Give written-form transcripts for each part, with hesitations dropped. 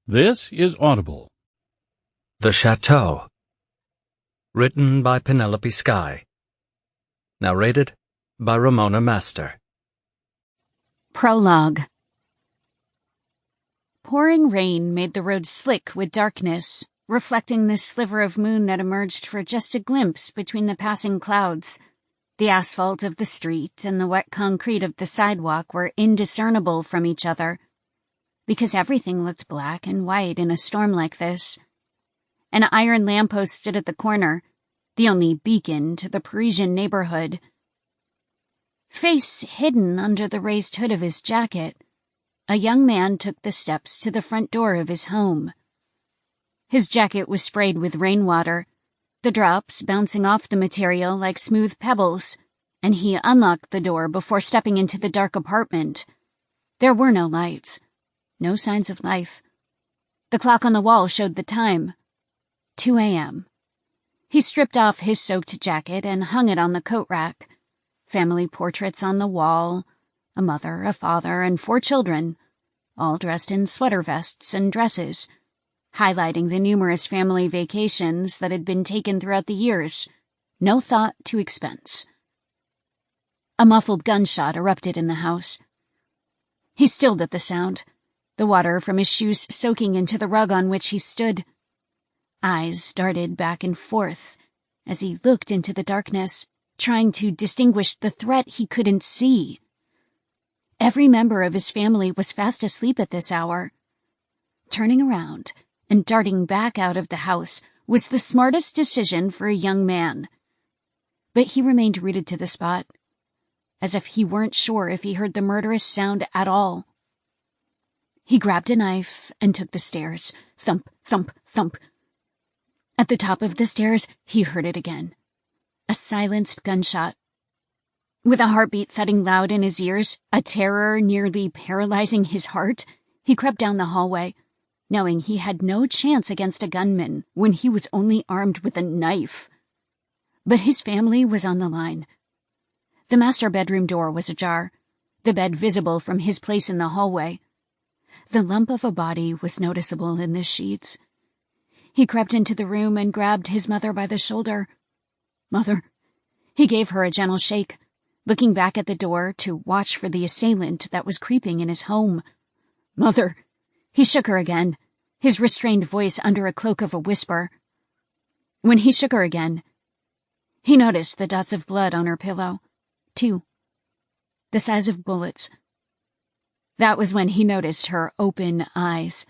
This is Audible. The Chateau. Written by Penelope Sky. Narrated by Ramona Master. Prologue. Pouring rain made the road slick with darkness, reflecting the sliver of moon that emerged for just a glimpse between the passing clouds. The asphalt of the street and the wet concrete of the sidewalk were indiscernible from each other, because everything looked black and white in a storm like this. An iron lamppost stood at the corner, the only beacon to the Parisian neighborhood. Face hidden under the raised hood of his jacket, a young man took the steps to the front door of his home. His jacket was sprayed with rainwater, the drops bouncing off the material like smooth pebbles, and he unlocked the door before stepping into the dark apartment. There were no lights, no signs of life. The clock on the wall showed the time, 2 a.m. He stripped off his soaked jacket and hung it on the coat rack. Family portraits on the wall, a mother, a father, and 4 children, all dressed in sweater vests and dresses, highlighting the numerous family vacations that had been taken throughout the years, no thought to expense. A muffled gunshot erupted in the house. He stilled at the sound, the water from his shoes soaking into the rug on which he stood. Eyes darted back and forth as he looked into the darkness, trying to distinguish the threat he couldn't see. Every member of his family was fast asleep at this hour. Turning around and darting back out of the house was the smartest decision for a young man. But he remained rooted to the spot, as if he weren't sure if he heard the murderous sound at all. He grabbed a knife and took the stairs. Thump, thump, thump. At the top of the stairs, he heard it again. A silenced gunshot. With a heartbeat thudding loud in his ears, a terror nearly paralyzing his heart, he crept down the hallway, knowing he had no chance against a gunman when he was only armed with a knife. But his family was on the line. The master bedroom door was ajar, the bed visible from his place in the hallway. The lump of a body was noticeable in the sheets. He crept into the room and grabbed his mother by the shoulder. "Mother." He gave her a gentle shake, looking back at the door to watch for the assailant that was creeping in his home. "Mother." He shook her again, his restrained voice under a cloak of a whisper. When he shook her again, he noticed the dots of blood on her pillow. 2. The size of bullets. That was when he noticed her open eyes,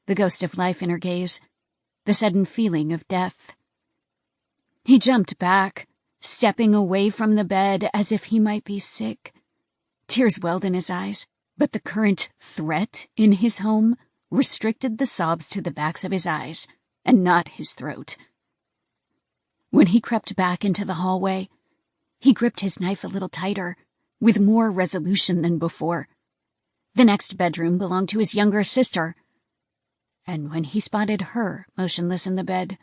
the ghost of life in her gaze, the sudden feeling of death. He jumped back, stepping away from the bed as if he might be sick. Tears welled in his eyes, but the current threat in his home restricted the sobs to the backs of his eyes and not his throat. When he crept back into the hallway, he gripped his knife a little tighter, with more resolution than before. The next bedroom belonged to his younger sister, and when he spotted her motionless in the bed,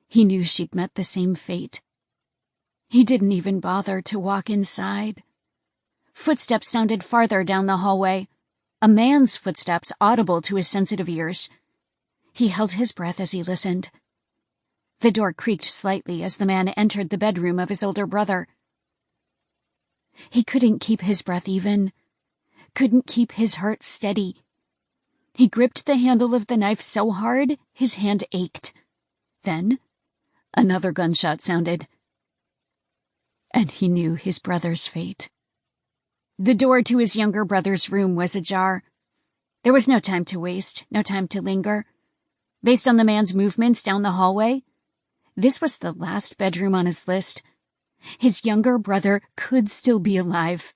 he knew she'd met the same fate. He didn't even bother to walk inside. Footsteps sounded farther down the hallway, a man's footsteps audible to his sensitive ears. He held his breath as he listened. The door creaked slightly as the man entered the bedroom of his older brother. He couldn't keep his breath even, couldn't keep his heart steady. He gripped the handle of the knife so hard his hand ached. Then, another gunshot sounded, and he knew his brother's fate. The door to his younger brother's room was ajar. There was no time to waste, no time to linger. Based on the man's movements down the hallway, this was the last bedroom on his list. His younger brother could still be alive.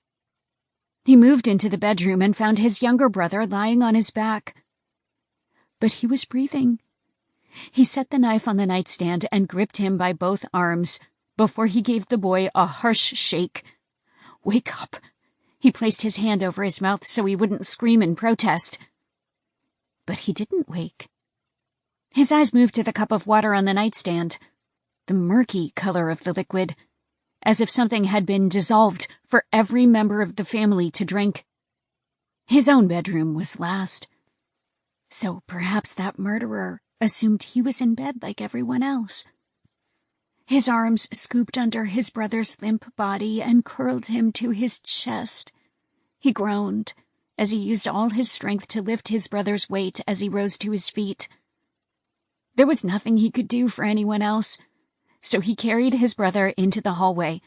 He moved into the bedroom and found his younger brother lying on his back. But he was breathing. He set the knife on the nightstand and gripped him by both arms before he gave the boy a harsh shake. "Wake up." He placed his hand over his mouth so he wouldn't scream in protest. But he didn't wake. His eyes moved to the cup of water on the nightstand, the murky color of the liquid, as if something had been dissolved for every member of the family to drink. His own bedroom was last. So perhaps that murderer assumed he was in bed like everyone else. His arms scooped under his brother's limp body and curled him to his chest. He groaned as he used all his strength to lift his brother's weight as he rose to his feet. There was nothing he could do for anyone else, so he carried his brother into the hallway,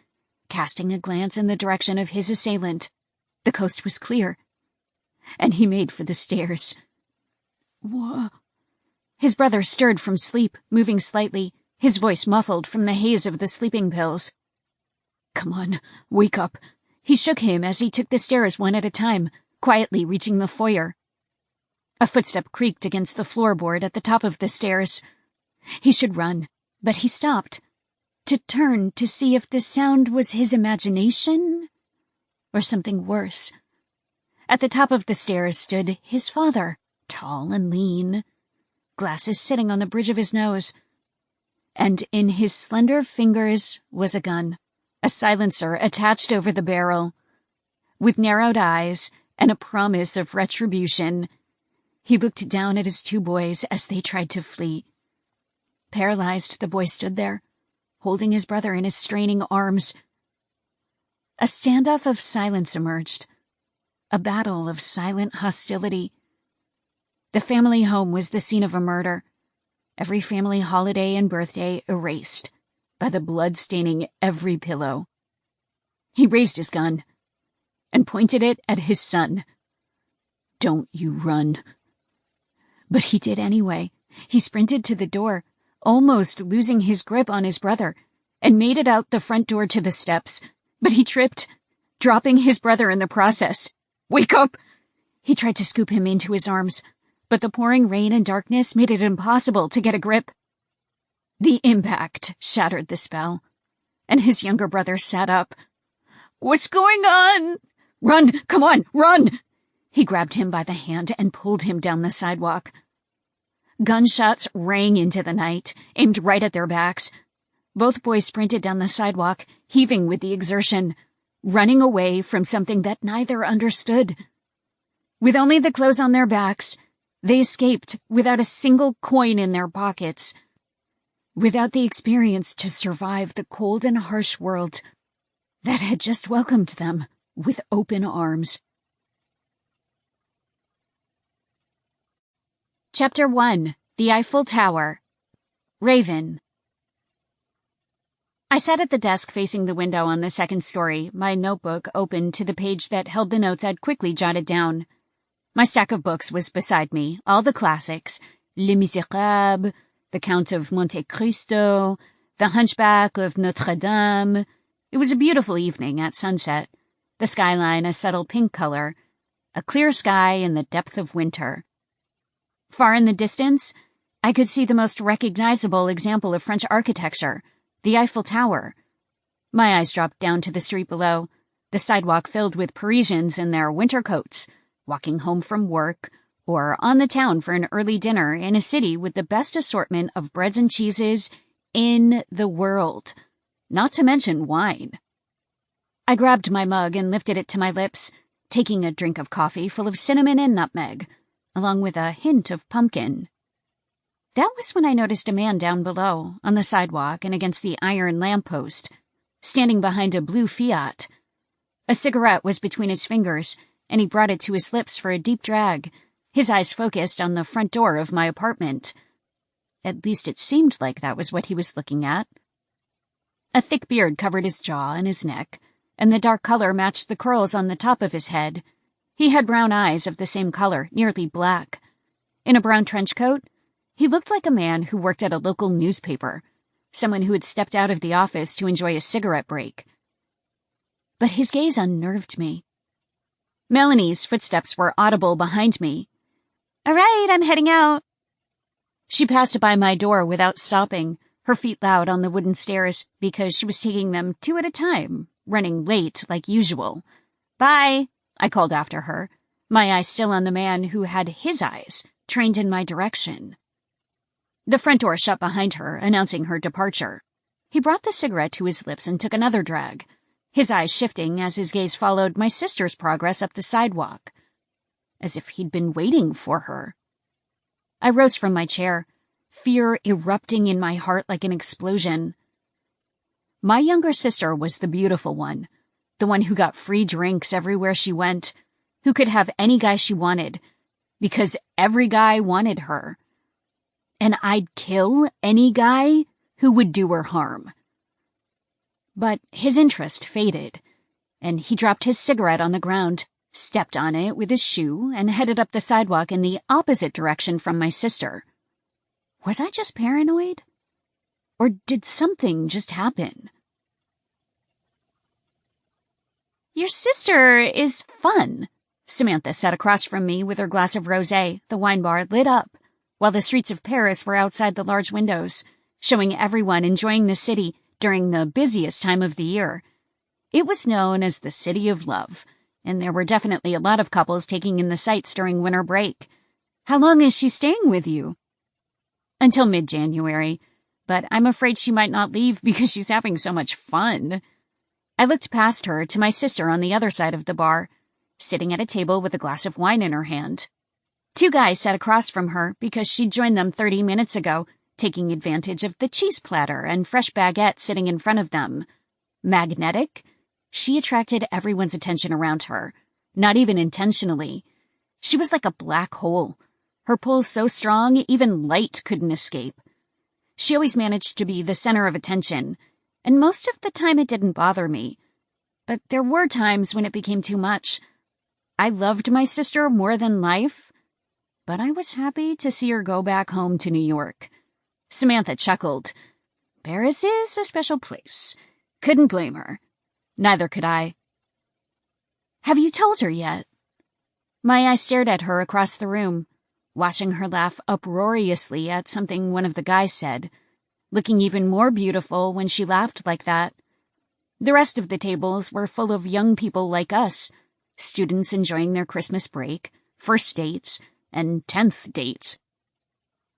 casting a glance in the direction of his assailant. The coast was clear, and he made for the stairs. Whoa. His brother stirred from sleep, moving slightly, his voice muffled from the haze of the sleeping pills. Come on, wake up. He shook him as he took the stairs one at a time, quietly reaching the foyer. A footstep creaked against the floorboard at the top of the stairs. He should run, but he stopped, to turn to see if the sound was his imagination or something worse. At the top of the stairs stood his father, tall and lean, glasses sitting on the bridge of his nose, and in his slender fingers was a gun, a silencer attached over the barrel. With narrowed eyes and a promise of retribution, he looked down at his two boys as they tried to flee. Paralyzed, the boy stood there, holding his brother in his straining arms. A standoff of silence emerged, a battle of silent hostility. The family home was the scene of a murder, every family holiday and birthday erased by the blood staining every pillow. He raised his gun and pointed it at his son. Don't you run. But he did anyway. He sprinted to the door, almost losing his grip on his brother, and made it out the front door to the steps. But he tripped, dropping his brother in the process. Wake up! He tried to scoop him into his arms, but the pouring rain and darkness made it impossible to get a grip. The impact shattered the spell, and his younger brother sat up. What's going on? Run! Come on, run! He grabbed him by the hand and pulled him down the sidewalk. Gunshots rang into the night, aimed right at their backs. Both boys sprinted down the sidewalk, heaving with the exertion, running away from something that neither understood. With only the clothes on their backs, they escaped without a single coin in their pockets, without the experience to survive the cold and harsh world that had just welcomed them with open arms. Chapter 1. The Eiffel Tower. Raven. I sat at the desk facing the window on the second story, my notebook open to the page that held the notes I'd quickly jotted down. My stack of books was beside me, all the classics, Les Misérables, The Count of Monte Cristo, The Hunchback of Notre Dame. It was a beautiful evening at sunset, the skyline a subtle pink color, a clear sky in the depth of winter. Far in the distance, I could see the most recognizable example of French architecture, the Eiffel Tower. My eyes dropped down to the street below, the sidewalk filled with Parisians in their winter coats, walking home from work, or on the town for an early dinner in a city with the best assortment of breads and cheeses in the world, not to mention wine. I grabbed my mug and lifted it to my lips, taking a drink of coffee full of cinnamon and nutmeg, along with a hint of pumpkin. That was when I noticed a man down below, on the sidewalk and against the iron lamppost, standing behind a blue Fiat. A cigarette was between his fingers, and he brought it to his lips for a deep drag, his eyes focused on the front door of my apartment. At least it seemed like that was what he was looking at. A thick beard covered his jaw and his neck, and the dark color matched the curls on the top of his head. He had brown eyes of the same color, nearly black. In a brown trench coat, he looked like a man who worked at a local newspaper, someone who had stepped out of the office to enjoy a cigarette break. But his gaze unnerved me. Melanie's footsteps were audible behind me. All right, I'm heading out. She passed by my door without stopping, her feet loud on the wooden stairs because she was taking them 2 at a time, running late like usual. Bye, I called after her, my eyes still on the man who had his eyes trained in my direction. The front door shut behind her, announcing her departure. He brought the cigarette to his lips and took another drag, his eyes shifting as his gaze followed my sister's progress up the sidewalk, as if he'd been waiting for her. I rose from my chair, fear erupting in my heart like an explosion. My younger sister was the beautiful one, the one who got free drinks everywhere she went, who could have any guy she wanted, because every guy wanted her. And I'd kill any guy who would do her harm. But his interest faded, and he dropped his cigarette on the ground, stepped on it with his shoe, and headed up the sidewalk in the opposite direction from my sister. Was I just paranoid? Or did something just happen? Your sister is fun, Samantha sat across from me with her glass of rosé, the wine bar lit up, while the streets of Paris were outside the large windows, showing everyone enjoying the city during the busiest time of the year. It was known as the City of Love, and there were definitely a lot of couples taking in the sights during winter break. How long is she staying with you? Until mid-January, but I'm afraid she might not leave because she's having so much fun. I looked past her to my sister on the other side of the bar, sitting at a table with a glass of wine in her hand. Two guys sat across from her because she'd joined them 30 minutes ago, taking advantage of the cheese platter and fresh baguette sitting in front of them. Magnetic? She attracted everyone's attention around her, not even intentionally. She was like a black hole, her pull so strong even light couldn't escape. She always managed to be the center of attention, and most of the time it didn't bother me. But there were times when it became too much. I loved my sister more than life, but I was happy to see her go back home to New York. Samantha chuckled. Paris is a special place. Couldn't blame her. Neither could I. Have you told her yet? My eyes stared at her across the room, watching her laugh uproariously at something one of the guys said, looking even more beautiful when she laughed like that. The rest of the tables were full of young people like us, students enjoying their Christmas break, first dates, and 10th dates.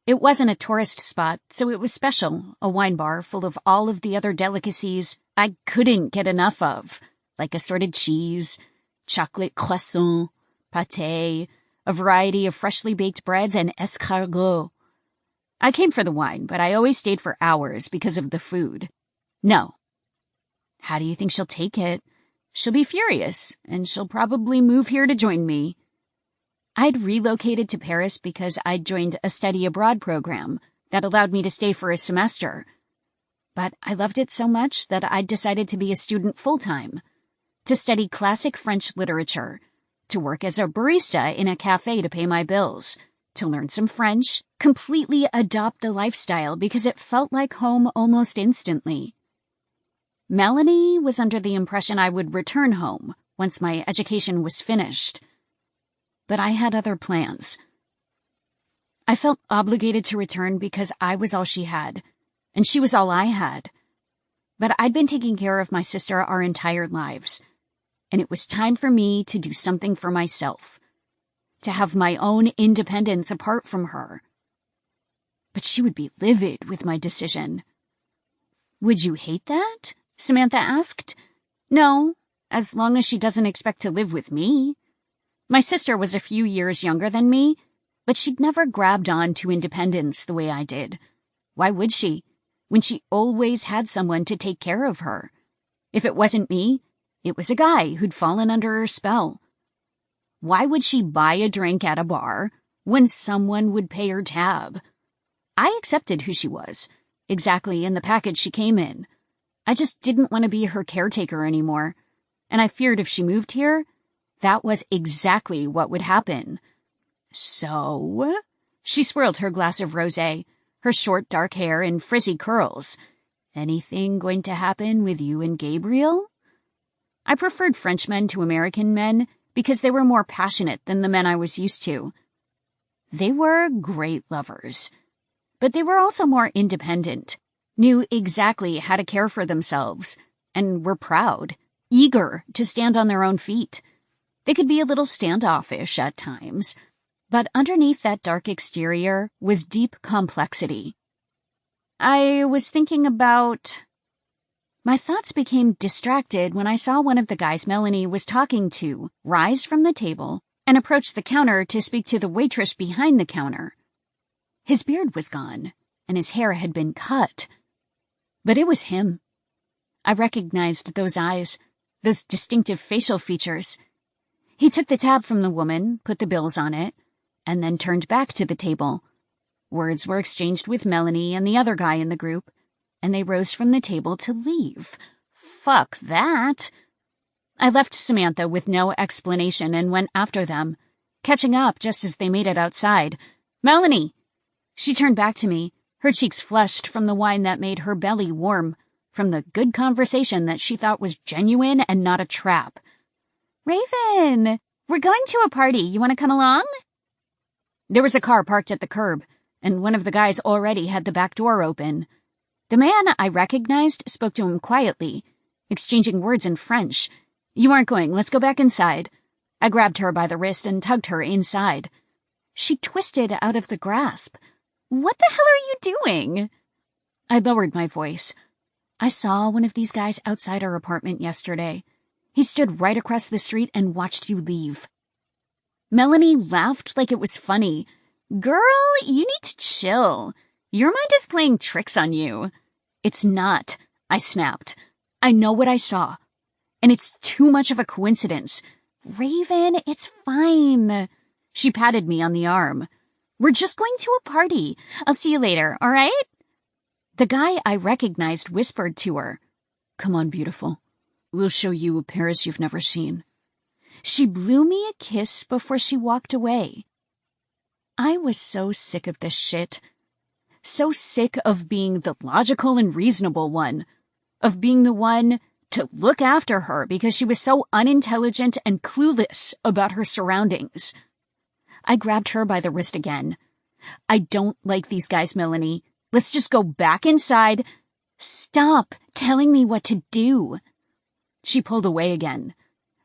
It wasn't a tourist spot, so it was special, a wine bar full of all of the other delicacies I couldn't get enough of, like assorted cheese, chocolate croissant, pâté, a variety of freshly baked breads, and escargot. I came for the wine, but I always stayed for hours because of the food. No. How do you think she'll take it? She'll be furious, and she'll probably move here to join me. I'd relocated to Paris because I'd joined a study abroad program that allowed me to stay for a semester. But I loved it so much that I'd decided to be a student full-time, to study classic French literature, to work as a barista in a cafe to pay my bills, to learn some French, completely adopt the lifestyle because it felt like home almost instantly. Melanie was under the impression I would return home once my education was finished. But I had other plans. I felt obligated to return because I was all she had, and she was all I had. But I'd been taking care of my sister our entire lives, and it was time for me to do something for myself, to have my own independence apart from her. But she would be livid with my decision. Would you hate that? Samantha asked. No, as long as she doesn't expect to live with me. My sister was a few years younger than me, but she'd never grabbed on to independence the way I did. Why would she, when she always had someone to take care of her? If it wasn't me, it was a guy who'd fallen under her spell. Why would she buy a drink at a bar when someone would pay her tab? I accepted who she was, exactly in the package she came in. I just didn't want to be her caretaker anymore, and I feared if she moved here, that was exactly what would happen. So, she swirled her glass of rosé, her short dark hair in frizzy curls. Anything going to happen with you and Gabriel? I preferred French men to American men because they were more passionate than the men I was used to. They were great lovers, but they were also more independent, knew exactly how to care for themselves, and were proud, eager to stand on their own feet. They could be a little standoffish at times, but underneath that dark exterior was deep complexity. I was thinking about... My thoughts became distracted when I saw one of the guys Melanie was talking to rise from the table and approach the counter to speak to the waitress behind the counter. His beard was gone, and his hair had been cut. But it was him. I recognized those eyes, those distinctive facial features. He took the tab from the woman, put the bills on it, and then turned back to the table. Words were exchanged with Melanie and the other guy in the group, and they rose from the table to leave. Fuck that. I left Samantha with no explanation and went after them, catching up just as they made it outside. "Melanie!" She turned back to me, her cheeks flushed from the wine that made her belly warm, from the good conversation that she thought was genuine and not a trap. "Raven, we're going to a party. You want to come along?" There was a car parked at the curb, and one of the guys already had the back door open. The man I recognized spoke to him quietly, exchanging words in French. "You aren't going. Let's go back inside." I grabbed her by the wrist and tugged her inside. She twisted out of the grasp. "What the hell are you doing?" I lowered my voice. "I saw one of these guys outside our apartment yesterday. He stood right across the street and watched you leave." Melanie laughed like it was funny. "Girl, you need to chill. Your mind is playing tricks on you." "It's not," I snapped. "I know what I saw. And it's too much of a coincidence." "Raven, it's fine." She patted me on the arm. "We're just going to a party. I'll see you later, all right?" The guy I recognized whispered to her, "Come on, beautiful. We'll show you a Paris you've never seen." She blew me a kiss before she walked away. I was so sick of this shit. So sick of being the logical and reasonable one. Of being the one to look after her because she was so unintelligent and clueless about her surroundings. I grabbed her by the wrist again. "I don't like these guys, Melanie. Let's just go back inside." "Stop telling me what to do." She pulled away again.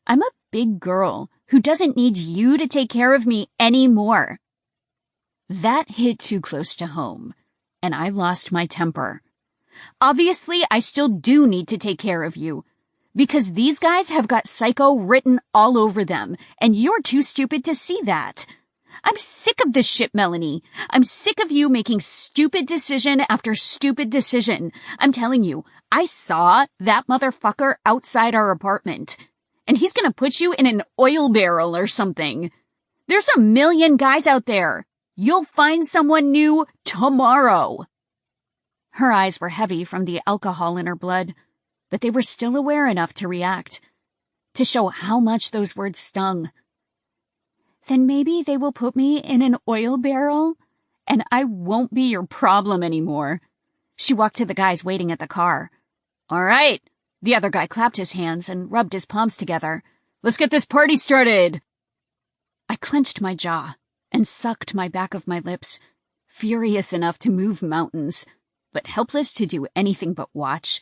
"I'm a big girl who doesn't need you to take care of me anymore." That hit too close to home, and I lost my temper. "Obviously, I still do need to take care of you, because these guys have got psycho written all over them, and you're too stupid to see that. I'm sick of this shit, Melanie. I'm sick of you making stupid decision after stupid decision. I'm telling you, I saw that motherfucker outside our apartment, and he's gonna put you in an oil barrel or something. There's a million guys out there. You'll find someone new tomorrow." Her eyes were heavy from the alcohol in her blood, but they were still aware enough to react, to show how much those words stung. "Then maybe they will put me in an oil barrel, and I won't be your problem anymore." She walked to the guys waiting at the car. "All right." The other guy clapped his hands and rubbed his palms together. "Let's get this party started." I clenched my jaw and sucked my back of my lips, furious enough to move mountains, but helpless to do anything but watch.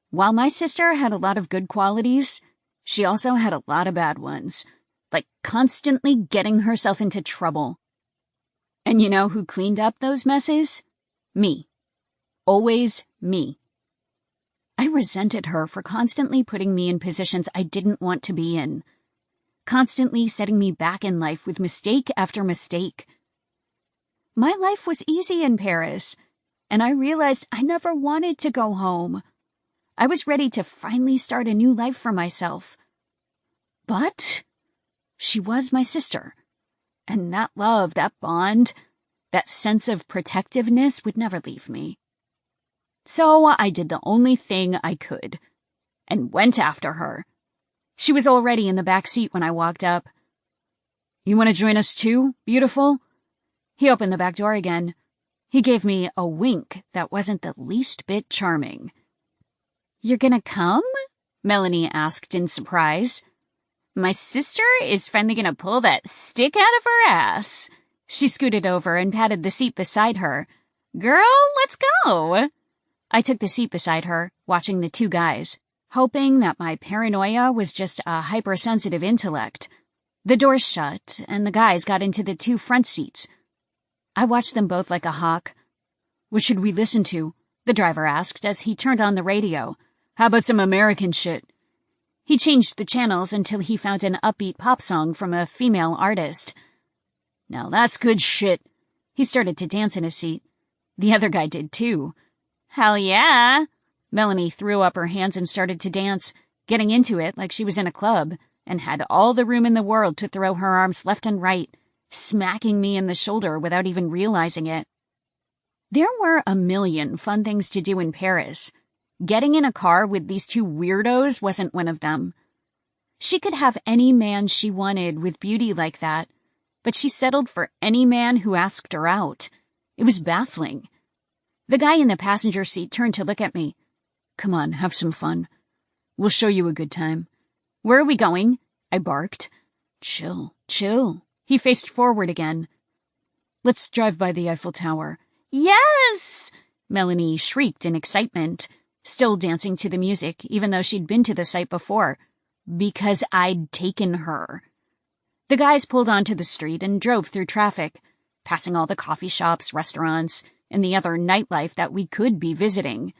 While my sister had a lot of good qualities, she also had a lot of bad ones, like constantly getting herself into trouble. And you know who cleaned up those messes? Me. Always me. I resented her for constantly putting me in positions I didn't want to be in, constantly setting me back in life with mistake after mistake. My life was easy in Paris, and I realized I never wanted to go home. I was ready to finally start a new life for myself. But she was my sister, and that love, that bond, that sense of protectiveness would never leave me. So I did the only thing I could, and went after her. She was already in the back seat when I walked up. "You want to join us too, beautiful?" He opened the back door again. He gave me a wink that wasn't the least bit charming. "You're gonna come?" Melanie asked in surprise. "My sister is finally gonna pull that stick out of her ass." She scooted over and patted the seat beside her. "Girl, let's go." I took the seat beside her, watching the two guys, hoping that my paranoia was just a hypersensitive intellect. The doors shut, and the guys got into the two front seats. I watched them both like a hawk. "What should we listen to?" the driver asked as he turned on the radio. "How about some American shit?" He changed the channels until he found an upbeat pop song from a female artist. "Now that's good shit. He started to dance in his seat. The other guy did too. Hell yeah! Melanie threw up her hands and started to dance, getting into it like she was in a club, and had all the room in the world to throw her arms left and right, smacking me in the shoulder without even realizing it. There were a million fun things to do in Paris. Getting in a car with these two weirdos wasn't one of them. She could have any man she wanted with beauty like that, but she settled for any man who asked her out. It was baffling. The guy in the passenger seat turned to look at me. Come on, have some fun. We'll show you a good time. Where are we going? I barked. Chill. He faced forward again. Let's drive by the Eiffel Tower. Yes! Melanie shrieked in excitement, still dancing to the music, even though she'd been to the site before. Because I'd taken her. The guys pulled onto the street and drove through traffic, passing all the coffee shops, restaurants, and the other nightlife that we could be visiting.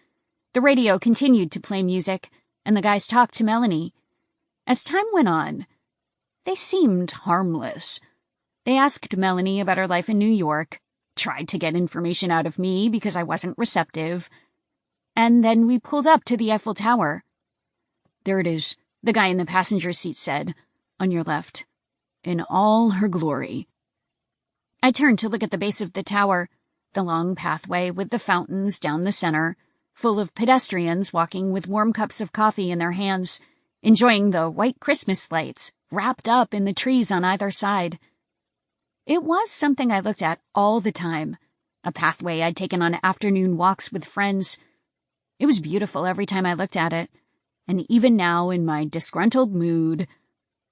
The radio continued to play music, and the guys talked to Melanie. As time went on, they seemed harmless. They asked Melanie about her life in New York, tried to get information out of me because I wasn't receptive, and then we pulled up to the Eiffel Tower. There it is, the guy in the passenger seat said, on your left, in all her glory. I turned to look at the base of the tower, the long pathway with the fountains down the center, full of pedestrians walking with warm cups of coffee in their hands, enjoying the white Christmas lights wrapped up in the trees on either side. It was something I looked at all the time, a pathway I'd taken on afternoon walks with friends. It was beautiful every time I looked at it, and even now in my disgruntled mood,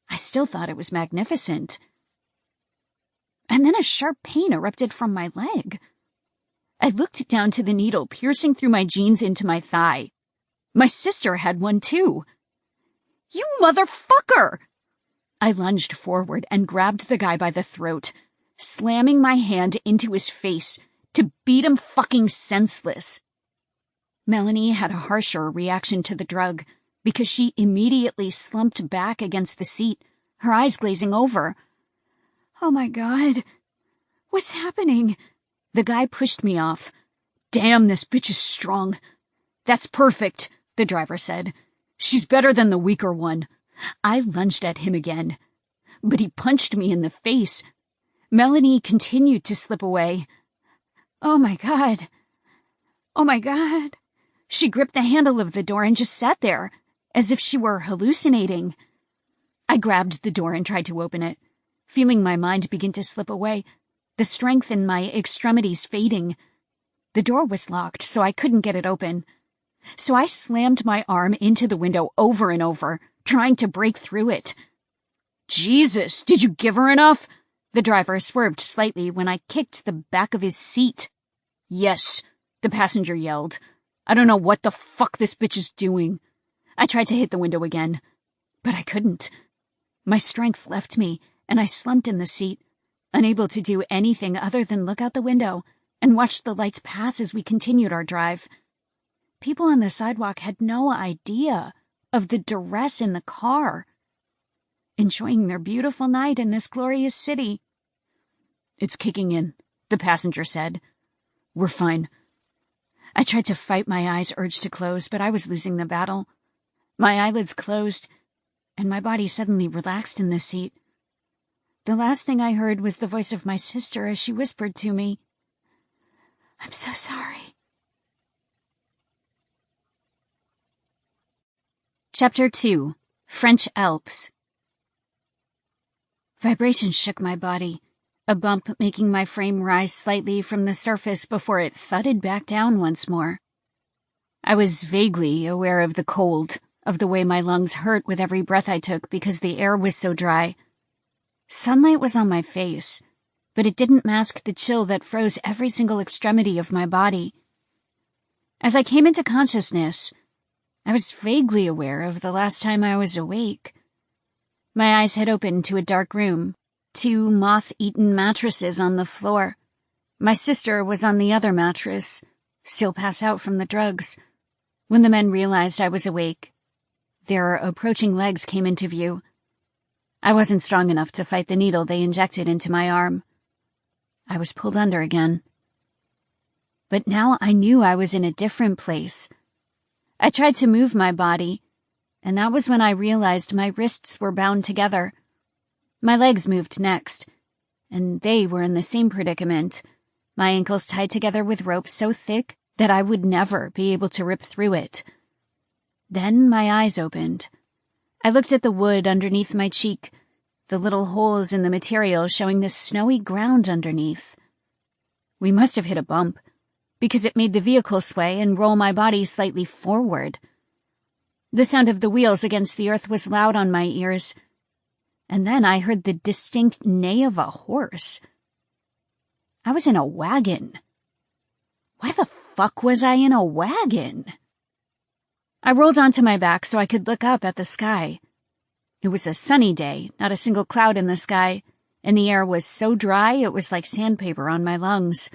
I still thought it was magnificent. And then a sharp pain erupted from my leg. I looked down to the needle piercing through my jeans into my thigh. My sister had one too. You motherfucker! I lunged forward and grabbed the guy by the throat, slamming my hand into his face to beat him fucking senseless. Melanie had a harsher reaction to the drug because she immediately slumped back against the seat, her eyes glazing over. Oh my God. What's happening? The guy pushed me off. Damn, this bitch is strong. That's perfect, the driver said. She's better than the weaker one. I lunged at him again, but he punched me in the face. Melanie continued to slip away. Oh my God. Oh my God. She gripped the handle of the door and just sat there, as if she were hallucinating. I grabbed the door and tried to open it, feeling my mind begin to slip away, the strength in my extremities fading. The door was locked, so I couldn't get it open. So I slammed my arm into the window over and over, trying to break through it. Jesus, did you give her enough? The driver swerved slightly when I kicked the back of his seat. Yes, the passenger yelled. I don't know what the fuck this bitch is doing. I tried to hit the window again, but I couldn't. My strength left me, and I slumped in the seat, unable to do anything other than look out the window and watch the lights pass as we continued our drive. People on the sidewalk had no idea of the duress in the car, enjoying their beautiful night in this glorious city. It's kicking in, the passenger said. We're fine. I tried to fight my eyes' urge to close, but I was losing the battle. My eyelids closed, and my body suddenly relaxed in the seat. The last thing I heard was the voice of my sister as she whispered to me, I'm so sorry. Chapter 2. French Alps. Vibration shook my body, a bump making my frame rise slightly from the surface before it thudded back down once more. I was vaguely aware of the cold, of the way my lungs hurt with every breath I took because the air was so dry. Sunlight was on my face, but it didn't mask the chill that froze every single extremity of my body. As I came into consciousness, I was vaguely aware of the last time I was awake. My eyes had opened to a dark room, 2 moth-eaten mattresses on the floor. My sister was on the other mattress, still passed out from the drugs. When the men realized I was awake, their approaching legs came into view. I wasn't strong enough to fight the needle they injected into my arm. I was pulled under again. But now I knew I was in a different place. I tried to move my body, and that was when I realized my wrists were bound together. My legs moved next, and they were in the same predicament, my ankles tied together with rope so thick that I would never be able to rip through it. Then my eyes opened. I looked at the wood underneath my cheek, the little holes in the material showing the snowy ground underneath. We must have hit a bump, because it made the vehicle sway and roll my body slightly forward. The sound of the wheels against the earth was loud on my ears, and then I heard the distinct neigh of a horse. I was in a wagon. Why the fuck was I in a wagon? I rolled onto my back so I could look up at the sky. It was a sunny day, not a single cloud in the sky, and the air was so dry it was like sandpaper on my lungs.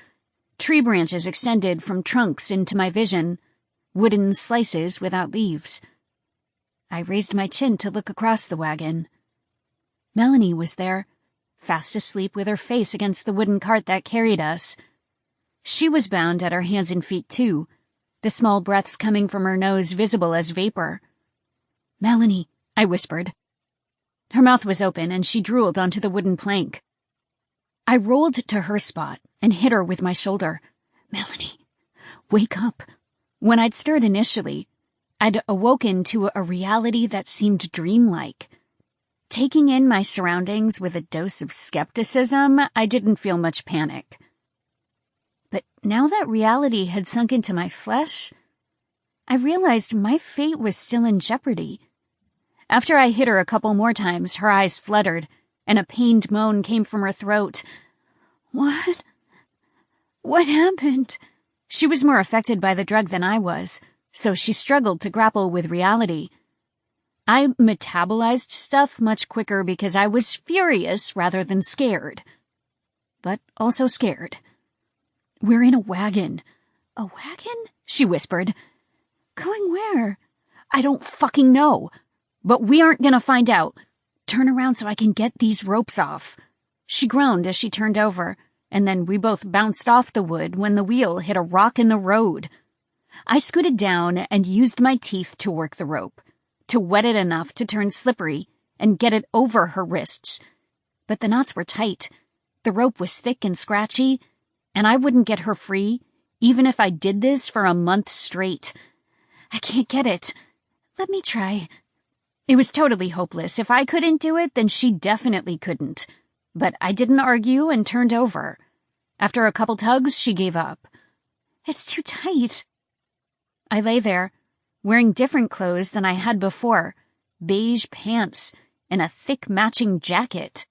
Tree branches extended from trunks into my vision, wooden slices without leaves. I raised my chin to look across the wagon. Melanie was there, fast asleep with her face against the wooden cart that carried us. She was bound at her hands and feet too, the small breaths coming from her nose visible as vapor. "Melanie," I whispered. Her mouth was open and she drooled onto the wooden plank. I rolled to her spot and hit her with my shoulder. "Melanie, wake up." When I'd stirred initially, I'd awoken to a reality that seemed dreamlike. Taking in my surroundings with a dose of skepticism, I didn't feel much panic. But now that reality had sunk into my flesh, I realized my fate was still in jeopardy. After I hit her a couple more times, her eyes fluttered, and a pained moan came from her throat. What happened?" She was more affected by the drug than I was, so she struggled to grapple with reality. I metabolized stuff much quicker because I was furious rather than scared. But also scared. "We're in a wagon." "A wagon?" she whispered. "Going where?" "I don't fucking know. But we aren't gonna find out. Turn around so I can get these ropes off." She groaned as she turned over, and then we both bounced off the wood when the wheel hit a rock in the road. I scooted down and used my teeth to work the rope, to wet it enough to turn slippery and get it over her wrists. But the knots were tight. The rope was thick and scratchy, and I wouldn't get her free, even if I did this for a month straight. "I can't get it. Let me try." It was totally hopeless. If I couldn't do it, then she definitely couldn't. But I didn't argue and turned over. After a couple tugs, she gave up. "It's too tight." I lay there, wearing different clothes than I had before, beige pants and a thick matching jacket.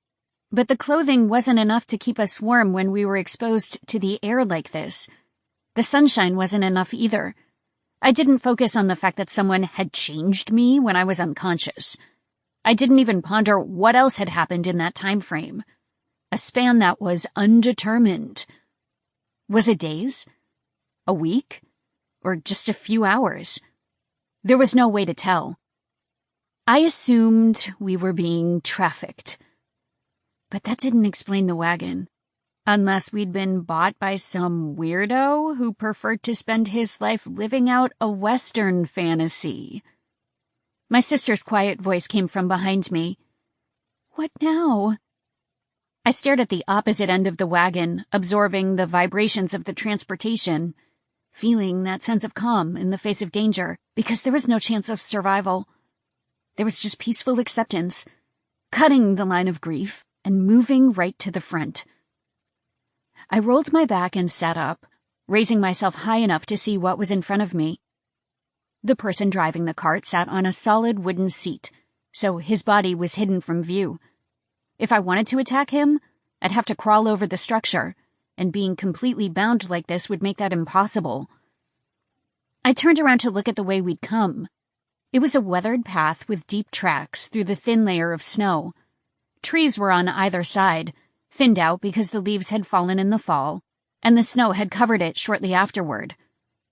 But the clothing wasn't enough to keep us warm when we were exposed to the air like this. The sunshine wasn't enough either. I didn't focus on the fact that someone had changed me when I was unconscious. I didn't even ponder what else had happened in that time frame. A span that was undetermined. Was it days? A week? Or just a few hours? There was no way to tell. I assumed we were being trafficked. But that didn't explain the wagon. Unless we'd been bought by some weirdo who preferred to spend his life living out a Western fantasy. My sister's quiet voice came from behind me. "What now?" I stared at the opposite end of the wagon, absorbing the vibrations of the transportation, feeling that sense of calm in the face of danger, because there was no chance of survival. There was just peaceful acceptance, cutting the line of grief and moving right to the front. I rolled my back and sat up, raising myself high enough to see what was in front of me. The person driving the cart sat on a solid wooden seat, so his body was hidden from view. If I wanted to attack him, I'd have to crawl over the structure, and being completely bound like this would make that impossible. I turned around to look at the way we'd come. It was a weathered path with deep tracks through the thin layer of snow. Trees were on either side, thinned out because the leaves had fallen in the fall, and the snow had covered it shortly afterward.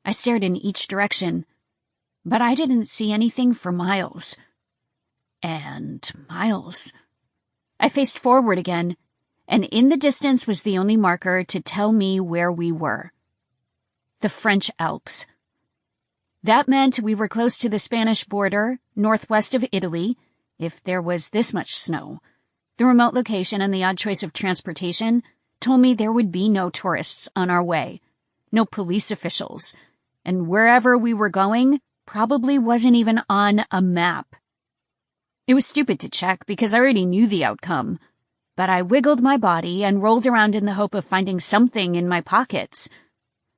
I stared in each direction, but I didn't see anything for miles. And miles. I faced forward again, and in the distance was the only marker to tell me where we were. The French Alps. That meant we were close to the Spanish border, northwest of Italy, if there was this much snow. The remote location and the odd choice of transportation told me there would be no tourists on our way, no police officials, and wherever we were going probably wasn't even on a map. It was stupid to check because I already knew the outcome, but I wiggled my body and rolled around in the hope of finding something in my pockets.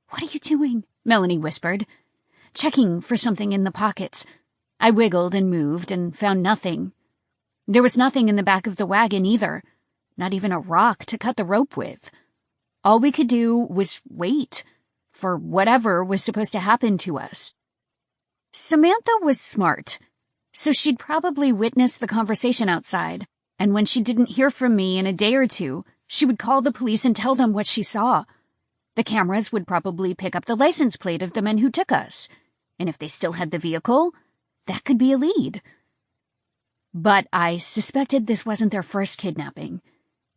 "What are you doing?" Melanie whispered. "Checking for something in the pockets." I wiggled and moved and found nothing. There was nothing in the back of the wagon either, not even a rock to cut the rope with. All we could do was wait for whatever was supposed to happen to us. Samantha was smart, so she'd probably witnessed the conversation outside, and when she didn't hear from me in a day or two, she would call the police and tell them what she saw. The cameras would probably pick up the license plate of the men who took us, and if they still had the vehicle, that could be a lead. But I suspected this wasn't their first kidnapping,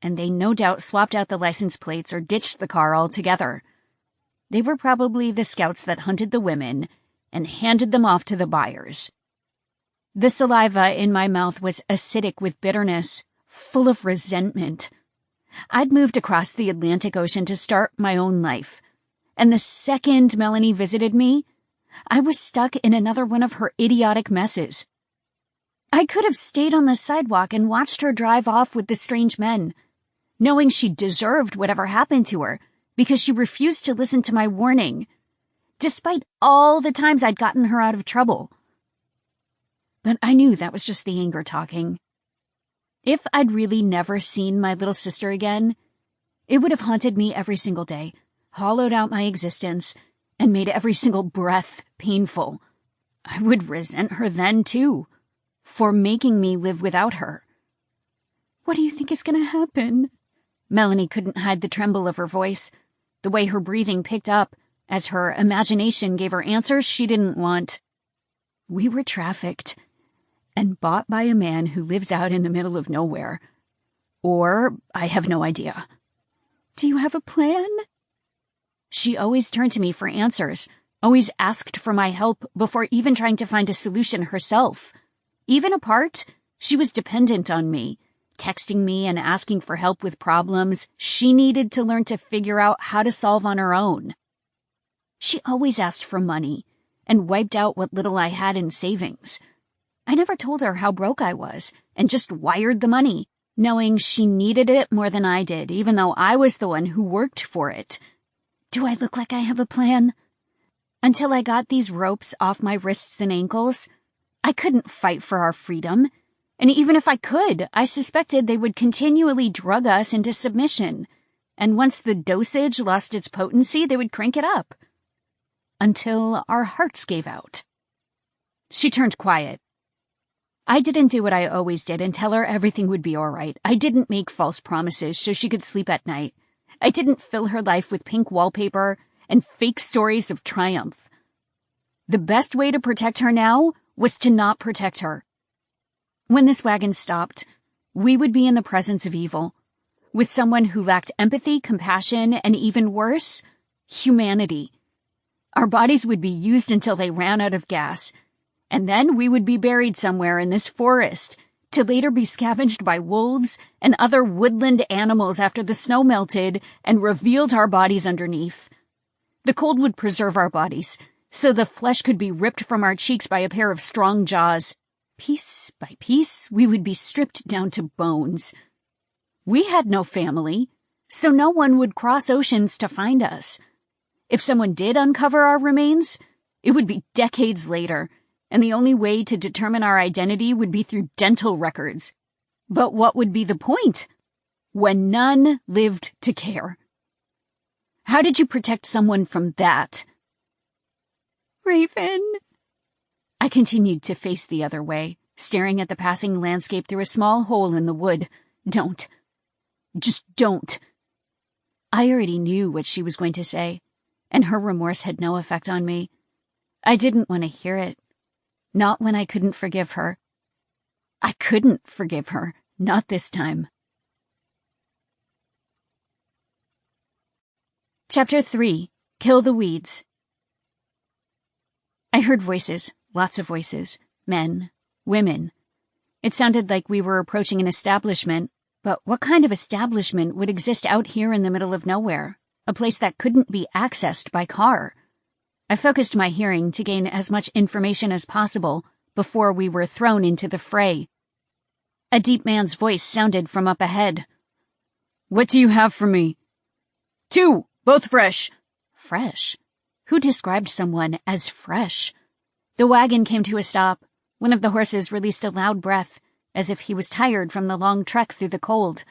and they no doubt swapped out the license plates or ditched the car altogether. They were probably the scouts that hunted the women and handed them off to the buyers. The saliva in my mouth was acidic with bitterness, full of resentment. I'd moved across the Atlantic Ocean to start my own life, and the second Melanie visited me, I was stuck in another one of her idiotic messes. I could have stayed on the sidewalk and watched her drive off with the strange men, knowing she deserved whatever happened to her because she refused to listen to my warning, despite all the times I'd gotten her out of trouble. But I knew that was just the anger talking. If I'd really never seen my little sister again, it would have haunted me every single day, hollowed out my existence, and made every single breath painful. I would resent her then, too, for making me live without her. "What do you think is going to happen?" Melanie couldn't hide the tremble of her voice, the way her breathing picked up as her imagination gave her answers she didn't want. "We were trafficked and bought by a man who lives out in the middle of nowhere. Or I have no idea." "Do you have a plan?" She always turned to me for answers, always asked for my help before even trying to find a solution herself. Even apart, she was dependent on me, texting me and asking for help with problems she needed to learn to figure out how to solve on her own. She always asked for money and wiped out what little I had in savings. I never told her how broke I was and just wired the money, knowing she needed it more than I did, even though I was the one who worked for it. Do I look like I have a plan? Until I got these ropes off my wrists and ankles, I couldn't fight for our freedom, and even if I could, I suspected they would continually drug us into submission, and once the dosage lost its potency, they would crank it up. Until our hearts gave out. She turned quiet. I didn't do what I always did and tell her everything would be all right. I didn't make false promises so she could sleep at night. I didn't fill her life with pink wallpaper and fake stories of triumph. The best way to protect her now was to not protect her. When this wagon stopped, we would be in the presence of evil, with someone who lacked empathy, compassion, and even worse, humanity. Our bodies would be used until they ran out of gas, and then we would be buried somewhere in this forest, to later be scavenged by wolves and other woodland animals after the snow melted and revealed our bodies underneath. The cold would preserve our bodies, so the flesh could be ripped from our cheeks by a pair of strong jaws. Piece by piece, we would be stripped down to bones. We had no family, so no one would cross oceans to find us. If someone did uncover our remains, it would be decades later, and the only way to determine our identity would be through dental records. But what would be the point when none lived to care? How did you protect someone from that? "Raven." I continued to face the other way, staring at the passing landscape through a small hole in the wood. Don't. Just don't. I already knew what she was going to say, and her remorse had no effect on me. I didn't want to hear it. Not when I couldn't forgive her. I couldn't forgive her, not this time. Chapter 3. Kill the Weeds. I heard voices, lots of voices, men, women. It sounded like we were approaching an establishment, but what kind of establishment would exist out here in the middle of nowhere, a place that couldn't be accessed by car? I focused my hearing to gain as much information as possible before we were thrown into the fray. A deep man's voice sounded from up ahead. "What do you have for me?" "2, both fresh." Fresh? Who described someone as fresh? The wagon came to a stop. One of the horses released a loud breath, as if he was tired from the long trek through the cold.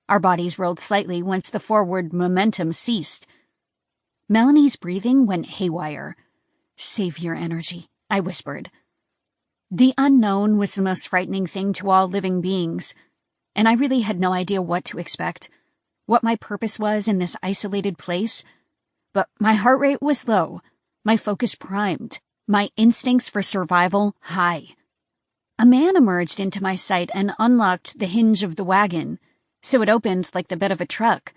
Our bodies rolled slightly once the forward momentum ceased. Melanie's breathing went haywire. "Save your energy," I whispered. The unknown was the most frightening thing to all living beings, and I really had no idea what to expect, what my purpose was in this isolated place. But my heart rate was low, my focus primed, my instincts for survival high. A man emerged into my sight and unlocked the hinge of the wagon, so it opened like the bed of a truck.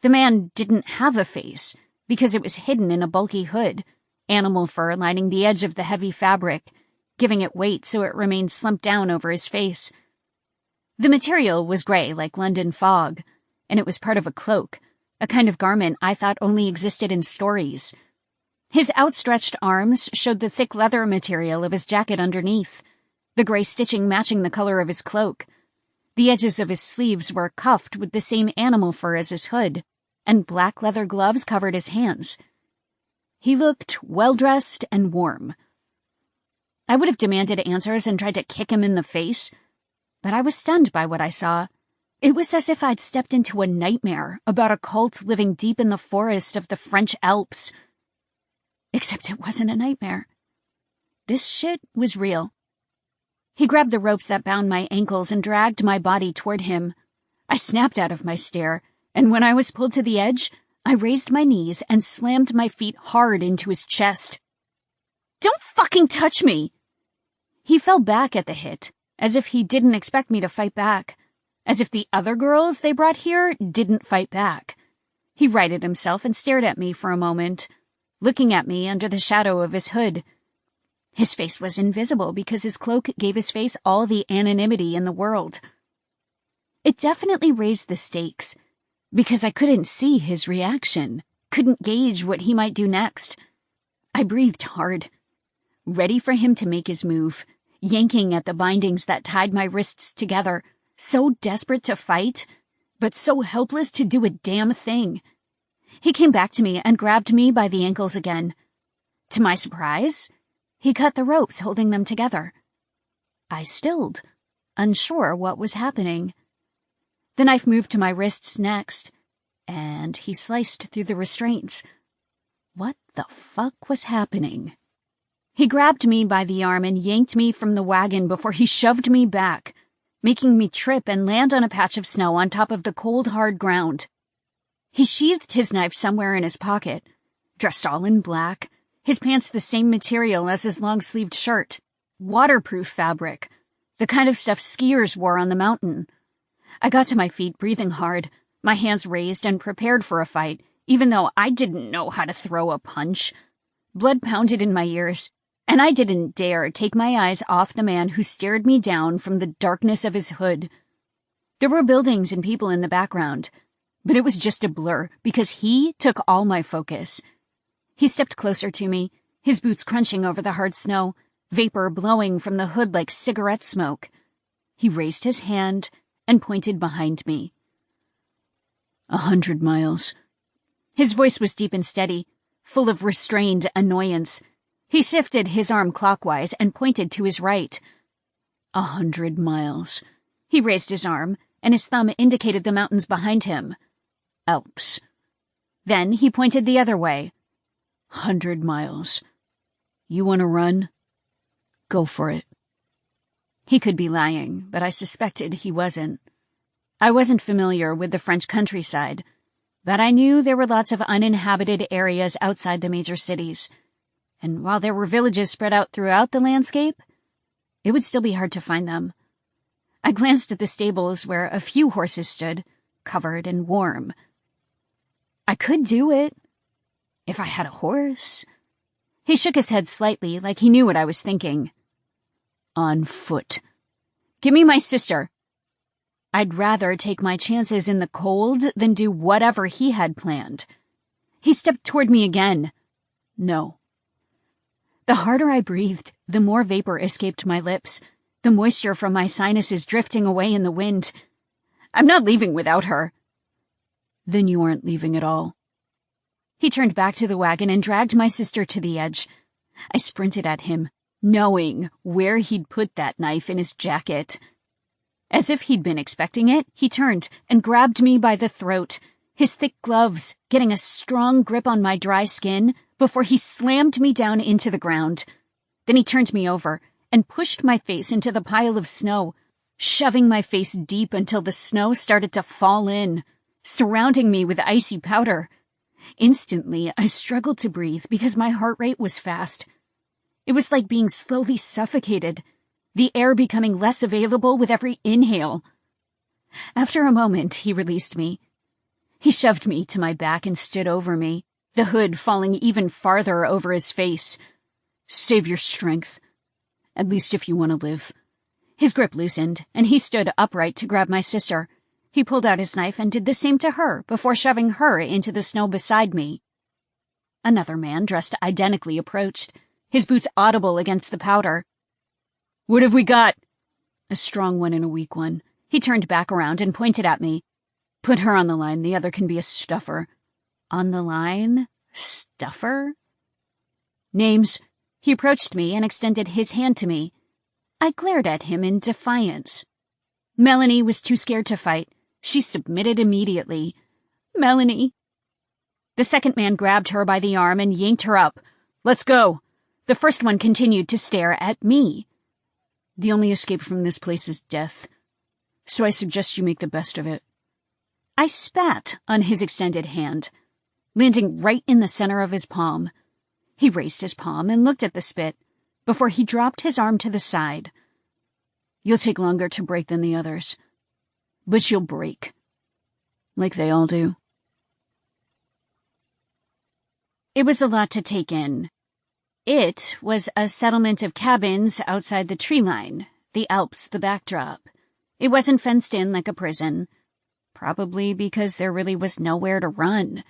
The man didn't have a face, because it was hidden in a bulky hood, animal fur lining the edge of the heavy fabric, giving it weight so it remained slumped down over his face. The material was gray like London fog, and it was part of a cloak, a kind of garment I thought only existed in stories. His outstretched arms showed the thick leather material of his jacket underneath, the gray stitching matching the color of his cloak. The edges of his sleeves were cuffed with the same animal fur as his hood, and black leather gloves covered his hands. He looked well-dressed and warm. I would have demanded answers and tried to kick him in the face, but I was stunned by what I saw. It was as if I'd stepped into a nightmare about a cult living deep in the forest of the French Alps. Except it wasn't a nightmare. This shit was real. He grabbed the ropes that bound my ankles and dragged my body toward him. I snapped out of my stare, and when I was pulled to the edge, I raised my knees and slammed my feet hard into his chest. "Don't fucking touch me!" He fell back at the hit, as if he didn't expect me to fight back, as if the other girls they brought here didn't fight back. He righted himself and stared at me for a moment, looking at me under the shadow of his hood. His face was invisible because his cloak gave his face all the anonymity in the world. It definitely raised the stakes, because I couldn't see his reaction, couldn't gauge what he might do next. I breathed hard, ready for him to make his move, yanking at the bindings that tied my wrists together, so desperate to fight, but so helpless to do a damn thing. He came back to me and grabbed me by the ankles again. To my surprise, he cut the ropes holding them together. I stilled, unsure what was happening. The knife moved to my wrists next, and he sliced through the restraints. What the fuck was happening? He grabbed me by the arm and yanked me from the wagon before he shoved me back, making me trip and land on a patch of snow on top of the cold, hard ground. He sheathed his knife somewhere in his pocket, dressed all in black, his pants the same material as his long-sleeved shirt, waterproof fabric, the kind of stuff skiers wore on the mountain. I got to my feet, breathing hard, my hands raised and prepared for a fight, even though I didn't know how to throw a punch. Blood pounded in my ears, and I didn't dare take my eyes off the man who stared me down from the darkness of his hood. There were buildings and people in the background, but it was just a blur because he took all my focus. He stepped closer to me, his boots crunching over the hard snow, vapor blowing from the hood like cigarette smoke. He raised his hand and pointed behind me. 100 miles. His voice was deep and steady, full of restrained annoyance. He shifted his arm clockwise and pointed to his right. 100 miles. He raised his arm, and his thumb indicated the mountains behind him. Alps. Then he pointed the other way. 100 miles. You want to run? Go for it. He could be lying, but I suspected he wasn't. I wasn't familiar with the French countryside, but I knew there were lots of uninhabited areas outside the major cities. And while there were villages spread out throughout the landscape, it would still be hard to find them. I glanced at the stables where a few horses stood, covered and warm. I could do it, If I had a horse? He shook his head slightly, like he knew what I was thinking. On foot. Give me my sister. I'd rather take my chances in the cold than do whatever he had planned. He stepped toward me again. No. The harder I breathed, the more vapor escaped my lips, the moisture from my sinuses drifting away in the wind. I'm not leaving without her. Then you aren't leaving at all. He turned back to the wagon and dragged my sister to the edge. I sprinted at him, knowing where he'd put that knife in his jacket. As if he'd been expecting it, he turned and grabbed me by the throat, his thick gloves getting a strong grip on my dry skin before he slammed me down into the ground. Then he turned me over and pushed my face into the pile of snow, shoving my face deep until the snow started to fall in, surrounding me with icy powder. Instantly, I struggled to breathe because my heart rate was fast. It was like being slowly suffocated, the air becoming less available with every inhale. After a moment, he released me. He shoved me to my back and stood over me, the hood falling even farther over his face. Save your strength. At least if you want to live. His grip loosened, and he stood upright to grab my sister. He pulled out his knife and did the same to her before shoving her into the snow beside me. Another man dressed identically approached, his boots audible against the powder. What have we got? A strong one and a weak one. He turned back around and pointed at me. Put her on the line, the other can be a stuffer. On the line? Stuffer? Names. He approached me and extended his hand to me. I glared at him in defiance. Melanie was too scared to fight. She submitted immediately. Melanie. The second man grabbed her by the arm and yanked her up. Let's go. The first one continued to stare at me. The only escape from this place is death, so I suggest you make the best of it. I spat on his extended hand, landing right in the center of his palm. He raised his palm and looked at the spit before he dropped his arm to the side. You'll take longer to break than the others, but you'll break, like they all do. It was a lot to take in. It was a settlement of cabins outside the tree line, the Alps the backdrop. It wasn't fenced in like a prison, probably because there really was nowhere to run.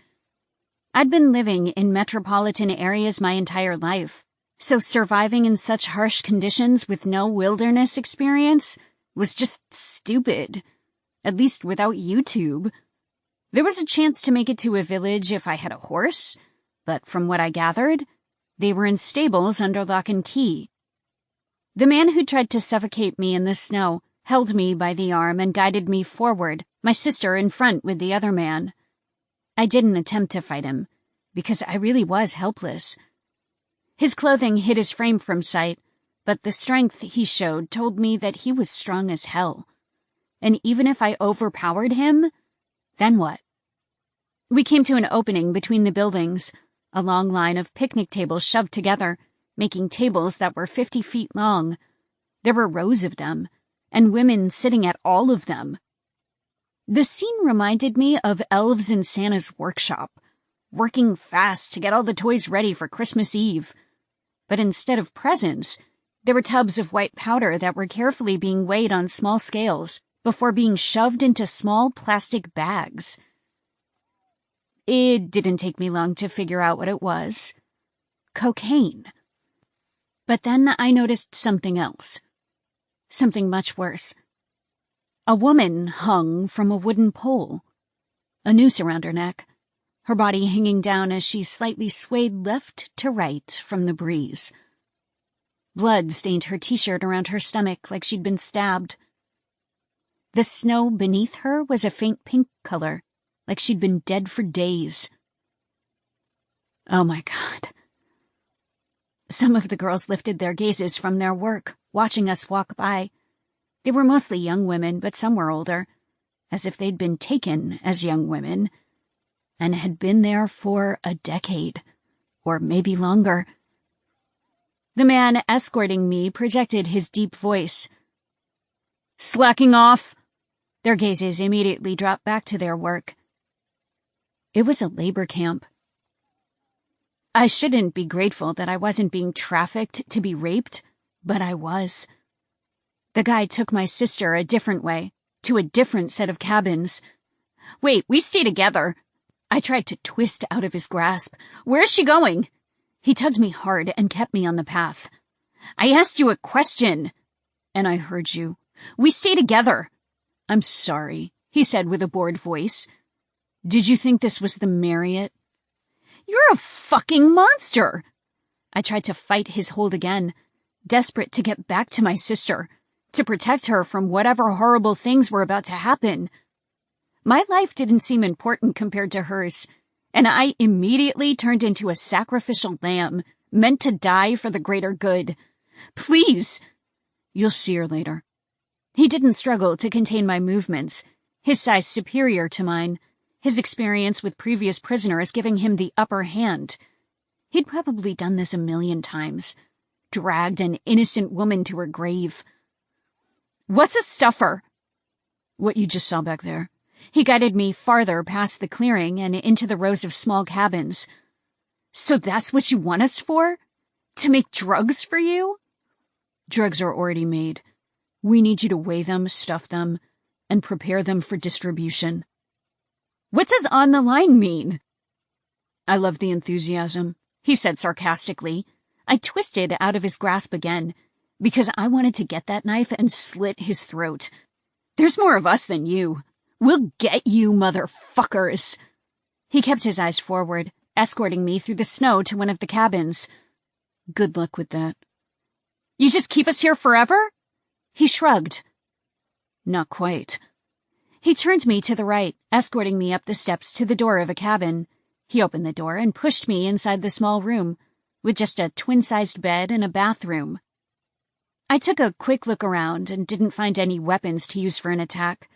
I'd been living in metropolitan areas my entire life, so surviving in such harsh conditions with no wilderness experience was just stupid, at least without YouTube. There was a chance to make it to a village if I had a horse, but from what I gathered, they were in stables under lock and key. The man who tried to suffocate me in the snow held me by the arm and guided me forward, my sister in front with the other man. I didn't attempt to fight him, because I really was helpless. His clothing hid his frame from sight, but the strength he showed told me that he was strong as hell. And even if I overpowered him, then what? We came to an opening between the buildings, a long line of picnic tables shoved together, making tables that were 50 feet long. There were rows of them, and women sitting at all of them. The scene reminded me of elves in Santa's workshop, working fast to get all the toys ready for Christmas Eve. But instead of presents, there were tubs of white powder that were carefully being weighed on small scales before being shoved into small plastic bags. It didn't take me long to figure out what it was. Cocaine. But then I noticed something else. Something much worse. A woman hung from a wooden pole, a noose around her neck, her body hanging down as she slightly swayed left to right from the breeze. Blood stained her t-shirt around her stomach like she'd been stabbed. The snow beneath her was a faint pink color, like she'd been dead for days. Oh my God. Some of the girls lifted their gazes from their work, watching us walk by. They were mostly young women, but some were older, as if they'd been taken as young women, and had been there for a decade, or maybe longer. The man escorting me projected his deep voice. Slacking off! Their gazes immediately dropped back to their work. It was a labor camp. I shouldn't be grateful that I wasn't being trafficked to be raped, but I was. The guy took my sister a different way, to a different set of cabins. Wait, we stay together. I tried to twist out of his grasp. Where's she going? He tugged me hard and kept me on the path. I asked you a question. And I heard you. We stay together. I'm sorry, he said with a bored voice. Did you think this was the Marriott? You're a fucking monster. I tried to fight his hold again, desperate to get back to my sister, to protect her from whatever horrible things were about to happen. My life didn't seem important compared to hers, and I immediately turned into a sacrificial lamb, meant to die for the greater good. Please! You'll see her later. He didn't struggle to contain my movements, his size superior to mine, his experience with previous prisoners giving him the upper hand. He'd probably done this 1,000,000 times, dragged an innocent woman to her grave. What's a stuffer? What you just saw back there. He guided me farther past the clearing and into the rows of small cabins. So that's what you want us for? To make drugs for you? Drugs are already made. We need you to weigh them, stuff them, and prepare them for distribution. What does on the line mean? I love the enthusiasm, he said sarcastically. I twisted out of his grasp again, because I wanted to get that knife and slit his throat. There's more of us than you. We'll get you, motherfuckers. He kept his eyes forward, escorting me through the snow to one of the cabins. Good luck with that. You just keep us here forever? He shrugged. Not quite. He turned me to the right, escorting me up the steps to the door of a cabin. He opened the door and pushed me inside the small room, with just a twin-sized bed and a bathroom. I took a quick look around and didn't find any weapons to use for an attack.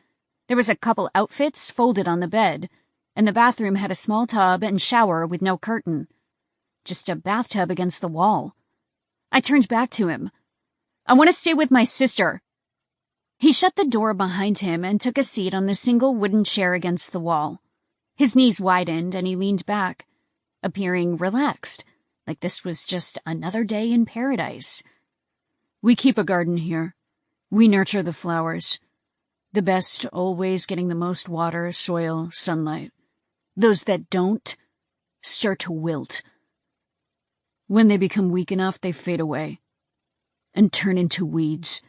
There was a couple outfits folded on the bed, and the bathroom had a small tub and shower with no curtain. Just a bathtub against the wall. I turned back to him. I want to stay with my sister. He shut the door behind him and took a seat on the single wooden chair against the wall. His knees widened and he leaned back, appearing relaxed, like this was just another day in paradise. We keep a garden here. We nurture the flowers. The best always getting the most water, soil, sunlight. Those that don't start to wilt. When they become weak enough, they fade away and turn into weeds.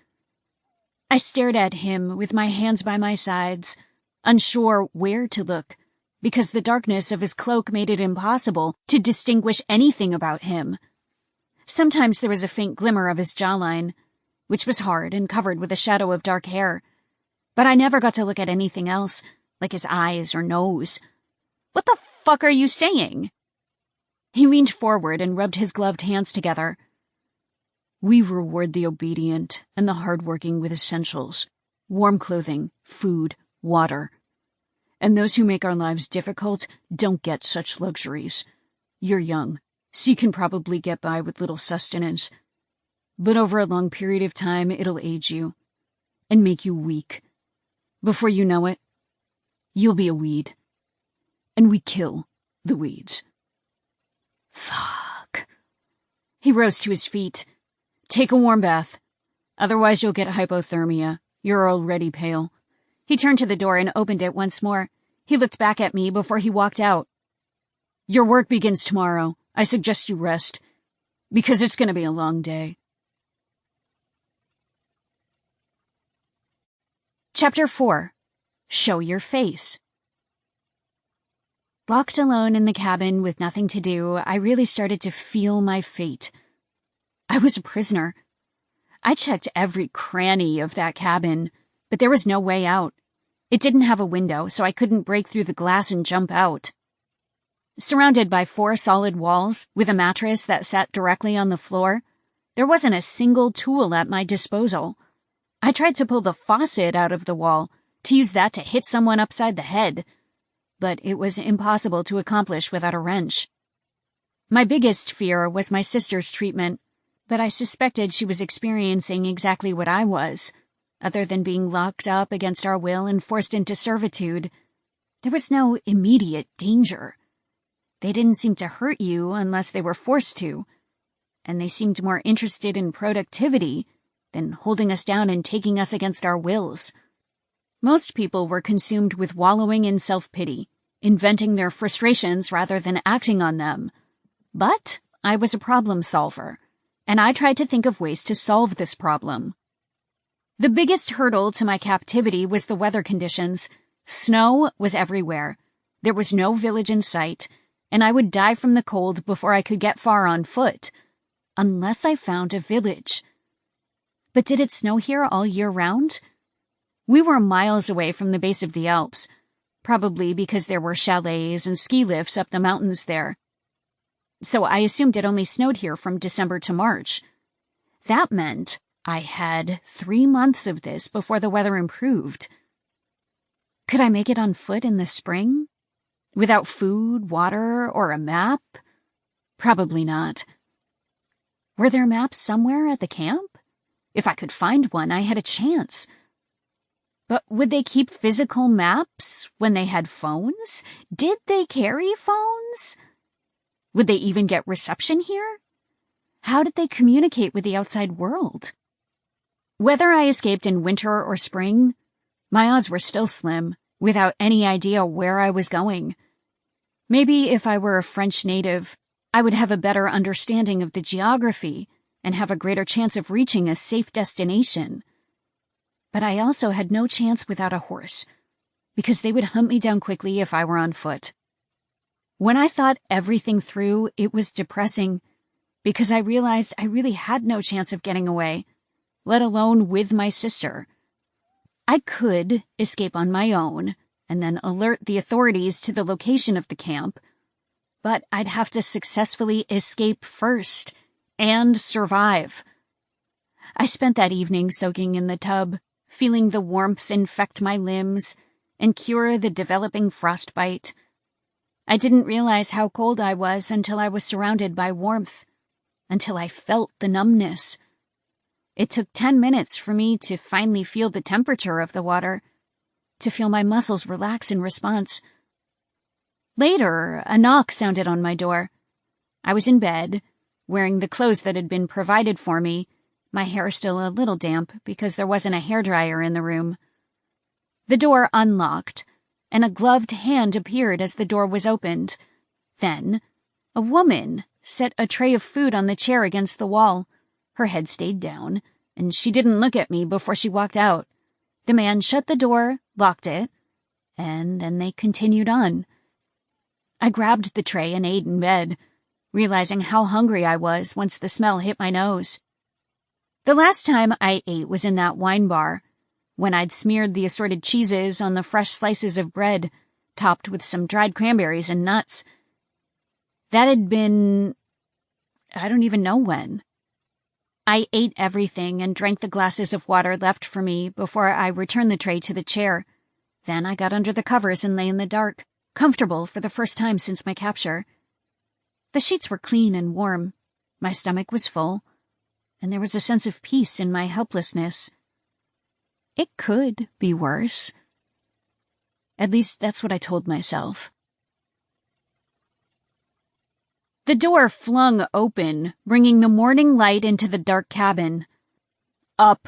I stared at him with my hands by my sides, unsure where to look, because the darkness of his cloak made it impossible to distinguish anything about him. Sometimes there was a faint glimmer of his jawline, which was hard and covered with a shadow of dark hair, but I never got to look at anything else, like his eyes or nose. What the fuck are you saying? He leaned forward and rubbed his gloved hands together. We reward the obedient and the hardworking with essentials, warm clothing, food, water. And those who make our lives difficult don't get such luxuries. You're young, so you can probably get by with little sustenance. But over a long period of time, it'll age you and make you weak. Before you know it, you'll be a weed. And we kill the weeds. Fuck. He rose to his feet. Take a warm bath. Otherwise you'll get hypothermia. You're already pale. He turned to the door and opened it once more. He looked back at me before he walked out. Your work begins tomorrow. I suggest you rest, because it's going to be a long day. Chapter 4. Show Your Face. Locked alone in the cabin with nothing to do, I really started to feel my fate. I was a prisoner. I checked every cranny of that cabin, but there was no way out. It didn't have a window, so I couldn't break through the glass and jump out. Surrounded by 4 solid walls, with a mattress that sat directly on the floor, there wasn't a single tool at my disposal. I tried to pull the faucet out of the wall, to use that to hit someone upside the head, but it was impossible to accomplish without a wrench. My biggest fear was my sister's treatment, but I suspected she was experiencing exactly what I was. Other than being locked up against our will and forced into servitude, there was no immediate danger. They didn't seem to hurt you unless they were forced to, and they seemed more interested in productivity than holding us down and taking us against our wills. Most people were consumed with wallowing in self-pity, inventing their frustrations rather than acting on them. But I was a problem solver, and I tried to think of ways to solve this problem. The biggest hurdle to my captivity was the weather conditions. Snow was everywhere. There was no village in sight, and I would die from the cold before I could get far on foot, unless I found a village. But did it snow here all year round? We were miles away from the base of the Alps, probably because there were chalets and ski lifts up the mountains there. So I assumed it only snowed here from December to March. That meant I had 3 months of this before the weather improved. Could I make it on foot in the spring? Without food, water, or a map? Probably not. Were there maps somewhere at the camp? If I could find one, I had a chance. But would they keep physical maps when they had phones? Did they carry phones? Would they even get reception here? How did they communicate with the outside world? Whether I escaped in winter or spring, my odds were still slim, without any idea where I was going. Maybe if I were a French native, I would have a better understanding of the geography and have a greater chance of reaching a safe destination. But I also had no chance without a horse, because they would hunt me down quickly if I were on foot. When I thought everything through, it was depressing, because I realized I really had no chance of getting away, let alone with my sister. I could escape on my own and then alert the authorities to the location of the camp, but I'd have to successfully escape first and survive. I spent that evening soaking in the tub, feeling the warmth infect my limbs and cure the developing frostbite. I didn't realize how cold I was until I was surrounded by warmth, until I felt the numbness. It took 10 minutes for me to finally feel the temperature of the water, to feel my muscles relax in response. Later, a knock sounded on my door. I was in bed, wearing the clothes that had been provided for me, my hair still a little damp because there wasn't a hairdryer in the room. The door unlocked, and a gloved hand appeared as the door was opened. Then, a woman set a tray of food on the chair against the wall. Her head stayed down, and she didn't look at me before she walked out. The man shut the door, locked it, and then they continued on. I grabbed the tray and ate in bed, realizing how hungry I was once the smell hit my nose. The last time I ate was in that wine bar, when I'd smeared the assorted cheeses on the fresh slices of bread, topped with some dried cranberries and nuts. That had been... I don't even know when. I ate everything and drank the glasses of water left for me before I returned the tray to the chair. Then I got under the covers and lay in the dark, comfortable for the first time since my capture. The sheets were clean and warm. My stomach was full, and there was a sense of peace in my helplessness. It could be worse. At least that's what I told myself. The door flung open, bringing the morning light into the dark cabin. Up.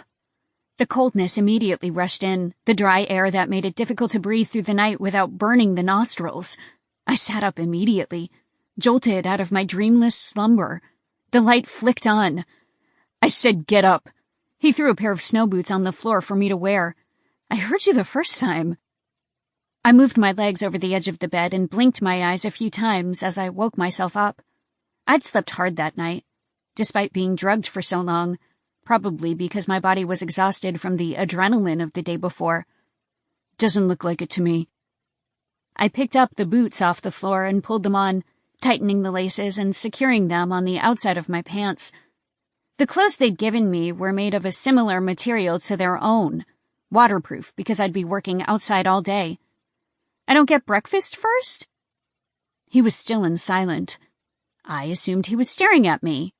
The coldness immediately rushed in, the dry air that made it difficult to breathe through the night without burning the nostrils. I sat up immediately, jolted out of my dreamless slumber. The light flicked on. I said, "Get up." He threw a pair of snow boots on the floor for me to wear. "I heard you the first time." I moved my legs over the edge of the bed and blinked my eyes a few times as I woke myself up. I'd slept hard that night, despite being drugged for so long, probably because my body was exhausted from the adrenaline of the day before. "Doesn't look like it to me." I picked up the boots off the floor and pulled them on, tightening the laces and securing them on the outside of my pants. The clothes they'd given me were made of a similar material to their own, waterproof because I'd be working outside all day. "I don't get breakfast first?" He was still and silent. I assumed he was staring at me.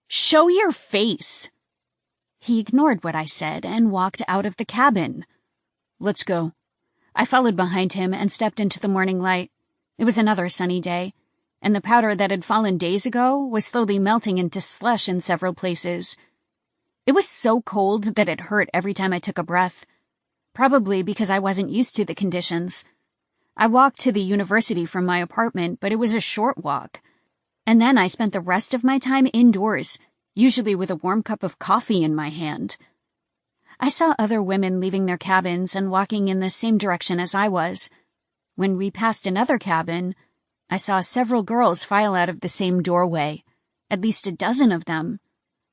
"Show your face." He ignored what I said and walked out of the cabin. "Let's go." I followed behind him and stepped into the morning light. It was another sunny day, and the powder that had fallen days ago was slowly melting into slush in several places. It was so cold that it hurt every time I took a breath, probably because I wasn't used to the conditions. I walked to the university from my apartment, but it was a short walk. And then I spent the rest of my time indoors, usually with a warm cup of coffee in my hand. I saw other women leaving their cabins and walking in the same direction as I was. When we passed another cabin, I saw several girls file out of the same doorway, at least a dozen of them.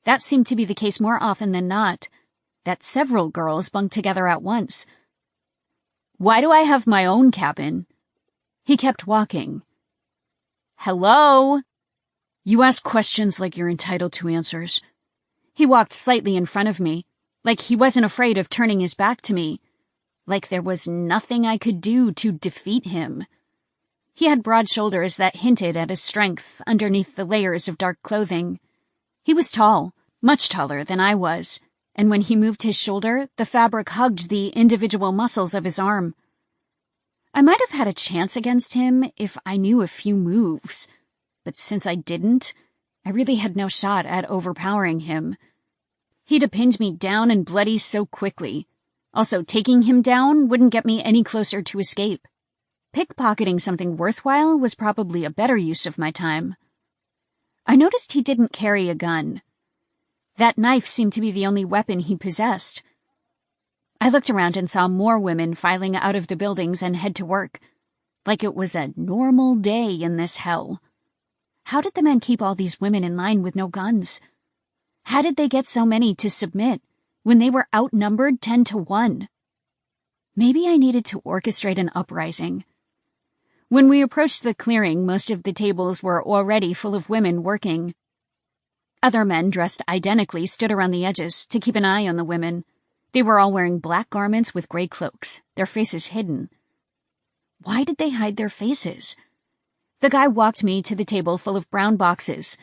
That seemed to be the case more often than not, that several girls bunked together at once. Why do I have my own cabin? He kept walking. Hello? You ask questions like you're entitled to answers. He walked slightly in front of me, like he wasn't afraid of turning his back to me, like there was nothing I could do to defeat him. He had broad shoulders that hinted at his strength underneath the layers of dark clothing. He was tall, much taller than I was, and when he moved his shoulder, the fabric hugged the individual muscles of his arm. I might have had a chance against him if I knew a few moves, but since I didn't, I really had no shot at overpowering him. He'd have pinned me down and bloody so quickly. Also, taking him down wouldn't get me any closer to escape. Pickpocketing something worthwhile was probably a better use of my time. I noticed he didn't carry a gun. That knife seemed to be the only weapon he possessed. I looked around and saw more women filing out of the buildings and head to work, like it was a normal day in this hell. How did the men keep all these women in line with no guns? How did they get so many to submit when they were outnumbered 10-1? Maybe I needed to orchestrate an uprising. When we approached the clearing, most of the tables were already full of women working. Other men dressed identically stood around the edges to keep an eye on the women. They were all wearing black garments with gray cloaks, their faces hidden. Why did they hide their faces? The guy walked me to the table full of brown boxes.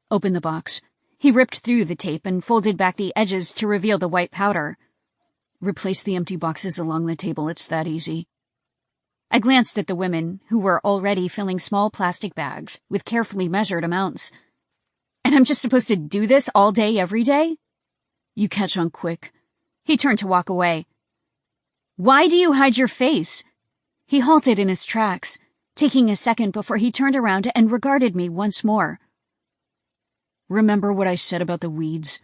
Open the box. He ripped through the tape and folded back the edges to reveal the white powder. Replace the empty boxes along the table, it's that easy. I glanced at the women, who were already filling small plastic bags with carefully measured amounts. And I'm just supposed to do this all day, every day? You catch on quick. He turned to walk away. Why do you hide your face? He halted in his tracks, taking a second before he turned around and regarded me once more. Remember what I said about the weeds?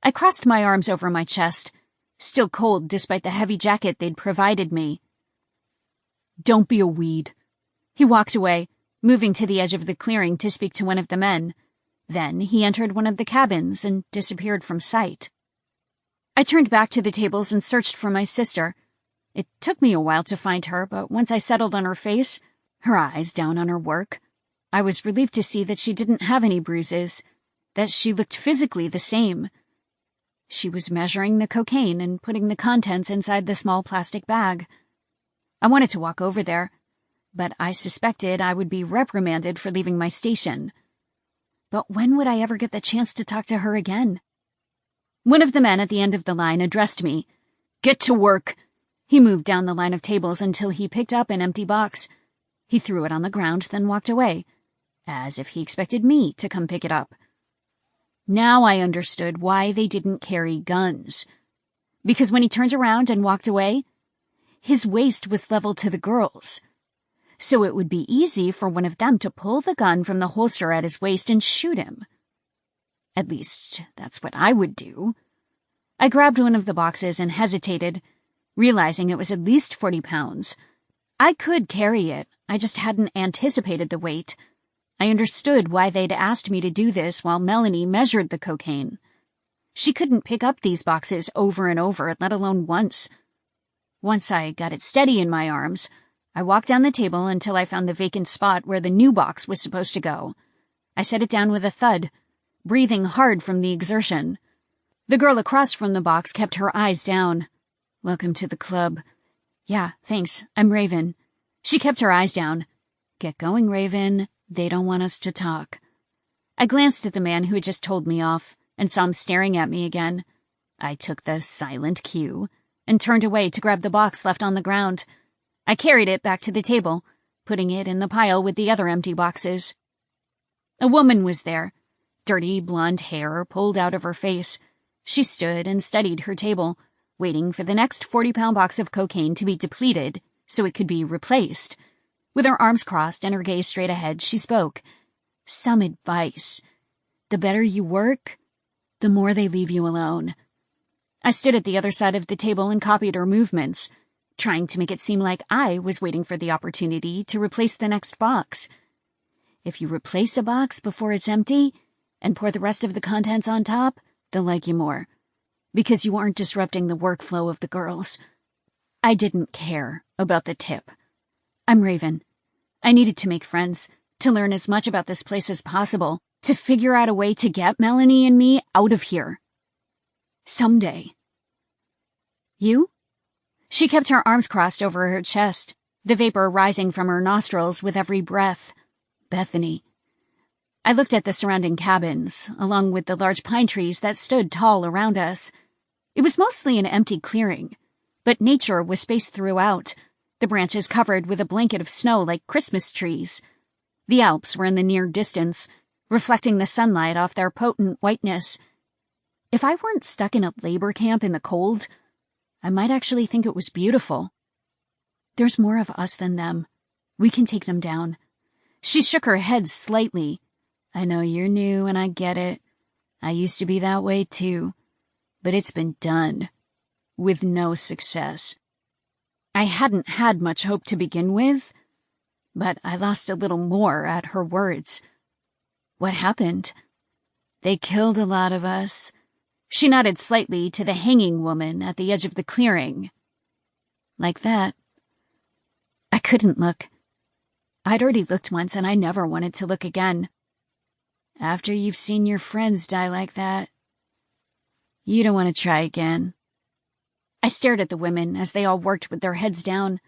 I crossed my arms over my chest, still cold despite the heavy jacket they'd provided me. Don't be a weed. He walked away, moving to the edge of the clearing to speak to one of the men. Then he entered one of the cabins and disappeared from sight. I turned back to the tables and searched for my sister. It took me a while to find her, but once I settled on her face, her eyes down on her work, I was relieved to see that she didn't have any bruises, that she looked physically the same. She was measuring the cocaine and putting the contents inside the small plastic bag. I wanted to walk over there, but I suspected I would be reprimanded for leaving my station. But when would I ever get the chance to talk to her again? One of the men at the end of the line addressed me. Get to work. He moved down the line of tables until he picked up an empty box. He threw it on the ground, then walked away, as if he expected me to come pick it up. Now I understood why they didn't carry guns. Because when he turned around and walked away, his waist was level to the girls. So it would be easy for one of them to pull the gun from the holster at his waist and shoot him. At least, that's what I would do. I grabbed one of the boxes and hesitated, realizing it was at least 40 pounds. I could carry it, I just hadn't anticipated the weight. I understood why they'd asked me to do this while Melanie measured the cocaine. She couldn't pick up these boxes over and over, let alone once. Once I got it steady in my arms, I walked down the table until I found the vacant spot where the new box was supposed to go. I set it down with a thud, breathing hard from the exertion. The girl across from the box kept her eyes down. Welcome to the club. Yeah, thanks. I'm Raven. She kept her eyes down. Get going, Raven. They don't want us to talk. I glanced at the man who had just told me off and saw him staring at me again. I took the silent cue and turned away to grab the box left on the ground. I carried it back to the table, putting it in the pile with the other empty boxes. A woman was there, dirty blonde hair pulled out of her face. She stood and studied her table, waiting for the next 40-pound box of cocaine to be depleted so it could be replaced. With her arms crossed and her gaze straight ahead, she spoke. Some advice. The better you work, the more they leave you alone. I stood at the other side of the table and copied her movements, trying to make it seem like I was waiting for the opportunity to replace the next box. If you replace a box before it's empty and pour the rest of the contents on top, they'll like you more, because you aren't disrupting the workflow of the girls. I didn't care about the tip. I'm Raven. I needed to make friends, to learn as much about this place as possible, to figure out a way to get Melanie and me out of here. Someday. You? She kept her arms crossed over her chest, the vapor rising from her nostrils with every breath. Bethany. I looked at the surrounding cabins, along with the large pine trees that stood tall around us. It was mostly an empty clearing, but nature was spaced throughout, the branches covered with a blanket of snow like Christmas trees. The Alps were in the near distance, reflecting the sunlight off their potent whiteness. If I weren't stuck in a labor camp in the cold, I might actually think it was beautiful. There's more of us than them. We can take them down. She shook her head slightly. I know you're new and I get it. I used to be that way too. But it's been done. With no success. I hadn't had much hope to begin with, but I lost a little more at her words. What happened? They killed a lot of us. She nodded slightly to the hanging woman at the edge of the clearing. Like that. I couldn't look. I'd already looked once and I never wanted to look again. After you've seen your friends die like that, you don't want to try again. I stared at the women as they all worked with their heads down,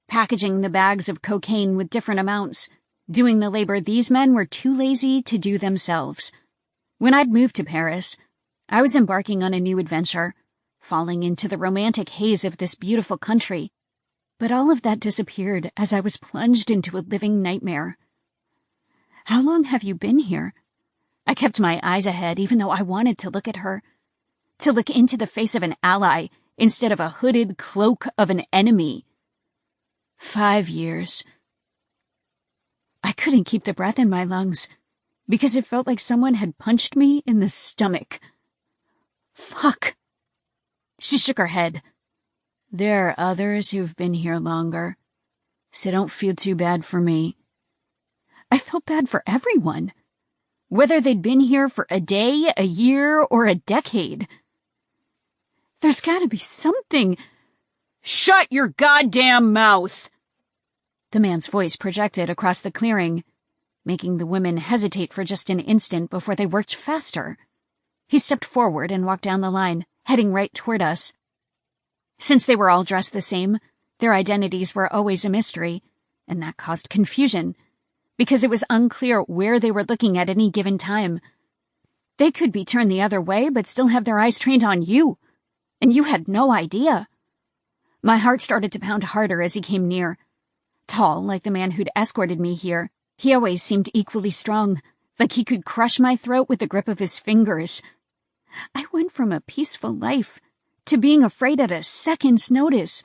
packaging the bags of cocaine with different amounts, doing the labor these men were too lazy to do themselves. When I'd moved to Paris, I was embarking on a new adventure, falling into the romantic haze of this beautiful country. But all of that disappeared as I was plunged into a living nightmare. How long have you been here? I kept my eyes ahead even though I wanted to look at her. To look into the face of an ally instead of a hooded cloak of an enemy. 5 years. I couldn't keep the breath in my lungs because it felt like someone had punched me in the stomach. Fuck. She shook her head. There are others who've been here longer, so don't feel too bad for me. I felt bad for everyone, whether they'd been here for a day, a year, or a decade. There's gotta be something. Shut your goddamn mouth! The man's voice projected across the clearing, making the women hesitate for just an instant before they worked faster. He stepped forward and walked down the line, heading right toward us. Since they were all dressed the same, their identities were always a mystery, and that caused confusion, because it was unclear where they were looking at any given time. They could be turned the other way but still have their eyes trained on you, and you had no idea. My heart started to pound harder as he came near. Tall, like the man who'd escorted me here, he always seemed equally strong, like he could crush my throat with the grip of his fingers. I went from a peaceful life to being afraid at a second's notice,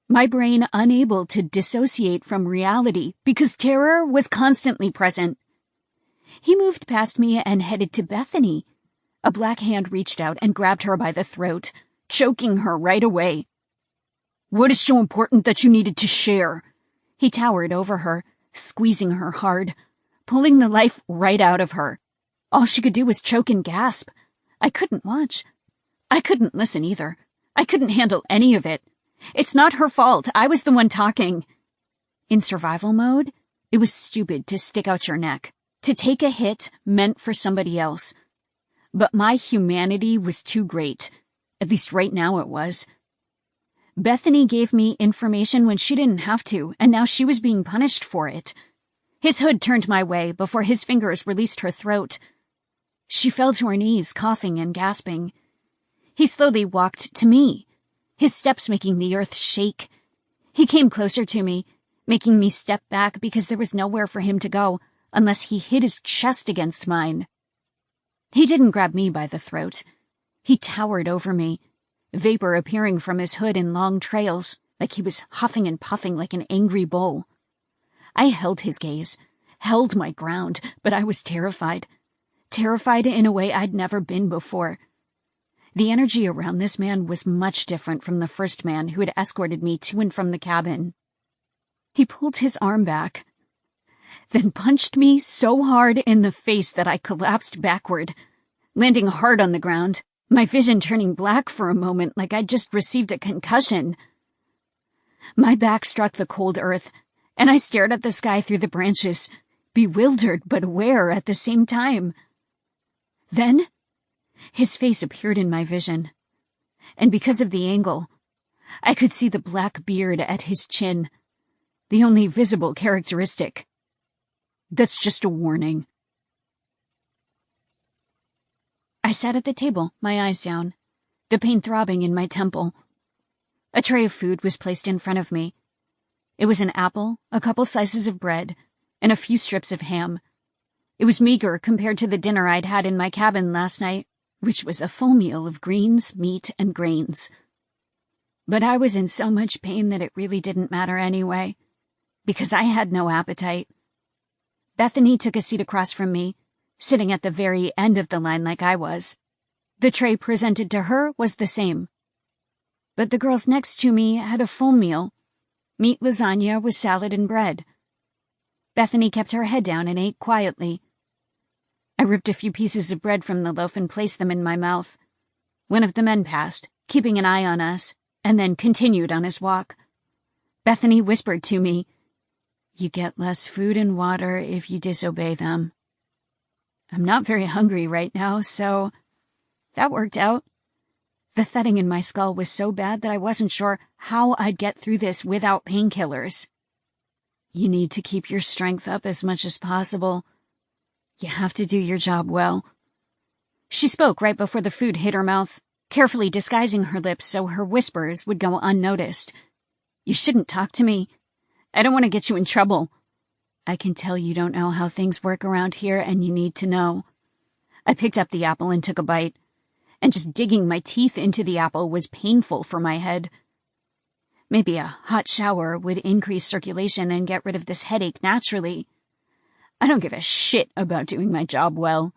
my brain unable to dissociate from reality because terror was constantly present. He moved past me and headed to Bethany. A black hand reached out and grabbed her by the throat, choking her right away. What is so important that you needed to share? He towered over her, squeezing her hard, pulling the life right out of her. All she could do was choke and gasp. I couldn't watch. I couldn't listen either. I couldn't handle any of it. It's not her fault. I was the one talking. In survival mode, it was stupid to stick out your neck, to take a hit meant for somebody else. But my humanity was too great. At least right now it was. Bethany gave me information when she didn't have to, and now she was being punished for it. His hood turned my way before his fingers released her throat. She fell to her knees, coughing and gasping. He slowly walked to me, his steps making the earth shake. He came closer to me, making me step back because there was nowhere for him to go unless he hit his chest against mine. He didn't grab me by the throat. He towered over me, vapor appearing from his hood in long trails, like he was huffing and puffing like an angry bull. I held his gaze, held my ground, but I was terrified. Terrified in a way I'd never been before. The energy around this man was much different from the first man who had escorted me to and from the cabin. He pulled his arm back, then punched me so hard in the face that I collapsed backward, landing hard on the ground, my vision turning black for a moment like I'd just received a concussion. My back struck the cold earth, and I stared at the sky through the branches, bewildered but aware at the same time. Then, his face appeared in my vision, and because of the angle, I could see the black beard at his chin, the only visible characteristic. That's just a warning. I sat at the table, my eyes down, the pain throbbing in my temple. A tray of food was placed in front of me. It was an apple, a couple slices of bread, and a few strips of ham. It was meager compared to the dinner I'd had in my cabin last night, which was a full meal of greens, meat, and grains. But I was in so much pain that it really didn't matter anyway, because I had no appetite. Bethany took a seat across from me, sitting at the very end of the line like I was. The tray presented to her was the same. But the girls next to me had a full meal, meat lasagna with salad and bread. Bethany kept her head down and ate quietly. I ripped a few pieces of bread from the loaf and placed them in my mouth. One of the men passed, keeping an eye on us, and then continued on his walk. Bethany whispered to me, "You get less food and water if you disobey them." I'm not very hungry right now, so that worked out. The thudding in my skull was so bad that I wasn't sure how I'd get through this without painkillers. You need to keep your strength up as much as possible. You have to do your job well. She spoke right before the food hit her mouth, carefully disguising her lips so her whispers would go unnoticed. You shouldn't talk to me. I don't want to get you in trouble. I can tell you don't know how things work around here and you need to know. I picked up the apple and took a bite, and just digging my teeth into the apple was painful for my head. Maybe a hot shower would increase circulation and get rid of this headache naturally. I don't give a shit about doing my job well.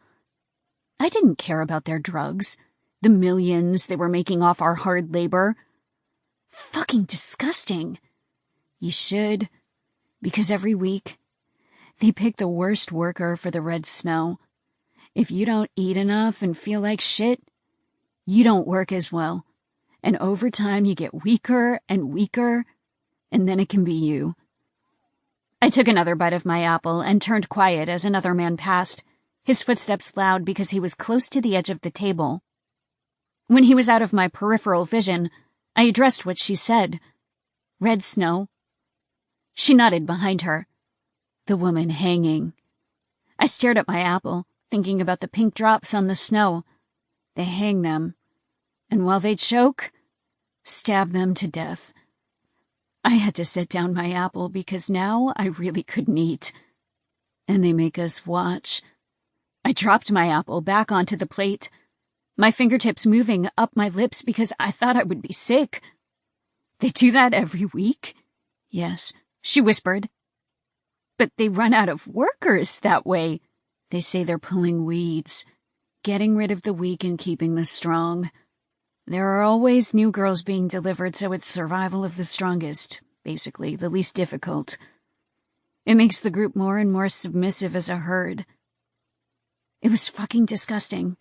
I didn't care about their drugs, the millions they were making off our hard labor. Fucking disgusting. You should, because every week, they pick the worst worker for the red snow. If you don't eat enough and feel like shit, you don't work as well. And over time you get weaker and weaker, and then it can be you. I took another bite of my apple and turned quiet as another man passed, his footsteps loud because he was close to the edge of the table. When he was out of my peripheral vision, I addressed what she said. Red snow. She nodded behind her. The woman hanging. I stared at my apple, thinking about the pink drops on the snow. They hang them, and while they choke, stab them to death. I had to set down my apple because now I really couldn't eat. And they make us watch. I dropped my apple back onto the plate, my fingertips moving up my lips because I thought I would be sick. They do that every week? Yes, she whispered. But they run out of workers that way. They say they're pulling weeds, getting rid of the weak and keeping the strong. There are always new girls being delivered, so it's survival of the strongest, basically, the least difficult. It makes the group more and more submissive as a herd. It was fucking disgusting,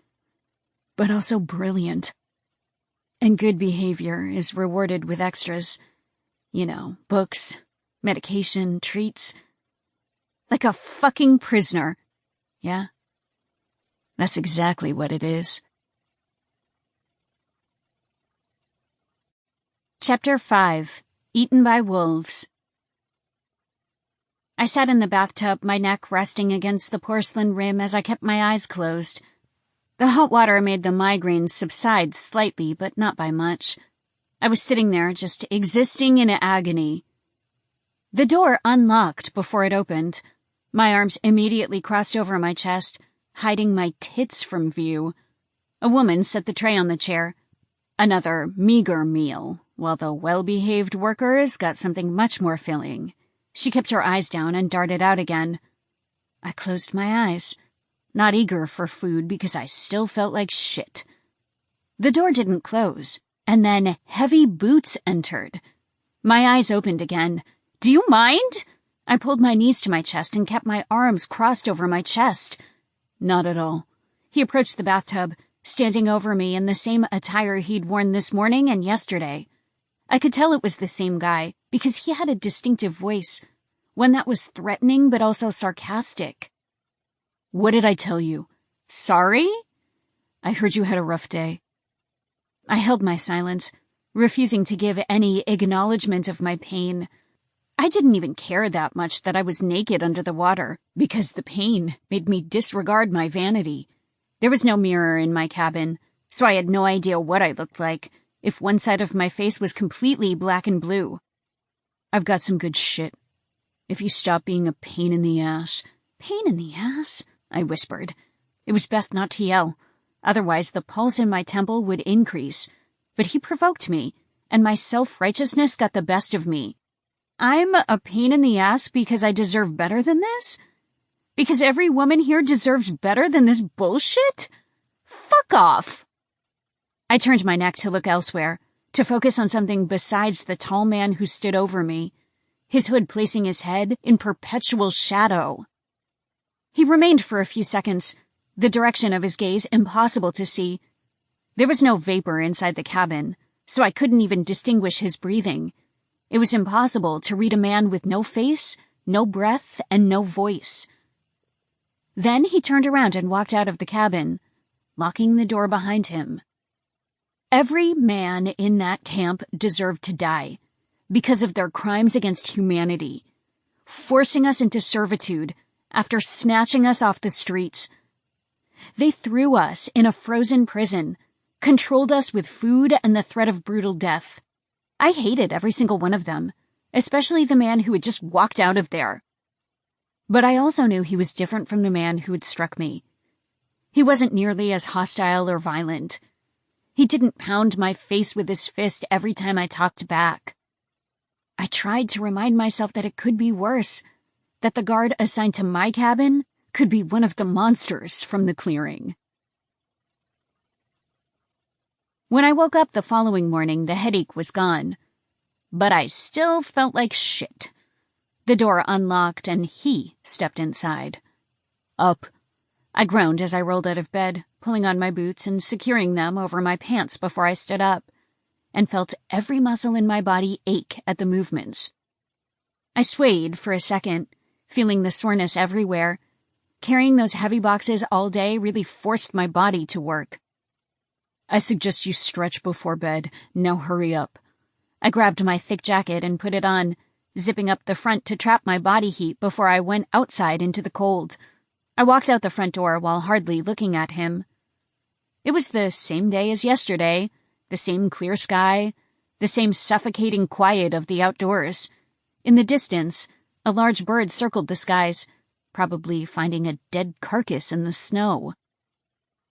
but also brilliant. And good behavior is rewarded with extras. You know, books, medication, treats. Like a fucking prisoner. Yeah? That's exactly what it is. Chapter 5. Eaten by Wolves. I sat in the bathtub, my neck resting against the porcelain rim as I kept my eyes closed. The hot water made the migraines subside slightly, but not by much. I was sitting there, just existing in agony. The door unlocked before it opened. My arms immediately crossed over my chest, hiding my tits from view. A woman set the tray on the chair. Another meager meal, while the well-behaved workers got something much more filling. She kept her eyes down and darted out again. I closed my eyes, not eager for food because I still felt like shit. The door didn't close, and then heavy boots entered. My eyes opened again. "Do you mind?" I pulled my knees to my chest and kept my arms crossed over my chest. Not at all. He approached the bathtub, standing over me in the same attire he'd worn this morning and yesterday. I could tell it was the same guy because he had a distinctive voice, one that was threatening but also sarcastic. "What did I tell you? Sorry? I heard you had a rough day." I held my silence, refusing to give any acknowledgement of my pain. I didn't even care that much that I was naked under the water, because the pain made me disregard my vanity. There was no mirror in my cabin, so I had no idea what I looked like, if one side of my face was completely black and blue. "I've got some good shit. If you stop being a pain in the ass." "Pain in the ass?" I whispered. It was best not to yell, otherwise the pulse in my temple would increase. But he provoked me, and my self-righteousness got the best of me. I'm a pain in the ass because I deserve better than this? Because every woman here deserves better than this bullshit? Fuck off! I turned my neck to look elsewhere, to focus on something besides the tall man who stood over me, his hood placing his head in perpetual shadow. He remained for a few seconds, the direction of his gaze impossible to see. There was no vapor inside the cabin, so I couldn't even distinguish his breathing. It was impossible to read a man with no face, no breath, and no voice. Then he turned around and walked out of the cabin, locking the door behind him. Every man in that camp deserved to die, because of their crimes against humanity, forcing us into servitude after snatching us off the streets. They threw us in a frozen prison, controlled us with food and the threat of brutal death. I hated every single one of them, especially the man who had just walked out of there. But I also knew he was different from the man who had struck me. He wasn't nearly as hostile or violent. He didn't pound my face with his fist every time I talked back. I tried to remind myself that it could be worse, that the guard assigned to my cabin could be one of the monsters from the clearing. When I woke up the following morning, the headache was gone. But I still felt like shit. The door unlocked and he stepped inside. "Up." I groaned as I rolled out of bed, pulling on my boots and securing them over my pants before I stood up, and felt every muscle in my body ache at the movements. I swayed for a second, feeling the soreness everywhere. Carrying those heavy boxes all day really forced my body to work. "I suggest you stretch before bed. Now hurry up." I grabbed my thick jacket and put it on, zipping up the front to trap my body heat before I went outside into the cold. I walked out the front door while hardly looking at him. It was the same day as yesterday, the same clear sky, the same suffocating quiet of the outdoors. In the distance, a large bird circled the skies, probably finding a dead carcass in the snow.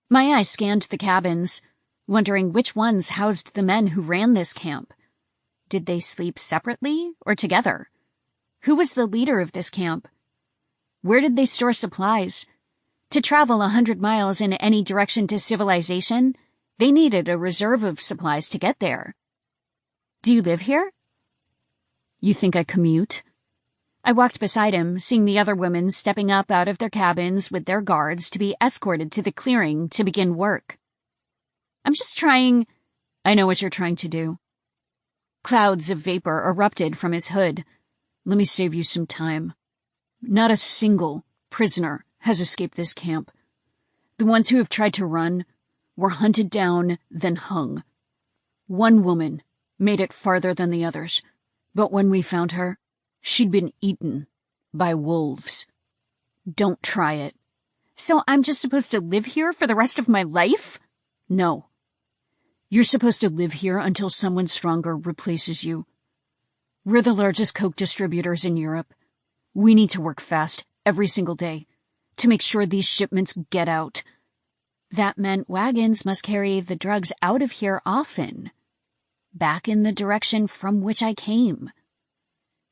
My eyes scanned the cabins, wondering which ones housed the men who ran this camp. Did they sleep separately or together? Who was the leader of this camp? Where did they store supplies? To travel 100 miles in any direction to civilization, they needed a reserve of supplies to get there. "Do you live here?" "You think I commute?" I walked beside him, seeing the other women stepping up out of their cabins with their guards to be escorted to the clearing to begin work. "I'm just trying—" "I know what you're trying to do." Clouds of vapor erupted from his hood. "Let me save you some time. Not a single prisoner has escaped this camp. The ones who have tried to run were hunted down, then hung. One woman made it farther than the others, but when we found her, she'd been eaten by wolves. Don't try it." "So I'm just supposed to live here for the rest of my life?" "No. You're supposed to live here until someone stronger replaces you. We're the largest Coke distributors in Europe. We need to work fast every single day to make sure these shipments get out. That meant wagons must carry the drugs out of here often, back in the direction from which I came.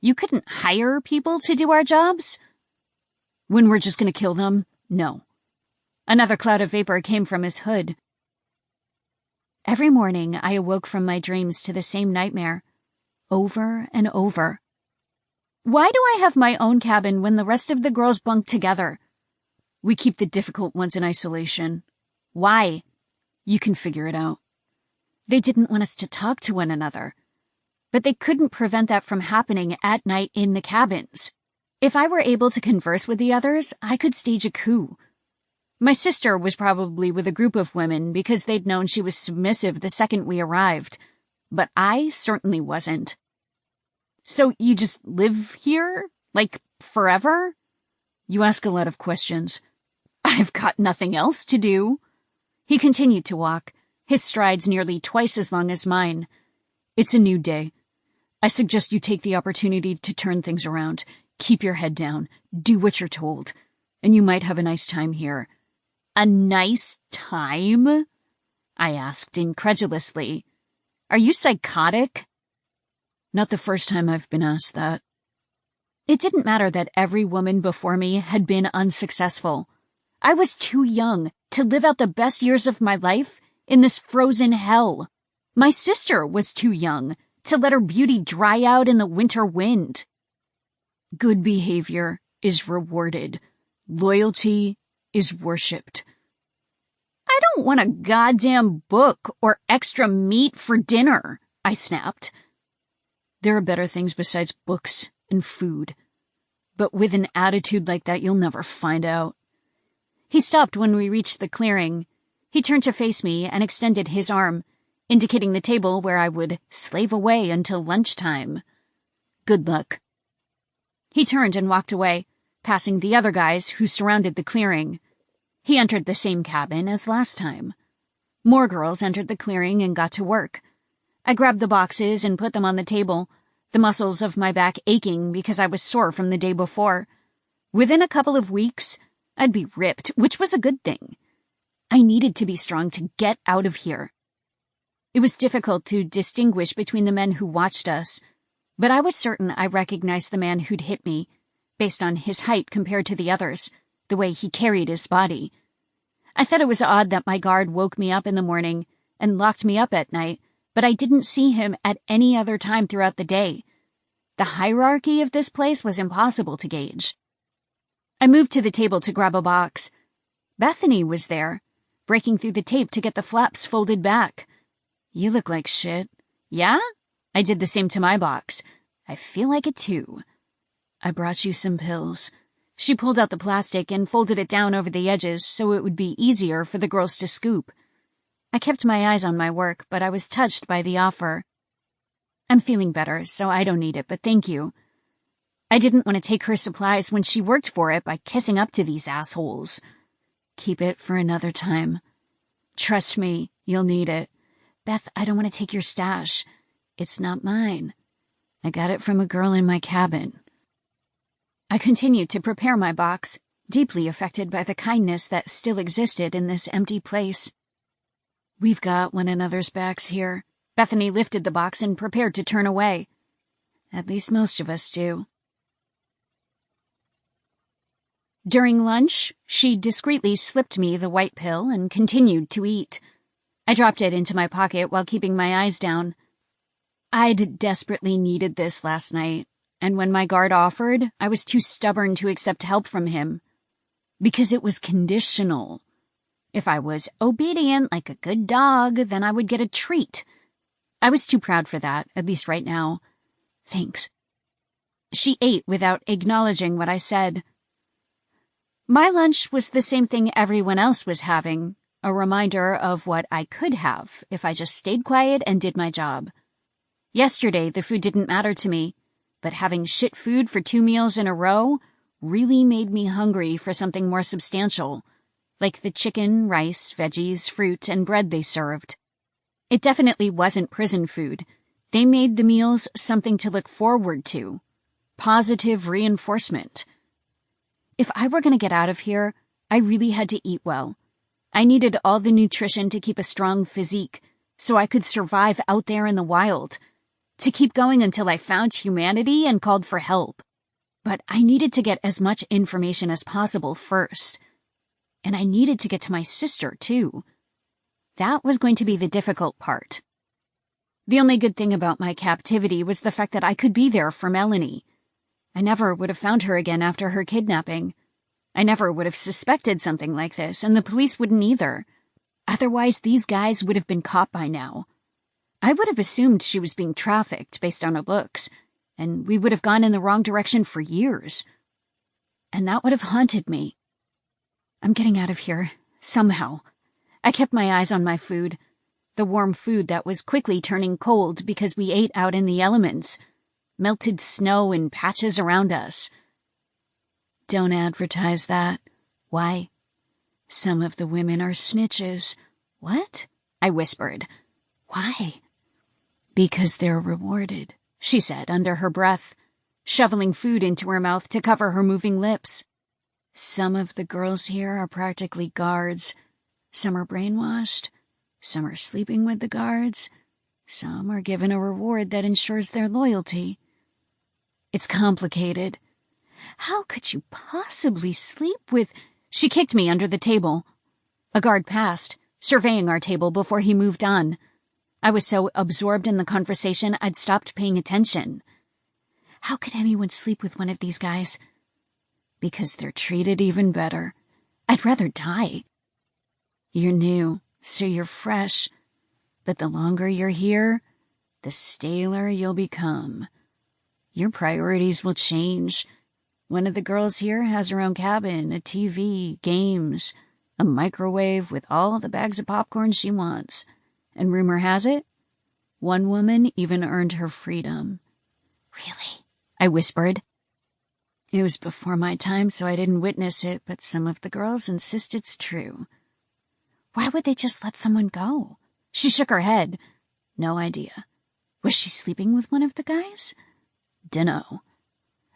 You couldn't hire people to do our jobs? When we're just going to kill them? No. Another cloud of vapor came from his hood. Every morning I awoke from my dreams to the same nightmare, over and over. Why do I have my own cabin when the rest of the girls bunk together? We keep the difficult ones in isolation. Why? You can figure it out. They didn't want us to talk to one another, but they couldn't prevent that from happening at night in the cabins. If I were able to converse with the others, I could stage a coup. My sister was probably with a group of women because they'd known she was submissive the second we arrived, but I certainly wasn't. So you just live here? Like, forever? You ask a lot of questions. I've got nothing else to do. He continued to walk, his strides nearly twice as long as mine. It's a new day. I suggest you take the opportunity to turn things around. Keep your head down. Do what you're told. And you might have a nice time here. A nice time? I asked incredulously. Are you psychotic? Not the first time I've been asked that. It didn't matter that every woman before me had been unsuccessful. I was too young to live out the best years of my life in this frozen hell. My sister was too young to let her beauty dry out in the winter wind. Good behavior is rewarded. Loyalty is worshipped. I don't want a goddamn book or extra meat for dinner, I snapped. There are better things besides books and food. But with an attitude like that, you'll never find out. He stopped when we reached the clearing. He turned to face me and extended his arm, indicating the table where I would slave away until lunchtime. Good luck. He turned and walked away, passing the other guys who surrounded the clearing. He entered the same cabin as last time. More girls entered the clearing and got to work. I grabbed the boxes and put them on the table, the muscles of my back aching because I was sore from the day before. Within a couple of weeks, I'd be ripped, which was a good thing. I needed to be strong to get out of here. It was difficult to distinguish between the men who watched us, but I was certain I recognized the man who'd hit me, based on his height compared to the others, the way he carried his body. I thought it was odd that my guard woke me up in the morning and locked me up at night, but I didn't see him at any other time throughout the day. The hierarchy of this place was impossible to gauge. I moved to the table to grab a box. Bethany was there, breaking through the tape to get the flaps folded back. You look like shit. Yeah? I did the same to my box. I feel like it too. I brought you some pills. She pulled out the plastic and folded it down over the edges so it would be easier for the girls to scoop. I kept my eyes on my work, but I was touched by the offer. I'm feeling better, so I don't need it, but thank you. I didn't want to take her supplies when she worked for it by kissing up to these assholes. Keep it for another time. Trust me, you'll need it. Beth, I don't want to take your stash. It's not mine. I got it from a girl in my cabin. I continued to prepare my box, deeply affected by the kindness that still existed in this empty place. We've got one another's backs here. Bethany lifted the box and prepared to turn away. At least most of us do. During lunch, she discreetly slipped me the white pill and continued to eat. I dropped it into my pocket while keeping my eyes down. I'd desperately needed this last night, and when my guard offered, I was too stubborn to accept help from him. Because it was conditional. If I was obedient like a good dog, then I would get a treat. I was too proud for that, at least right now. Thanks. She ate without acknowledging what I said. My lunch was the same thing everyone else was having, a reminder of what I could have if I just stayed quiet and did my job. Yesterday, the food didn't matter to me, but having shit food for 2 meals in a row really made me hungry for something more substantial, like the chicken, rice, veggies, fruit, and bread they served. It definitely wasn't prison food, They made the meals something to look forward to. Positive reinforcement. If I were going to get out of here, I really had to eat well. I needed all the nutrition to keep a strong physique, so I could survive out there in the wild, to keep going until I found humanity and called for help. But I needed to get as much information as possible first. And I needed to get to my sister, too. That was going to be the difficult part. The only good thing about my captivity was the fact that I could be there for Melanie. I never would have found her again after her kidnapping. I never would have suspected something like this, and the police wouldn't either. Otherwise, these guys would have been caught by now. I would have assumed she was being trafficked based on her looks, and we would have gone in the wrong direction for years. And that would have haunted me. I'm getting out of here, somehow. I kept my eyes on my food, the warm food that was quickly turning cold because we ate out in the elements, melted snow in patches around us. Don't advertise that. Why? Some of the women are snitches. What? I whispered. Why? Because they're rewarded, she said under her breath, shoveling food into her mouth to cover her moving lips. Some of the girls here are practically guards. Some are brainwashed. Some are sleeping with the guards. Some are given a reward that ensures their loyalty. It's complicated. How could you possibly sleep with... She kicked me under the table. A guard passed, surveying our table before he moved on. I was so absorbed in the conversation I'd stopped paying attention. How could anyone sleep with one of these guys? Because they're treated even better. I'd rather die. You're new, so you're fresh. But the longer you're here, the staler you'll become. Your priorities will change. One of the girls here has her own cabin, a TV, games, a microwave with all the bags of popcorn she wants. And rumor has it, one woman even earned her freedom. Really? I whispered. It was before my time, so I didn't witness it, but some of the girls insist it's true. Why would they just let someone go? She shook her head. No idea. Was she sleeping with one of the guys? Dunno.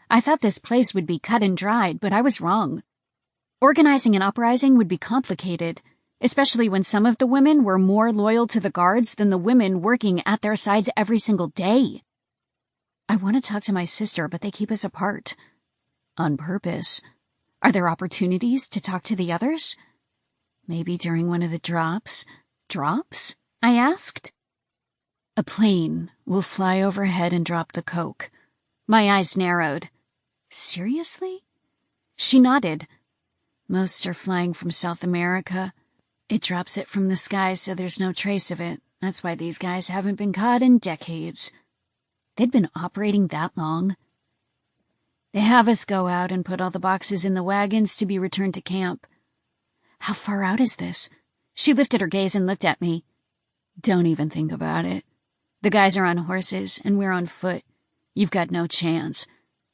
I thought this place would be cut and dried, but I was wrong. Organizing an uprising would be complicated, especially when some of the women were more loyal to the guards than the women working at their sides every single day. I want to talk to my sister, but they keep us apart. On purpose. Are there opportunities to talk to the others? Maybe during one of the drops. Drops? I asked. A plane will fly overhead and drop the coke. My eyes narrowed. Seriously? She nodded. Most are flying from South America. It drops it from the sky so there's no trace of it. That's why these guys haven't been caught in decades. They'd been operating that long. They have us go out and put all the boxes in the wagons to be returned to camp. How far out is this? She lifted her gaze and looked at me. Don't even think about it. The guys are on horses and we're on foot. You've got no chance.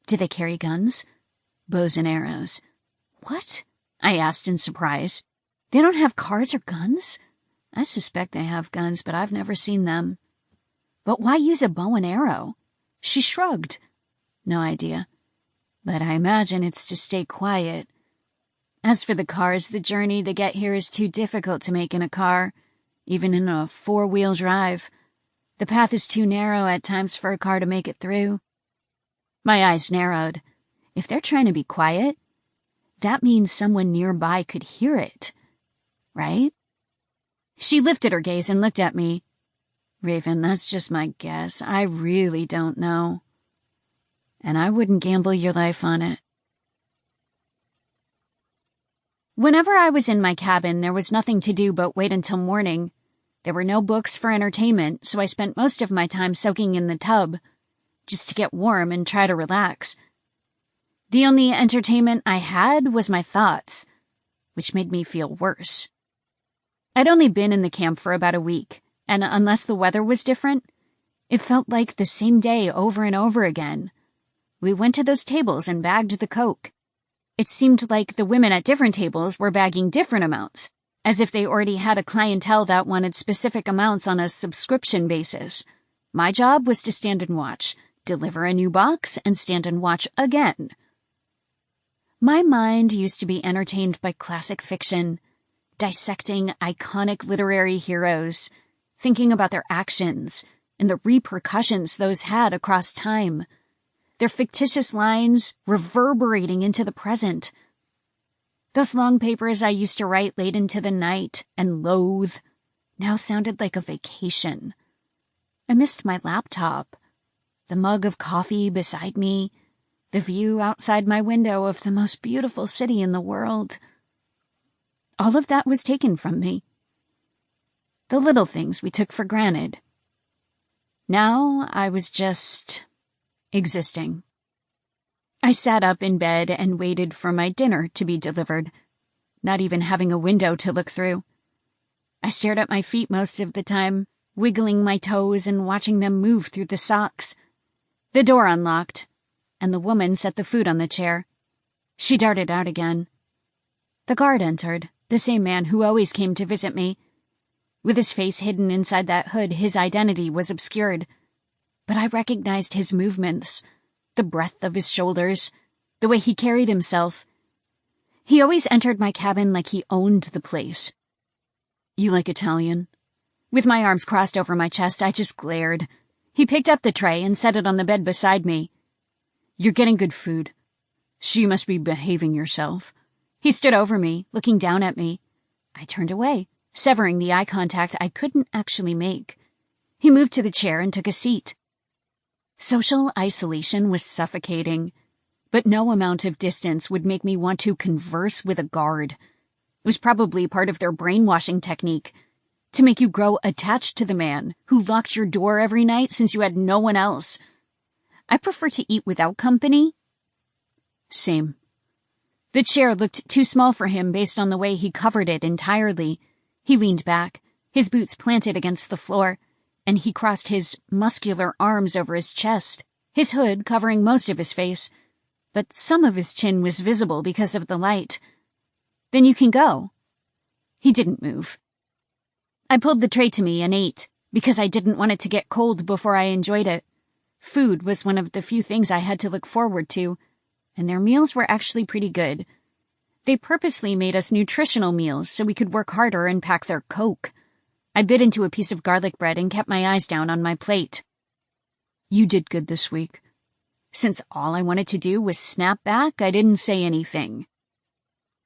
Do they carry guns? Bows and arrows. What? I asked in surprise. They don't have cars or guns? I suspect they have guns, but I've never seen them. But why use a bow and arrow? She shrugged. No idea. But I imagine it's to stay quiet. As for the cars, the journey to get here is too difficult to make in a car, even in a four-wheel drive. The path is too narrow at times for a car to make it through. My eyes narrowed. If they're trying to be quiet, that means someone nearby could hear it, right? She lifted her gaze and looked at me. Raven, that's just my guess. I really don't know. And I wouldn't gamble your life on it. Whenever I was in my cabin, there was nothing to do but wait until morning. There were no books for entertainment, so I spent most of my time soaking in the tub, just to get warm and try to relax. The only entertainment I had was my thoughts, which made me feel worse. I'd only been in the camp for about a week, and unless the weather was different, it felt like the same day over and over again. We went to those tables and bagged the coke. It seemed like the women at different tables were bagging different amounts, as if they already had a clientele that wanted specific amounts on a subscription basis. My job was to stand and watch, deliver a new box, and stand and watch again. My mind used to be entertained by classic fiction, dissecting iconic literary heroes, thinking about their actions and the repercussions those had across time, their fictitious lines reverberating into the present. Those long papers I used to write late into the night and loathe now sounded like a vacation. I missed my laptop, the mug of coffee beside me, the view outside my window of the most beautiful city in the world. All of that was taken from me. The little things we took for granted. Now I was just existing. I sat up in bed and waited for my dinner to be delivered, not even having a window to look through. I stared at my feet most of the time, wiggling my toes and watching them move through the socks. The door unlocked, and the woman set the food on the chair. She darted out again. The guard entered, the same man who always came to visit me. With his face hidden inside that hood, his identity was obscured. But I recognized his movements, the breadth of his shoulders, the way he carried himself. He always entered my cabin like he owned the place. "You like Italian?" With my arms crossed over my chest, I just glared. He picked up the tray and set it on the bed beside me. "You're getting good food. So you must be behaving yourself." He stood over me, looking down at me. I turned away, severing the eye contact I couldn't actually make. He moved to the chair and took a seat. Social isolation was suffocating, but no amount of distance would make me want to converse with a guard. It was probably part of their brainwashing technique, to make you grow attached to the man who locked your door every night since you had no one else. I prefer to eat without company. Same. The chair looked too small for him based on the way he covered it entirely. He leaned back, his boots planted against the floor, and he crossed his muscular arms over his chest, his hood covering most of his face, but some of his chin was visible because of the light. "Then you can go." He didn't move. I pulled the tray to me and ate, because I didn't want it to get cold before I enjoyed it. Food was one of the few things I had to look forward to, and their meals were actually pretty good. They purposely made us nutritional meals so we could work harder and pack their Coke. I bit into a piece of garlic bread and kept my eyes down on my plate. "You did good this week." Since all I wanted to do was snap back, I didn't say anything.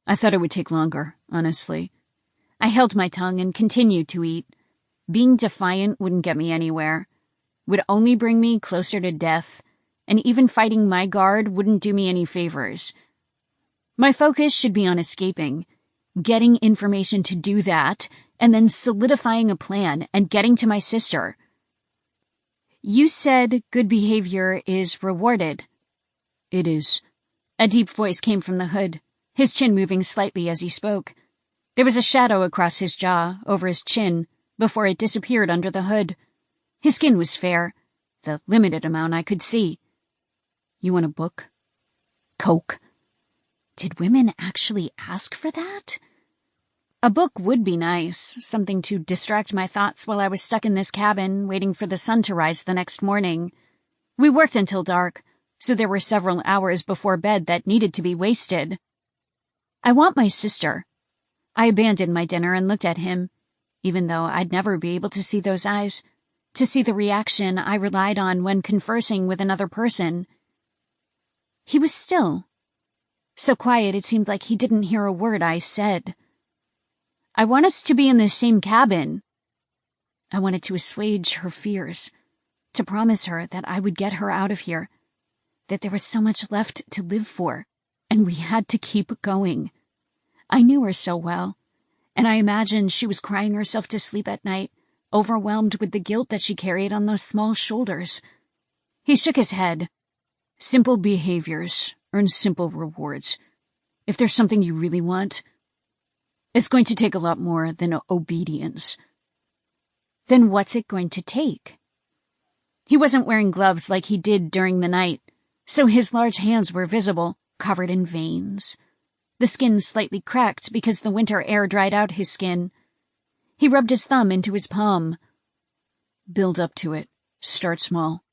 "I thought it would take longer, honestly." I held my tongue and continued to eat. Being defiant wouldn't get me anywhere. Would only bring me closer to death, and even fighting my guard wouldn't do me any favors. My focus should be on escaping, getting information to do that, and then solidifying a plan and getting to my sister. "You said good behavior is rewarded." "It is." A deep voice came from the hood, his chin moving slightly as he spoke. There was a shadow across his jaw, over his chin, before it disappeared under the hood. His skin was fair, the limited amount I could see. "You want a book?" Coke. Did women actually ask for that? A book would be nice, something to distract my thoughts while I was stuck in this cabin, waiting for the sun to rise the next morning. We worked until dark, so there were several hours before bed that needed to be wasted. "I want my sister." I abandoned my dinner and looked at him, even though I'd never be able to see those eyes, to see the reaction I relied on when conversing with another person. He was still. So quiet it seemed like he didn't hear a word I said. "I want us to be in the same cabin." I wanted to assuage her fears, to promise her that I would get her out of here, that there was so much left to live for, and we had to keep going. I knew her so well, and I imagined she was crying herself to sleep at night, overwhelmed with the guilt that she carried on those small shoulders. He shook his head. "Simple behaviors earn simple rewards. If there's something you really want, it's going to take a lot more than obedience." "Then what's it going to take?" He wasn't wearing gloves like he did during the night, so his large hands were visible, covered in veins. The skin slightly cracked because the winter air dried out his skin. He rubbed his thumb into his palm. "Build up to it. Start small.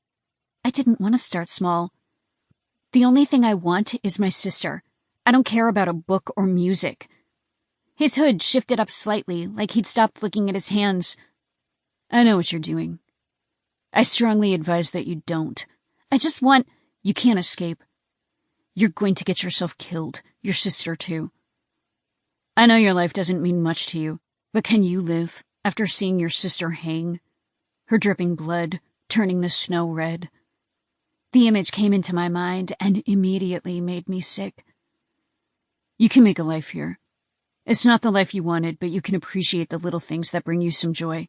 I didn't want to start small. The only thing I want is my sister. I don't care about a book or music. His hood shifted up slightly, like he'd stopped looking at his hands. I know what you're doing. I strongly advise that you don't. I just want... You can't escape. You're going to get yourself killed. Your sister, too. I know your life doesn't mean much to you, but can you live after seeing your sister hang? Her dripping blood, turning the snow red. The image came into my mind and immediately made me sick. You can make a life here. It's not the life you wanted, but you can appreciate the little things that bring you some joy.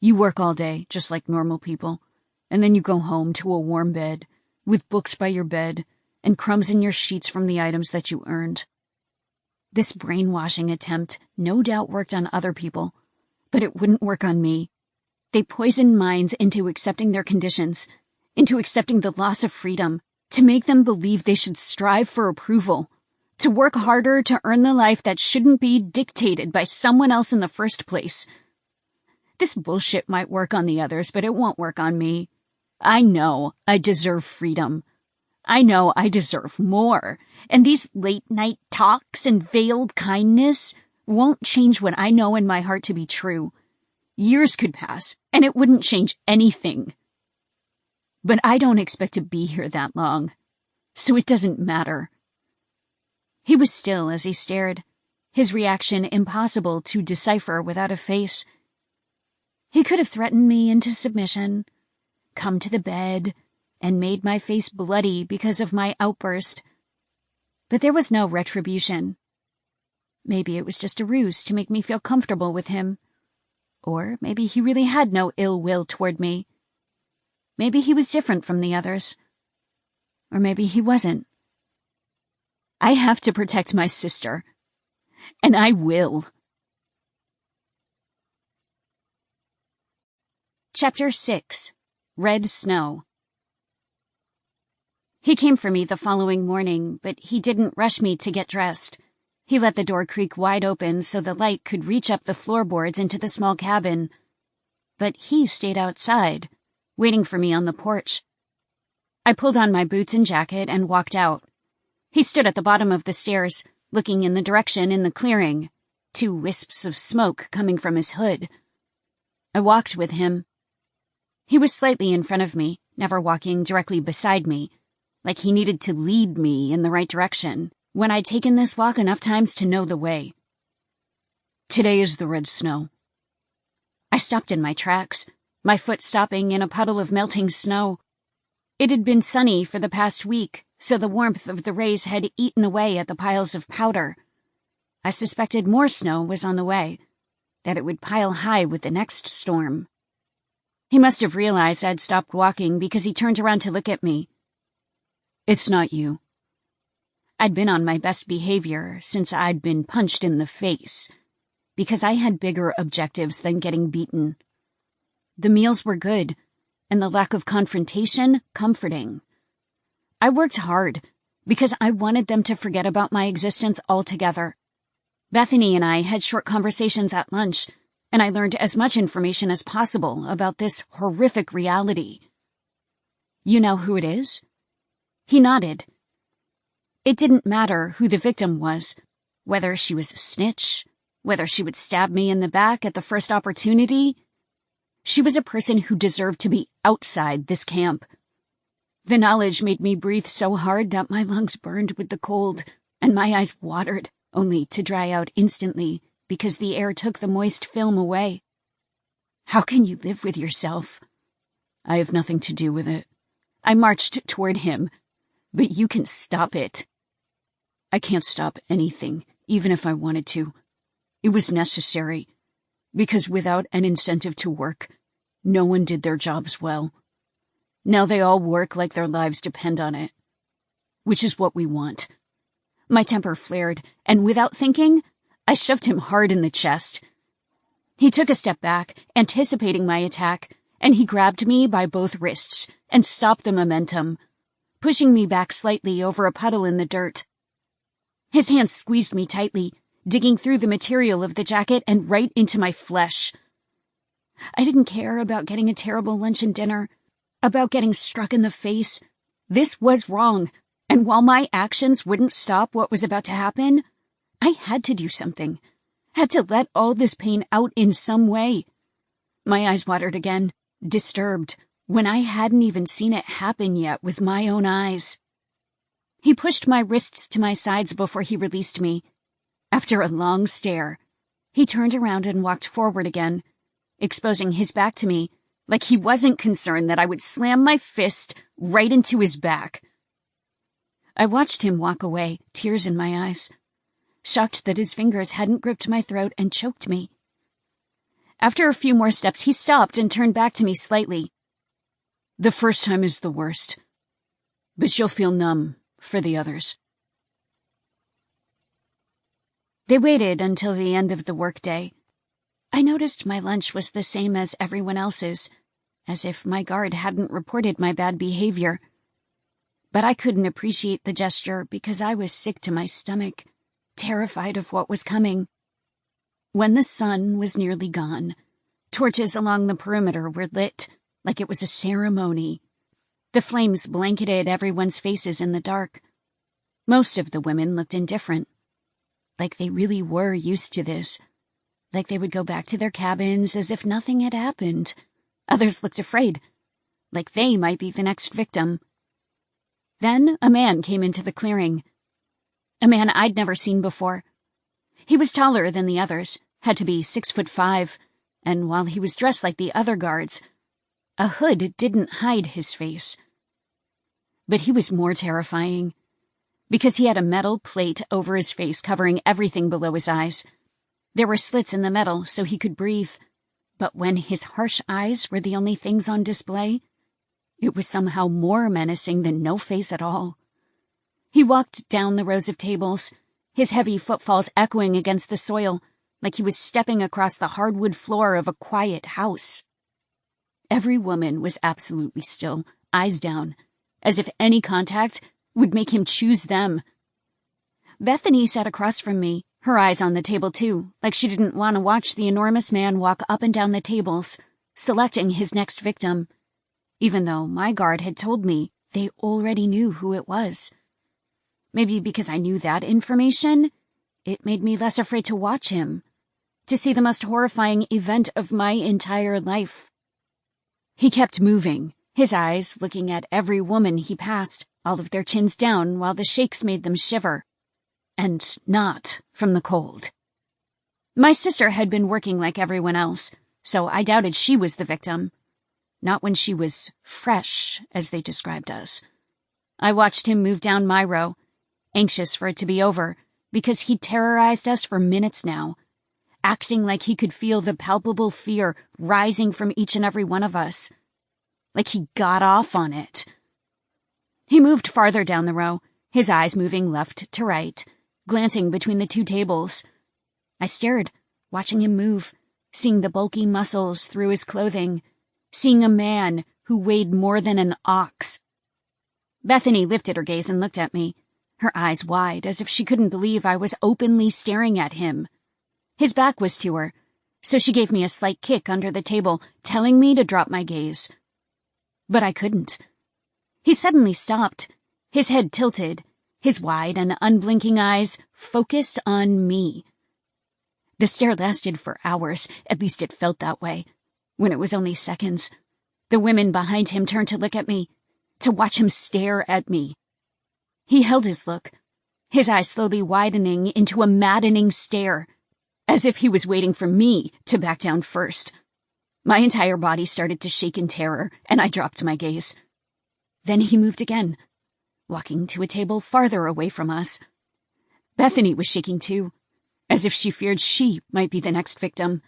You work all day, just like normal people, and then you go home to a warm bed, with books by your bed, and crumbs in your sheets from the items that you earned. This brainwashing attempt no doubt worked on other people, but it wouldn't work on me. They poisoned minds into accepting their conditions, into accepting the loss of freedom, to make them believe they should strive for approval, to work harder to earn the life that shouldn't be dictated by someone else in the first place. This bullshit might work on the others, but it won't work on me. I know I deserve freedom. I know I deserve more, and these late-night talks and veiled kindness won't change what I know in my heart to be true. Years could pass, and it wouldn't change anything. But I don't expect to be here that long, so it doesn't matter. He was still as he stared, his reaction impossible to decipher without a face. He could have threatened me into submission, come to the bed, and made my face bloody because of my outburst. But there was no retribution. Maybe it was just a ruse to make me feel comfortable with him. Or maybe he really had no ill will toward me. Maybe he was different from the others. Or maybe he wasn't. I have to protect my sister. And I will. Chapter 6. Red Snow. He came for me the following morning, but he didn't rush me to get dressed. He let the door creak wide open so the light could reach up the floorboards into the small cabin. But he stayed outside, waiting for me on the porch. I pulled on my boots and jacket and walked out. He stood at the bottom of the stairs, looking in the direction in the clearing, 2 wisps of smoke coming from his hood. I walked with him. He was slightly in front of me, never walking directly beside me, like he needed to lead me in the right direction, when I'd taken this walk enough times to know the way. Today is the red snow. I stopped in my tracks, my foot stopping in a puddle of melting snow. It had been sunny for the past week, so the warmth of the rays had eaten away at the piles of powder. I suspected more snow was on the way, that it would pile high with the next storm. He must have realized I'd stopped walking because he turned around to look at me. It's not you. I'd been on my best behavior since I'd been punched in the face, because I had bigger objectives than getting beaten. The meals were good, and the lack of confrontation comforting. I worked hard, because I wanted them to forget about my existence altogether. Bethany and I had short conversations at lunch, and I learned as much information as possible about this horrific reality. You know who it is? He nodded. It didn't matter who the victim was, whether she was a snitch, whether she would stab me in the back at the first opportunity. She was a person who deserved to be outside this camp. The knowledge made me breathe so hard that my lungs burned with the cold, and my eyes watered, only to dry out instantly because the air took the moist film away. How can you live with yourself? I have nothing to do with it. I marched toward him, but you can stop it. I can't stop anything, even if I wanted to. It was necessary, because without an incentive to work, no one did their jobs well. Now they all work like their lives depend on it, which is what we want. My temper flared, and without thinking, I shoved him hard in the chest. He took a step back, anticipating my attack, and he grabbed me by both wrists and stopped the momentum, pushing me back slightly over a puddle in the dirt. His hands squeezed me tightly, digging through the material of the jacket and right into my flesh. I didn't care about getting a terrible lunch and dinner, about getting struck in the face. This was wrong, and while my actions wouldn't stop what was about to happen, I had to do something, had to let all this pain out in some way. My eyes watered again, disturbed, when I hadn't even seen it happen yet with my own eyes. He pushed my wrists to my sides before he released me. After a long stare, he turned around and walked forward again, exposing his back to me, like he wasn't concerned that I would slam my fist right into his back. I watched him walk away, tears in my eyes, shocked that his fingers hadn't gripped my throat and choked me. After a few more steps, he stopped and turned back to me slightly. The first time is the worst, but you'll feel numb for the others. They waited until the end of the workday. I noticed my lunch was the same as everyone else's, as if my guard hadn't reported my bad behavior. But I couldn't appreciate the gesture because I was sick to my stomach, terrified of what was coming. When the sun was nearly gone, torches along the perimeter were lit like it was a ceremony. The flames blanketed everyone's faces in the dark. Most of the women looked indifferent, like they really were used to this, like they would go back to their cabins as if nothing had happened. Others looked afraid, like they might be the next victim. Then a man came into the clearing. A man I'd never seen before. He was taller than the others, had to be 6'5", and while he was dressed like the other guards, a hood didn't hide his face. But he was more terrifying, because he had a metal plate over his face covering everything below his eyes. There were slits in the metal so he could breathe, but when his harsh eyes were the only things on display, it was somehow more menacing than no face at all. He walked down the rows of tables, his heavy footfalls echoing against the soil, like he was stepping across the hardwood floor of a quiet house. Every woman was absolutely still, eyes down, as if any contact would make him choose them. Bethany sat across from me, her eyes on the table too, like she didn't want to watch the enormous man walk up and down the tables, selecting his next victim, even though my guard had told me they already knew who it was. Maybe because I knew that information, it made me less afraid to watch him, to see the most horrifying event of my entire life. He kept moving, his eyes looking at every woman he passed, all of their chins down while the shakes made them shiver. And not from the cold. My sister had been working like everyone else, so I doubted she was the victim. Not when she was fresh, as they described us. I watched him move down my row, anxious for it to be over, because he'd terrorized us for minutes now, acting like he could feel the palpable fear rising from each and every one of us. Like he got off on it. He moved farther down the row, his eyes moving left to right, glancing between the two tables. I stared, watching him move, seeing the bulky muscles through his clothing, seeing a man who weighed more than an ox. Bethany lifted her gaze and looked at me, her eyes wide as if she couldn't believe I was openly staring at him. His back was to her, so she gave me a slight kick under the table, telling me to drop my gaze. But I couldn't. He suddenly stopped, his head tilted, his wide and unblinking eyes focused on me. The stare lasted for hours, at least it felt that way, when it was only seconds. The women behind him turned to look at me, to watch him stare at me. He held his look, his eyes slowly widening into a maddening stare, as if he was waiting for me to back down first. My entire body started to shake in terror, and I dropped my gaze. Then he moved again, walking to a table farther away from us. Bethany was shaking too, as if she feared she might be the next victim.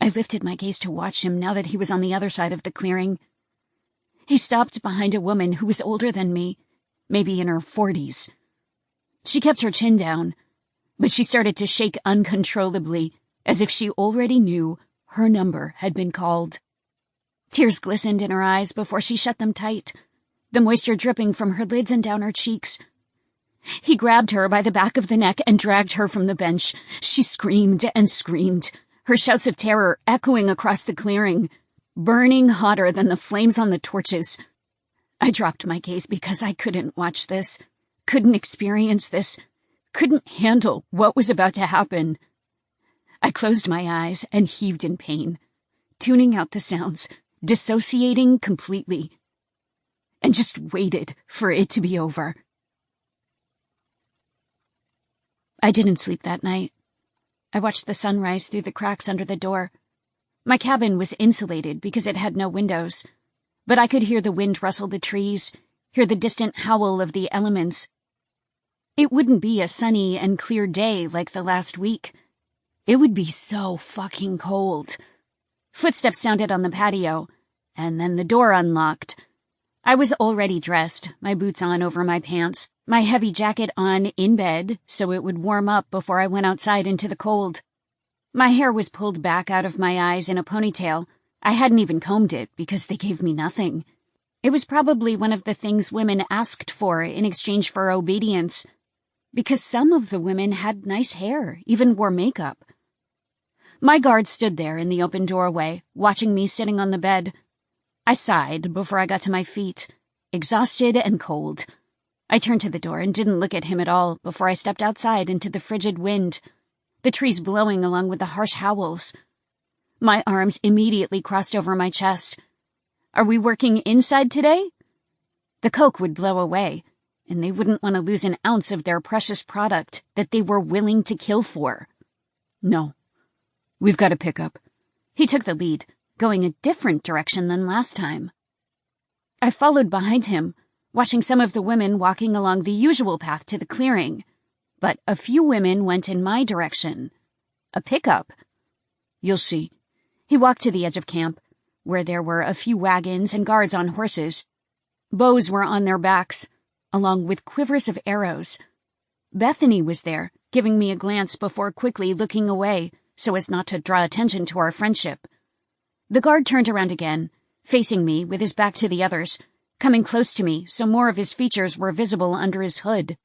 I lifted my gaze to watch him now that he was on the other side of the clearing. He stopped behind a woman who was older than me, maybe in her 40s. She kept her chin down, but she started to shake uncontrollably, as if she already knew her number had been called. Tears glistened in her eyes before she shut them tight, the moisture dripping from her lids and down her cheeks. He grabbed her by the back of the neck and dragged her from the bench. She screamed and screamed, her shouts of terror echoing across the clearing, burning hotter than the flames on the torches. I dropped my gaze because I couldn't watch this, couldn't experience this, couldn't handle what was about to happen. I closed my eyes and heaved in pain, tuning out the sounds, dissociating completely, and just waited for it to be over. I didn't sleep that night. I watched the sun rise through the cracks under the door. My cabin was insulated because it had no windows, but I could hear the wind rustle the trees, hear the distant howl of the elements. It wouldn't be a sunny and clear day like the last week. It would be so fucking cold. Footsteps sounded on the patio, and then the door unlocked. I was already dressed, my boots on over my pants, my heavy jacket on in bed so it would warm up before I went outside into the cold. My hair was pulled back out of my eyes in a ponytail. I hadn't even combed it because they gave me nothing. It was probably one of the things women asked for in exchange for obedience, because some of the women had nice hair, even wore makeup. My guard stood there in the open doorway, watching me sitting on the bed. I sighed before I got to my feet, exhausted and cold. I turned to the door and didn't look at him at all before I stepped outside into the frigid wind, the trees blowing along with the harsh howls. My arms immediately crossed over my chest. Are we working inside today? The coke would blow away, and they wouldn't want to lose an ounce of their precious product that they were willing to kill for. No. We've got a pickup. He took the lead, going a different direction than last time. I followed behind him, watching some of the women walking along the usual path to the clearing, but a few women went in my direction. A pickup. You'll see. He walked to the edge of camp, where there were a few wagons and guards on horses. Bows were on their backs, along with quivers of arrows. Bethany was there, giving me a glance before quickly looking away so as not to draw attention to our friendship. The guard turned around again, facing me with his back to the others, coming close to me so more of his features were visible under his hood.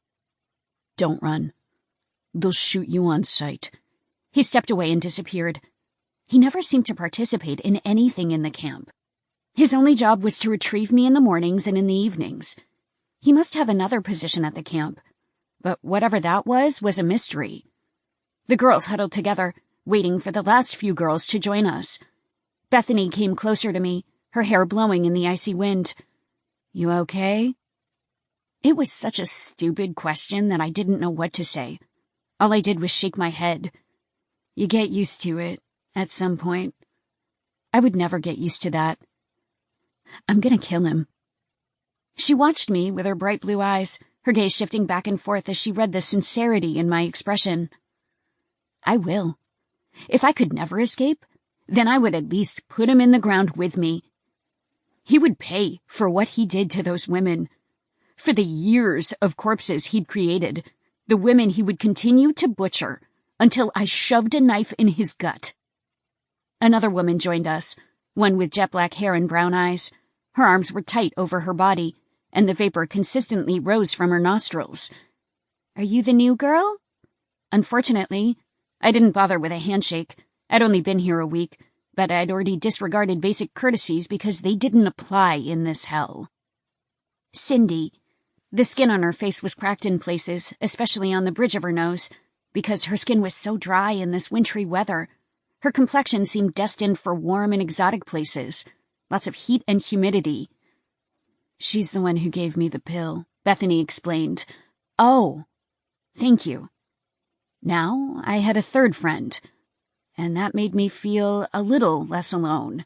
Don't run. They'll shoot you on sight. He stepped away and disappeared. He never seemed to participate in anything in the camp. His only job was to retrieve me in the mornings and in the evenings. He must have another position at the camp, but whatever that was a mystery. The girls huddled together, waiting for the last few girls to join us. Bethany came closer to me, her hair blowing in the icy wind. You okay? It was such a stupid question that I didn't know what to say. All I did was shake my head. You get used to it, at some point. I would never get used to that. I'm gonna kill him. She watched me with her bright blue eyes, her gaze shifting back and forth as she read the sincerity in my expression. I will. If I could never escape, then I would at least put him in the ground with me. He would pay for what he did to those women, for the years of corpses he'd created, the women he would continue to butcher until I shoved a knife in his gut. Another woman joined us, one with jet black hair and brown eyes. Her arms were tight over her body, and the vapor consistently rose from her nostrils. Are you the new girl? Unfortunately, I didn't bother with a handshake. I'd only been here a week, but I'd already disregarded basic courtesies because they didn't apply in this hell. Cindy. The skin on her face was cracked in places, especially on the bridge of her nose, because her skin was so dry in this wintry weather. Her complexion seemed destined for warm and exotic places, lots of heat and humidity. She's the one who gave me the pill, Bethany explained. Oh, thank you. Now I had a third friend, and that made me feel a little less alone.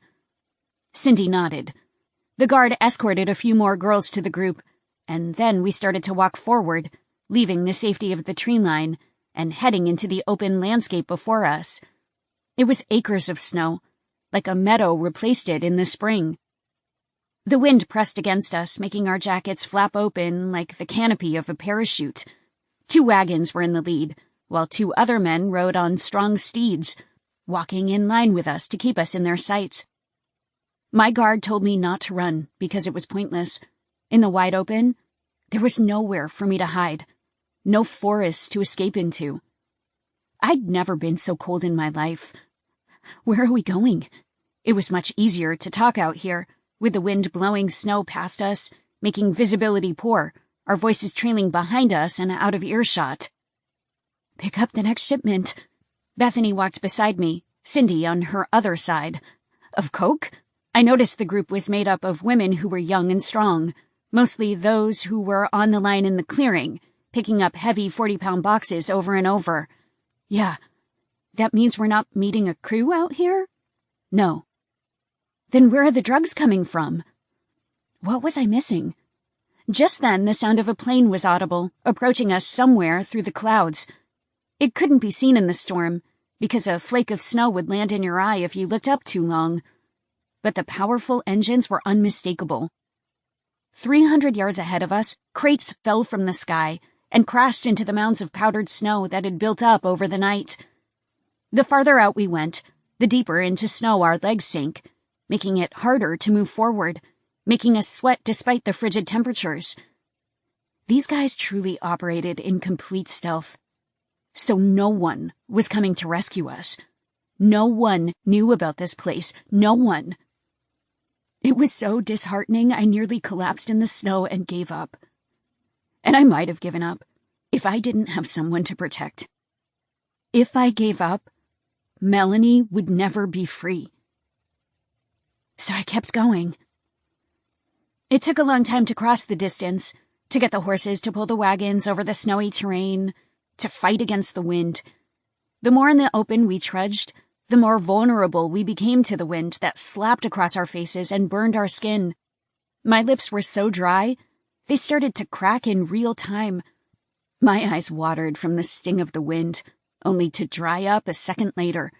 Cindy nodded. The guard escorted a few more girls to the group, and then we started to walk forward, leaving the safety of the tree line and heading into the open landscape before us. It was acres of snow, like a meadow replaced it in the spring. The wind pressed against us, making our jackets flap open like the canopy of a parachute. 2 wagons were in the lead, while 2 other men rode on strong steeds, walking in line with us to keep us in their sights. My guard told me not to run because it was pointless. In the wide open, there was nowhere for me to hide, no forest to escape into. I'd never been so cold in my life. Where are we going? It was much easier to talk out here, with the wind blowing snow past us, making visibility poor, our voices trailing behind us and out of earshot. Pick up the next shipment. Bethany walked beside me, Cindy on her other side. Of coke? I noticed the group was made up of women who were young and strong, mostly those who were on the line in the clearing, picking up heavy 40-pound boxes over and over. Yeah, that means we're not meeting a crew out here? No. Then where are the drugs coming from? What was I missing? Just then, the sound of a plane was audible, approaching us somewhere through the clouds. It couldn't be seen in the storm, because a flake of snow would land in your eye if you looked up too long. But the powerful engines were unmistakable. 300 yards ahead of us, crates fell from the sky and crashed into the mounds of powdered snow that had built up over the night. The farther out we went, the deeper into snow our legs sank, making it harder to move forward, making us sweat despite the frigid temperatures. These guys truly operated in complete stealth. So no one was coming to rescue us. No one knew about this place. No one. It was so disheartening I nearly collapsed in the snow and gave up. And I might have given up if I didn't have someone to protect. If I gave up, Melanie would never be free. So I kept going. It took a long time to cross the distance, to get the horses to pull the wagons over the snowy terrain, to fight against the wind. The more in the open we trudged, the more vulnerable we became to the wind that slapped across our faces and burned our skin. My lips were so dry, they started to crack in real time. My eyes watered from the sting of the wind, only to dry up a second later.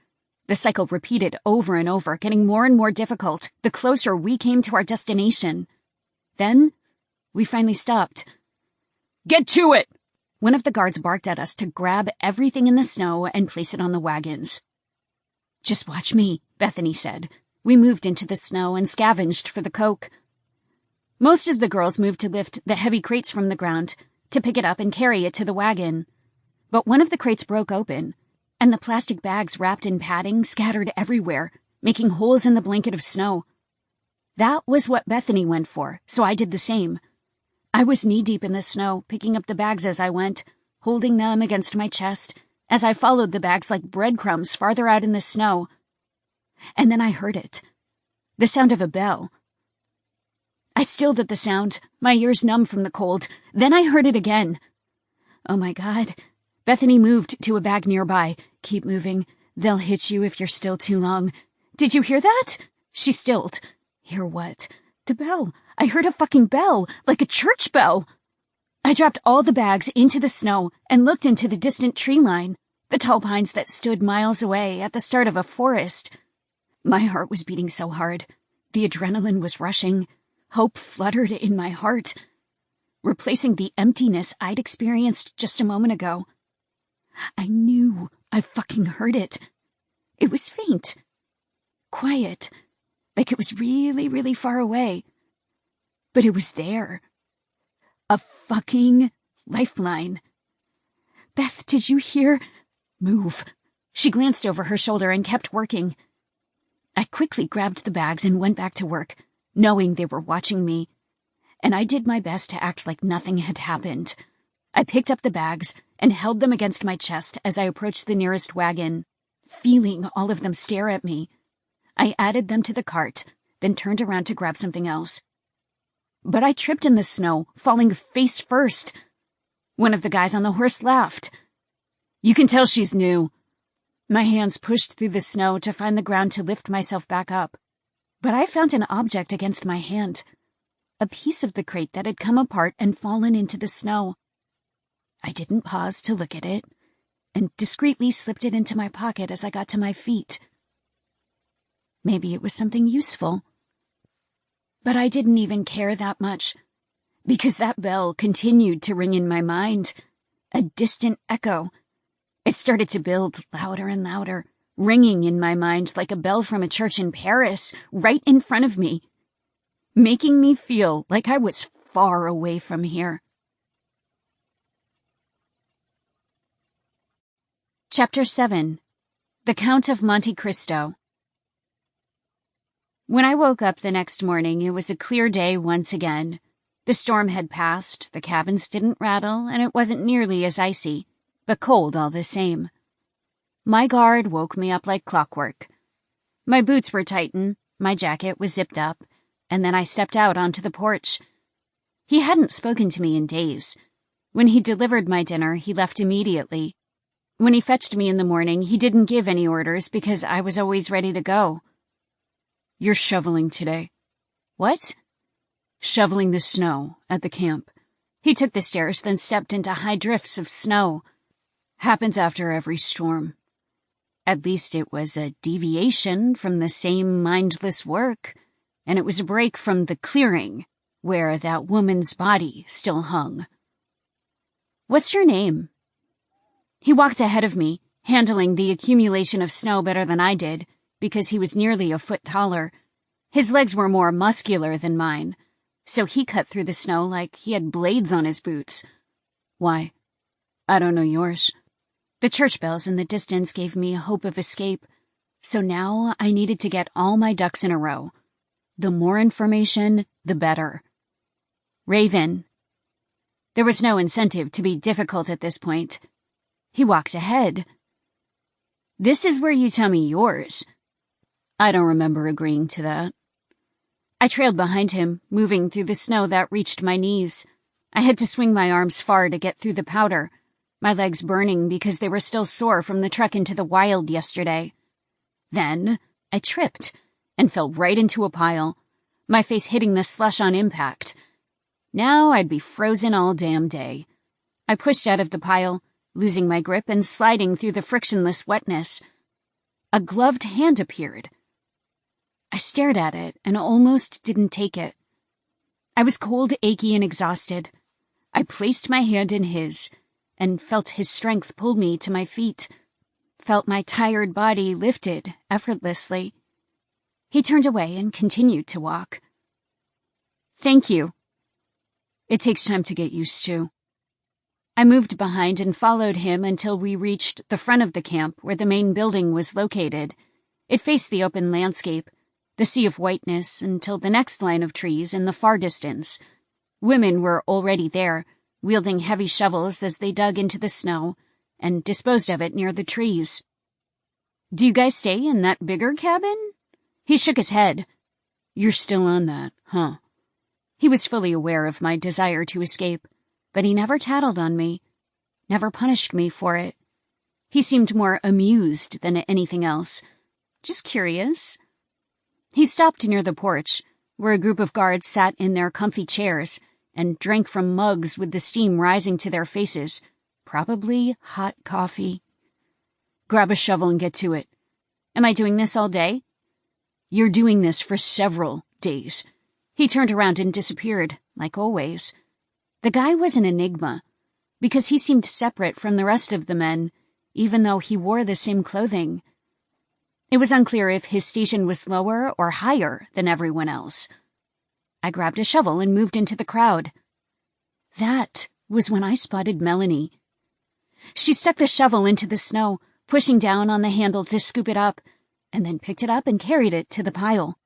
The cycle repeated over and over, getting more and more difficult the closer we came to our destination. Then, we finally stopped. Get to it! One of the guards barked at us to grab everything in the snow and place it on the wagons. Just watch me, Bethany said. We moved into the snow and scavenged for the coke. Most of the girls moved to lift the heavy crates from the ground, to pick it up and carry it to the wagon. But one of the crates broke open, and the plastic bags wrapped in padding scattered everywhere, making holes in the blanket of snow. That was what Bethany went for, so I did the same. I was knee-deep in the snow, picking up the bags as I went, holding them against my chest, as I followed the bags like breadcrumbs farther out in the snow. And then I heard it. The sound of a bell. I stilled at the sound, my ears numb from the cold. Then I heard it again. Oh my God. Bethany moved to a bag nearby. Keep moving. They'll hit you if you're still too long. Did you hear that? She stilled. Hear what? The bell. I heard a fucking bell, like a church bell. I dropped all the bags into the snow and looked into the distant tree line, the tall pines that stood miles away at the start of a forest. My heart was beating so hard. The adrenaline was rushing. Hope fluttered in my heart, replacing the emptiness I'd experienced just a moment ago. I knew I fucking heard it. It was faint. Quiet. Like it was really, really far away. But it was there. A fucking lifeline. Beth, did you hear? Move. She glanced over her shoulder and kept working. I quickly grabbed the bags and went back to work, knowing they were watching me. And I did my best to act like nothing had happened. I picked up the bags and held them against my chest as I approached the nearest wagon, feeling all of them stare at me. I added them to the cart, then turned around to grab something else. But I tripped in the snow, falling face first. One of the guys on the horse laughed. You can tell she's new. My hands pushed through the snow to find the ground to lift myself back up. But I found an object against my hand, a piece of the crate that had come apart and fallen into the snow. I didn't pause to look at it, and discreetly slipped it into my pocket as I got to my feet. Maybe it was something useful. But I didn't even care that much, because that bell continued to ring in my mind, a distant echo. It started to build louder and louder, ringing in my mind like a bell from a church in Paris, right in front of me, making me feel like I was far away from here. Chapter 7. The Count of Monte Cristo. When I woke up the next morning, it was a clear day once again. The storm had passed, the cabins didn't rattle, and it wasn't nearly as icy, but cold all the same. My guard woke me up like clockwork. My boots were tightened, my jacket was zipped up, and then I stepped out onto the porch. He hadn't spoken to me in days. When he delivered my dinner, he left immediately. When he fetched me in the morning, he didn't give any orders because I was always ready to go. "You're shoveling today." "What?" "Shoveling the snow at the camp." He took the stairs, then stepped into high drifts of snow. "Happens after every storm." At least it was a deviation from the same mindless work, and it was a break from the clearing, where that woman's body still hung. "What's your name?" He walked ahead of me, handling the accumulation of snow better than I did, because he was nearly a foot taller. His legs were more muscular than mine, so he cut through the snow like he had blades on his boots. "Why? I don't know yours." The church bells in the distance gave me a hope of escape, so now I needed to get all my ducks in a row. The more information, the better. Raven. There was no incentive to be difficult at this point. He walked ahead. "This is where you tell me yours." "I don't remember agreeing to that." I trailed behind him, moving through the snow that reached my knees. I had to swing my arms far to get through the powder, my legs burning because they were still sore from the trek into the wild yesterday. Then I tripped and fell right into a pile, my face hitting the slush on impact. Now I'd be frozen all damn day. I pushed out of the pile, losing my grip and sliding through the frictionless wetness. A gloved hand appeared. I stared at it and almost didn't take it. I was cold, achy, and exhausted. I placed my hand in his and felt his strength pull me to my feet, felt my tired body lifted effortlessly. He turned away and continued to walk. "Thank you." "It takes time to get used to." I moved behind and followed him until we reached the front of the camp where the main building was located. It faced the open landscape, the sea of whiteness, until the next line of trees in the far distance. Women were already there, wielding heavy shovels as they dug into the snow and disposed of it near the trees. "Do you guys stay in that bigger cabin?" He shook his head. "You're still on that, huh?" He was fully aware of my desire to escape, but he never tattled on me, never punished me for it. He seemed more amused than anything else, just curious. He stopped near the porch, where a group of guards sat in their comfy chairs and drank from mugs with the steam rising to their faces, probably hot coffee. "Grab a shovel and get to it." "Am I doing this all day?" "You're doing this for several days." He turned around and disappeared, like always. The guy was an enigma, because he seemed separate from the rest of the men, even though he wore the same clothing. It was unclear if his station was lower or higher than everyone else. I grabbed a shovel and moved into the crowd. That was when I spotted Melanie. She stuck the shovel into the snow, pushing down on the handle to scoop it up, and then picked it up and carried it to the pile.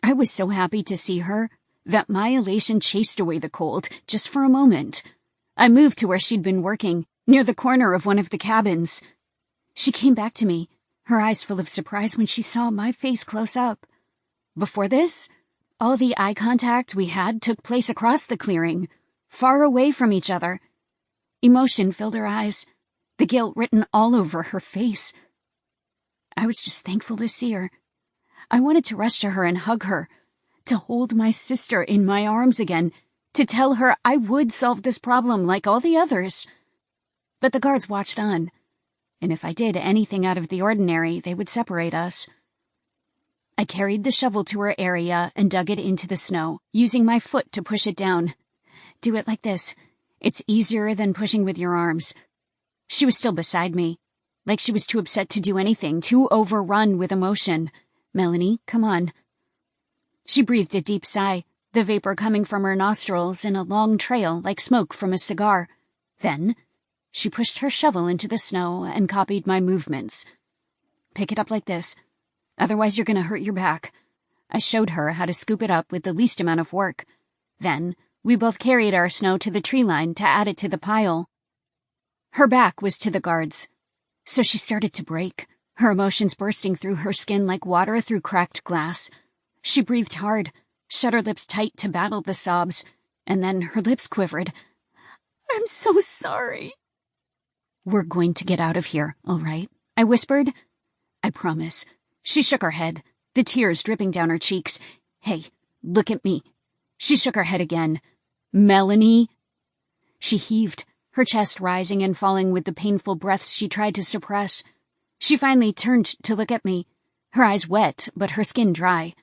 I was so happy to see her that my elation chased away the cold just for a moment. I moved to where she'd been working, near the corner of one of the cabins. She came back to me, her eyes full of surprise when she saw my face close up. Before this, all the eye contact we had took place across the clearing, far away from each other. Emotion filled her eyes, the guilt written all over her face. I was just thankful to see her. I wanted to rush to her and hug her, to hold my sister in my arms again, to tell her I would solve this problem like all the others. But the guards watched on, and if I did anything out of the ordinary, they would separate us. I carried the shovel to her area and dug it into the snow, using my foot to push it down. Do it like this. It's easier than pushing with your arms. She was still beside me, like she was too upset to do anything, too overrun with emotion. "Melanie, come on." She breathed a deep sigh, the vapor coming from her nostrils in a long trail like smoke from a cigar. Then she pushed her shovel into the snow and copied my movements. Pick it up like this. Otherwise you're gonna hurt your back." I showed her how to scoop it up with the least amount of work. Then, we both carried our snow to the tree line to add it to the pile. Her back was to the guards, so she started to break, her emotions bursting through her skin like water through cracked glass. She breathed hard, shut her lips tight to battle the sobs, and then her lips quivered. "I'm so sorry." "We're going to get out of here, all right?" I whispered. "I promise." She shook her head, the tears dripping down her cheeks. "Hey, look at me." She shook her head again. "Melanie?" She heaved, her chest rising and falling with the painful breaths she tried to suppress. She finally turned to look at me, her eyes wet but her skin dry.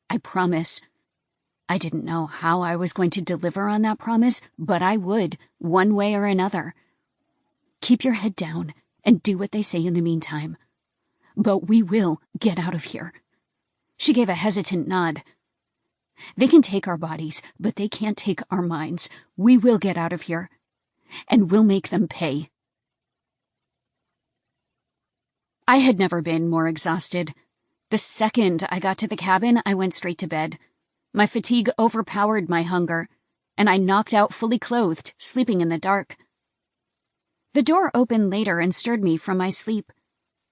"I promise." I didn't know how I was going to deliver on that promise, but I would, one way or another. "Keep your head down and do what they say in the meantime. But we will get out of here." She gave a hesitant nod. "They can take our bodies, but they can't take our minds. We will get out of here. And we'll make them pay." I had never been more exhausted. The second I got to the cabin, I went straight to bed. My fatigue overpowered my hunger, and I knocked out fully clothed, sleeping in the dark. The door opened later and stirred me from my sleep.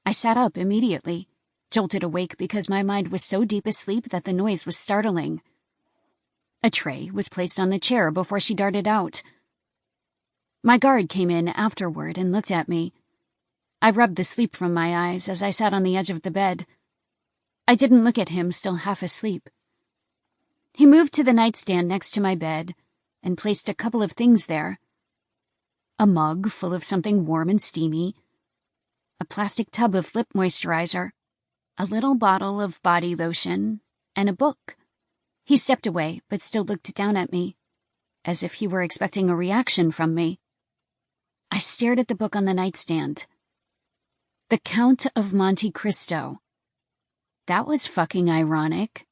I sat up immediately, jolted awake because my mind was so deep asleep that the noise was startling. A tray was placed on the chair before she darted out. My guard came in afterward and looked at me. I rubbed the sleep from my eyes as I sat on the edge of the bed. I didn't look at him, still half asleep. He moved to the nightstand next to my bed and placed a couple of things there. A mug full of something warm and steamy, a plastic tub of lip moisturizer, a little bottle of body lotion, and a book. He stepped away, but still looked down at me, as if he were expecting a reaction from me. I stared at the book on the nightstand. The Count of Monte Cristo. That was fucking ironic.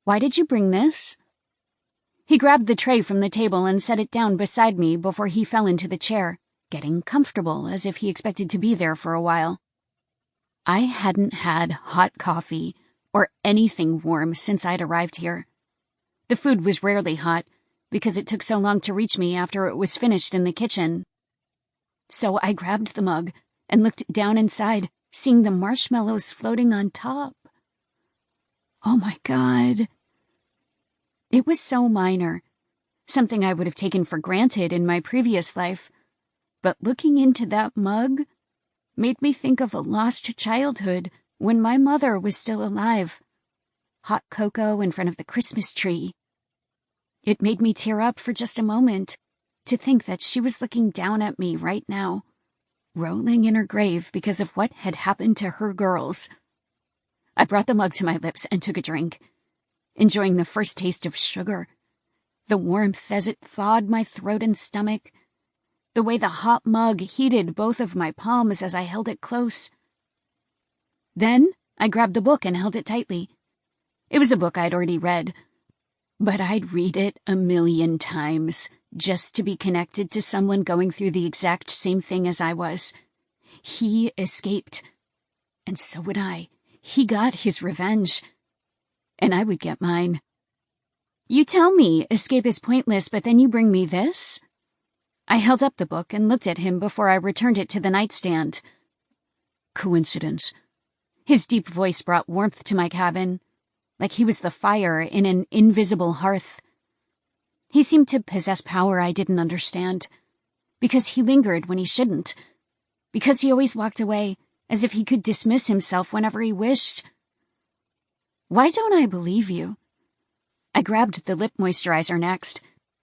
"Why did you bring this?" He grabbed the tray from the table and set it down beside me before he fell into the chair, getting comfortable as if he expected to be there for a while. I hadn't had hot coffee or anything warm since I'd arrived here. The food was rarely hot because it took so long to reach me after it was finished in the kitchen. So I grabbed the mug and looked down inside, seeing the marshmallows floating on top. Oh my God. It was so minor, something I would have taken for granted in my previous life, but looking into that mug made me think of a lost childhood when my mother was still alive. Hot cocoa in front of the Christmas tree. It made me tear up for just a moment to think that she was looking down at me right now, rolling in her grave because of what had happened to her girls. I brought the mug to my lips and took a drink, enjoying the first taste of sugar, the warmth as it thawed my throat and stomach, the way the hot mug heated both of my palms as I held it close. Then I grabbed the book and held it tightly. It was a book I'd already read, but I'd read it 1,000,000 times just to be connected to someone going through the exact same thing as I was. He escaped, and so would I. He got his revenge, and I would get mine. You tell me escape is pointless, but then you bring me this? I held up the book and looked at him before I returned it to the nightstand. Coincidence. His deep voice brought warmth to my cabin, like he was the fire in an invisible hearth. He seemed to possess power I didn't understand, because he lingered when he shouldn't, because he always walked away as if he could dismiss himself whenever he wished. Why don't I believe you? I grabbed the lip moisturizer next,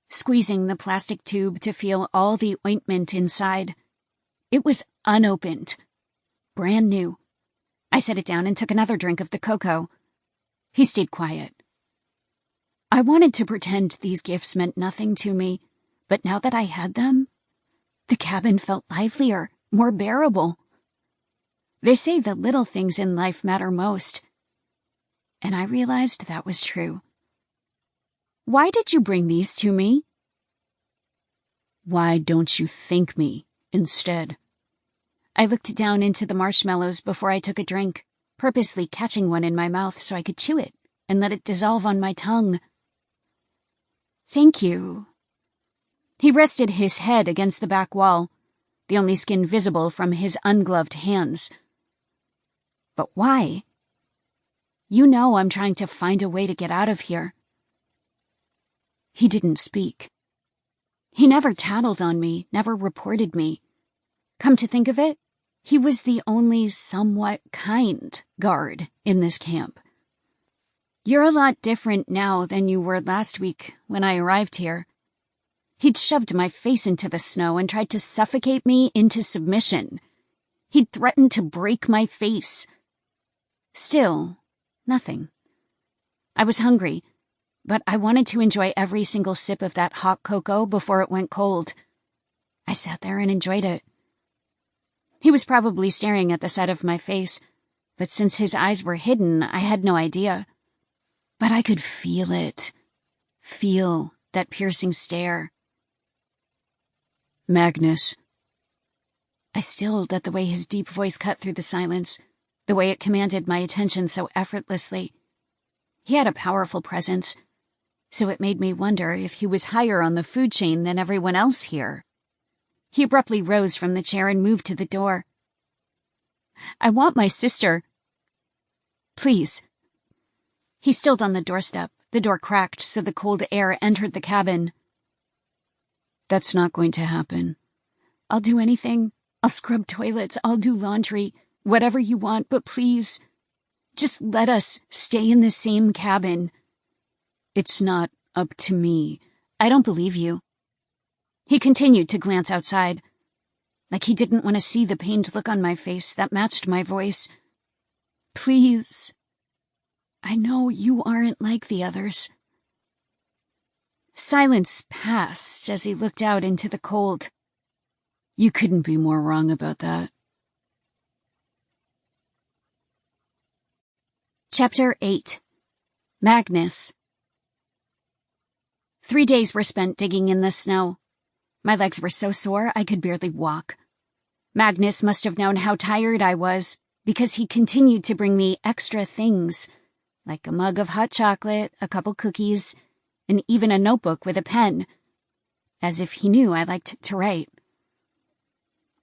squeezing the plastic tube to feel all the ointment inside. It was unopened, brand new. I set it down and took another drink of the cocoa. He stayed quiet. I wanted to pretend these gifts meant nothing to me, but now that I had them, the cabin felt livelier, more bearable. They say the little things in life matter most, and I realized that was true. Why did you bring these to me? Why don't you thank me instead? I looked down into the marshmallows before I took a drink, purposely catching one in my mouth so I could chew it and let it dissolve on my tongue. Thank you. He rested his head against the back wall, the only skin visible from his ungloved hands. But why? You know I'm trying to find a way to get out of here. He didn't speak. He never tattled on me, never reported me. Come to think of it, he was the only somewhat kind guard in this camp. You're a lot different now than you were last week when I arrived here. He'd shoved my face into the snow and tried to suffocate me into submission. He'd threatened to break my face. Still, nothing. I was hungry, but I wanted to enjoy every single sip of that hot cocoa before it went cold. I sat there and enjoyed it. He was probably staring at the side of my face, but since his eyes were hidden, I had no idea. But I could feel it. Feel that piercing stare. Magnus. I stilled at the way his deep voice cut through the silence, the way it commanded my attention so effortlessly. He had a powerful presence, so it made me wonder if he was higher on the food chain than everyone else here. He abruptly rose from the chair and moved to the door. I want my sister. Please. He stood on the doorstep. The door cracked so the cold air entered the cabin. That's not going to happen. I'll do anything. I'll scrub toilets. I'll do laundry. Whatever you want, but please, just let us stay in the same cabin. It's not up to me. I don't believe you. He continued to glance outside, like he didn't want to see the pained look on my face that matched my voice. Please. I know you aren't like the others. Silence passed as he looked out into the cold. You couldn't be more wrong about that. Chapter 8. Magnus. 3 days were spent digging in the snow. My legs were so sore I could barely walk. Magnus must have known how tired I was, because he continued to bring me extra things, like a mug of hot chocolate, a couple cookies, and even a notebook with a pen, as if he knew I liked to write.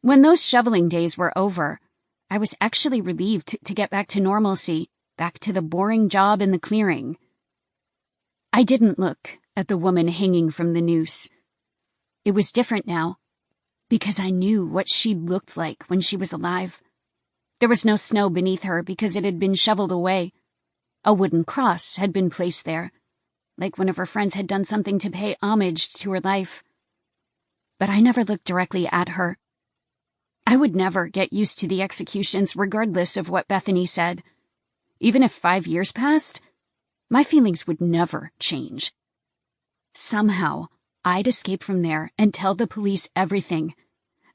When those shoveling days were over, I was actually relieved to get back to normalcy, back to the boring job in the clearing. I didn't look at the woman hanging from the noose. It was different now, because I knew what she looked like when she was alive. There was no snow beneath her because it had been shoveled away. A wooden cross had been placed there, like one of her friends had done something to pay homage to her life. But I never looked directly at her. I would never get used to the executions regardless of what Bethany said. Even if 5 years passed, my feelings would never change. Somehow, I'd escape from there and tell the police everything.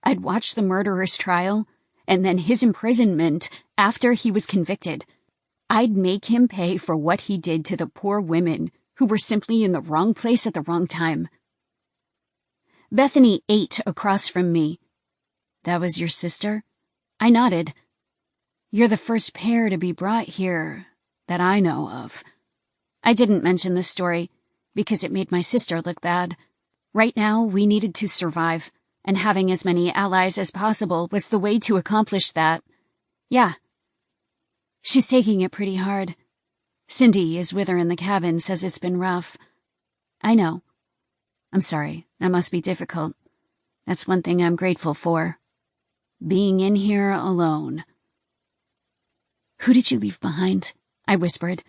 I'd watch the murderer's trial, and then his imprisonment after he was convicted. I'd make him pay for what he did to the poor women who were simply in the wrong place at the wrong time. Bethany ate across from me. That was your sister? I nodded. You're the first pair to be brought here that I know of. I didn't mention this story because it made my sister look bad. Right now, we needed to survive, and having as many allies as possible was the way to accomplish that. Yeah. She's taking it pretty hard. Cindy is with her in the cabin, says it's been rough. I know. I'm sorry, that must be difficult. That's one thing I'm grateful for. Being in here alone. Who did you leave behind? I whispered.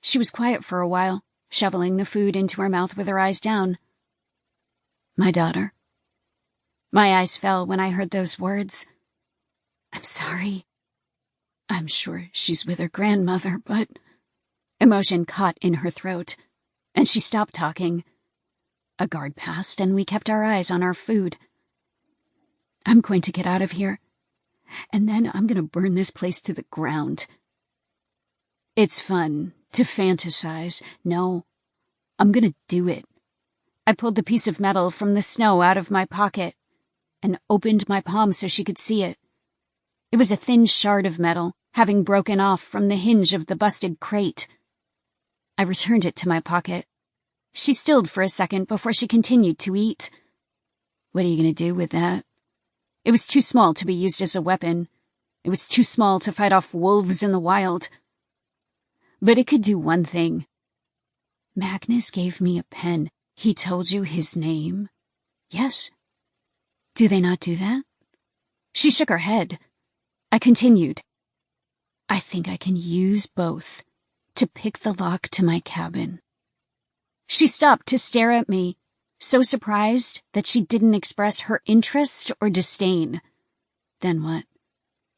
She was quiet for a while, shoveling the food into her mouth with her eyes down. My daughter. My eyes fell when I heard those words. I'm sorry. I'm sure she's with her grandmother, but... Emotion caught in her throat, and she stopped talking. A guard passed, and we kept our eyes on our food. I'm going to get out of here, and then I'm going to burn this place to the ground. It's fun to fantasize. No, I'm going to do it. I pulled the piece of metal from the snow out of my pocket and opened my palm so she could see it. It was a thin shard of metal, having broken off from the hinge of the busted crate. I returned it to my pocket. She stilled for a second before she continued to eat. What are you going to do with that? It was too small to be used as a weapon. It was too small to fight off wolves in the wild. But it could do one thing. Magnus gave me a pen. He told you his name? Yes. Do they not do that? She shook her head. I continued. I think I can use both to pick the lock to my cabin. She stopped to stare at me, so surprised that she didn't express her interest or disdain. Then what?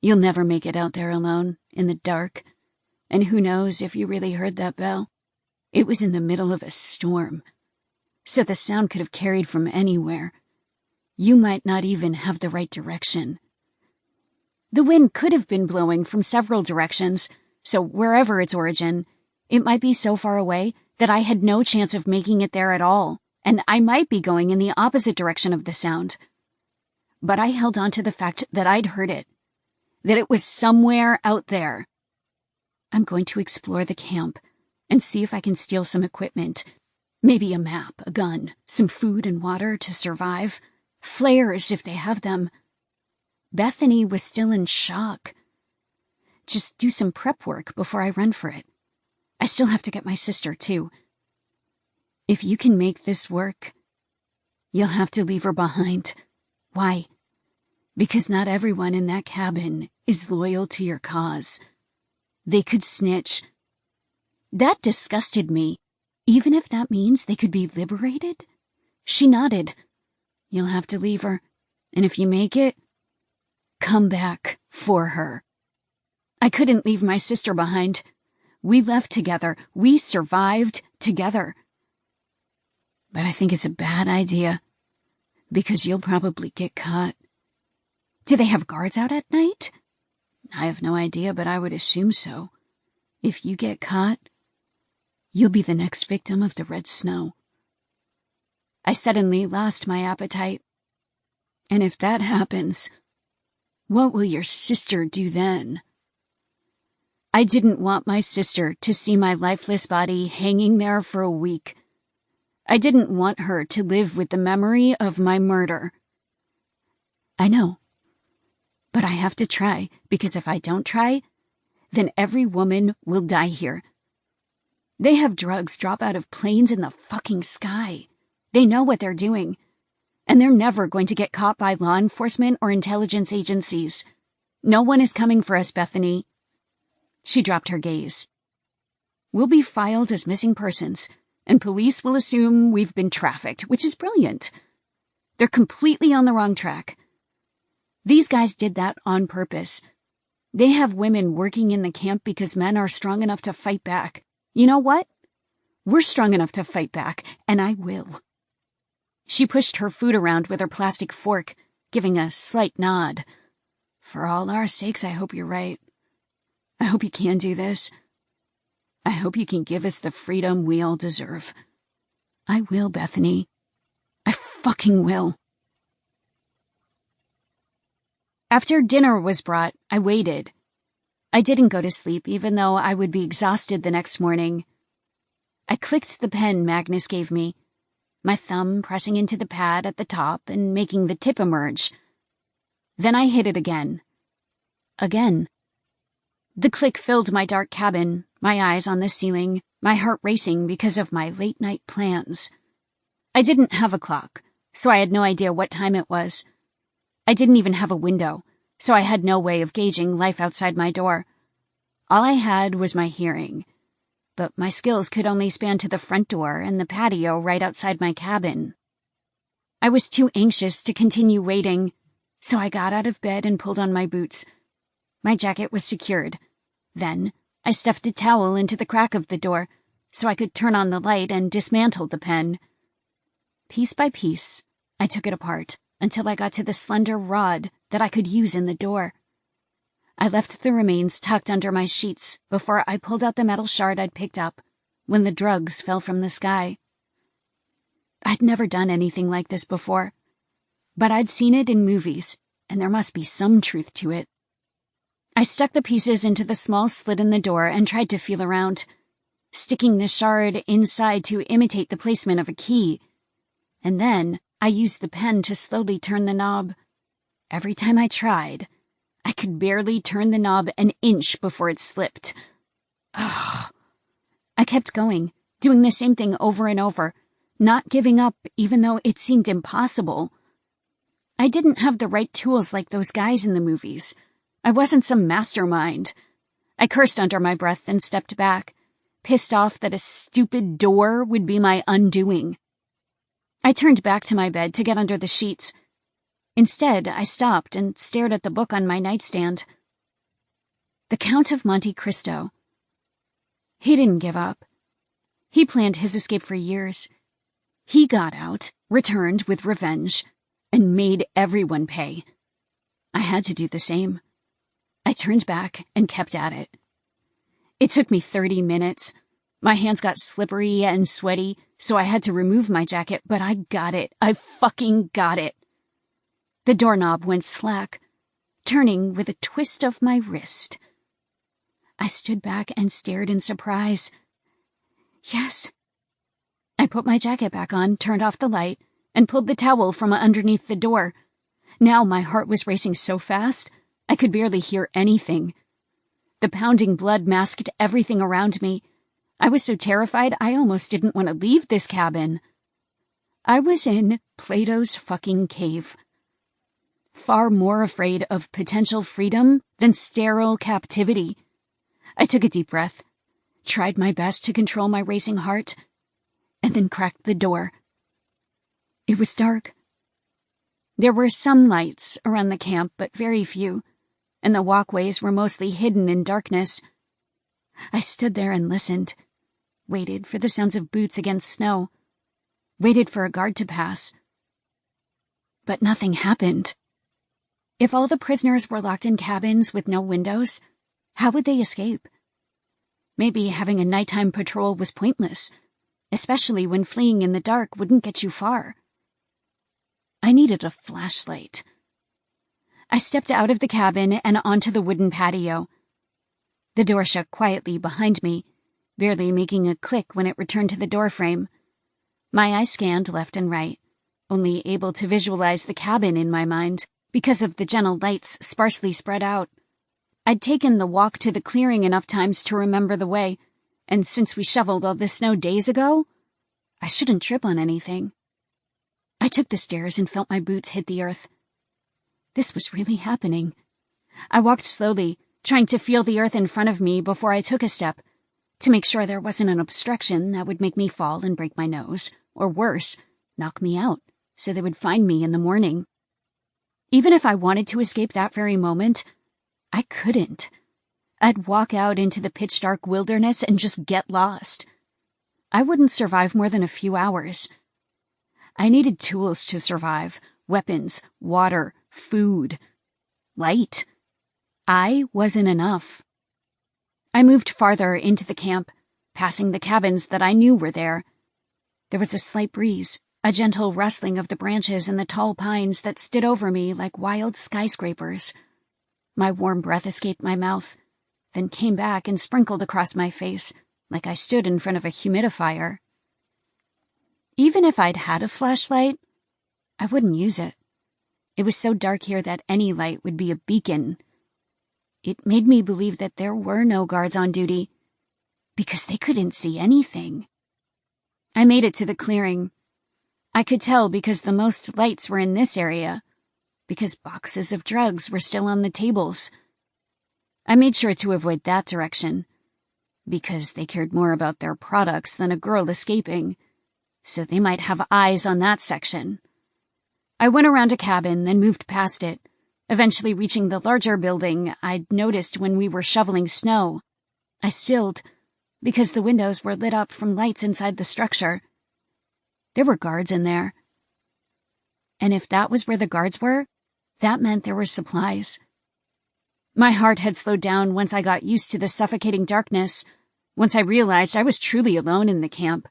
You'll never make it out there alone, in the dark. And who knows if you really heard that bell? It was in the middle of a storm, so the sound could have carried from anywhere. You might not even have the right direction. The wind could have been blowing from several directions, so wherever its origin, it might be so far away that I had no chance of making it there at all, and I might be going in the opposite direction of the sound. But I held on to the fact that I'd heard it, that it was somewhere out there. I'm going to explore the camp and see if I can steal some equipment. Maybe a map, a gun, some food and water to survive, flares if they have them. Bethany was still in shock. Just do some prep work before I run for it. I still have to get my sister, too. If you can make this work, you'll have to leave her behind. Why? Because not everyone in that cabin is loyal to your cause. They could snitch. That disgusted me, even if that means they could be liberated. She nodded. You'll have to leave her, and if you make it, come back for her. I couldn't leave my sister behind. We left together. We survived together. But I think it's a bad idea, because you'll probably get caught. Do they have guards out at night? I have no idea, but I would assume so. If you get caught, you'll be the next victim of the red snow. I suddenly lost my appetite. And if that happens, what will your sister do then? I didn't want my sister to see my lifeless body hanging there for a week. I didn't want her to live with the memory of my murder. I know. But I have to try, because if I don't try, then every woman will die here. They have drugs drop out of planes in the fucking sky. They know what they're doing. And they're never going to get caught by law enforcement or intelligence agencies. No one is coming for us, Bethany. She dropped her gaze. We'll be filed as missing persons, and police will assume we've been trafficked, which is brilliant. They're completely on the wrong track. These guys did that on purpose. They have women working in the camp because men are strong enough to fight back. You know what? We're strong enough to fight back, and I will. She pushed her food around with her plastic fork, giving a slight nod. For all our sakes, I hope you're right. I hope you can do this. I hope you can give us the freedom we all deserve. I will, Bethany. I fucking will. After dinner was brought, I waited. I didn't go to sleep, even though I would be exhausted the next morning. I clicked the pen Magnus gave me, my thumb pressing into the pad at the top and making the tip emerge. Then I hit it again. Again. The click filled my dark cabin, my eyes on the ceiling, my heart racing because of my late-night plans. I didn't have a clock, so I had no idea what time it was. I didn't even have a window, so I had no way of gauging life outside my door. All I had was my hearing, but my skills could only span to the front door and the patio right outside my cabin. I was too anxious to continue waiting, so I got out of bed and pulled on my boots. My jacket was secured. Then I stuffed a towel into the crack of the door so I could turn on the light and dismantle the pen. Piece by piece, I took it apart until I got to the slender rod that I could use in the door. I left the remains tucked under my sheets before I pulled out the metal shard I'd picked up when the drugs fell from the sky. I'd never done anything like this before, but I'd seen it in movies, and there must be some truth to it. I stuck the pieces into the small slit in the door and tried to feel around, sticking the shard inside to imitate the placement of a key. And then I used the pen to slowly turn the knob. Every time I tried, I could barely turn the knob an inch before it slipped. Ugh. I kept going, doing the same thing over and over, not giving up even though it seemed impossible. I didn't have the right tools like those guys in the movies. I wasn't some mastermind. I cursed under my breath and stepped back, pissed off that a stupid door would be my undoing. I turned back to my bed to get under the sheets. Instead, I stopped and stared at the book on my nightstand. The Count of Monte Cristo. He didn't give up. He planned his escape for years. He got out, returned with revenge, and made everyone pay. I had to do the same. I turned back and kept at it. It took me 30 minutes. My hands got slippery and sweaty, so I had to remove my jacket, but I got it. I fucking got it. The doorknob went slack, turning with a twist of my wrist. I stood back and stared in surprise. Yes. I put my jacket back on, turned off the light, and pulled the towel from underneath the door. Now my heart was racing so fast, I could barely hear anything. The pounding blood masked everything around me. I was so terrified I almost didn't want to leave this cabin. I was in Plato's fucking cave. Far more afraid of potential freedom than sterile captivity. I took a deep breath, tried my best to control my racing heart, and then cracked the door. It was dark. There were some lights around the camp, but very few, and the walkways were mostly hidden in darkness. I stood there and listened, waited for the sounds of boots against snow, waited for a guard to pass. But nothing happened. If all the prisoners were locked in cabins with no windows, how would they escape? Maybe having a nighttime patrol was pointless, especially when fleeing in the dark wouldn't get you far. I needed a flashlight. I stepped out of the cabin and onto the wooden patio. The door shut quietly behind me, barely making a click when it returned to the doorframe. My eyes scanned left and right, only able to visualize the cabin in my mind because of the gentle lights sparsely spread out. I'd taken the walk to the clearing enough times to remember the way, and since we shoveled all the snow days ago, I shouldn't trip on anything. I took the stairs and felt my boots hit the earth. This was really happening. I walked slowly, trying to feel the earth in front of me before I took a step, to make sure there wasn't an obstruction that would make me fall and break my nose, or worse, knock me out, so they would find me in the morning. Even if I wanted to escape that very moment, I couldn't. I'd walk out into the pitch-dark wilderness and just get lost. I wouldn't survive more than a few hours. I needed tools to survive, weapons, water, food, light. I wasn't enough. I moved farther into the camp, passing the cabins that I knew were there. There was a slight breeze, a gentle rustling of the branches in the tall pines that stood over me like wild skyscrapers. My warm breath escaped my mouth, then came back and sprinkled across my face like I stood in front of a humidifier. Even if I'd had a flashlight, I wouldn't use it. It was so dark here that any light would be a beacon. It made me believe that there were no guards on duty, because they couldn't see anything. I made it to the clearing. I could tell because the most lights were in this area, because boxes of drugs were still on the tables. I made sure to avoid that direction, because they cared more about their products than a girl escaping, so they might have eyes on that section. I went around a cabin, then moved past it, eventually reaching the larger building I'd noticed when we were shoveling snow. I stilled, because the windows were lit up from lights inside the structure. There were guards in there. And if that was where the guards were, that meant there were supplies. My heart had slowed down once I got used to the suffocating darkness, once I realized I was truly alone in the camp.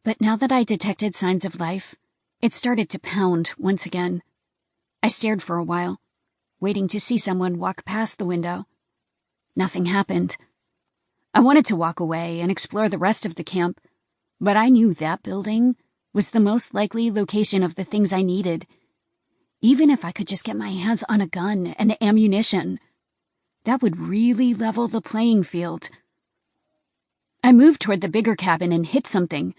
But now that I detected signs of life, it started to pound once again. I stared for a while, waiting to see someone walk past the window. Nothing happened. I wanted to walk away and explore the rest of the camp, but I knew that building was the most likely location of the things I needed. Even if I could just get my hands on a gun and ammunition, that would really level the playing field. I moved toward the bigger cabin and hit something.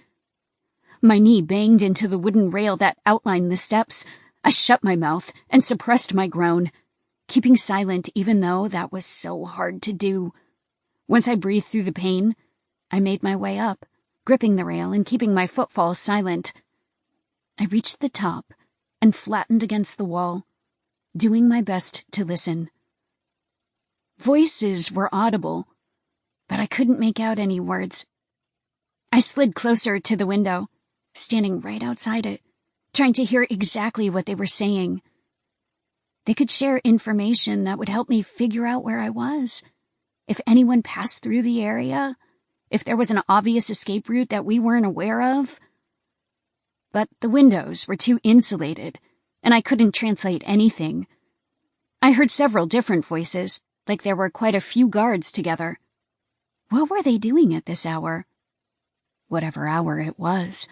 My knee banged into the wooden rail that outlined the steps. I shut my mouth and suppressed my groan, keeping silent even though that was so hard to do. Once I breathed through the pain, I made my way up, gripping the rail and keeping my footfall silent. I reached the top and flattened against the wall, doing my best to listen. Voices were audible, but I couldn't make out any words. I slid closer to the window, standing right outside it, trying to hear exactly what they were saying. They could share information that would help me figure out where I was, if anyone passed through the area, if there was an obvious escape route that we weren't aware of. But the windows were too insulated, and I couldn't translate anything. I heard several different voices, like there were quite a few guards together. What were they doing at this hour? Whatever hour it was.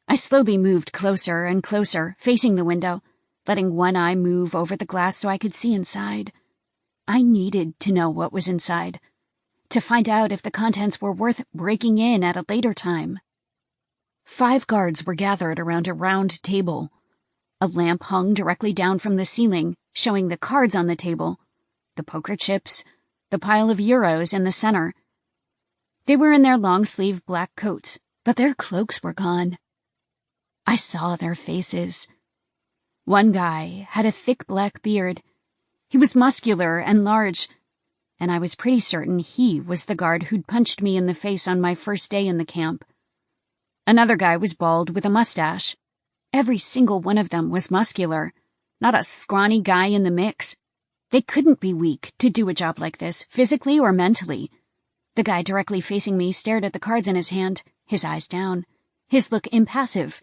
I slowly moved closer and closer, facing the window, letting one eye move over the glass so I could see inside. I needed to know what was inside, to find out if the contents were worth breaking in at a later time. 5 guards were gathered around a round table. A lamp hung directly down from the ceiling, showing the cards on the table, the poker chips, the pile of euros in the center. They were in their long-sleeve black coats, but their cloaks were gone. I saw their faces. One guy had a thick black beard. He was muscular and large, and I was pretty certain he was the guard who'd punched me in the face on my first day in the camp. Another guy was bald with a mustache. Every single one of them was muscular, not a scrawny guy in the mix. They couldn't be weak to do a job like this, physically or mentally. The guy directly facing me stared at the cards in his hand, his eyes down, his look impassive,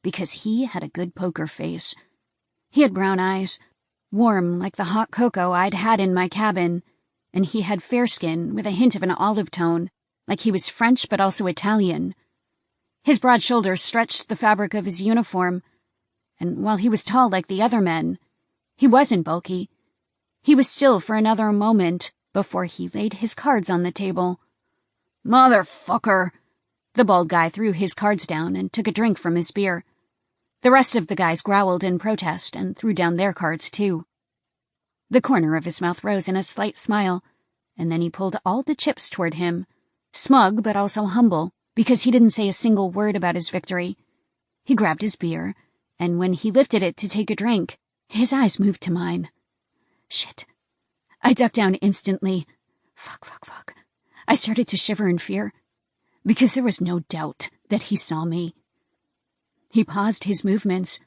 because he had a good poker face. He had brown eyes, warm like the hot cocoa I'd had in my cabin, and he had fair skin with a hint of an olive tone, like he was French but also Italian. His broad shoulders stretched the fabric of his uniform, and while he was tall like the other men, he wasn't bulky. He was still for another moment before he laid his cards on the table. "Motherfucker!" The bald guy threw his cards down and took a drink from his beer. The rest of the guys growled in protest and threw down their cards too. The corner of his mouth rose in a slight smile, and then he pulled all the chips toward him, smug but also humble, because he didn't say a single word about his victory. He grabbed his beer, and when he lifted it to take a drink, his eyes moved to mine. Shit. I ducked down instantly. Fuck. I started to shiver in fear, because there was no doubt that he saw me. He paused his movements,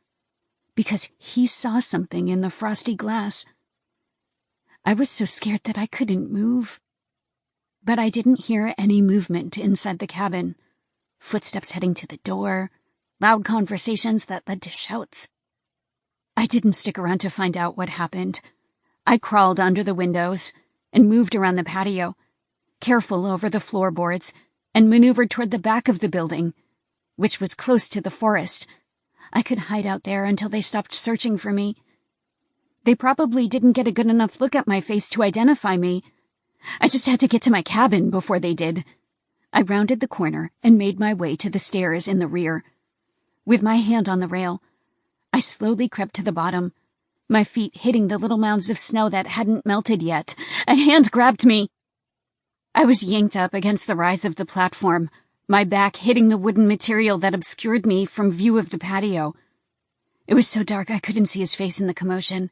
because he saw something in the frosty glass. I was so scared that I couldn't move. But I didn't hear any movement inside the cabin. Footsteps heading to the door, loud conversations that led to shouts. I didn't stick around to find out what happened. I crawled under the windows and moved around the patio, careful over the floorboards, and maneuvered toward the back of the building, which was close to the forest. I could hide out there until they stopped searching for me. They probably didn't get a good enough look at my face to identify me. I just had to get to my cabin before they did. I rounded the corner and made my way to the stairs in the rear. With my hand on the rail, I slowly crept to the bottom, my feet hitting the little mounds of snow that hadn't melted yet. A hand grabbed me. I was yanked up against the rise of the platform, my back hitting the wooden material that obscured me from view of the patio. It was so dark I couldn't see his face in the commotion,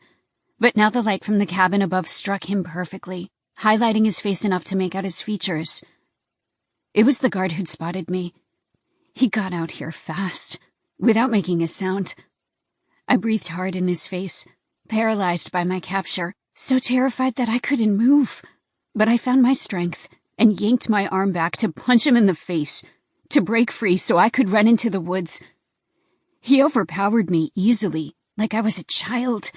but now the light from the cabin above struck him perfectly, highlighting his face enough to make out his features. It was the guard who'd spotted me. He got out here fast, without making a sound. I breathed hard in his face, paralyzed by my capture, so terrified that I couldn't move. But I found my strength and yanked my arm back to punch him in the face, to break free so I could run into the woods. He overpowered me easily, like I was a child.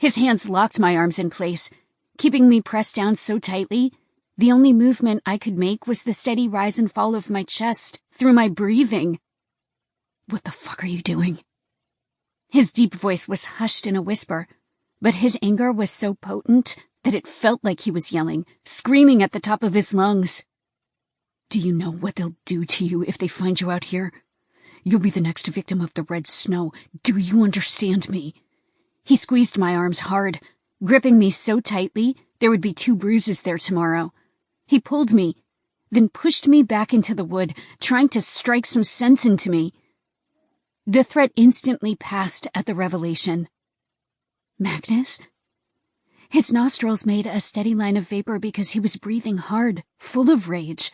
His hands locked my arms in place, keeping me pressed down so tightly, the only movement I could make was the steady rise and fall of my chest through my breathing. "What the fuck are you doing?" His deep voice was hushed in a whisper, but his anger was so potent that it felt like he was yelling, screaming at the top of his lungs. "Do you know what they'll do to you if they find you out here? You'll be the next victim of the red snow. Do you understand me?" He squeezed my arms hard, gripping me so tightly there would be 2 bruises there tomorrow. He pulled me, then pushed me back into the wood, trying to strike some sense into me. The threat instantly passed at the revelation. Magnus? His nostrils made a steady line of vapor because he was breathing hard, full of rage.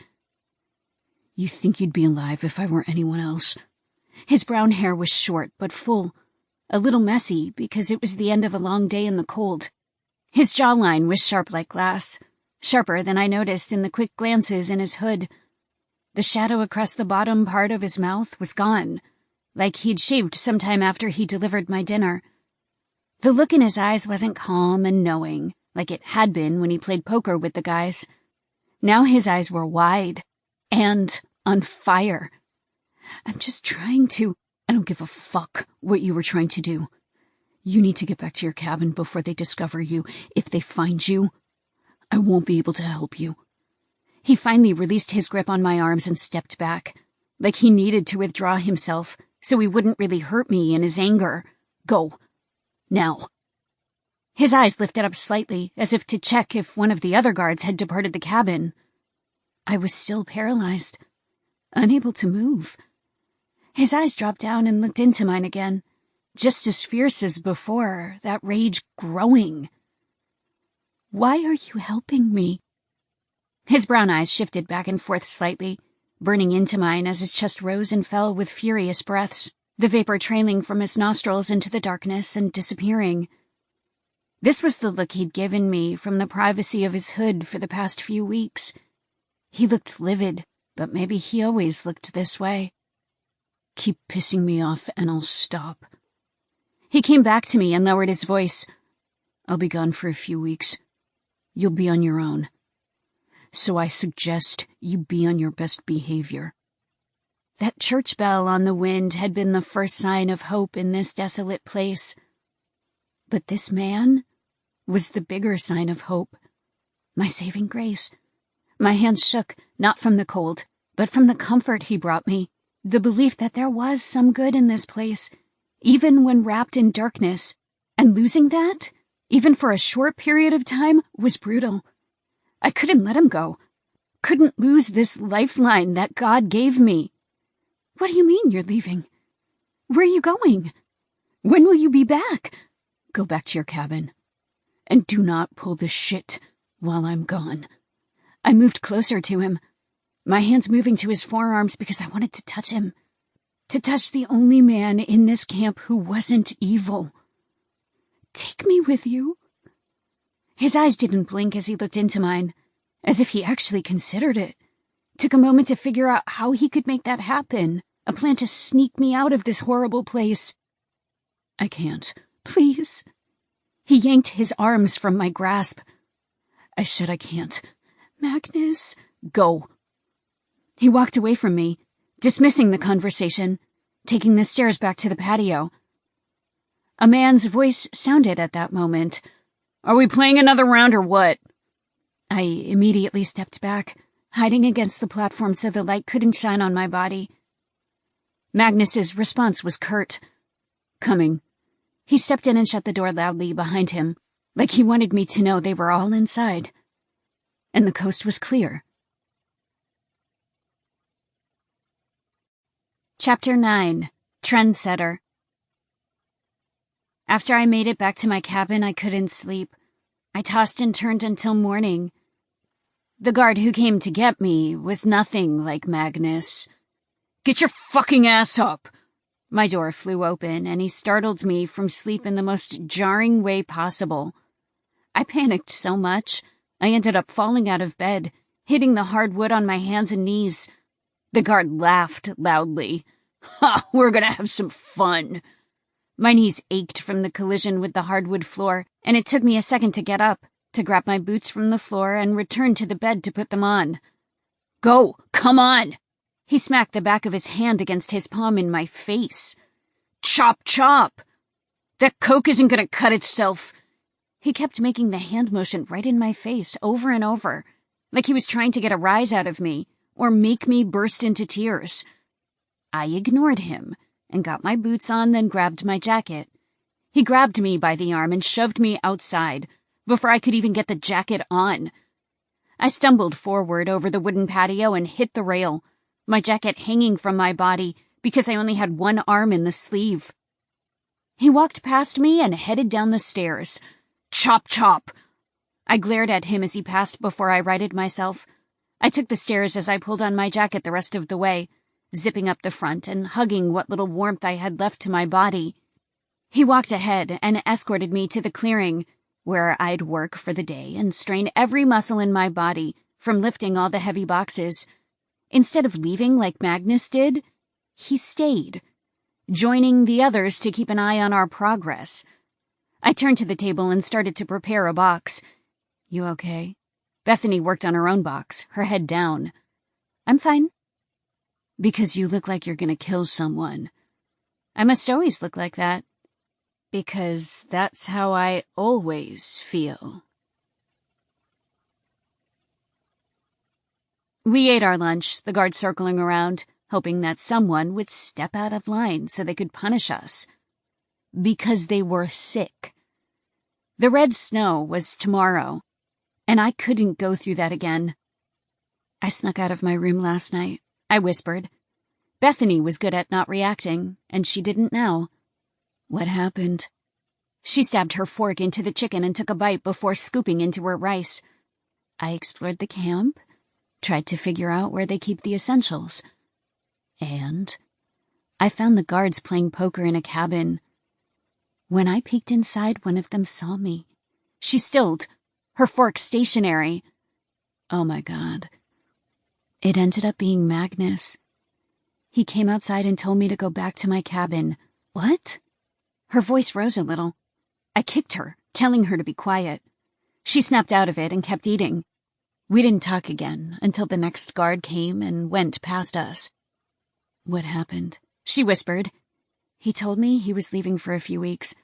"You think you'd be alive if I were anyone else?" His brown hair was short but full, a little messy because it was the end of a long day in the cold. His jawline was sharp like glass, sharper than I noticed in the quick glances in his hood. The shadow across the bottom part of his mouth was gone, like he'd shaved sometime after he delivered my dinner. The look in his eyes wasn't calm and knowing, like it had been when he played poker with the guys. Now his eyes were wide and on fire. "I'm just trying to—" "I don't give a fuck what you were trying to do. You need to get back to your cabin before they discover you. If they find you, I won't be able to help you." He finally released his grip on my arms and stepped back, like he needed to withdraw himself so he wouldn't really hurt me in his anger. "Go. Now." His eyes lifted up slightly, as if to check if one of the other guards had departed the cabin. I was still paralyzed, unable to move. His eyes dropped down and looked into mine again, just as fierce as before, that rage growing. "Why are you helping me?" His brown eyes shifted back and forth slightly, burning into mine as his chest rose and fell with furious breaths, the vapor trailing from his nostrils into the darkness and disappearing. This was the look he'd given me from the privacy of his hood for the past few weeks. He looked livid, but maybe he always looked this way. "Keep pissing me off and I'll stop." He came back to me and lowered his voice. "I'll be gone for a few weeks. You'll be on your own. So I suggest you be on your best behavior." That church bell on the wind had been the first sign of hope in this desolate place. But this man was the bigger sign of hope, my saving grace. My hands shook, not from the cold, but from the comfort he brought me, the belief that there was some good in this place, even when wrapped in darkness, and losing that, even for a short period of time, was brutal. I couldn't let him go. Couldn't lose this lifeline that God gave me. "What do you mean you're leaving? Where are you going? When will you be back?" "Go back to your cabin. And do not pull the shit while I'm gone." I moved closer to him, my hands moving to his forearms because I wanted to touch him. To touch the only man in this camp who wasn't evil. "Take me with you." His eyes didn't blink as he looked into mine, as if he actually considered it. Took a moment to figure out how he could make that happen, a plan to sneak me out of this horrible place. "I can't. Please." He yanked his arms from my grasp. "I said I can't." "Magnus." "Go." He walked away from me, dismissing the conversation, taking the stairs back to the patio. A man's voice sounded at that moment. "Are we playing another round or what?" I immediately stepped back, hiding against the platform so the light couldn't shine on my body. Magnus's response was curt. "Coming." He stepped in and shut the door loudly behind him, like he wanted me to know they were all inside. And the coast was clear. Chapter 9. Trendsetter. After I made it back to my cabin, I couldn't sleep. I tossed and turned until morning. The guard who came to get me was nothing like Magnus. "Get your fucking ass up!" My door flew open, and he startled me from sleep in the most jarring way possible. I panicked so much, I ended up falling out of bed, hitting the hard wood on my hands and knees. The guard laughed loudly. "Ha, we're gonna have some fun." My knees ached from the collision with the hardwood floor, and it took me a second to get up, to grab my boots from the floor and return to the bed to put them on. "Go! Come on!" He smacked the back of his hand against his palm in my face. "Chop, chop! That coke isn't gonna cut itself." He kept making the hand motion right in my face over and over, like he was trying to get a rise out of me or make me burst into tears. I ignored him and got my boots on, then grabbed my jacket. He grabbed me by the arm and shoved me outside before I could even get the jacket on. I stumbled forward over the wooden patio and hit the rail, my jacket hanging from my body because I only had one arm in the sleeve. He walked past me and headed down the stairs. "Chop, chop!" I glared at him as he passed before I righted myself. I took the stairs as I pulled on my jacket the rest of the way, zipping up the front and hugging what little warmth I had left to my body. He walked ahead and escorted me to the clearing, where I'd work for the day and strain every muscle in my body from lifting all the heavy boxes. Instead of leaving like Magnus did, he stayed, joining the others to keep an eye on our progress. I turned to the table and started to prepare a box. "You okay?" Bethany worked on her own box, her head down. "I'm fine." "Because you look like you're gonna kill someone." "I must always look like that." "Because that's how I always feel." We ate our lunch, the guards circling around, hoping that someone would step out of line so they could punish us. Because they were sick. The red snow was tomorrow, and I couldn't go through that again. "I snuck out of my room last night," I whispered. Bethany was good at not reacting, and she didn't now. "What happened?" She stabbed her fork into the chicken and took a bite before scooping into her rice. "I explored the camp, tried to figure out where they keep the essentials. And I found the guards playing poker in a cabin. When I peeked inside, one of them saw me." She stilled, her fork stationary. "Oh my God. It ended up being Magnus. He came outside and told me to go back to my cabin." "What?" Her voice rose a little. I kicked her, telling her to be quiet. She snapped out of it and kept eating. We didn't talk again until the next guard came and went past us. "What happened?" she whispered. "He told me he was leaving for a few weeks.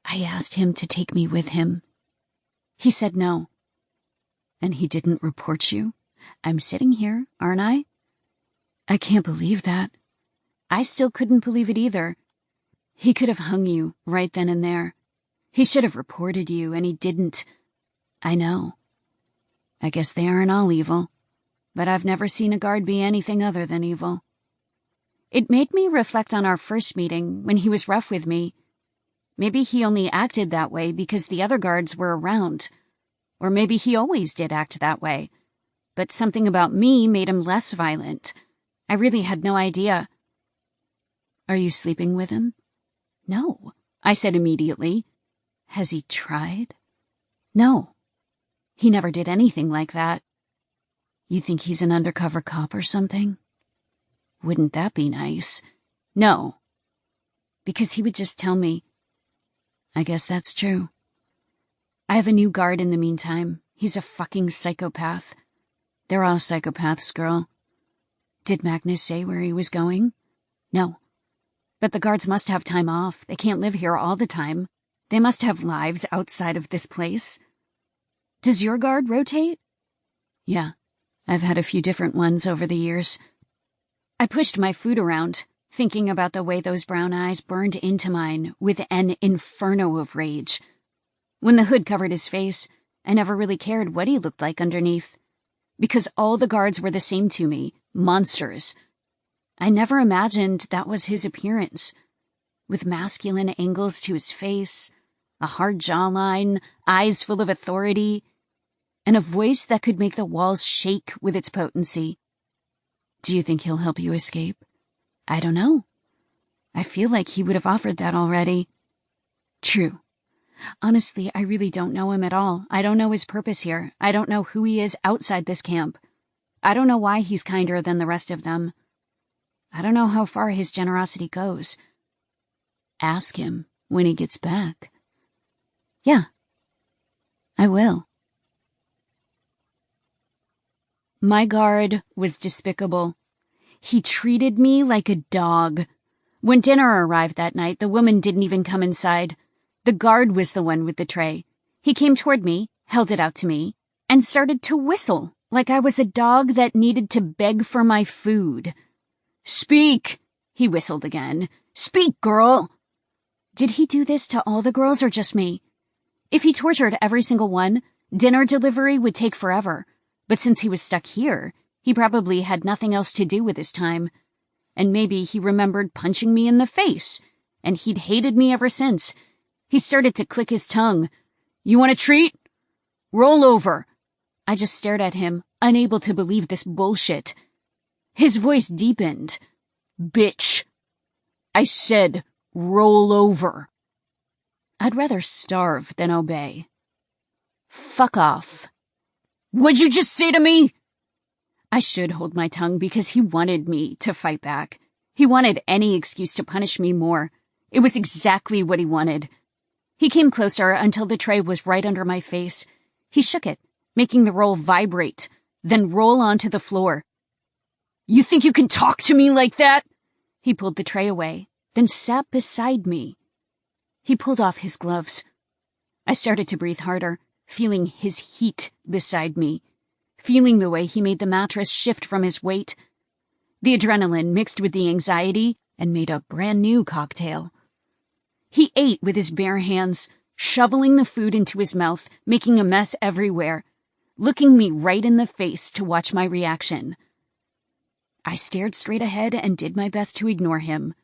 I asked him to take me with him. He said no." "And he didn't report you? I'm sitting here, aren't I?" "I can't believe that." I still couldn't believe it either. "He could have hung you right then and there. He should have reported you, and he didn't." "I know. I guess they aren't all evil, but I've never seen a guard be anything other than evil." It made me reflect on our first meeting when he was rough with me. Maybe he only acted that way because the other guards were around. Or maybe he always did act that way. But something about me made him less violent. I really had no idea. "Are you sleeping with him?" "No," I said immediately. "Has he tried?" "No. He never did anything like that." "You think he's an undercover cop or something?" "Wouldn't that be nice?" "No." "Because he would just tell me." "I guess that's true." "I have a new guard in the meantime. He's a fucking psychopath." "They're all psychopaths, girl." "Did Magnus say where he was going?" "No. But the guards must have time off. They can't live here all the time. They must have lives outside of this place." "Does your guard rotate?" "Yeah. I've had a few different ones over the years." I pushed my food around, thinking about the way those brown eyes burned into mine with an inferno of rage. When the hood covered his face, I never really cared what he looked like underneath, because all the guards were the same to me, monsters. I never imagined that was his appearance, with masculine angles to his face, a hard jawline, eyes full of authority, and a voice that could make the walls shake with its potency. "Do you think he'll help you escape?" "I don't know. I feel like he would have offered that already." "True. Honestly, I really don't know him at all. I don't know his purpose here. I don't know who he is outside this camp. I don't know why he's kinder than the rest of them. I don't know how far his generosity goes." ask him when he gets back. Yeah, I will. My guard was despicable. He treated me like a dog. When dinner arrived that night, the woman didn't even come inside. The guard was the one with the tray. He came toward me, held it out to me, and started to whistle like I was a dog that needed to beg for my food. "Speak," he whistled again. "Speak, girl." Did he do this to all the girls or just me? If he tortured every single one, dinner delivery would take forever. But since he was stuck here, he probably had nothing else to do with his time. And maybe he remembered punching me in the face, and he'd hated me ever since. He started to click his tongue. "You want a treat? Roll over." I just stared at him, unable to believe this bullshit. His voice deepened. "Bitch. I said roll over." I'd rather starve than obey. "Fuck off." "What'd you just say to me?" I should hold my tongue because he wanted me to fight back. He wanted any excuse to punish me more. It was exactly what he wanted. He came closer until the tray was right under my face. He shook it, making the roll vibrate, then roll onto the floor. "You think you can talk to me like that?" He pulled the tray away, then sat beside me. He pulled off his gloves. I started to breathe harder, feeling his heat beside me, feeling the way he made the mattress shift from his weight. The adrenaline mixed with the anxiety and made a brand new cocktail. He ate with his bare hands, shoveling the food into his mouth, making a mess everywhere, looking me right in the face to watch my reaction. I stared straight ahead and did my best to ignore him.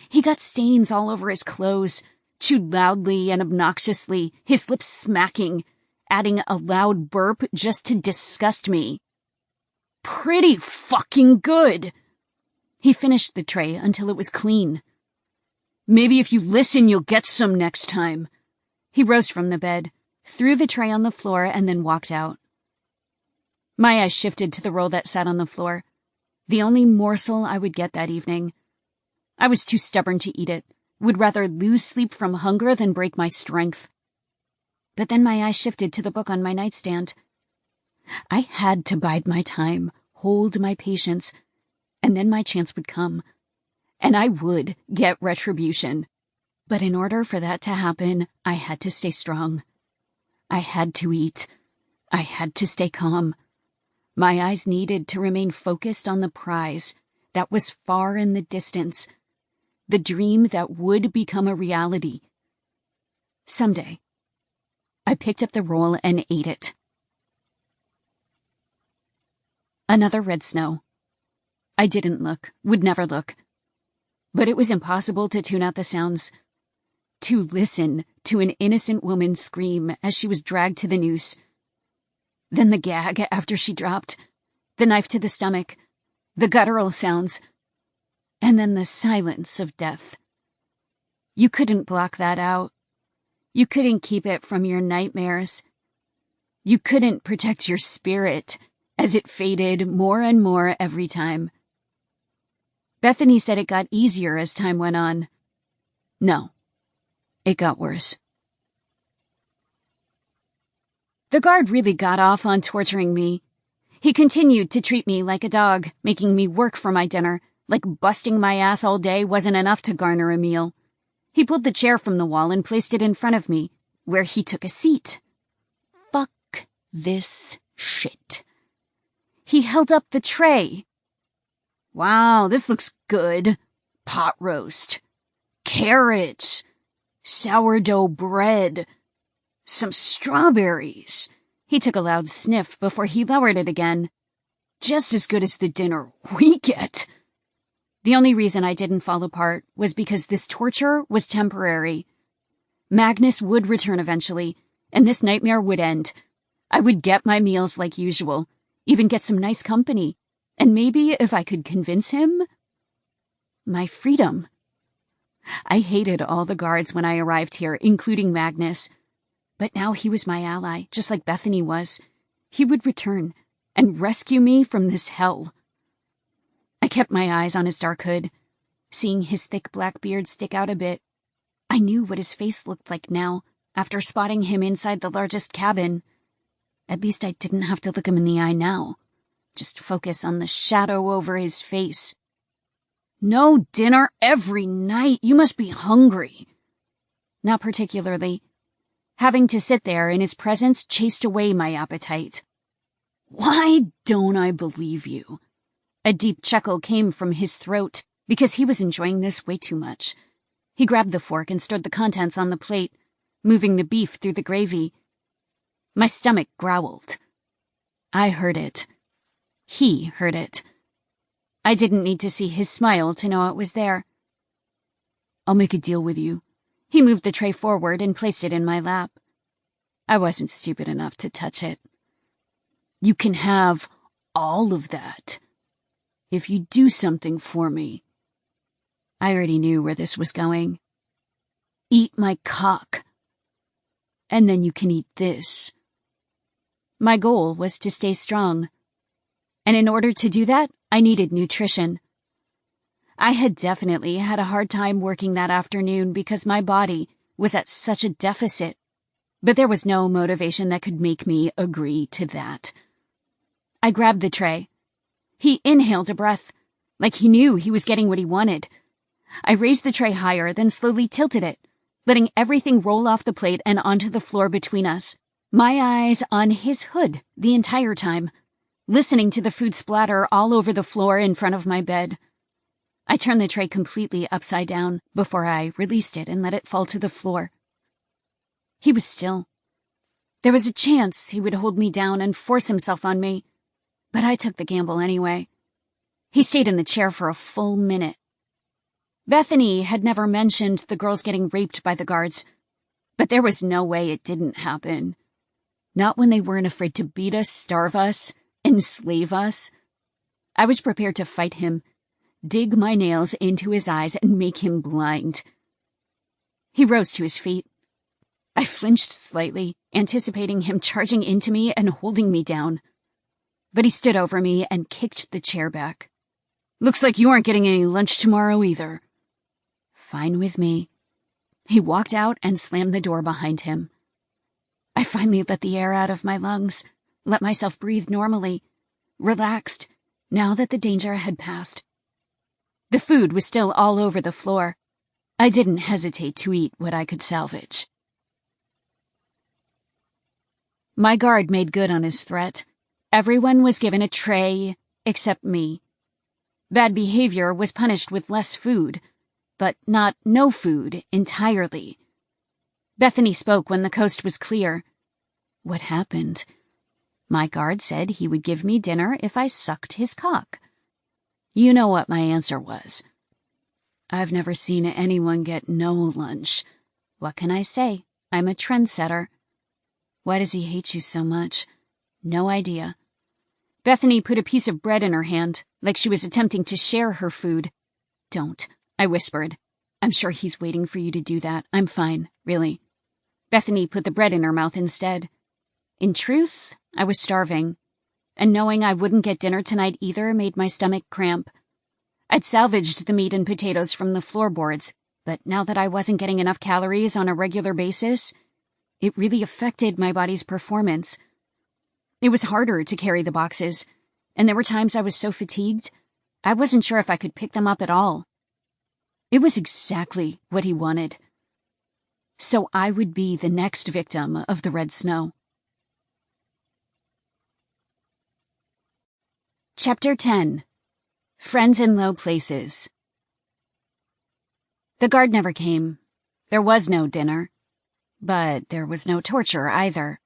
He got stains all over his clothes, chewed loudly and obnoxiously, his lips smacking, adding a loud burp just to disgust me. "Pretty fucking good." He finished the tray until it was clean. "Maybe if you listen, you'll get some next time." He rose from the bed, threw the tray on the floor, and then walked out. My eyes shifted to the roll that sat on the floor, the only morsel I would get that evening. I was too stubborn to eat it, would rather lose sleep from hunger than break my strength. But then my eyes shifted to the book on my nightstand. I had to bide my time, hold my patience, and then my chance would come. And I would get retribution. But in order for that to happen, I had to stay strong. I had to eat. I had to stay calm. My eyes needed to remain focused on the prize that was far in the distance, the dream that would become a reality. Someday. I picked up the roll and ate it. Another red snow. I didn't look, would never look. But it was impossible to tune out the sounds, to listen to an innocent woman scream as she was dragged to the noose. Then the gag after she dropped, the knife to the stomach, the guttural sounds, and then the silence of death. You couldn't block that out. You couldn't keep it from your nightmares. You couldn't protect your spirit as it faded more and more every time. Bethany said it got easier as time went on. No, it got worse. The guard really got off on torturing me. He continued to treat me like a dog, making me work for my dinner, like busting my ass all day wasn't enough to garner a meal. He pulled the chair from the wall and placed it in front of me, where he took a seat. Fuck this shit. He held up the tray. "Wow, this looks good. Pot roast. Carrots. Sourdough bread. Some strawberries." He took a loud sniff before he lowered it again. "Just as good as the dinner we get." The only reason I didn't fall apart was because this torture was temporary. Magnus would return eventually, and this nightmare would end. I would get my meals like usual, even get some nice company, and maybe if I could convince him, my freedom. I hated all the guards when I arrived here, including Magnus. But now he was my ally, just like Bethany was. He would return and rescue me from this hell. I kept my eyes on his dark hood. seeing his thick black beard stick out a bit. I knew what his face looked like now, after spotting him inside the largest cabin. At least I didn't have to look him in the eye now. Just focus on the shadow over his face. "No dinner every night. You must be hungry." Not particularly. Having to sit there in his presence chased away my appetite. "Why don't I believe you?" A deep chuckle came from his throat, because he was enjoying this way too much. He grabbed the fork and stirred the contents on the plate, moving the beef through the gravy. My stomach growled. I heard it. He heard it. I didn't need to see his smile to know it was there. "I'll make a deal with you." He moved the tray forward and placed it in my lap. I wasn't stupid enough to touch it. "You can have all of that if you do something for me." I already knew where this was going. "Eat my cock. And then you can eat this." My goal was to stay strong. And in order to do that, I needed nutrition. I had definitely had a hard time working that afternoon because my body was at such a deficit. But there was no motivation that could make me agree to that. I grabbed the tray. He inhaled a breath, like he knew he was getting what he wanted. I raised the tray higher, then slowly tilted it, letting everything roll off the plate and onto the floor between us. My eyes on his hood the entire time, listening to the food splatter all over the floor in front of my bed. I turned the tray completely upside down before I released it and let it fall to the floor. He was still. There was a chance he would hold me down and force himself on me, but I took the gamble anyway. He stayed in the chair for a full minute. Bethany had never mentioned the girls getting raped by the guards, but there was no way it didn't happen. Not when they weren't afraid to beat us, starve us, enslave us. I was prepared to fight him, dig my nails into his eyes, and make him blind. He rose to his feet. I flinched slightly, anticipating him charging into me and holding me down. But he stood over me and kicked the chair back. "Looks like you aren't getting any lunch tomorrow either." "Fine with me." He walked out and slammed the door behind him. I finally let the air out of my lungs, let myself breathe normally, relaxed, now that the danger had passed. The food was still all over the floor. I didn't hesitate to eat what I could salvage. My guard made good on his threat. Everyone was given a tray, except me. Bad behavior was punished with less food, but not no food entirely. Bethany spoke when the coast was clear. What happened? My guard said he would give me dinner if I sucked his cock. You know what my answer was. I've never seen anyone get no lunch. What can I say? I'm a trendsetter. Why does he hate you so much? No idea. Bethany put a piece of bread in her hand, like she was attempting to share her food. Don't, I whispered. I'm sure he's waiting for you to do that. I'm fine, really. Bethany put the bread in her mouth instead. In truth, I was starving, and knowing I wouldn't get dinner tonight either made my stomach cramp. I'd salvaged the meat and potatoes from the floorboards, but now that I wasn't getting enough calories on a regular basis, it really affected my body's performance. It was harder to carry the boxes, and there were times I was so fatigued, I wasn't sure if I could pick them up at all. It was exactly what he wanted. So I would be the next victim of the red snow. Chapter 10. Friends in Low Places. The guard never came. There was no dinner. But there was no torture either.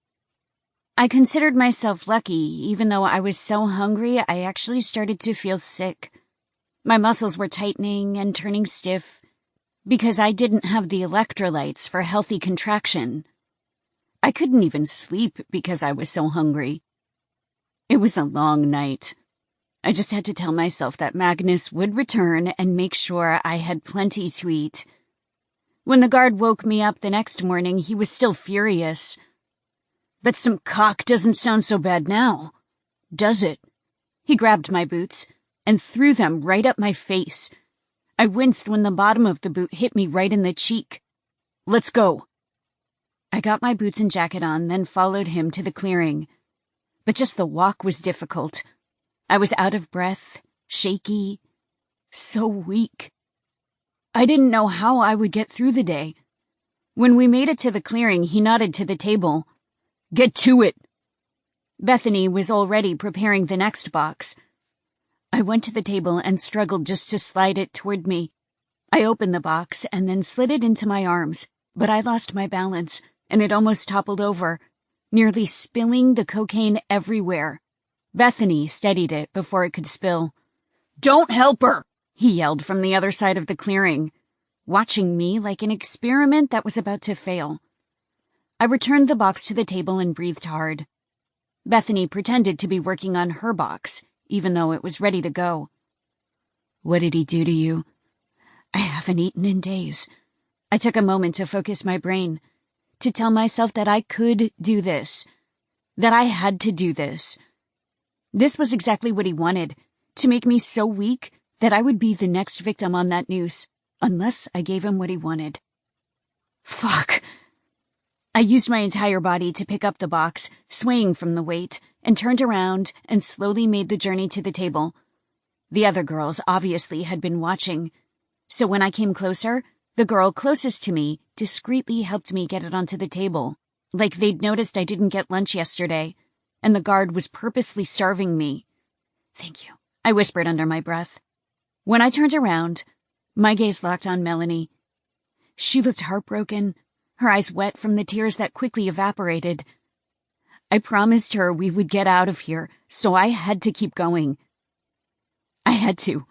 I considered myself lucky, even though I was so hungry I actually started to feel sick. My muscles were tightening and turning stiff, because I didn't have the electrolytes for healthy contraction. I couldn't even sleep because I was so hungry. It was a long night. I just had to tell myself that Magnus would return and make sure I had plenty to eat. When the guard woke me up the next morning, he was still furious. "Bet some cock doesn't sound so bad now, does it?" He grabbed my boots and threw them right up my face. I winced when the bottom of the boot hit me right in the cheek. "Let's go." I got my boots and jacket on, then followed him to the clearing. But just the walk was difficult. I was out of breath, shaky, so weak. I didn't know how I would get through the day. When we made it to the clearing, he nodded to the table. "Get to it." Bethany was already preparing the next box. I went to the table and struggled just to slide it toward me. I opened the box and then slid it into my arms, but I lost my balance, and it almost toppled over, nearly spilling the cocaine everywhere. Bethany steadied it before it could spill. "Don't help her!" he yelled from the other side of the clearing, watching me like an experiment that was about to fail. I returned the box to the table and breathed hard. Bethany pretended to be working on her box, even though it was ready to go. "What did he do to you?" "I haven't eaten in days." I took a moment to focus my brain, to tell myself that I could do this, that I had to do this. This was exactly what he wanted, to make me so weak that I would be the next victim on that noose, unless I gave him what he wanted. Fuck. I used my entire body to pick up the box, swaying from the weight, and turned around and slowly made the journey to the table. The other girls obviously had been watching, so when I came closer, the girl closest to me discreetly helped me get it onto the table, like they'd noticed I didn't get lunch yesterday, and the guard was purposely starving me. "Thank you," I whispered under my breath. When I turned around, my gaze locked on Melanie. She looked heartbroken, her eyes wet from the tears that quickly evaporated. I promised her we would get out of here, so I had to keep going. I had to.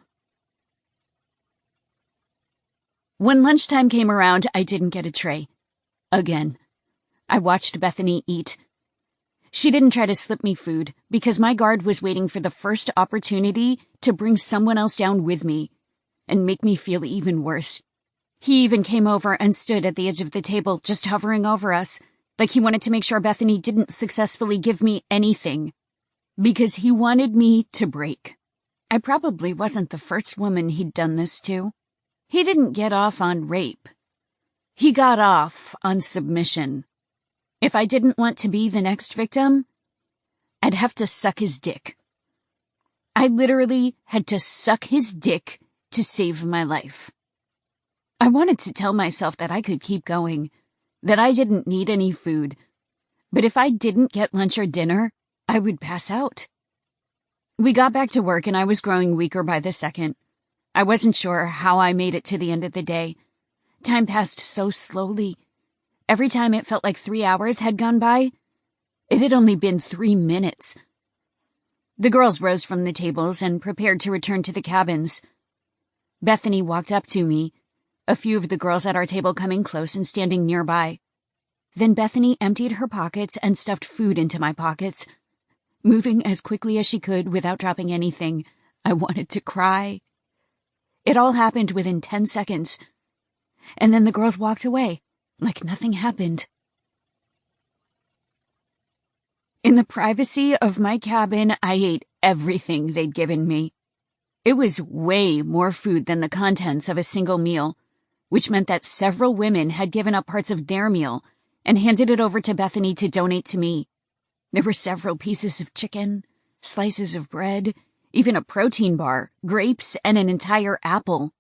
When lunchtime came around, I didn't get a tray. Again. I watched Bethany eat. She didn't try to slip me food, because my guard was waiting for the first opportunity to bring someone else down with me, and make me feel even worse. He even came over and stood at the edge of the table, just hovering over us, like he wanted to make sure Bethany didn't successfully give me anything, because he wanted me to break. I probably wasn't the first woman he'd done this to. He didn't get off on rape. He got off on submission. If I didn't want to be the next victim, I'd have to suck his dick. I literally had to suck his dick to save my life. I wanted to tell myself that I could keep going, that I didn't need any food, but if I didn't get lunch or dinner, I would pass out. We got back to work and I was growing weaker by the second. I wasn't sure how I made it to the end of the day. Time passed so slowly. Every time it felt like 3 hours had gone by, it had only been 3 minutes. The girls rose from the tables and prepared to return to the cabins. Bethany walked up to me, a few of the girls at our table coming close and standing nearby. Then Bethany emptied her pockets and stuffed food into my pockets. Moving as quickly as she could without dropping anything, I wanted to cry. It all happened within 10 seconds. And then the girls walked away, like nothing happened. In the privacy of my cabin, I ate everything they'd given me. It was way more food than the contents of a single meal, which meant that several women had given up parts of their meal and handed it over to Bethany to donate to me. There were several pieces of chicken, slices of bread, even a protein bar, grapes, and an entire apple.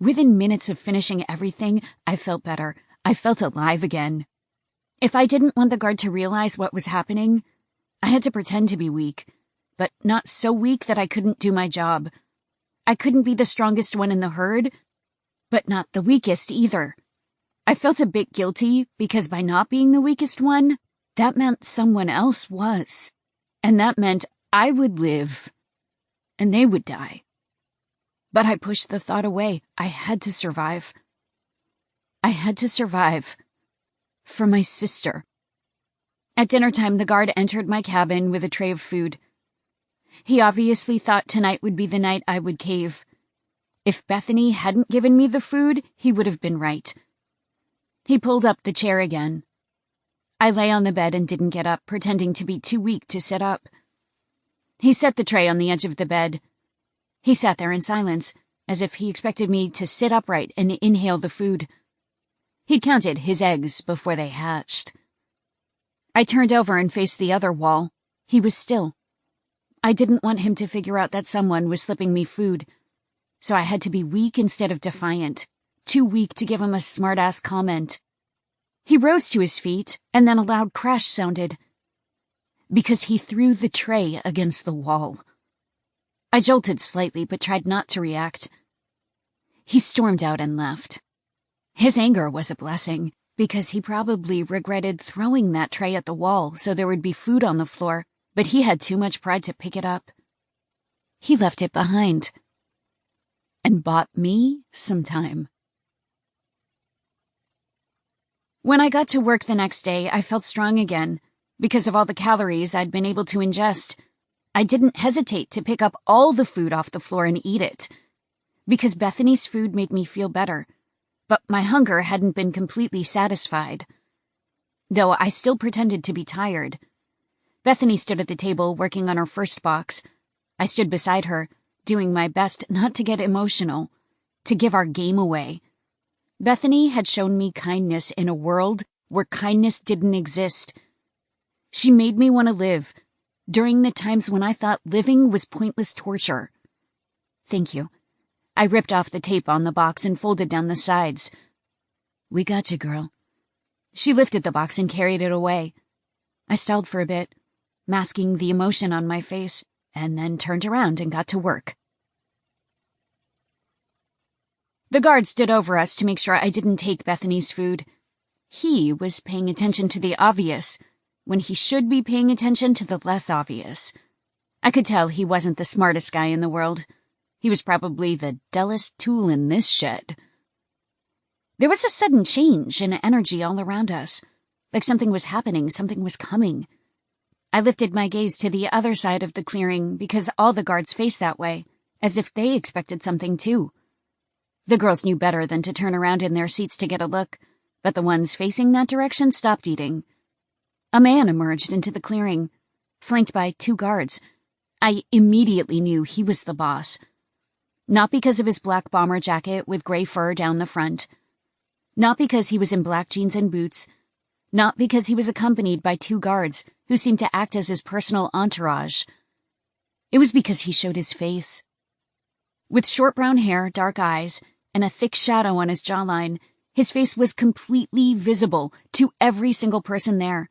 Within minutes of finishing everything, I felt better. I felt alive again. If I didn't want the guard to realize what was happening, I had to pretend to be weak, but not so weak that I couldn't do my job. I couldn't be the strongest one in the herd, but not the weakest either. I felt a bit guilty because by not being the weakest one, that meant someone else was. And that meant I would live, and they would die. But I pushed the thought away. I had to survive. I had to survive. For my sister. At dinner time, the guard entered my cabin with a tray of food. He obviously thought tonight would be the night I would cave. If Bethany hadn't given me the food, he would have been right. He pulled up the chair again. I lay on the bed and didn't get up, pretending to be too weak to sit up. He set the tray on the edge of the bed. He sat there in silence, as if he expected me to sit upright and inhale the food. He'd counted his eggs before they hatched. I turned over and faced the other wall. He was still. I didn't want him to figure out that someone was slipping me food, so I had to be weak instead of defiant, too weak to give him a smart-ass comment. He rose to his feet, and then a loud crash sounded, because he threw the tray against the wall. I jolted slightly but tried not to react. He stormed out and left. His anger was a blessing, because he probably regretted throwing that tray at the wall so there would be food on the floor, but he had too much pride to pick it up. He left it behind. And bought me some time. When I got to work the next day, I felt strong again, because of all the calories I'd been able to ingest. I didn't hesitate to pick up all the food off the floor and eat it, because Bethany's food made me feel better, but my hunger hadn't been completely satisfied. Though I still pretended to be tired. Bethany stood at the table working on her first box. I stood beside her, doing my best not to get emotional, to give our game away. Bethany had shown me kindness in a world where kindness didn't exist. She made me want to live, during the times when I thought living was pointless torture. Thank you. I ripped off the tape on the box and folded down the sides. We got you, girl. She lifted the box and carried it away. I stalled for a bit, masking the emotion on my face, and then turned around and got to work. The guard stood over us to make sure I didn't take Bethany's food. He was paying attention to the obvious, when he should be paying attention to the less obvious. I could tell he wasn't the smartest guy in the world. He was probably the dullest tool in this shed. There was a sudden change in energy all around us, like something was happening, something was coming. I lifted my gaze to the other side of the clearing because all the guards faced that way, as if they expected something too. The girls knew better than to turn around in their seats to get a look, but the ones facing that direction stopped eating. A man emerged into the clearing, flanked by 2 guards. I immediately knew he was the boss. Not because of his black bomber jacket with gray fur down the front. Not because he was in black jeans and boots. Not because he was accompanied by 2 guards who seemed to act as his personal entourage. It was because he showed his face. With short brown hair, dark eyes, and a thick shadow on his jawline, his face was completely visible to every single person there.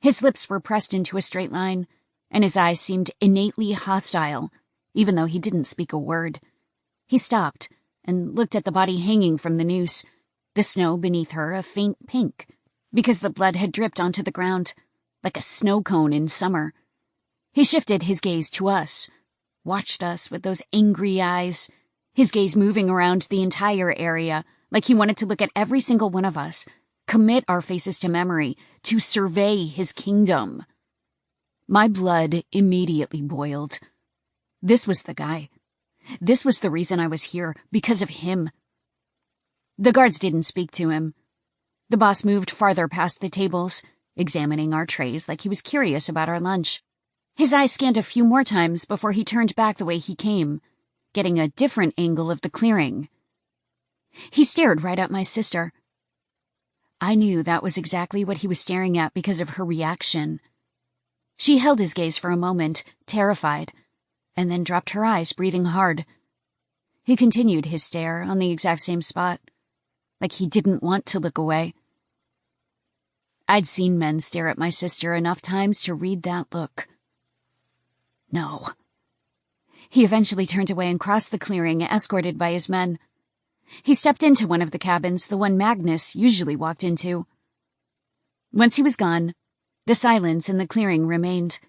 His lips were pressed into a straight line, and his eyes seemed innately hostile, even though he didn't speak a word. He stopped and looked at the body hanging from the noose, the snow beneath her a faint pink, because the blood had dripped onto the ground, like a snow cone in summer. He shifted his gaze to us, watched us with those angry eyes, his gaze moving around the entire area, like he wanted to look at every single one of us, commit our faces to memory, to survey his kingdom. My blood immediately boiled. This was the guy. This was the reason I was here, because of him. The guards didn't speak to him. The boss moved farther past the tables, examining our trays like he was curious about our lunch. His eyes scanned a few more times before he turned back the way he came, getting a different angle of the clearing. He stared right at my sister. I knew that was exactly what he was staring at because of her reaction. She held his gaze for a moment, terrified, and then dropped her eyes, breathing hard. He continued his stare on the exact same spot, like he didn't want to look away. I'd seen men stare at my sister enough times to read that look. No. He eventually turned away and crossed the clearing, escorted by his men. He stepped into one of the cabins, the one Magnus usually walked into. Once he was gone, the silence in the clearing remained,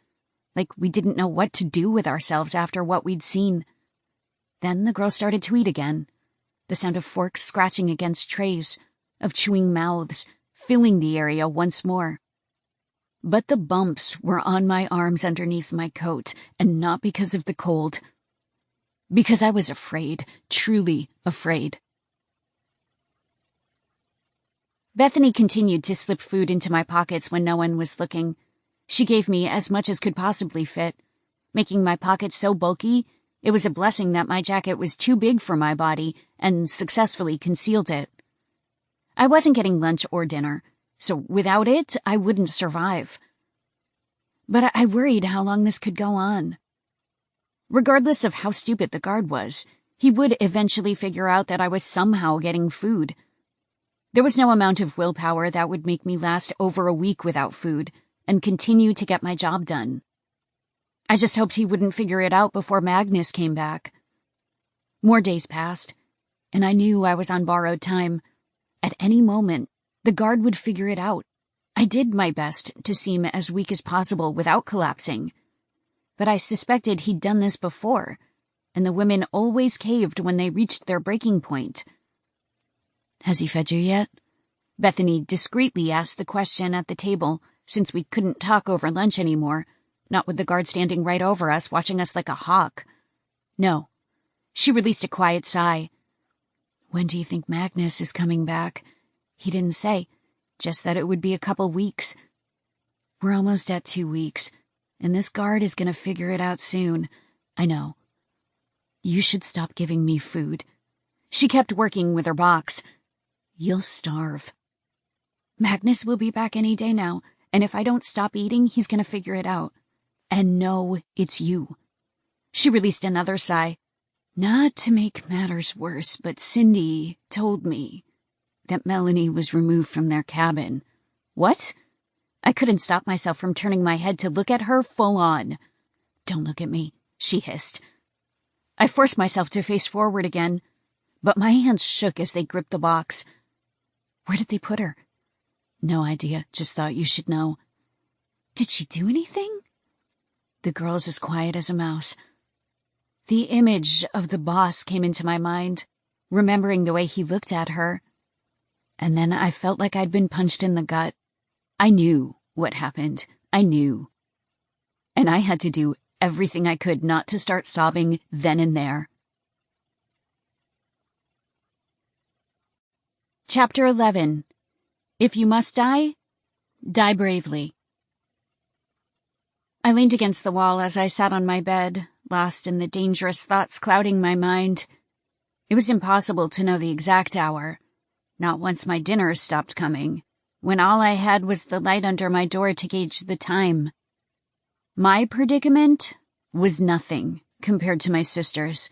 like we didn't know what to do with ourselves after what we'd seen. Then the girls started to eat again, the sound of forks scratching against trays, of chewing mouths, filling the area once more. But the bumps were on my arms underneath my coat, and not because of the cold. Because I was afraid, truly afraid. Bethany continued to slip food into my pockets when no one was looking. She gave me as much as could possibly fit, making my pockets so bulky It was a blessing that my jacket was too big for my body and successfully concealed it. I wasn't getting lunch or dinner, so without it, I wouldn't survive. But I worried how long this could go on. Regardless of how stupid the guard was, he would eventually figure out that I was somehow getting food. There was no amount of willpower that would make me last over a week without food and continue to get my job done. I just hoped he wouldn't figure it out before Magnus came back. More days passed, and I knew I was on borrowed time. At any moment, the guard would figure it out. I did my best to seem as weak as possible without collapsing. But I suspected he'd done this before, and the women always caved when they reached their breaking point. "Has he fed you yet?" Bethany discreetly asked the question at the table, since we couldn't talk over lunch anymore, not with the guard standing right over us watching us like a hawk. "No." She released a quiet sigh. "When do you think Magnus is coming back?" "He didn't say, just that it would be a couple weeks." "We're almost at 2 weeks, and this guard is going to figure it out soon." "I know." "You should stop giving me food." She kept working with her box. "You'll starve." "Magnus will be back any day now, and if I don't stop eating, he's going to figure it out. And no, it's you." She released another sigh. "Not to make matters worse, but Cindy told me that Melanie was removed from their cabin." "What?" I couldn't stop myself from turning my head to look at her full on. "Don't look at me," she hissed. I forced myself to face forward again, but my hands shook as they gripped the box. "Where did they put her?" "No idea, just thought you should know." "Did she do anything?" "The girl's as quiet as a mouse." The image of the boss came into my mind, remembering the way he looked at her. And then I felt like I'd been punched in the gut. I knew what happened. I knew. And I had to do everything I could not to start sobbing then and there. Chapter 11. If you must die, die bravely. I leaned against the wall as I sat on my bed, lost in the dangerous thoughts clouding my mind. It was impossible to know the exact hour, not once my dinner stopped coming, when all I had was the light under my door to gauge the time. My predicament was nothing compared to my sister's.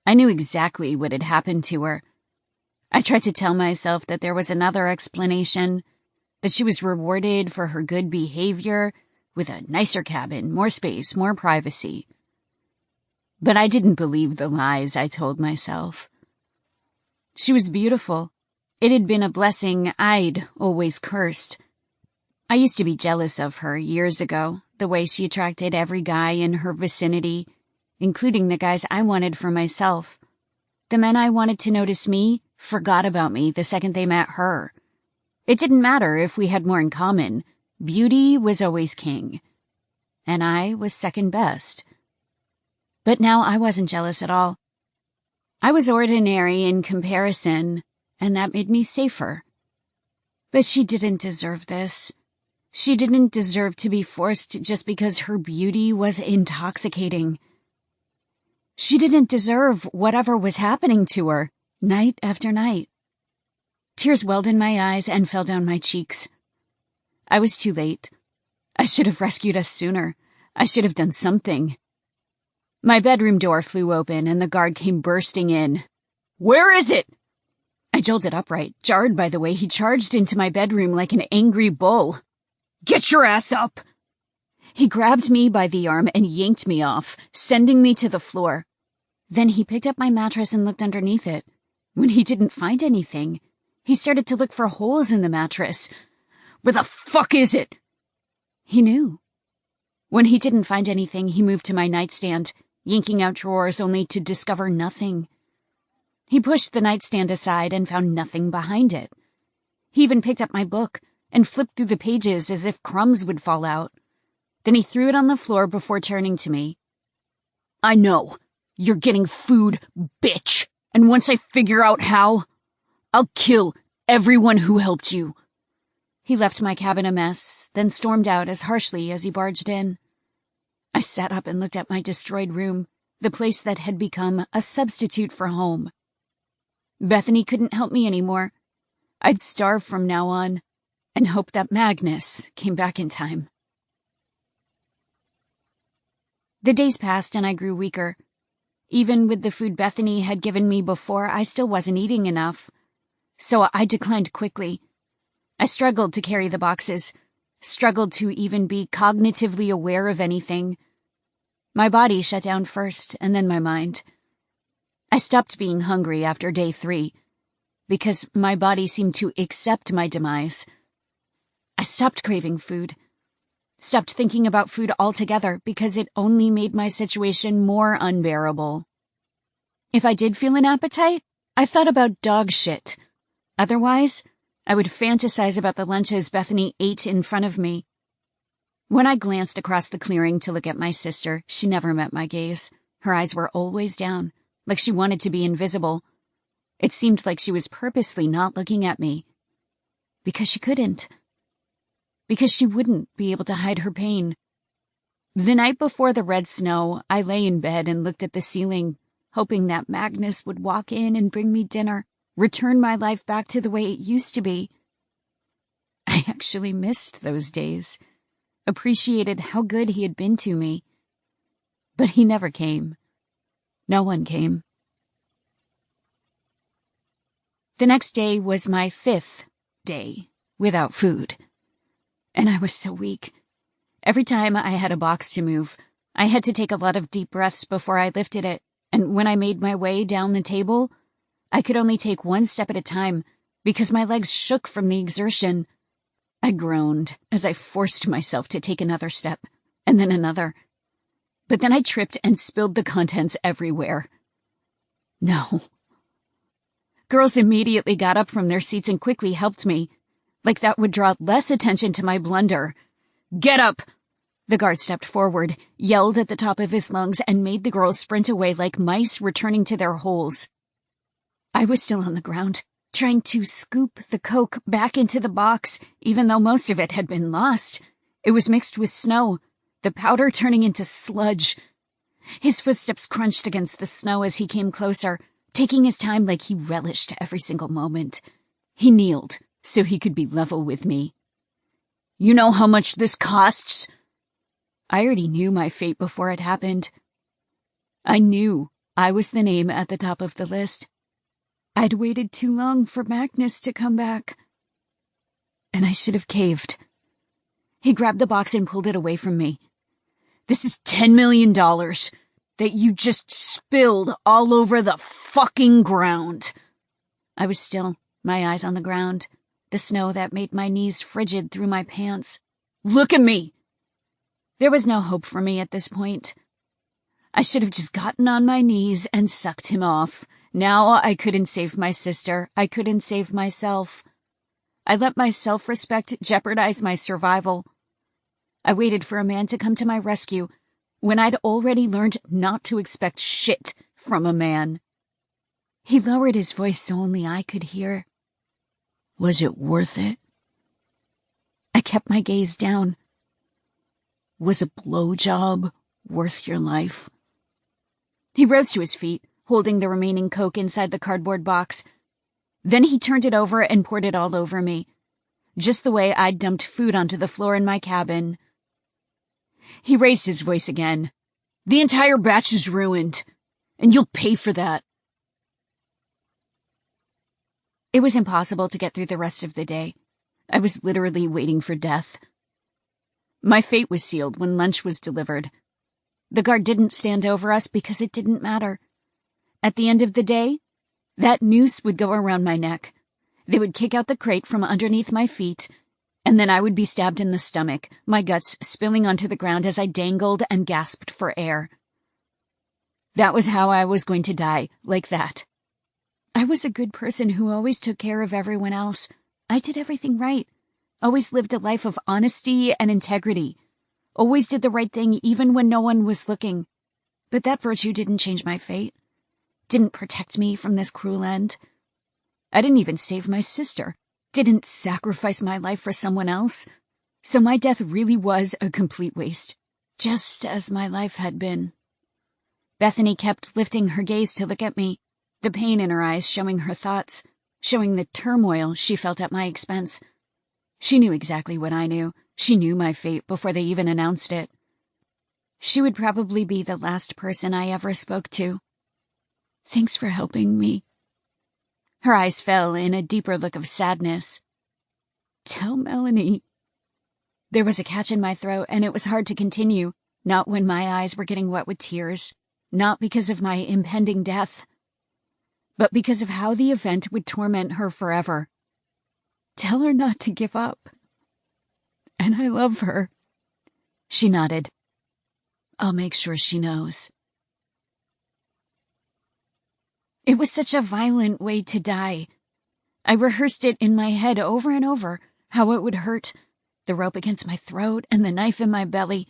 I knew exactly what had happened to her. I tried to tell myself that there was another explanation, that she was rewarded for her good behavior with a nicer cabin, more space, more privacy. But I didn't believe the lies I told myself. She was beautiful. It had been a blessing I'd always cursed. I used to be jealous of her years ago, the way she attracted every guy in her vicinity, including the guys I wanted for myself. The men I wanted to notice me forgot about me the second they met her. It didn't matter if we had more in common. Beauty was always king, and I was second best. But now I wasn't jealous at all. I was ordinary in comparison, and that made me safer. But she didn't deserve this. She didn't deserve to be forced just because her beauty was intoxicating. She didn't deserve whatever was happening to her, night after night. Tears welled in my eyes and fell down my cheeks. I was too late. I should have rescued us sooner. I should have done something. My bedroom door flew open and the guard came bursting in. "Where is it?" I jolted upright, jarred by the way he charged into my bedroom like an angry bull. "Get your ass up!" He grabbed me by the arm and yanked me off, sending me to the floor. Then he picked up my mattress and looked underneath it. When he didn't find anything, he started to look for holes in the mattress. "Where the fuck is it?" He knew. When he didn't find anything, he moved to my nightstand, yanking out drawers only to discover nothing. He pushed the nightstand aside and found nothing behind it. He even picked up my book and flipped through the pages as if crumbs would fall out. Then he threw it on the floor before turning to me. "I know. You're getting food, bitch. And once I figure out how, I'll kill everyone who helped you." He left my cabin a mess, then stormed out as harshly as he barged in. I sat up and looked at my destroyed room, the place that had become a substitute for home. Bethany couldn't help me anymore. I'd starve from now on and hope that Magnus came back in time. The days passed and I grew weaker. Even with the food Bethany had given me before, I still wasn't eating enough. So I declined quickly. I struggled to carry the boxes, struggled to even be cognitively aware of anything. My body shut down first, and then my mind. I stopped being hungry after day 3, because my body seemed to accept my demise. I stopped craving food, stopped thinking about food altogether because it only made my situation more unbearable. If I did feel an appetite, I thought about dog shit. Otherwise, I would fantasize about the lunches Bethany ate in front of me. When I glanced across the clearing to look at my sister, she never met my gaze. Her eyes were always down, like she wanted to be invisible. It seemed like she was purposely not looking at me. Because she couldn't. Because she wouldn't be able to hide her pain. The night before the red snow, I lay in bed and looked at the ceiling, hoping that Magnus would walk in and bring me dinner, return my life back to the way it used to be. I actually missed those days, appreciated how good he had been to me. But he never came. No one came. The next day was my 5th day without food. And I was so weak. Every time I had a box to move, I had to take a lot of deep breaths before I lifted it, and when I made my way down the table, I could only take one step at a time because my legs shook from the exertion. I groaned as I forced myself to take another step, and then another. But then I tripped and spilled the contents everywhere. No. Girls immediately got up from their seats and quickly helped me, like that would draw less attention to my blunder. "Get up!" The guard stepped forward, yelled at the top of his lungs, and made the girls sprint away like mice returning to their holes. I was still on the ground, trying to scoop the Coke back into the box, even though most of it had been lost. It was mixed with snow, the powder turning into sludge. His footsteps crunched against the snow as he came closer, taking his time like he relished every single moment. He kneeled so he could be level with me. "You know how much this costs?" I already knew my fate before it happened. I knew I was the name at the top of the list. I'd waited too long for Magnus to come back. And I should have caved. He grabbed the box and pulled it away from me. "This is $10 million that you just spilled all over the fucking ground." I was still, my eyes on the ground, the snow that made my knees frigid through my pants. "Look at me!" There was no hope for me at this point. I should have just gotten on my knees and sucked him off. Now I couldn't save my sister. I couldn't save myself. I let my self-respect jeopardize my survival. I waited for a man to come to my rescue when I'd already learned not to expect shit from a man. He lowered his voice so only I could hear. "Was it worth it?" I kept my gaze down. "Was a blowjob worth your life?" He rose to his feet, holding the remaining Coke inside the cardboard box. Then he turned it over and poured it all over me, just the way I'd dumped food onto the floor in my cabin. He raised his voice again. "The entire batch is ruined, and you'll pay for that." It was impossible to get through the rest of the day. I was literally waiting for death. My fate was sealed when lunch was delivered. The guard didn't stand over us because it didn't matter. At the end of the day, that noose would go around my neck. They would kick out the crate from underneath my feet, and then I would be stabbed in the stomach, my guts spilling onto the ground as I dangled and gasped for air. That was how I was going to die, like that. I was a good person who always took care of everyone else. I did everything right. Always lived a life of honesty and integrity. Always did the right thing even when no one was looking. But that virtue didn't change my fate. Didn't protect me from this cruel end. I didn't even save my sister. Didn't sacrifice my life for someone else. So my death really was a complete waste. Just as my life had been. Bethany kept lifting her gaze to look at me, the pain in her eyes showing her thoughts, showing the turmoil she felt at my expense. She knew exactly what I knew. She knew my fate before they even announced it. She would probably be the last person I ever spoke to. Thanks for helping me. Her eyes fell in a deeper look of sadness. Tell Melanie. There was a catch in my throat, and it was hard to continue, not when my eyes were getting wet with tears, not because of my impending death, but because of how the event would torment her forever. Tell her not to give up. And I love her. She nodded. I'll make sure she knows. It was such a violent way to die. I rehearsed it in my head over and over, how it would hurt, the rope against my throat and the knife in my belly.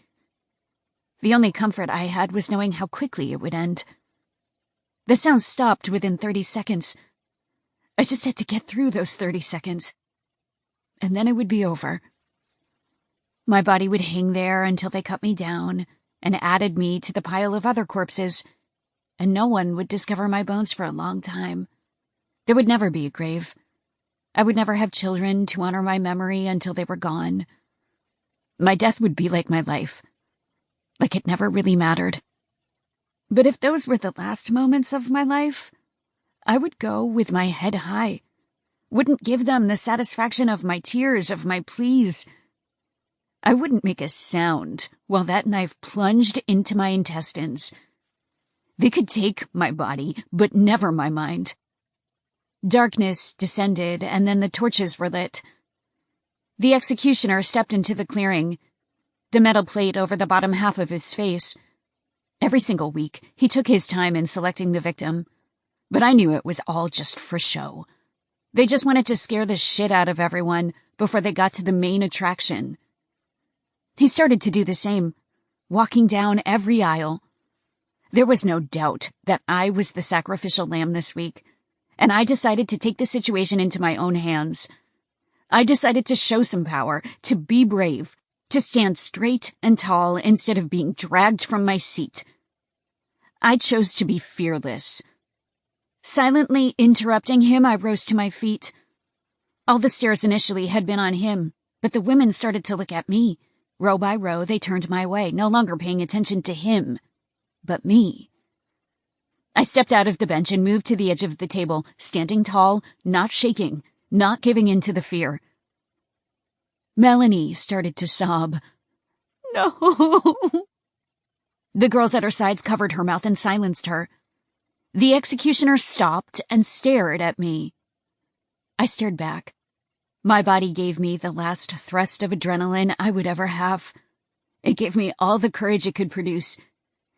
The only comfort I had was knowing how quickly it would end. The sound stopped within 30 seconds. I just had to get through those 30 seconds. And then it would be over. My body would hang there until they cut me down and added me to the pile of other corpses, and no one would discover my bones for a long time. There would never be a grave. I would never have children to honor my memory until they were gone. My death would be like my life, like it never really mattered. But if those were the last moments of my life, I would go with my head high, wouldn't give them the satisfaction of my tears, of my pleas. I wouldn't make a sound while that knife plunged into my intestines. They could take my body, but never my mind. Darkness descended, and then the torches were lit. The executioner stepped into the clearing, the metal plate over the bottom half of his face. Every single week, he took his time in selecting the victim, but I knew it was all just for show. They just wanted to scare the shit out of everyone before they got to the main attraction. He started to do the same, walking down every aisle. There was no doubt that I was the sacrificial lamb this week, and I decided to take the situation into my own hands. I decided to show some power, to be brave, to stand straight and tall instead of being dragged from my seat. I chose to be fearless. Silently interrupting him, I rose to my feet. All the stares initially had been on him, but the women started to look at me. Row by row, they turned my way, no longer paying attention to him, but me. I stepped out of the bench and moved to the edge of the table, standing tall, not shaking, not giving in to the fear. Melanie started to sob. No. The girls at her sides covered her mouth and silenced her. The executioner stopped and stared at me. I stared back. My body gave me the last thrust of adrenaline I would ever have. It gave me all the courage it could produce,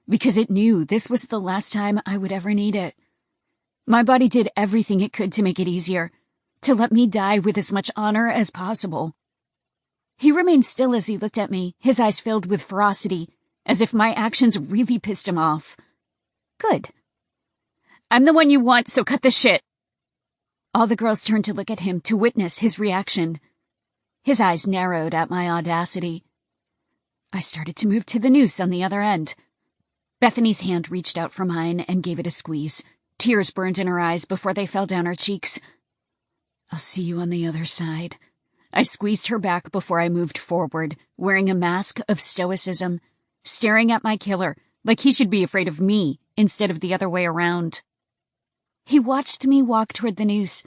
because it knew this was the last time I would ever need it. My body did everything it could to make it easier, to let me die with as much honor as possible. He remained still as he looked at me, his eyes filled with ferocity, as if my actions really pissed him off. Good. I'm the one you want, so cut the shit. All the girls turned to look at him, to witness his reaction. His eyes narrowed at my audacity. I started to move to the noose on the other end. Bethany's hand reached out for mine and gave it a squeeze. Tears burned in her eyes before they fell down her cheeks. I'll see you on the other side. I squeezed her back before I moved forward, wearing a mask of stoicism, staring at my killer like he should be afraid of me instead of the other way around. He watched me walk toward the noose,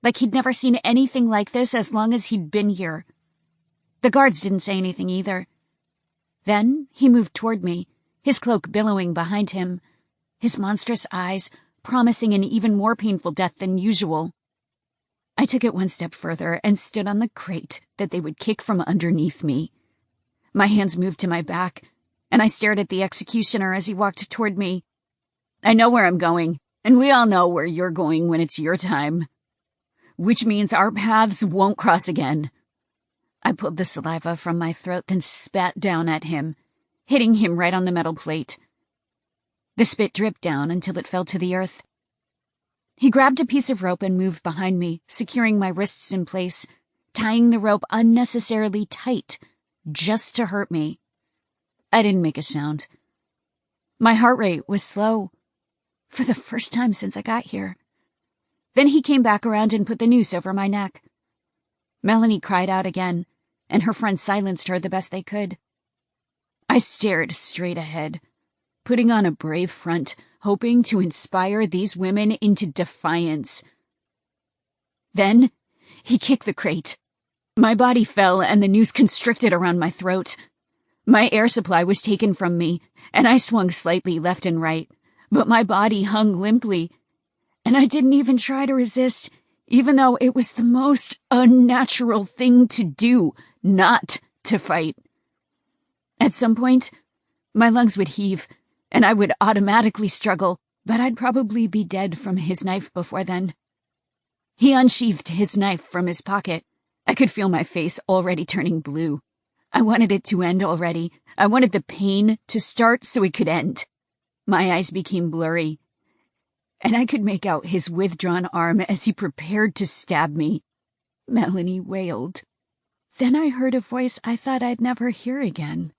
like he'd never seen anything like this as long as he'd been here. The guards didn't say anything either. Then he moved toward me, his cloak billowing behind him, his monstrous eyes promising an even more painful death than usual. I took it one step further and stood on the crate that they would kick from underneath me. My hands moved to my back, and I stared at the executioner as he walked toward me. I know where I'm going, and we all know where you're going when it's your time. Which means our paths won't cross again. I pulled the saliva from my throat, then spat down at him, hitting him right on the metal plate. The spit dripped down until it fell to the earth. He grabbed a piece of rope and moved behind me, securing my wrists in place, tying the rope unnecessarily tight, just to hurt me. I didn't make a sound. My heart rate was slow, for the first time since I got here. Then he came back around and put the noose over my neck. Melanie cried out again, and her friends silenced her the best they could. I stared straight ahead, putting on a brave front, hoping to inspire these women into defiance. Then, he kicked the crate. My body fell and the noose constricted around my throat. My air supply was taken from me, and I swung slightly left and right, but my body hung limply, and I didn't even try to resist, even though it was the most unnatural thing to do, not to fight. At some point, my lungs would heave, and I would automatically struggle, but I'd probably be dead from his knife before then. He unsheathed his knife from his pocket. I could feel my face already turning blue. I wanted it to end already. I wanted the pain to start so it could end. My eyes became blurry, and I could make out his withdrawn arm as he prepared to stab me. Melanie wailed. Then I heard a voice I thought I'd never hear again.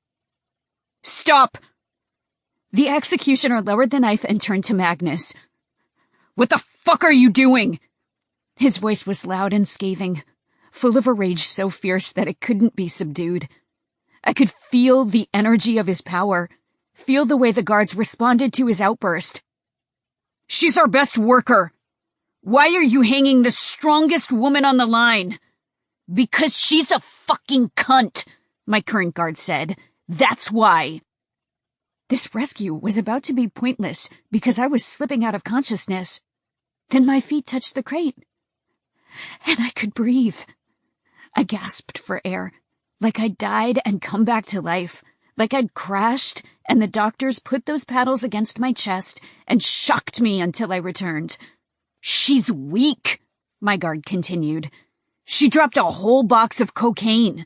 "Stop!" The executioner lowered the knife and turned to Magnus. "What the fuck are you doing?" His voice was loud and scathing, full of a rage so fierce that it couldn't be subdued. I could feel the energy of his power, feel the way the guards responded to his outburst. "She's our best worker. Why are you hanging the strongest woman on the line?" "Because she's a fucking cunt," my current guard said. "That's why." This rescue was about to be pointless because I was slipping out of consciousness. Then my feet touched the crate, and I could breathe. I gasped for air, like I'd died and come back to life, like I'd crashed and the doctors put those paddles against my chest and shocked me until I returned. "She's weak," my guard continued. "She dropped a whole box of cocaine.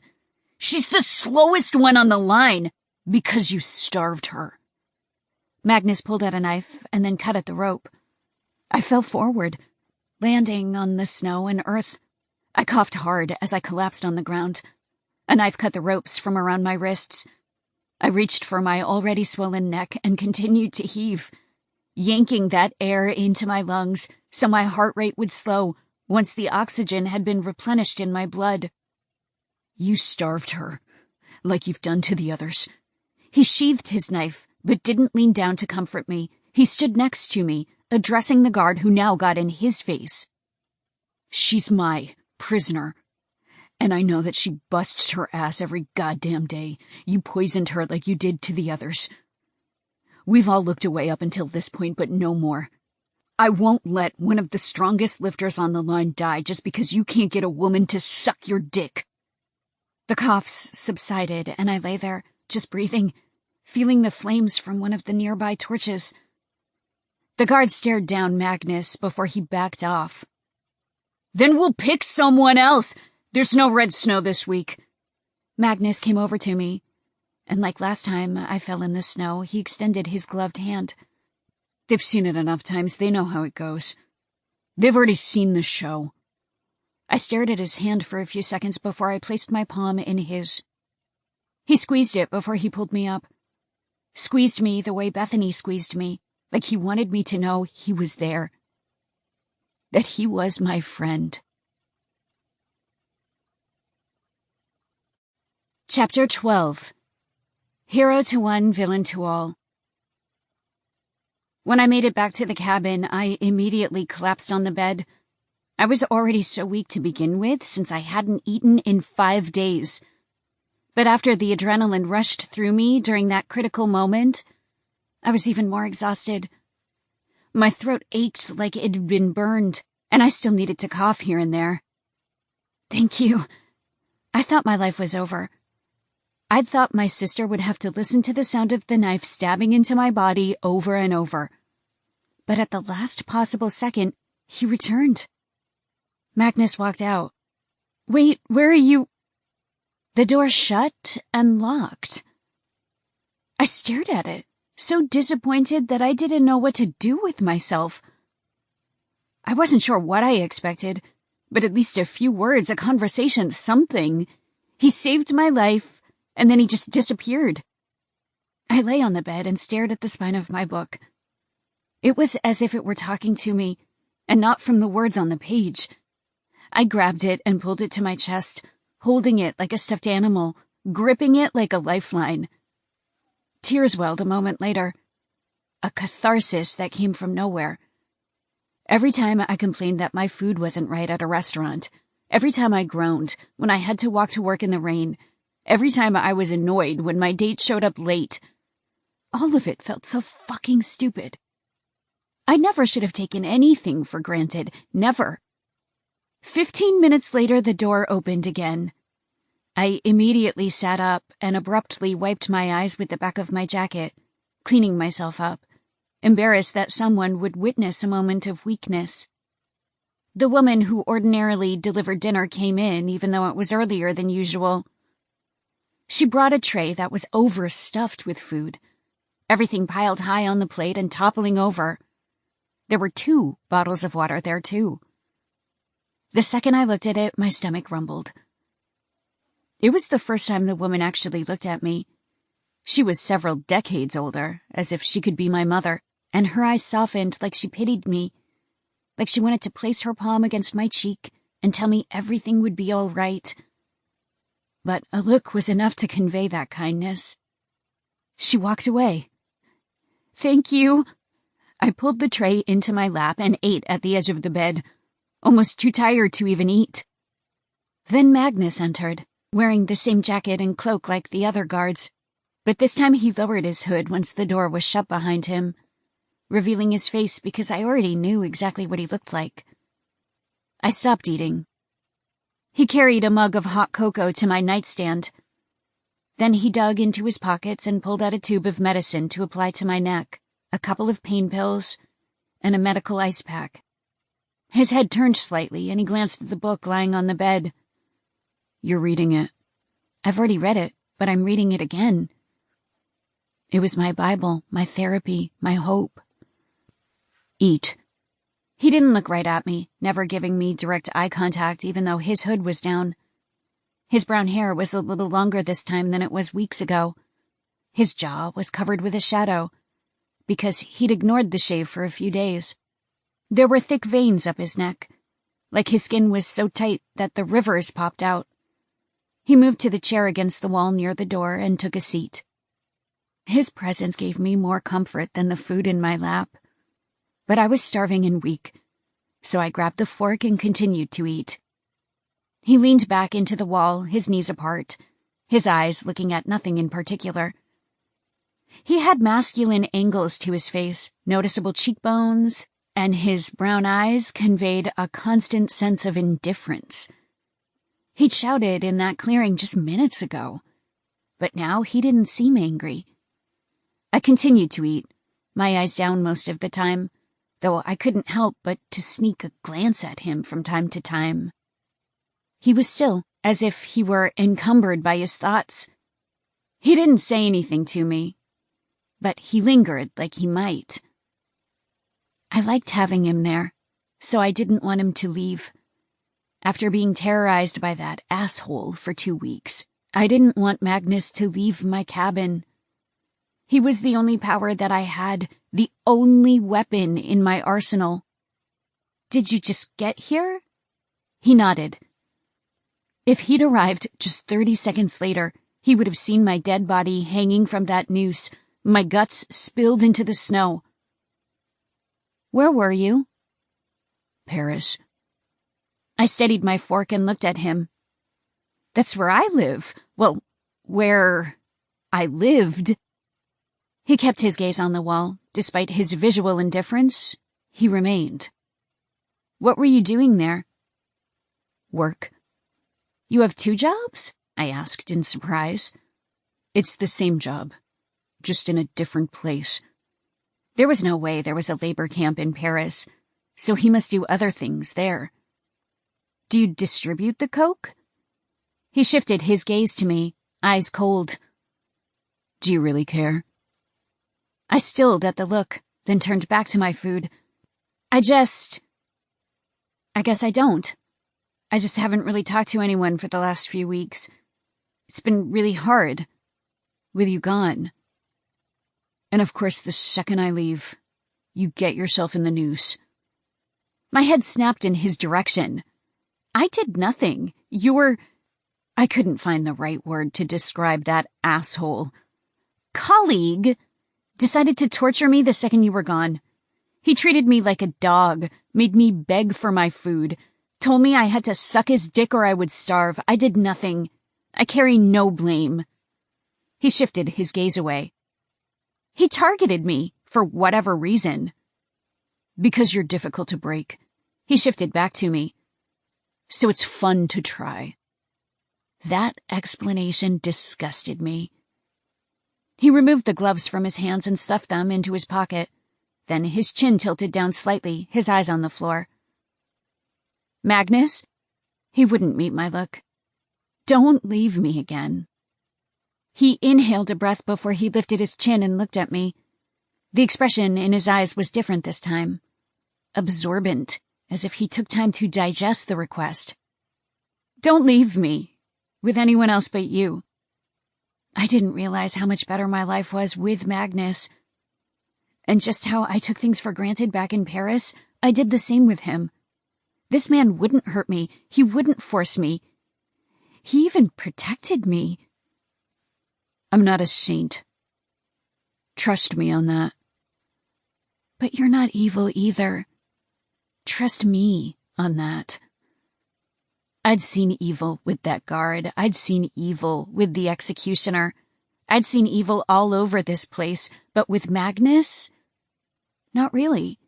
She's the slowest one on the line because you starved her." Magnus pulled out a knife and then cut at the rope. I fell forward, landing on the snow and earth. I coughed hard as I collapsed on the ground. A knife cut the ropes from around my wrists. I reached for my already swollen neck and continued to heave, yanking that air into my lungs so my heart rate would slow once the oxygen had been replenished in my blood. "You starved her, like you've done to the others." He sheathed his knife, but didn't lean down to comfort me. He stood next to me, addressing the guard who now got in his face. "She's my prisoner, and I know that she busts her ass every goddamn day. You poisoned her like you did to the others. We've all looked away up until this point, but no more. I won't let one of the strongest lifters on the line die just because you can't get a woman to suck your dick." The coughs subsided, and I lay there, just breathing, feeling the flames from one of the nearby torches. The guard stared down Magnus before he backed off. "Then we'll pick someone else. There's no red snow this week." Magnus came over to me, and like last time I fell in the snow, he extended his gloved hand. "They've seen it enough times, they know how it goes. They've already seen the show." I stared at his hand for a few seconds before I placed my palm in his. He squeezed it before he pulled me up. Squeezed me the way Bethany squeezed me, like he wanted me to know he was there. That he was my friend. Chapter 12. Hero to one, villain to all. When I made it back to the cabin, I immediately collapsed on the bed. I was already so weak to begin with since I hadn't eaten in 5 days. But after the adrenaline rushed through me during that critical moment, I was even more exhausted. My throat ached like it had been burned, and I still needed to cough here and there. Thank you. I thought my life was over. I'd thought my sister would have to listen to the sound of the knife stabbing into my body over and over. But at the last possible second, he returned. Magnus walked out. "Wait, where are you?" The door shut and locked. I stared at it, so disappointed that I didn't know what to do with myself. I wasn't sure what I expected, but at least a few words, a conversation, something. He saved my life, and then he just disappeared. I lay on the bed and stared at the spine of my book. It was as if it were talking to me, and not from the words on the page. I grabbed it and pulled it to my chest, holding it like a stuffed animal, gripping it like a lifeline. Tears welled a moment later. A catharsis that came from nowhere. Every time I complained that my food wasn't right at a restaurant, every time I groaned when I had to walk to work in the rain, every time I was annoyed when my date showed up late, all of it felt so fucking stupid. I never should have taken anything for granted, never. 15 minutes later, the door opened again. I immediately sat up and abruptly wiped my eyes with the back of my jacket, cleaning myself up, embarrassed that someone would witness a moment of weakness. The woman who ordinarily delivered dinner came in, even though it was earlier than usual. She brought a tray that was overstuffed with food, everything piled high on the plate and toppling over. There were 2 bottles of water there, too. The second I looked at it, my stomach rumbled. It was the first time the woman actually looked at me. She was several decades older, as if she could be my mother, and her eyes softened like she pitied me, like she wanted to place her palm against my cheek and tell me everything would be all right. But a look was enough to convey that kindness. She walked away. "Thank you." I pulled the tray into my lap and ate at the edge of the bed, almost too tired to even eat. Then Magnus entered, wearing the same jacket and cloak like the other guards, but this time he lowered his hood once the door was shut behind him, revealing his face because I already knew exactly what he looked like. I stopped eating. He carried a mug of hot cocoa to my nightstand. Then he dug into his pockets and pulled out a tube of medicine to apply to my neck, a couple of pain pills, and a medical ice pack. His head turned slightly, and he glanced at the book lying on the bed. "You're reading it." "I've already read it, but I'm reading it again." It was my Bible, my therapy, my hope. "Eat." He didn't look right at me, never giving me direct eye contact even though his hood was down. His brown hair was a little longer this time than it was weeks ago. His jaw was covered with a shadow, because he'd ignored the shave for a few days. There were thick veins up his neck, like his skin was so tight that the rivers popped out. He moved to the chair against the wall near the door and took a seat. His presence gave me more comfort than the food in my lap. But I was starving and weak, so I grabbed the fork and continued to eat. He leaned back into the wall, his knees apart, his eyes looking at nothing in particular. He had masculine angles to his face, noticeable cheekbones, and his brown eyes conveyed a constant sense of indifference. He'd shouted in that clearing just minutes ago, but now he didn't seem angry. I continued to eat, my eyes down most of the time, though I couldn't help but to sneak a glance at him from time to time. He was still, as if he were encumbered by his thoughts. He didn't say anything to me, but he lingered like he might. I liked having him there, so I didn't want him to leave. After being terrorized by that asshole for 2 weeks, I didn't want Magnus to leave my cabin. He was the only power that I had, the only weapon in my arsenal. "Did you just get here?" He nodded. If he'd arrived just 30 seconds later, he would have seen my dead body hanging from that noose, my guts spilled into the snow. "Where were you?" "Paris." I steadied my fork and looked at him. "That's where I live. Well, where I lived." He kept his gaze on the wall. Despite his visual indifference, he remained. "What were you doing there?" "Work." "You have 2 jobs?" I asked in surprise. "It's the same job, just in a different place." There was no way there was a labor camp in Paris, so he must do other things there. "Do you distribute the coke?" He shifted his gaze to me, eyes cold. "Do you really care?" I stilled at the look, then turned back to my food. I guess I don't. I just haven't really talked to anyone for the last few weeks. It's been really hard, with you gone." And of course, the second I leave, you get yourself in the noose. My head snapped in his direction. I did nothing. I couldn't find the right word to describe that asshole. Colleague decided to torture me the second you were gone. He treated me like a dog, made me beg for my food, told me I had to suck his dick or I would starve. I did nothing. I carry no blame. He shifted his gaze away. He targeted me, for whatever reason. Because you're difficult to break. He shifted back to me. So it's fun to try. That explanation disgusted me. He removed the gloves from his hands and stuffed them into his pocket. Then his chin tilted down slightly, his eyes on the floor. Magnus? He wouldn't meet my look. Don't leave me again. He inhaled a breath before he lifted his chin and looked at me. The expression in his eyes was different this time. Absorbent, as if he took time to digest the request. Don't leave me, with anyone else but you. I didn't realize how much better my life was with Magnus. And just how I took things for granted back in Paris, I did the same with him. This man wouldn't hurt me. He wouldn't force me. He even protected me. I'm not a saint. Trust me on that. But you're not evil either. Trust me on that. I'd seen evil with that guard. I'd seen evil with the executioner. I'd seen evil all over this place, but with Magnus? Not really.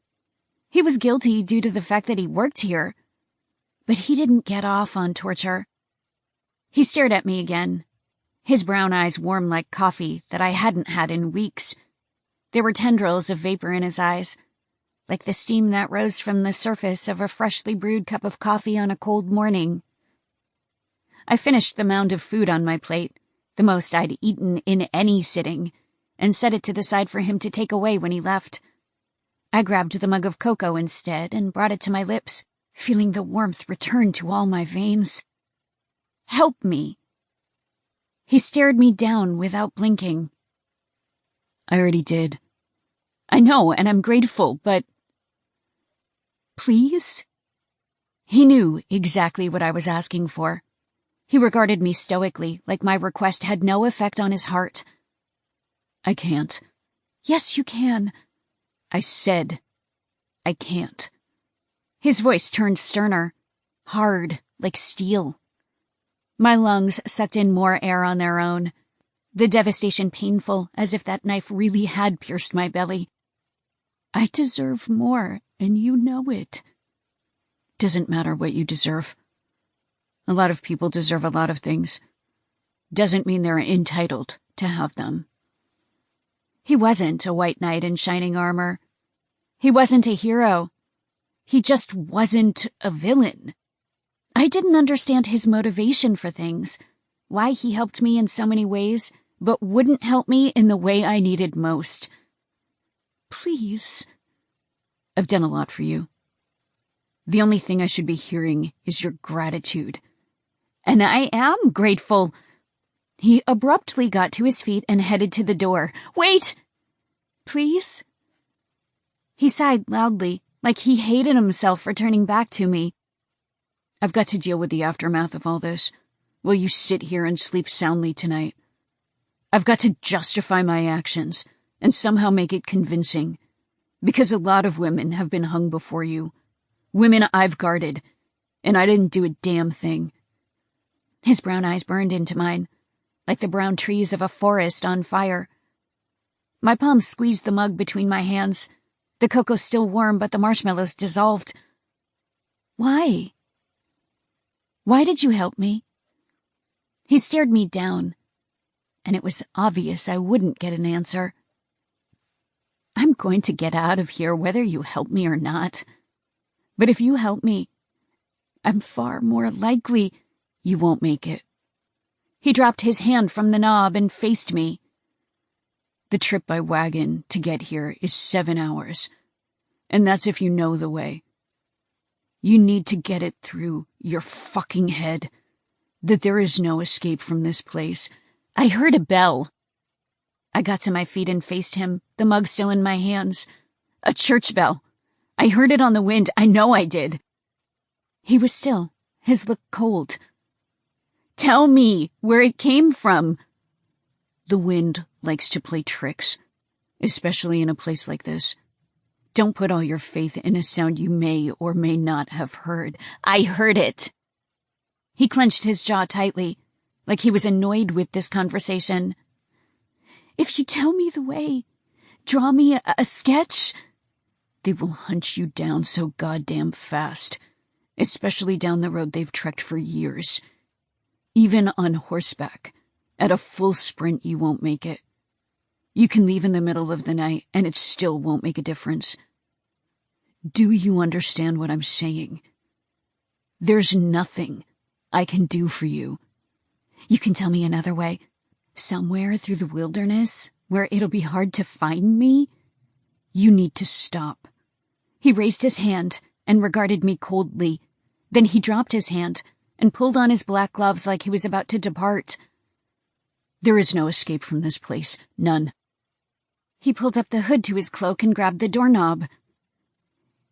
He was guilty due to the fact that he worked here. But he didn't get off on torture. He stared at me again, his brown eyes warm like coffee that I hadn't had in weeks. There were tendrils of vapor in his eyes, like the steam that rose from the surface of a freshly brewed cup of coffee on a cold morning. I finished the mound of food on my plate, the most I'd eaten in any sitting, and set it to the side for him to take away when he left. I grabbed the mug of cocoa instead and brought it to my lips, feeling the warmth return to all my veins. Help me. He stared me down without blinking. I already did. I know, and I'm grateful, but... Please? He knew exactly what I was asking for. He regarded me stoically, like my request had no effect on his heart. I can't. Yes, you can. I said I can't. His voice turned sterner, hard, like steel. My lungs sucked in more air on their own, the devastation painful, as if that knife really had pierced my belly. I deserve more, and you know it. Doesn't matter what you deserve. A lot of people deserve a lot of things. Doesn't mean they're entitled to have them. He wasn't a white knight in shining armor. He wasn't a hero. He just wasn't a villain. I didn't understand his motivation for things, why he helped me in so many ways, but wouldn't help me in the way I needed most. Please. I've done a lot for you. The only thing I should be hearing is your gratitude. And I am grateful. He abruptly got to his feet and headed to the door. Wait! Please? He sighed loudly, like he hated himself for turning back to me. I've got to deal with the aftermath of all this. Will you sit here and sleep soundly tonight? I've got to justify my actions and somehow make it convincing. Because a lot of women have been hung before you. Women I've guarded, and I didn't do a damn thing. His brown eyes burned into mine, like the brown trees of a forest on fire. My palms squeezed the mug between my hands, the cocoa still warm but the marshmallows dissolved. Why? Why did you help me? He stared me down, and it was obvious I wouldn't get an answer. I'm going to get out of here whether you help me or not. But if you help me, I'm far more likely you won't make it. He dropped his hand from the knob and faced me. The trip by wagon to get here is 7 hours, and that's if you know the way. You need to get it through your fucking head that there is no escape from this place. I heard a bell. I got to my feet and faced him, the mug still in my hands. A church bell. I heard it on the wind. I know I did. He was still, his look cold. Tell me where it came from. The wind likes to play tricks, especially in a place like this. Don't put all your faith in a sound you may or may not have heard. I heard it. He clenched his jaw tightly, like he was annoyed with this conversation. If you tell me the way, draw me a sketch. They will hunt you down so goddamn fast, especially down the road they've trekked for years. Even on horseback, at a full sprint you won't make it. You can leave in the middle of the night and it still won't make a difference. Do you understand what I'm saying? There's nothing I can do for you. You can tell me another way. Somewhere through the wilderness where it'll be hard to find me? You need to stop. He raised his hand and regarded me coldly. Then he dropped his hand and pulled on his black gloves like he was about to depart. There is no escape from this place. None. He pulled up the hood to his cloak and grabbed the doorknob.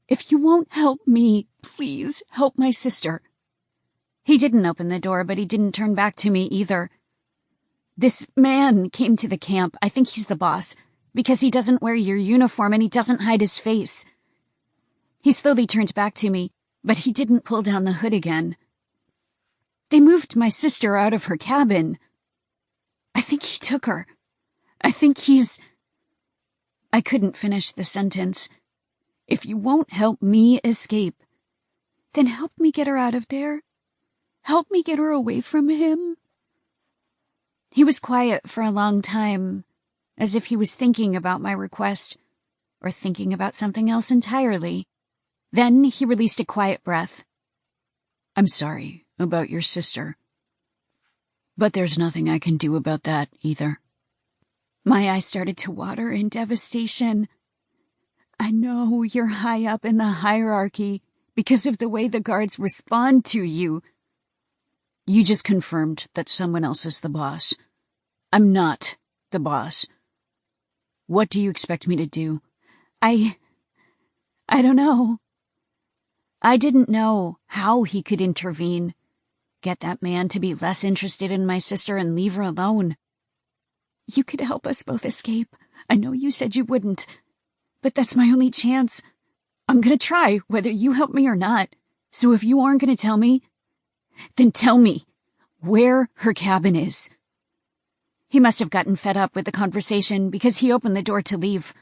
If you won't help me, please help my sister. He didn't open the door, but he didn't turn back to me either. This man came to the camp. I think he's the boss, because he doesn't wear your uniform and he doesn't hide his face. He slowly turned back to me, but he didn't pull down the hood again. They moved my sister out of her cabin. I think he took her. I think he's... I couldn't finish the sentence. If you won't help me escape, then help me get her out of there. Help me get her away from him. He was quiet for a long time, as if he was thinking about my request, or thinking about something else entirely. Then he released a quiet breath. I'm sorry about your sister, but there's nothing I can do about that either. My eyes started to water in devastation. I know you're high up in the hierarchy because of the way the guards respond to you. You just confirmed that someone else is the boss. I'm not the boss. What do you expect me to do? I don't know. I didn't know how he could intervene. Get that man to be less interested in my sister and leave her alone. You could help us both escape. I know you said you wouldn't. But that's my only chance. I'm gonna try, whether you help me or not. So if you aren't gonna tell me, then tell me where her cabin is. He must have gotten fed up with the conversation because he opened the door to leave.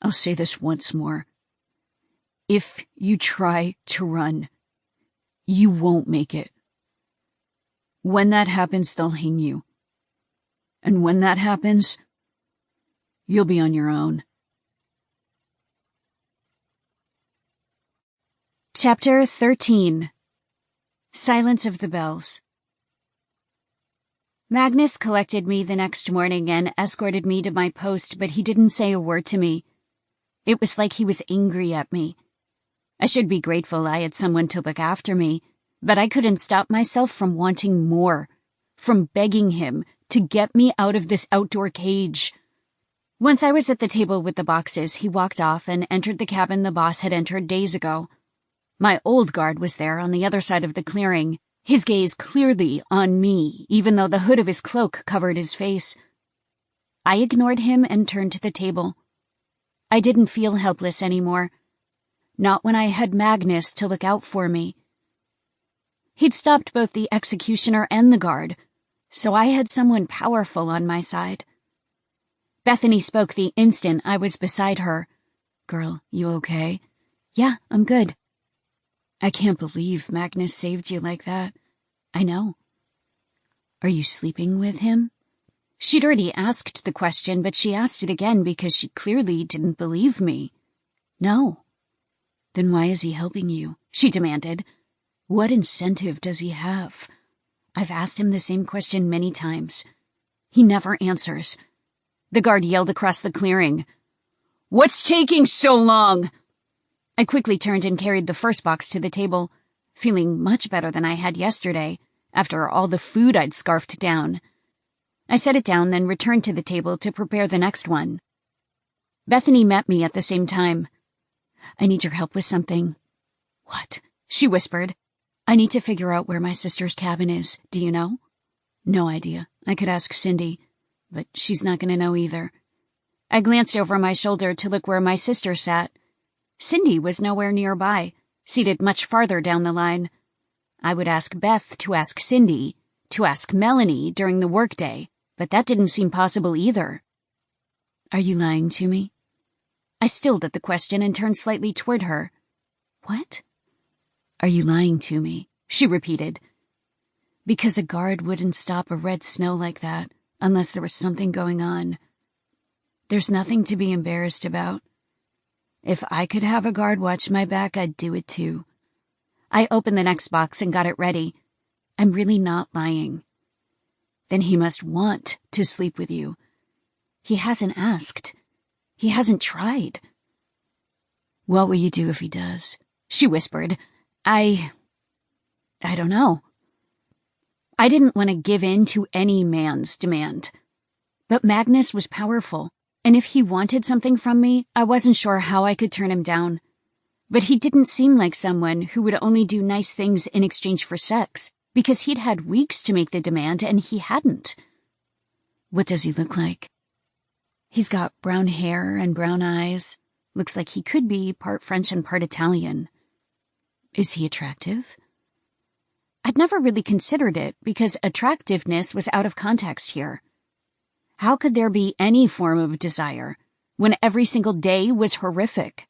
I'll say this once more. If you try to run, you won't make it. When that happens, they'll hang you. And when that happens, you'll be on your own. Chapter 13. Silence of the Bells. Magnus collected me the next morning and escorted me to my post, but he didn't say a word to me. It was like he was angry at me. I should be grateful I had someone to look after me, but I couldn't stop myself from wanting more, from begging him to get me out of this outdoor cage. Once I was at the table with the boxes, he walked off and entered the cabin the boss had entered days ago. My old guard was there on the other side of the clearing, his gaze clearly on me, even though the hood of his cloak covered his face. I ignored him and turned to the table. I didn't feel helpless anymore. Not when I had Magnus to look out for me. He'd stopped both the executioner and the guard, so I had someone powerful on my side. Bethany spoke the instant I was beside her. Girl, you okay? Yeah, I'm good. I can't believe Magnus saved you like that. I know. Are you sleeping with him? She'd already asked the question, but she asked it again because she clearly didn't believe me. No. Then why is he helping you? She demanded. What incentive does he have? I've asked him the same question many times. He never answers. The guard yelled across the clearing. What's taking so long? I quickly turned and carried the first box to the table, feeling much better than I had yesterday, after all the food I'd scarfed down. I set it down, then returned to the table to prepare the next one. Bethany met me at the same time. "I need your help with something." "What?" she whispered. "I need to figure out where my sister's cabin is. Do you know?" "No idea. I could ask Cindy, but she's not going to know either." I glanced over my shoulder to look where my sister sat. Cindy was nowhere nearby, seated much farther down the line. I would ask Beth to ask Cindy, to ask Melanie during the workday, but that didn't seem possible either. "Are you lying to me?" I stilled at the question and turned slightly toward her. "What?" "Are you lying to me?" she repeated. "Because a guard wouldn't stop a red snow like that unless there was something going on. There's nothing to be embarrassed about. If I could have a guard watch my back, I'd do it too." I opened the next box and got it ready. "I'm really not lying." "Then he must want to sleep with you. He hasn't asked. He hasn't tried." "What will you do if he does?" she whispered. I don't know." I didn't want to give in to any man's demand. But Magnus was powerful, and if he wanted something from me, I wasn't sure how I could turn him down. But he didn't seem like someone who would only do nice things in exchange for sex, because he'd had weeks to make the demand and he hadn't. "What does he look like?" "He's got brown hair and brown eyes. Looks like he could be part French and part Italian." "Is he attractive?" I'd never really considered it because attractiveness was out of context here. How could there be any form of desire when every single day was horrific?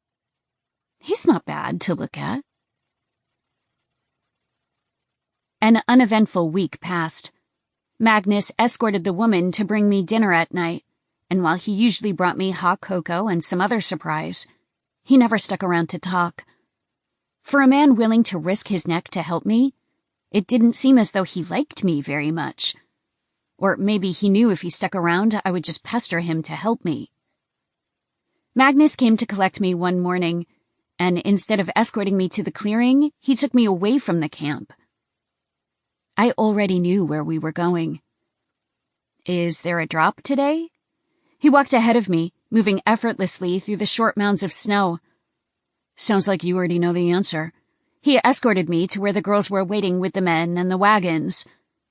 "He's not bad to look at." An uneventful week passed. Magnus escorted the woman to bring me dinner at night, and while he usually brought me hot cocoa and some other surprise, he never stuck around to talk. For a man willing to risk his neck to help me, it didn't seem as though he liked me very much. Or maybe he knew if he stuck around, I would just pester him to help me. Magnus came to collect me one morning, and instead of escorting me to the clearing, he took me away from the camp. I already knew where we were going. "Is there a drop today?" He walked ahead of me, moving effortlessly through the short mounds of snow. "Sounds like you already know the answer." He escorted me to where the girls were waiting with the men and the wagons.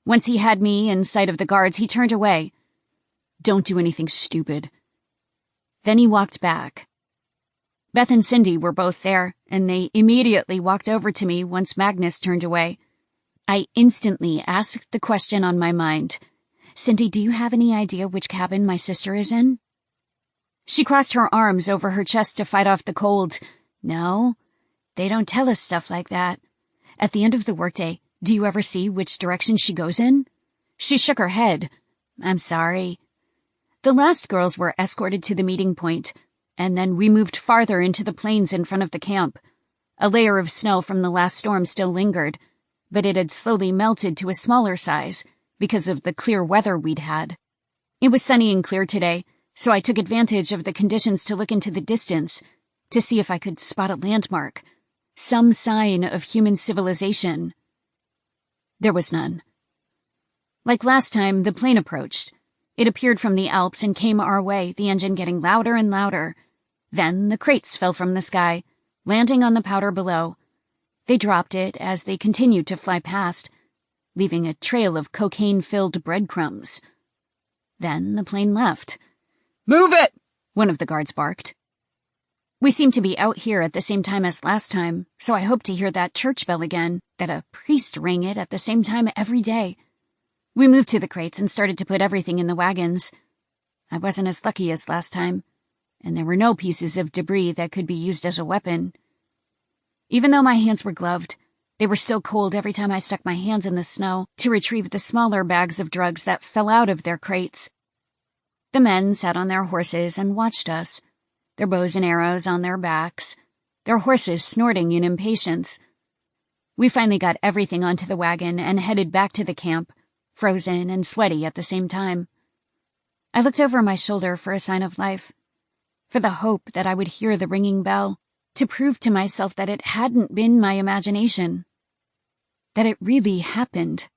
Once he had me in sight of the guards, he turned away. "Don't do anything stupid." Then he walked back. Beth and Cindy were both there, and they immediately walked over to me once Magnus turned away. I instantly asked the question on my mind. "Cindy, do you have any idea which cabin my sister is in?" She crossed her arms over her chest to fight off the cold. "No, they don't tell us stuff like that. At the end of the workday, do you ever see which direction she goes in?" She shook her head. "I'm sorry." The last girls were escorted to the meeting point, and then we moved farther into the plains in front of the camp. A layer of snow from the last storm still lingered, but it had slowly melted to a smaller size because of the clear weather we'd had. It was sunny and clear today, so I took advantage of the conditions to look into the distance to see if I could spot a landmark, some sign of human civilization. There was none. Like last time, the plane approached. It appeared from the Alps and came our way, the engine getting louder and louder. Then the crates fell from the sky, landing on the powder below. They dropped it as they continued to fly past, leaving a trail of cocaine-filled breadcrumbs. Then the plane left. "Move it!" one of the guards barked. We seemed to be out here at the same time as last time, so I hoped to hear that church bell again, that a priest rang it at the same time every day. We moved to the crates and started to put everything in the wagons. I wasn't as lucky as last time, and there were no pieces of debris that could be used as a weapon. Even though my hands were gloved, they were still cold every time I stuck my hands in the snow to retrieve the smaller bags of drugs that fell out of their crates. The men sat on their horses and watched us, their bows and arrows on their backs, their horses snorting in impatience. We finally got everything onto the wagon and headed back to the camp, frozen and sweaty at the same time. I looked over my shoulder for a sign of life, for the hope that I would hear the ringing bell, to prove to myself that it hadn't been my imagination, that it really happened.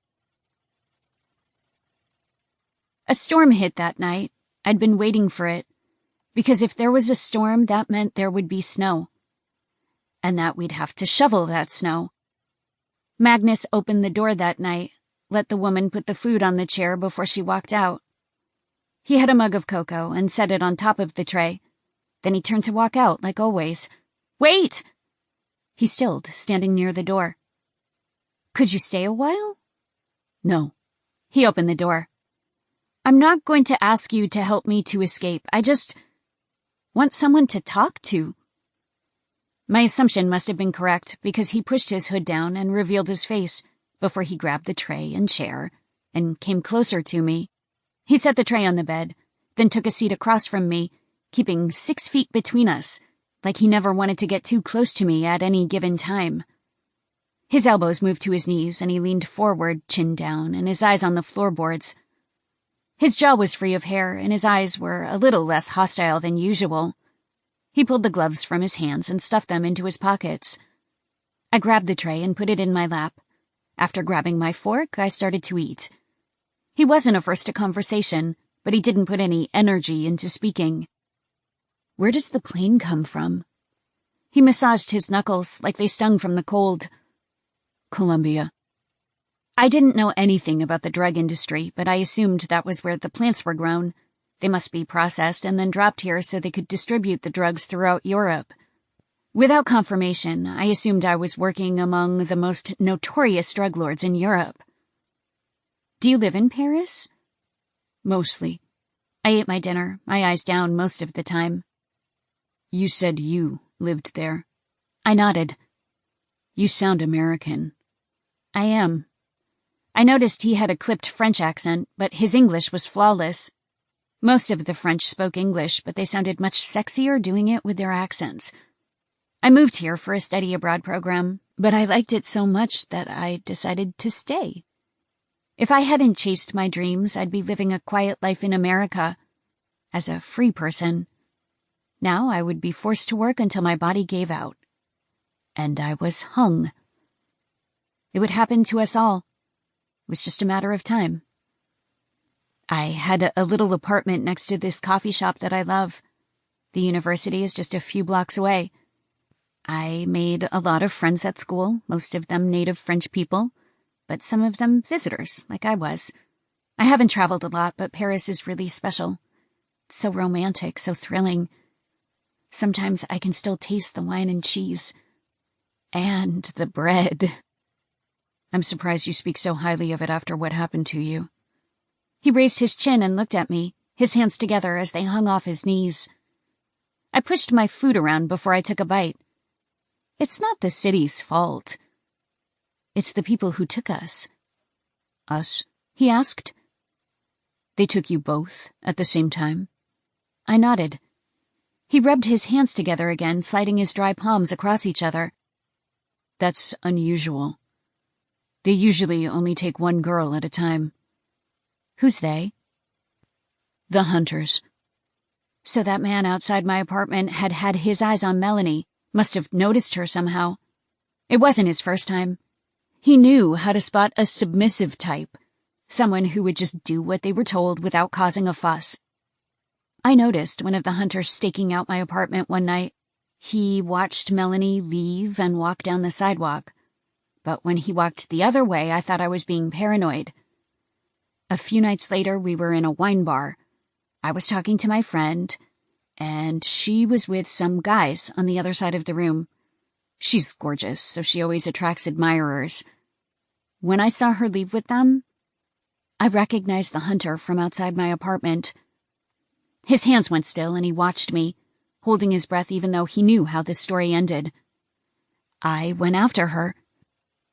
A storm hit that night. I'd been waiting for it, because if there was a storm, that meant there would be snow, and that we'd have to shovel that snow. Magnus opened the door that night, let the woman put the food on the chair before she walked out. He had a mug of cocoa and set it on top of the tray. Then he turned to walk out, like always. "Wait!" He stilled, standing near the door. "Could you stay a while?" "No." He opened the door. "I'm not going to ask you to help me to escape. I just want someone to talk to." My assumption must have been correct, because he pushed his hood down and revealed his face before he grabbed the tray and chair and came closer to me. He set the tray on the bed, then took a seat across from me, keeping 6 feet between us, like he never wanted to get too close to me at any given time. His elbows moved to his knees, and he leaned forward, chin down, and his eyes on the floorboards. His jaw was free of hair, and his eyes were a little less hostile than usual. He pulled the gloves from his hands and stuffed them into his pockets. I grabbed the tray and put it in my lap. After grabbing my fork, I started to eat. He wasn't averse to conversation, but he didn't put any energy into speaking. "Where does the plane come from?" He massaged his knuckles like they stung from the cold. "Colombia." I didn't know anything about the drug industry, but I assumed that was where the plants were grown. They must be processed and then dropped here so they could distribute the drugs throughout Europe. Without confirmation, I assumed I was working among the most notorious drug lords in Europe. "Do you live in Paris?" "Mostly." I ate my dinner, my eyes down most of the time. "You said you lived there." I nodded. "You sound American." "I am." I noticed he had a clipped French accent, but his English was flawless. Most of the French spoke English, but they sounded much sexier doing it with their accents. I moved here for a study abroad program, but I liked it so much that I decided to stay. If I hadn't chased my dreams, I'd be living a quiet life in America, as a free person. Now I would be forced to work until my body gave out. And I was hung. It would happen to us all. It was just a matter of time. I had a little apartment next to this coffee shop that I love. The university is just a few blocks away. I made a lot of friends at school, most of them native French people, but some of them visitors, like I was. I haven't traveled a lot, but Paris is really special. It's so romantic, so thrilling. Sometimes I can still taste the wine and cheese. And the bread. I'm surprised you speak so highly of it after what happened to you. He raised his chin and looked at me, his hands together as they hung off his knees. I pushed my food around before I took a bite. It's not the city's fault. It's the people who took us. Us? He asked. They took you both at the same time? I nodded. He rubbed his hands together again, sliding his dry palms across each other. That's unusual. They usually only take one girl at a time. Who's they? The hunters. So that man outside my apartment had had his eyes on Melanie, must have noticed her somehow. It wasn't his first time. He knew how to spot a submissive type, someone who would just do what they were told without causing a fuss. I noticed one of the hunters staking out my apartment one night. He watched Melanie leave and walk down the sidewalk. But when he walked the other way, I thought I was being paranoid. A few nights later, we were in a wine bar. I was talking to my friend, and she was with some guys on the other side of the room. She's gorgeous, so she always attracts admirers. When I saw her leave with them, I recognized the hunter from outside my apartment. His hands went still, and he watched me, holding his breath even though he knew how this story ended. I went after her.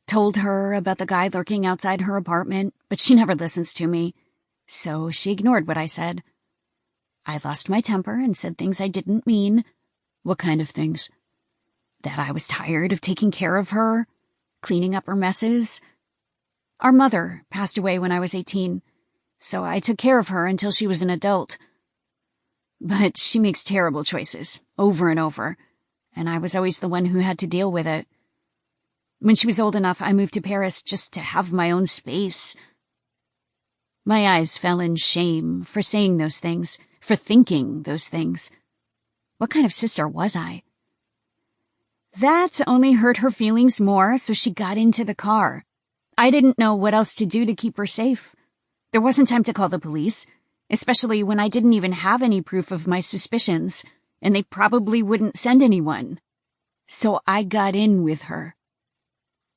Told her about the guy lurking outside her apartment, but she never listens to me, so she ignored what I said. I lost my temper and said things I didn't mean. What kind of things? That I was tired of taking care of her, cleaning up her messes. Our mother passed away when I was 18, so I took care of her until she was an adult. But she makes terrible choices, over and over, and I was always the one who had to deal with it. When she was old enough, I moved to Paris just to have my own space. My eyes fell in shame for saying those things, for thinking those things. What kind of sister was I? That only hurt her feelings more, so she got into the car. I didn't know what else to do to keep her safe. There wasn't time to call the police, especially when I didn't even have any proof of my suspicions, and they probably wouldn't send anyone. So I got in with her.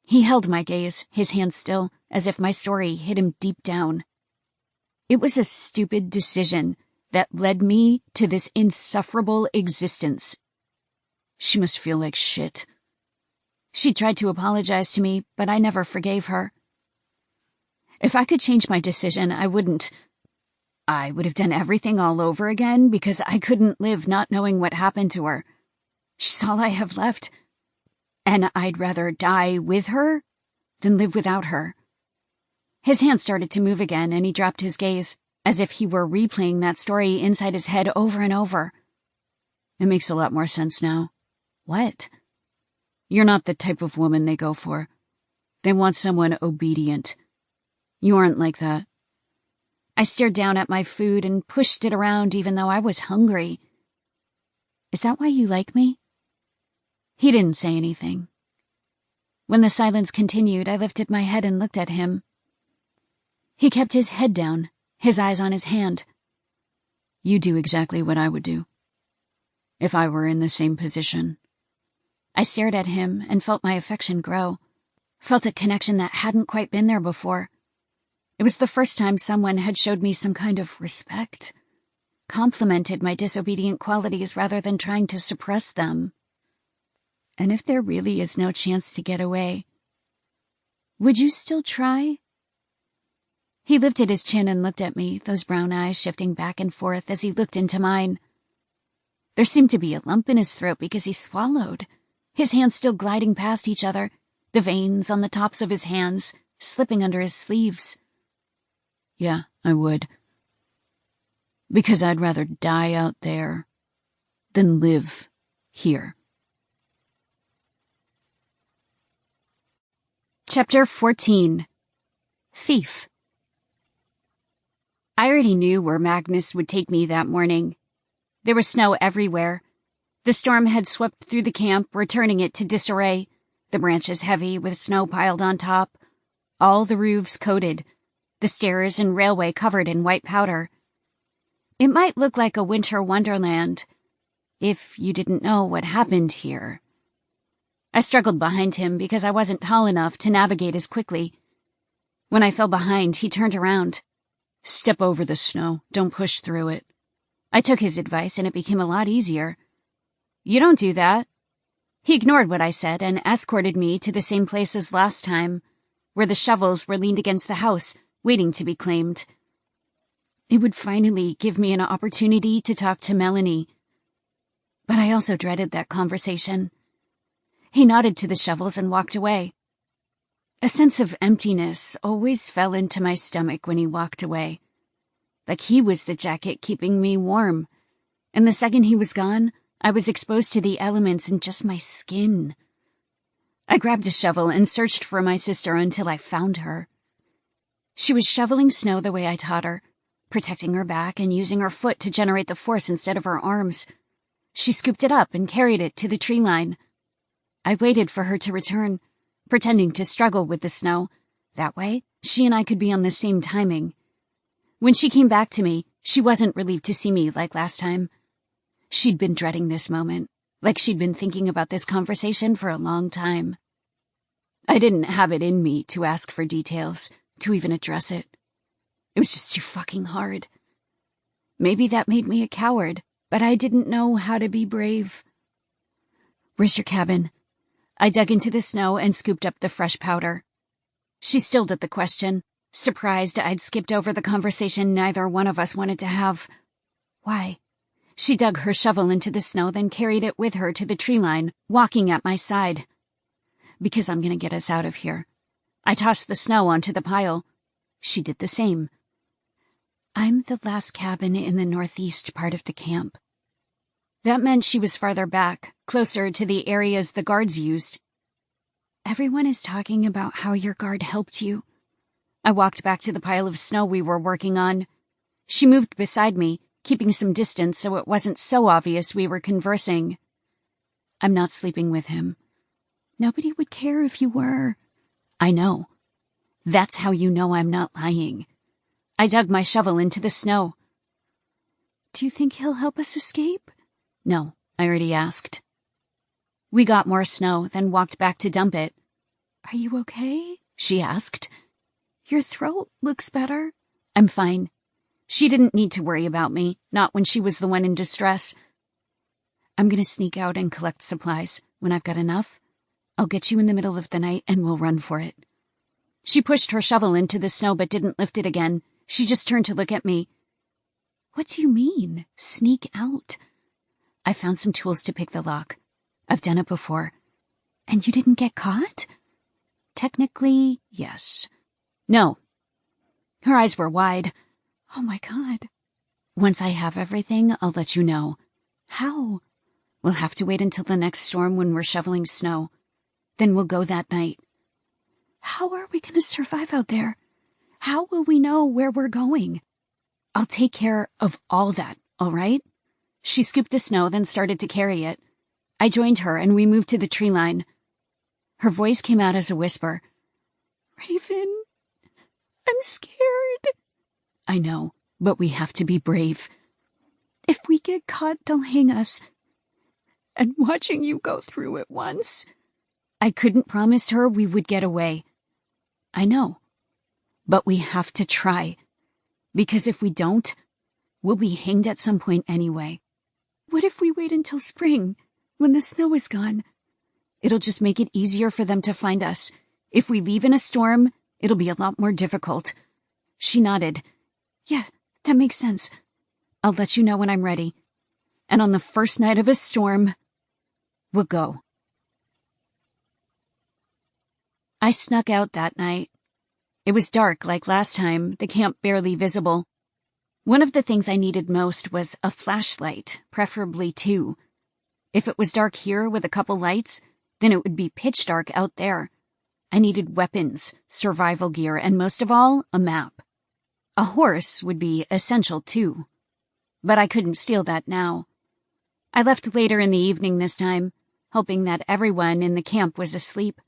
He held my gaze, his hand still, as if my story hit him deep down. It was a stupid decision that led me to this insufferable existence. She must feel like shit. She tried to apologize to me, but I never forgave her. If I could change my decision, I wouldn't. I would have done everything all over again because I couldn't live not knowing what happened to her. She's all I have left. And I'd rather die with her than live without her. His hand started to move again, and he dropped his gaze, as if he were replaying that story inside his head over and over. It makes a lot more sense now. What? You're not the type of woman they go for. They want someone obedient. You aren't like that. I stared down at my food and pushed it around even though I was hungry. Is that why you like me? He didn't say anything. When the silence continued, I lifted my head and looked at him. He kept his head down, his eyes on his hand. You do exactly what I would do, if I were in the same position. I stared at him and felt my affection grow, felt a connection that hadn't quite been there before. It was the first time someone had showed me some kind of respect, complimented my disobedient qualities rather than trying to suppress them. And if there really is no chance to get away, would you still try? He lifted his chin and looked at me, those brown eyes shifting back and forth as he looked into mine. There seemed to be a lump in his throat because he swallowed, his hands still gliding past each other, the veins on the tops of his hands slipping under his sleeves. Yeah, I would. Because I'd rather die out there than live here. Chapter 14. Thief. I already knew where Magnus would take me that morning. There was snow everywhere. The storm had swept through the camp, returning it to disarray, the branches heavy with snow piled on top, all the roofs coated, the stairs and railway covered in white powder. It might look like a winter wonderland, if you didn't know what happened here. I struggled behind him because I wasn't tall enough to navigate as quickly. When I fell behind, he turned around. Step over the snow, don't push through it. I took his advice and it became a lot easier. You don't do that. He ignored what I said and escorted me to the same place as last time, where the shovels were leaned against the house, waiting to be claimed. It would finally give me an opportunity to talk to Melanie. But I also dreaded that conversation. He nodded to the shovels and walked away. A sense of emptiness always fell into my stomach when he walked away. Like he was the jacket keeping me warm, and the second he was gone, I was exposed to the elements in just my skin. I grabbed a shovel and searched for my sister until I found her. She was shoveling snow the way I taught her, protecting her back and using her foot to generate the force instead of her arms. She scooped it up and carried it to the tree line. I waited for her to return, pretending to struggle with the snow. That way, she and I could be on the same timing. When she came back to me, she wasn't relieved to see me like last time. She'd been dreading this moment, like she'd been thinking about this conversation for a long time. I didn't have it in me to ask for details, to even address it. It was just too fucking hard. Maybe that made me a coward, but I didn't know how to be brave. Where's your cabin? I dug into the snow and scooped up the fresh powder. She stilled at the question, surprised I'd skipped over the conversation neither one of us wanted to have. Why? She dug her shovel into the snow, then carried it with her to the tree line, walking at my side. Because I'm gonna get us out of here. I tossed the snow onto the pile. She did the same. I'm the last cabin in the northeast part of the camp. That meant she was farther back, closer to the areas the guards used. Everyone is talking about how your guard helped you. I walked back to the pile of snow we were working on. She moved beside me, keeping some distance so it wasn't so obvious we were conversing. I'm not sleeping with him. Nobody would care if you were. I know. That's how you know I'm not lying. I dug my shovel into the snow. Do you think he'll help us escape? No, I already asked. We got more snow, then walked back to dump it. Are you okay? She asked. Your throat looks better. I'm fine. She didn't need to worry about me, not when she was the one in distress. I'm gonna sneak out and collect supplies. When I've got enough, I'll get you in the middle of the night and we'll run for it. She pushed her shovel into the snow but didn't lift it again. She just turned to look at me. What do you mean, sneak out? I found some tools to pick the lock. I've done it before. And you didn't get caught? Technically, yes. No. Her eyes were wide. Oh my God. Once I have everything, I'll let you know. How? We'll have to wait until the next storm when we're shoveling snow. Then we'll go that night. How are we going to survive out there? How will we know where we're going? I'll take care of all that, all right? She scooped the snow, then started to carry it. I joined her, and we moved to the tree line. Her voice came out as a whisper. Raven, I'm scared. I know, but we have to be brave. If we get caught, they'll hang us. And watching you go through it once. I couldn't promise her we would get away. I know. But we have to try. Because if we don't, we'll be hanged at some point anyway. What if we wait until spring, when the snow is gone? It'll just make it easier for them to find us. If we leave in a storm, it'll be a lot more difficult. She nodded. Yeah, that makes sense. I'll let you know when I'm ready. And on the first night of a storm, we'll go. I snuck out that night. It was dark like last time, the camp barely visible. One of the things I needed most was a flashlight, preferably two. If it was dark here with a couple lights, then it would be pitch dark out there. I needed weapons, survival gear, and most of all, a map. A horse would be essential too. But I couldn't steal that now. I left later in the evening this time, hoping that everyone in the camp was asleep.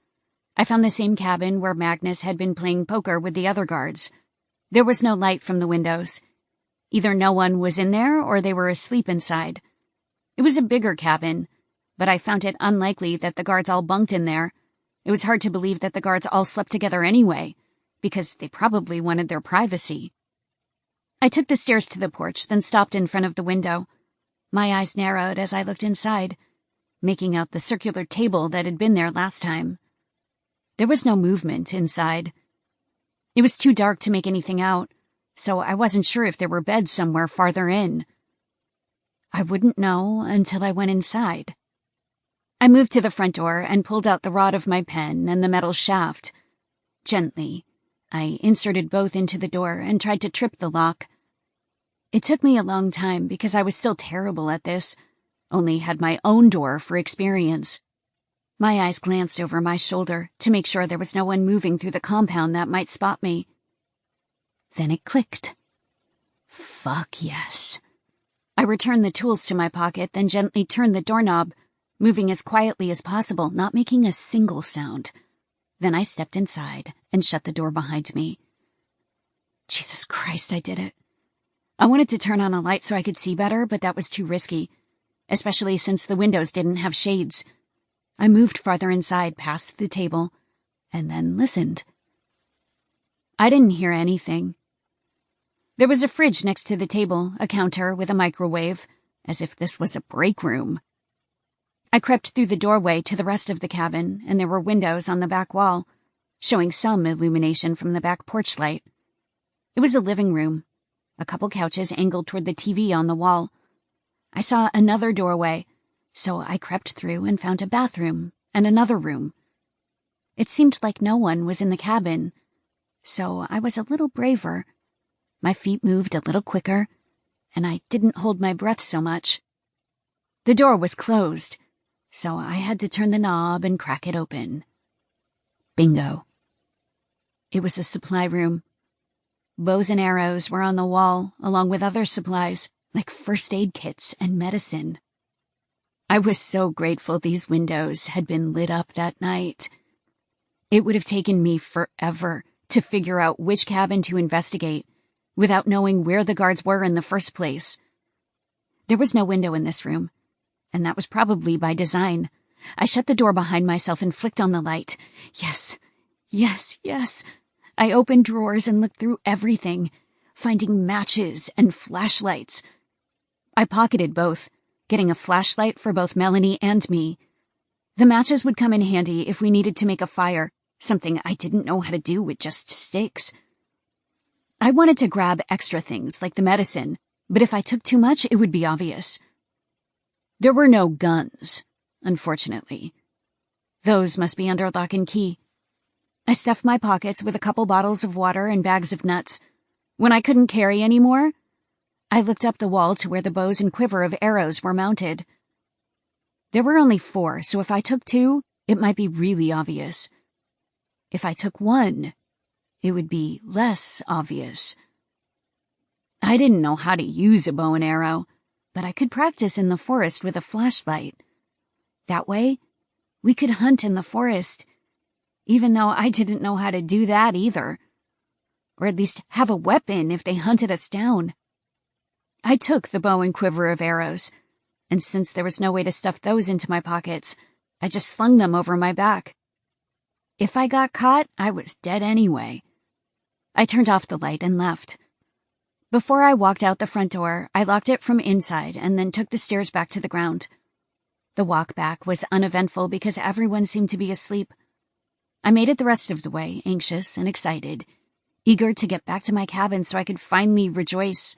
I found the same cabin where Magnus had been playing poker with the other guards. There was no light from the windows. Either no one was in there or they were asleep inside. It was a bigger cabin, but I found it unlikely that the guards all bunked in there. It was hard to believe that the guards all slept together anyway, because they probably wanted their privacy. I took the stairs to the porch, then stopped in front of the window. My eyes narrowed as I looked inside, making out the circular table that had been there last time. There was no movement inside. It was too dark to make anything out, so I wasn't sure if there were beds somewhere farther in. I wouldn't know until I went inside. I moved to the front door and pulled out the rod of my pen and the metal shaft. Gently, I inserted both into the door and tried to trip the lock. It took me a long time because I was still terrible at this, only had my own door for experience. My eyes glanced over my shoulder to make sure there was no one moving through the compound that might spot me. Then it clicked. Fuck yes. I returned the tools to my pocket, then gently turned the doorknob, moving as quietly as possible, not making a single sound. Then I stepped inside and shut the door behind me. Jesus Christ, I did it. I wanted to turn on a light so I could see better, but that was too risky, especially since the windows didn't have shades. I moved farther inside past the table, and then listened. I didn't hear anything. There was a fridge next to the table, a counter with a microwave, as if this was a break room. I crept through the doorway to the rest of the cabin, and there were windows on the back wall, showing some illumination from the back porch light. It was a living room, a couple couches angled toward the TV on the wall. I saw another doorway, so I crept through and found a bathroom and another room. It seemed like no one was in the cabin, so I was a little braver. My feet moved a little quicker, and I didn't hold my breath so much. The door was closed, so I had to turn the knob and crack it open. Bingo. It was a supply room, Bows and arrows were on the wall, along with other supplies, like first aid kits and medicine. I was so grateful these windows had been lit up that night. It would have taken me forever to figure out which cabin to investigate without knowing where the guards were in the first place. There was no window in this room, and that was probably by design. I shut the door behind myself and flicked on the light. Yes, yes, yes. I opened drawers and looked through everything, finding matches and flashlights. I pocketed both, getting a flashlight for both Melanie and me. The matches would come in handy if we needed to make a fire, something I didn't know how to do with just sticks. I wanted to grab extra things like the medicine, but if I took too much, it would be obvious. There were no guns, unfortunately. Those must be under lock and key. I stuffed my pockets with a couple bottles of water and bags of nuts. When I couldn't carry any more, I looked up the wall to where the bows and quiver of arrows were mounted. There were only 4, so if I took 2, it might be really obvious. If I took 1, it would be less obvious. I didn't know how to use a bow and arrow, but I could practice in the forest with a flashlight. That way, we could hunt in the forest, even though I didn't know how to do that either. Or at least have a weapon if they hunted us down. I took the bow and quiver of arrows, and since there was no way to stuff those into my pockets, I just slung them over my back. If I got caught, I was dead anyway. I turned off the light and left. Before I walked out the front door, I locked it from inside and then took the stairs back to the ground. The walk back was uneventful because everyone seemed to be asleep. I made it the rest of the way, anxious and excited, eager to get back to my cabin so I could finally rejoice.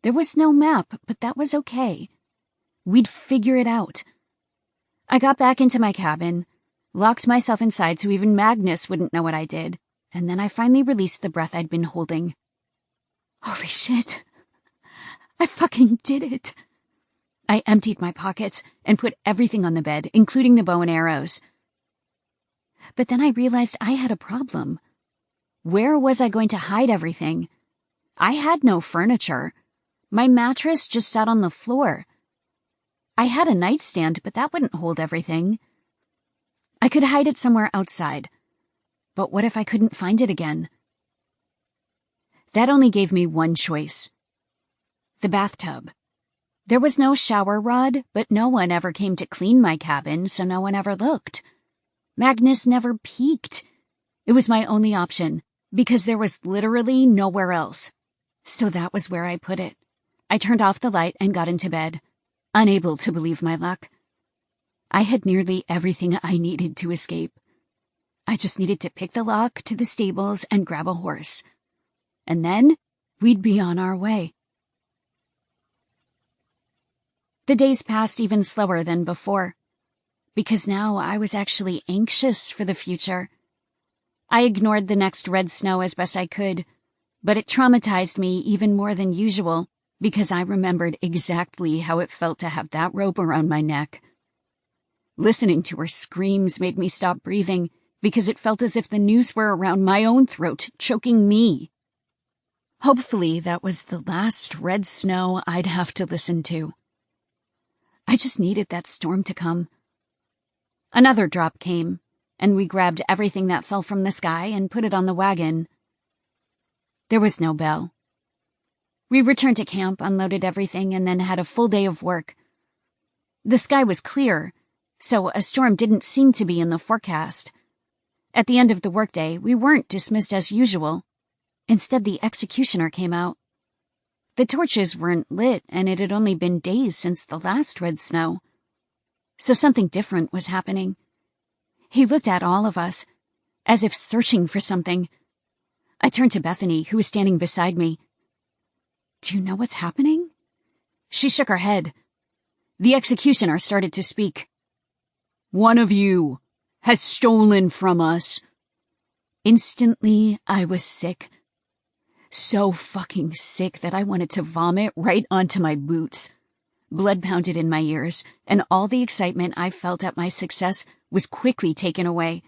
There was no map, but that was okay. We'd figure it out. I got back into my cabin, locked myself inside so even Magnus wouldn't know what I did, and then I finally released the breath I'd been holding. Holy shit. I fucking did it. I emptied my pockets and put everything on the bed, including the bow and arrows. But then I realized I had a problem. Where was I going to hide everything? I had no furniture. My mattress just sat on the floor. I had a nightstand, but that wouldn't hold everything. I could hide it somewhere outside. But what if I couldn't find it again? That only gave me one choice. The bathtub. There was no shower rod, but no one ever came to clean my cabin, so no one ever looked. Magnus never peeked. It was my only option, because there was literally nowhere else. So that was where I put it. I turned off the light and got into bed, unable to believe my luck. I had nearly everything I needed to escape. I just needed to pick the lock to the stables and grab a horse. And then we'd be on our way. The days passed even slower than before, because now I was actually anxious for the future. I ignored the next red snow as best I could, but it traumatized me even more than usual because I remembered exactly how it felt to have that rope around my neck. Listening to her screams made me stop breathing because it felt as if the noose were around my own throat, choking me. Hopefully that was the last red snow I'd have to listen to. I just needed that storm to come. Another drop came, and we grabbed everything that fell from the sky and put it on the wagon. There was no bell. We returned to camp, unloaded everything, and then had a full day of work. The sky was clear, so a storm didn't seem to be in the forecast. At the end of the workday, we weren't dismissed as usual. Instead, the executioner came out. The torches weren't lit, and it had only been days since the last red snow. So something different was happening. He looked at all of us, as if searching for something. I turned to Bethany, who was standing beside me. "Do you know what's happening?" She shook her head. The executioner started to speak. "One of you has stolen from us." Instantly, I was sick. So fucking sick that I wanted to vomit right onto my boots. Blood pounded in my ears, and all the excitement I felt at my success was quickly taken away.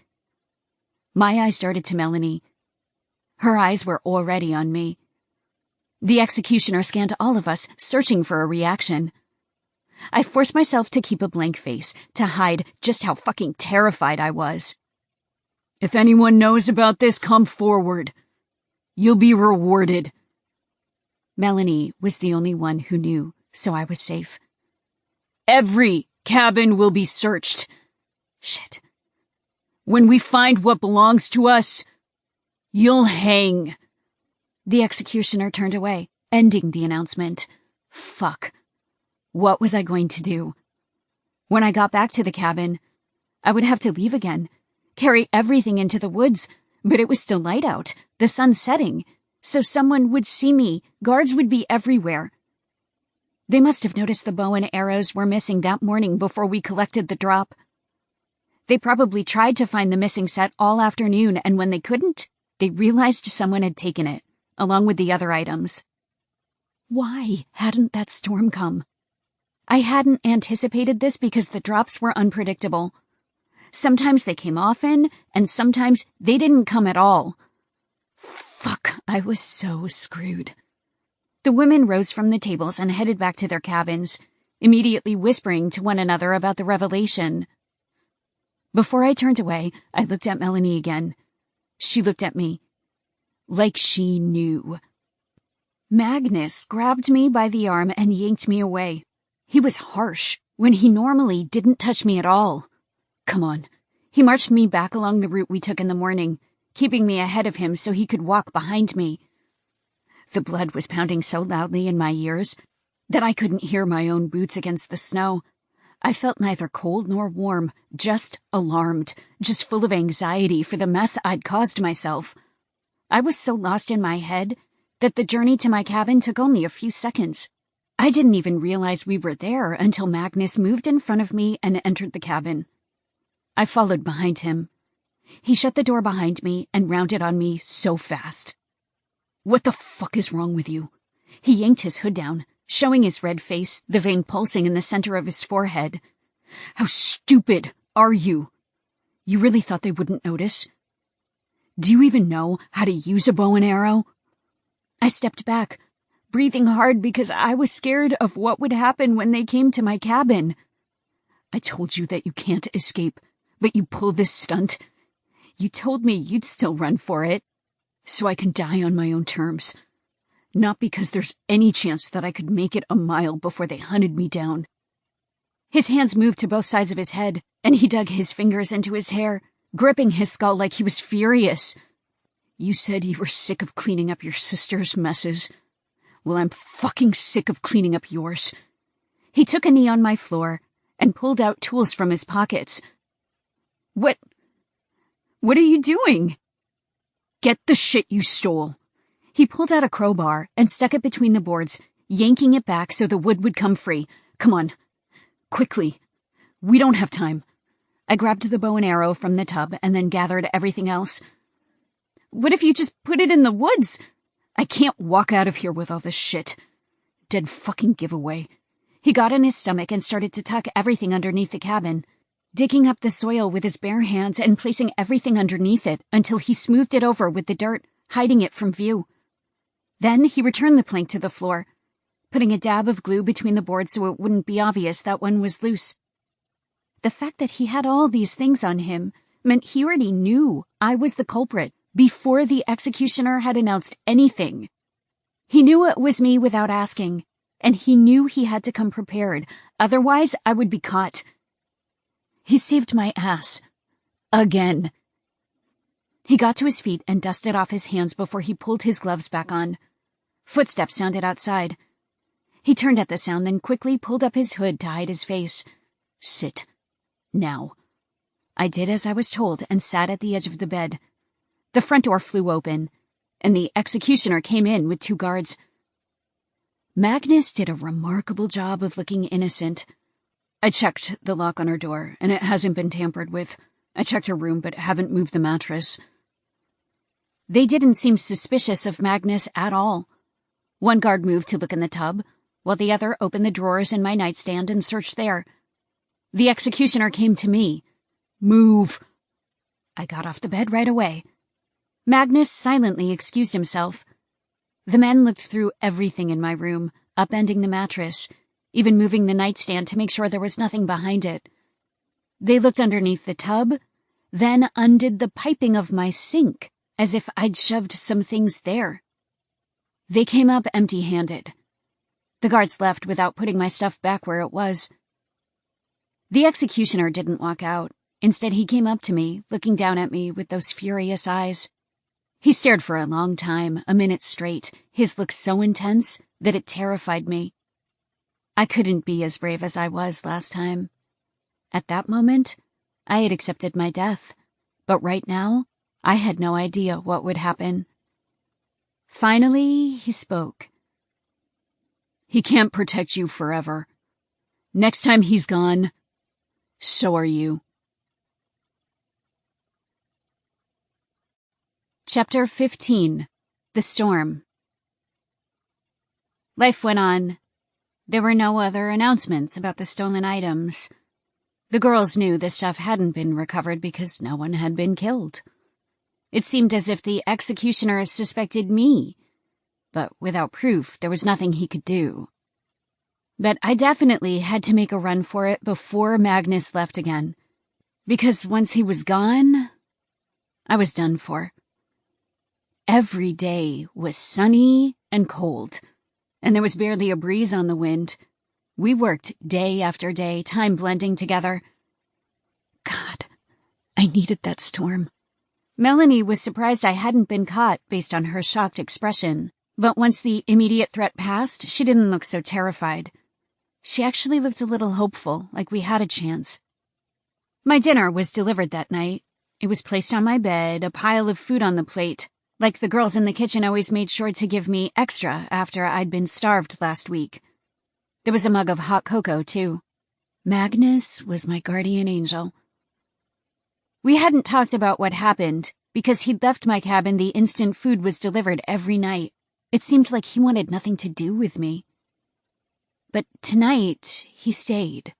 My eyes darted to Melanie. Her eyes were already on me. The executioner scanned all of us, searching for a reaction. I forced myself to keep a blank face, to hide just how fucking terrified I was. "If anyone knows about this, come forward. You'll be rewarded." Melanie was the only one who knew, so I was safe. "Every cabin will be searched." Shit. "When we find what belongs to us, you'll hang." The executioner turned away, ending the announcement. Fuck. What was I going to do? When I got back to the cabin, I would have to leave again, carry everything into the woods, but it was still light out, the sun setting, so someone would see me, guards would be everywhere. They must have noticed the bow and arrows were missing that morning before we collected the drop. They probably tried to find the missing set all afternoon, and when they couldn't, they realized someone had taken it, along with the other items. Why hadn't that storm come? I hadn't anticipated this because the drops were unpredictable. Sometimes they came often, and sometimes they didn't come at all. Fuck, I was so screwed. The women rose from the tables and headed back to their cabins, immediately whispering to one another about the revelation. Before I turned away, I looked at Melanie again. She looked at me. Like she knew. Magnus grabbed me by the arm and yanked me away. He was harsh, when he normally didn't touch me at all. Come on. He marched me back along the route we took in the morning, keeping me ahead of him so he could walk behind me. The blood was pounding so loudly in my ears that I couldn't hear my own boots against the snow. I felt neither cold nor warm, just alarmed, just full of anxiety for the mess I'd caused myself. I was so lost in my head that the journey to my cabin took only a few seconds. I didn't even realize we were there until Magnus moved in front of me and entered the cabin. I followed behind him. He shut the door behind me and rounded on me so fast. "What the fuck is wrong with you?" He yanked his hood down, showing his red face, the vein pulsing in the center of his forehead. "How stupid are you? You really thought they wouldn't notice? Do you even know how to use a bow and arrow?" I stepped back, breathing hard because I was scared of what would happen when they came to my cabin. "I told you that you can't escape, but you pulled this stunt. You told me you'd still run for it, so I can die on my own terms. Not because there's any chance that I could make it a mile before they hunted me down." His hands moved to both sides of his head, and he dug his fingers into his hair, gripping his skull like he was furious. "You said you were sick of cleaning up your sister's messes. Well, I'm fucking sick of cleaning up yours." He took a knee on my floor and pulled out tools from his pockets. What are you doing?" "Get the shit you stole." He pulled out a crowbar and stuck it between the boards, yanking it back so the wood would come free. "Come on. Quickly. We don't have time." I grabbed the bow and arrow from the tub and then gathered everything else. "What if you just put it in the woods?" "I can't walk out of here with all this shit. Dead fucking giveaway." He got on his stomach and started to tuck everything underneath the cabin, digging up the soil with his bare hands and placing everything underneath it until he smoothed it over with the dirt, hiding it from view. Then he returned the plank to the floor, putting a dab of glue between the boards so it wouldn't be obvious that one was loose. The fact that he had all these things on him meant he already knew I was the culprit before the executioner had announced anything. He knew it was me without asking, and he knew he had to come prepared, otherwise I would be caught. He saved my ass. Again. He got to his feet and dusted off his hands before he pulled his gloves back on. Footsteps sounded outside. He turned at the sound, then quickly pulled up his hood to hide his face. "Sit. Now." I did as I was told and sat at the edge of the bed. The front door flew open, and the executioner came in with 2 guards. Magnus did a remarkable job of looking innocent. "I checked the lock on her door, and it hasn't been tampered with. I checked her room, but haven't moved the mattress." They didn't seem suspicious of Magnus at all. One guard moved to look in the tub, while the other opened the drawers in my nightstand and searched there. The executioner came to me. "Move." I got off the bed right away. Magnus silently excused himself. The men looked through everything in my room, upending the mattress, even moving the nightstand to make sure there was nothing behind it. They looked underneath the tub, then undid the piping of my sink, as if I'd shoved some things there. They came up empty-handed. The guards left without putting my stuff back where it was. The executioner didn't walk out. Instead, he came up to me, looking down at me with those furious eyes. He stared for a long time, a minute straight, his look so intense that it terrified me. I couldn't be as brave as I was last time. At that moment, I had accepted my death, but right now, I had no idea what would happen. Finally, he spoke. He can't protect you forever. Next time he's gone, so are you. Chapter 15. The Storm. Life went on. There were no other announcements about the stolen items. The girls knew the stuff hadn't been recovered because no one had been killed. It seemed as if the executioner suspected me, but without proof, there was nothing he could do. But I definitely had to make a run for it before Magnus left again, because once he was gone, I was done for. Every day was sunny and cold, and there was barely a breeze on the wind. We worked day after day, time blending together. God, I needed that storm. Melanie was surprised I hadn't been caught based on her shocked expression, but once the immediate threat passed, she didn't look so terrified. She actually looked a little hopeful, like we had a chance. My dinner was delivered that night. It was placed on my bed, a pile of food on the plate. Like the girls in the kitchen always made sure to give me extra after I'd been starved last week. There was a mug of hot cocoa, too. Magnus was my guardian angel. We hadn't talked about what happened, because he'd left my cabin the instant food was delivered every night. It seemed like he wanted nothing to do with me. But tonight, he stayed.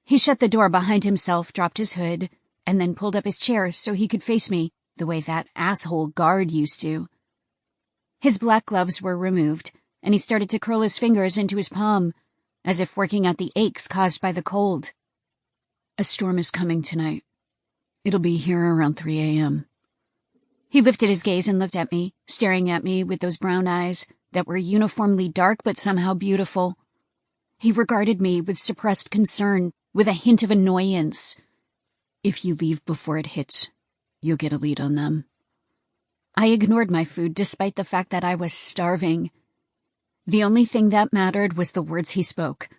He shut the door behind himself, dropped his hood, and then pulled up his chair so he could face me, the way that asshole guard used to. His black gloves were removed, and he started to curl his fingers into his palm, as if working out the aches caused by the cold. A storm is coming tonight. It'll be here around 3 a.m. He lifted his gaze and looked at me, staring at me with those brown eyes that were uniformly dark but somehow beautiful. He regarded me with suppressed concern, with a hint of annoyance. If you leave before it hits, you'll get a lead on them. I ignored my food despite the fact that I was starving. The only thing that mattered was the words he spoke.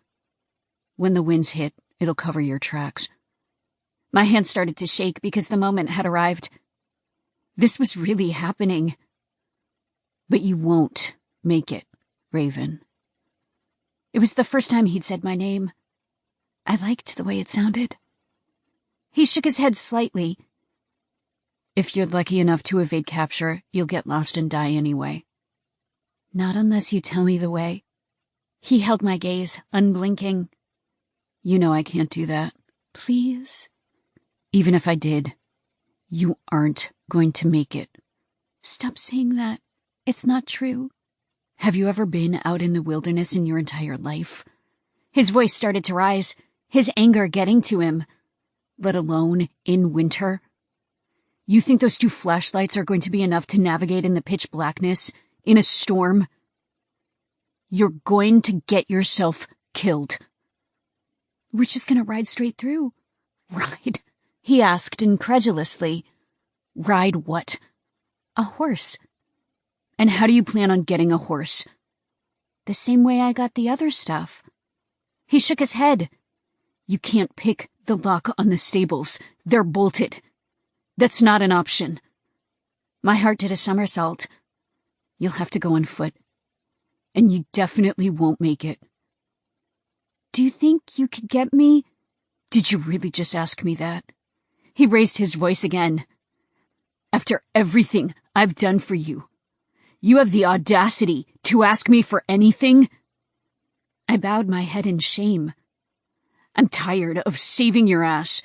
When the winds hit, it'll cover your tracks. My hands started to shake because the moment had arrived. This was really happening. But you won't make it, Raven. It was the first time he'd said my name. I liked the way it sounded. He shook his head slightly. If you're lucky enough to evade capture, you'll get lost and die anyway. Not unless you tell me the way. He held my gaze, unblinking. You know I can't do that. Please? Even if I did, you aren't going to make it. Stop saying that. It's not true. Have you ever been out in the wilderness in your entire life? His voice started to rise, his anger getting to him. Let alone in winter. You think those 2 flashlights are going to be enough to navigate in the pitch blackness, in a storm? You're going to get yourself killed. We're just gonna ride straight through. Ride? He asked incredulously. Ride what? A horse. And how do you plan on getting a horse? The same way I got the other stuff. He shook his head. You can't pick the lock on the stables. They're bolted. That's not an option. My heart did a somersault. You'll have to go on foot. And you definitely won't make it. Do you think you could get me? Did you really just ask me that? He raised his voice again. After everything I've done for you, you have the audacity to ask me for anything? I bowed my head in shame. I'm tired of saving your ass.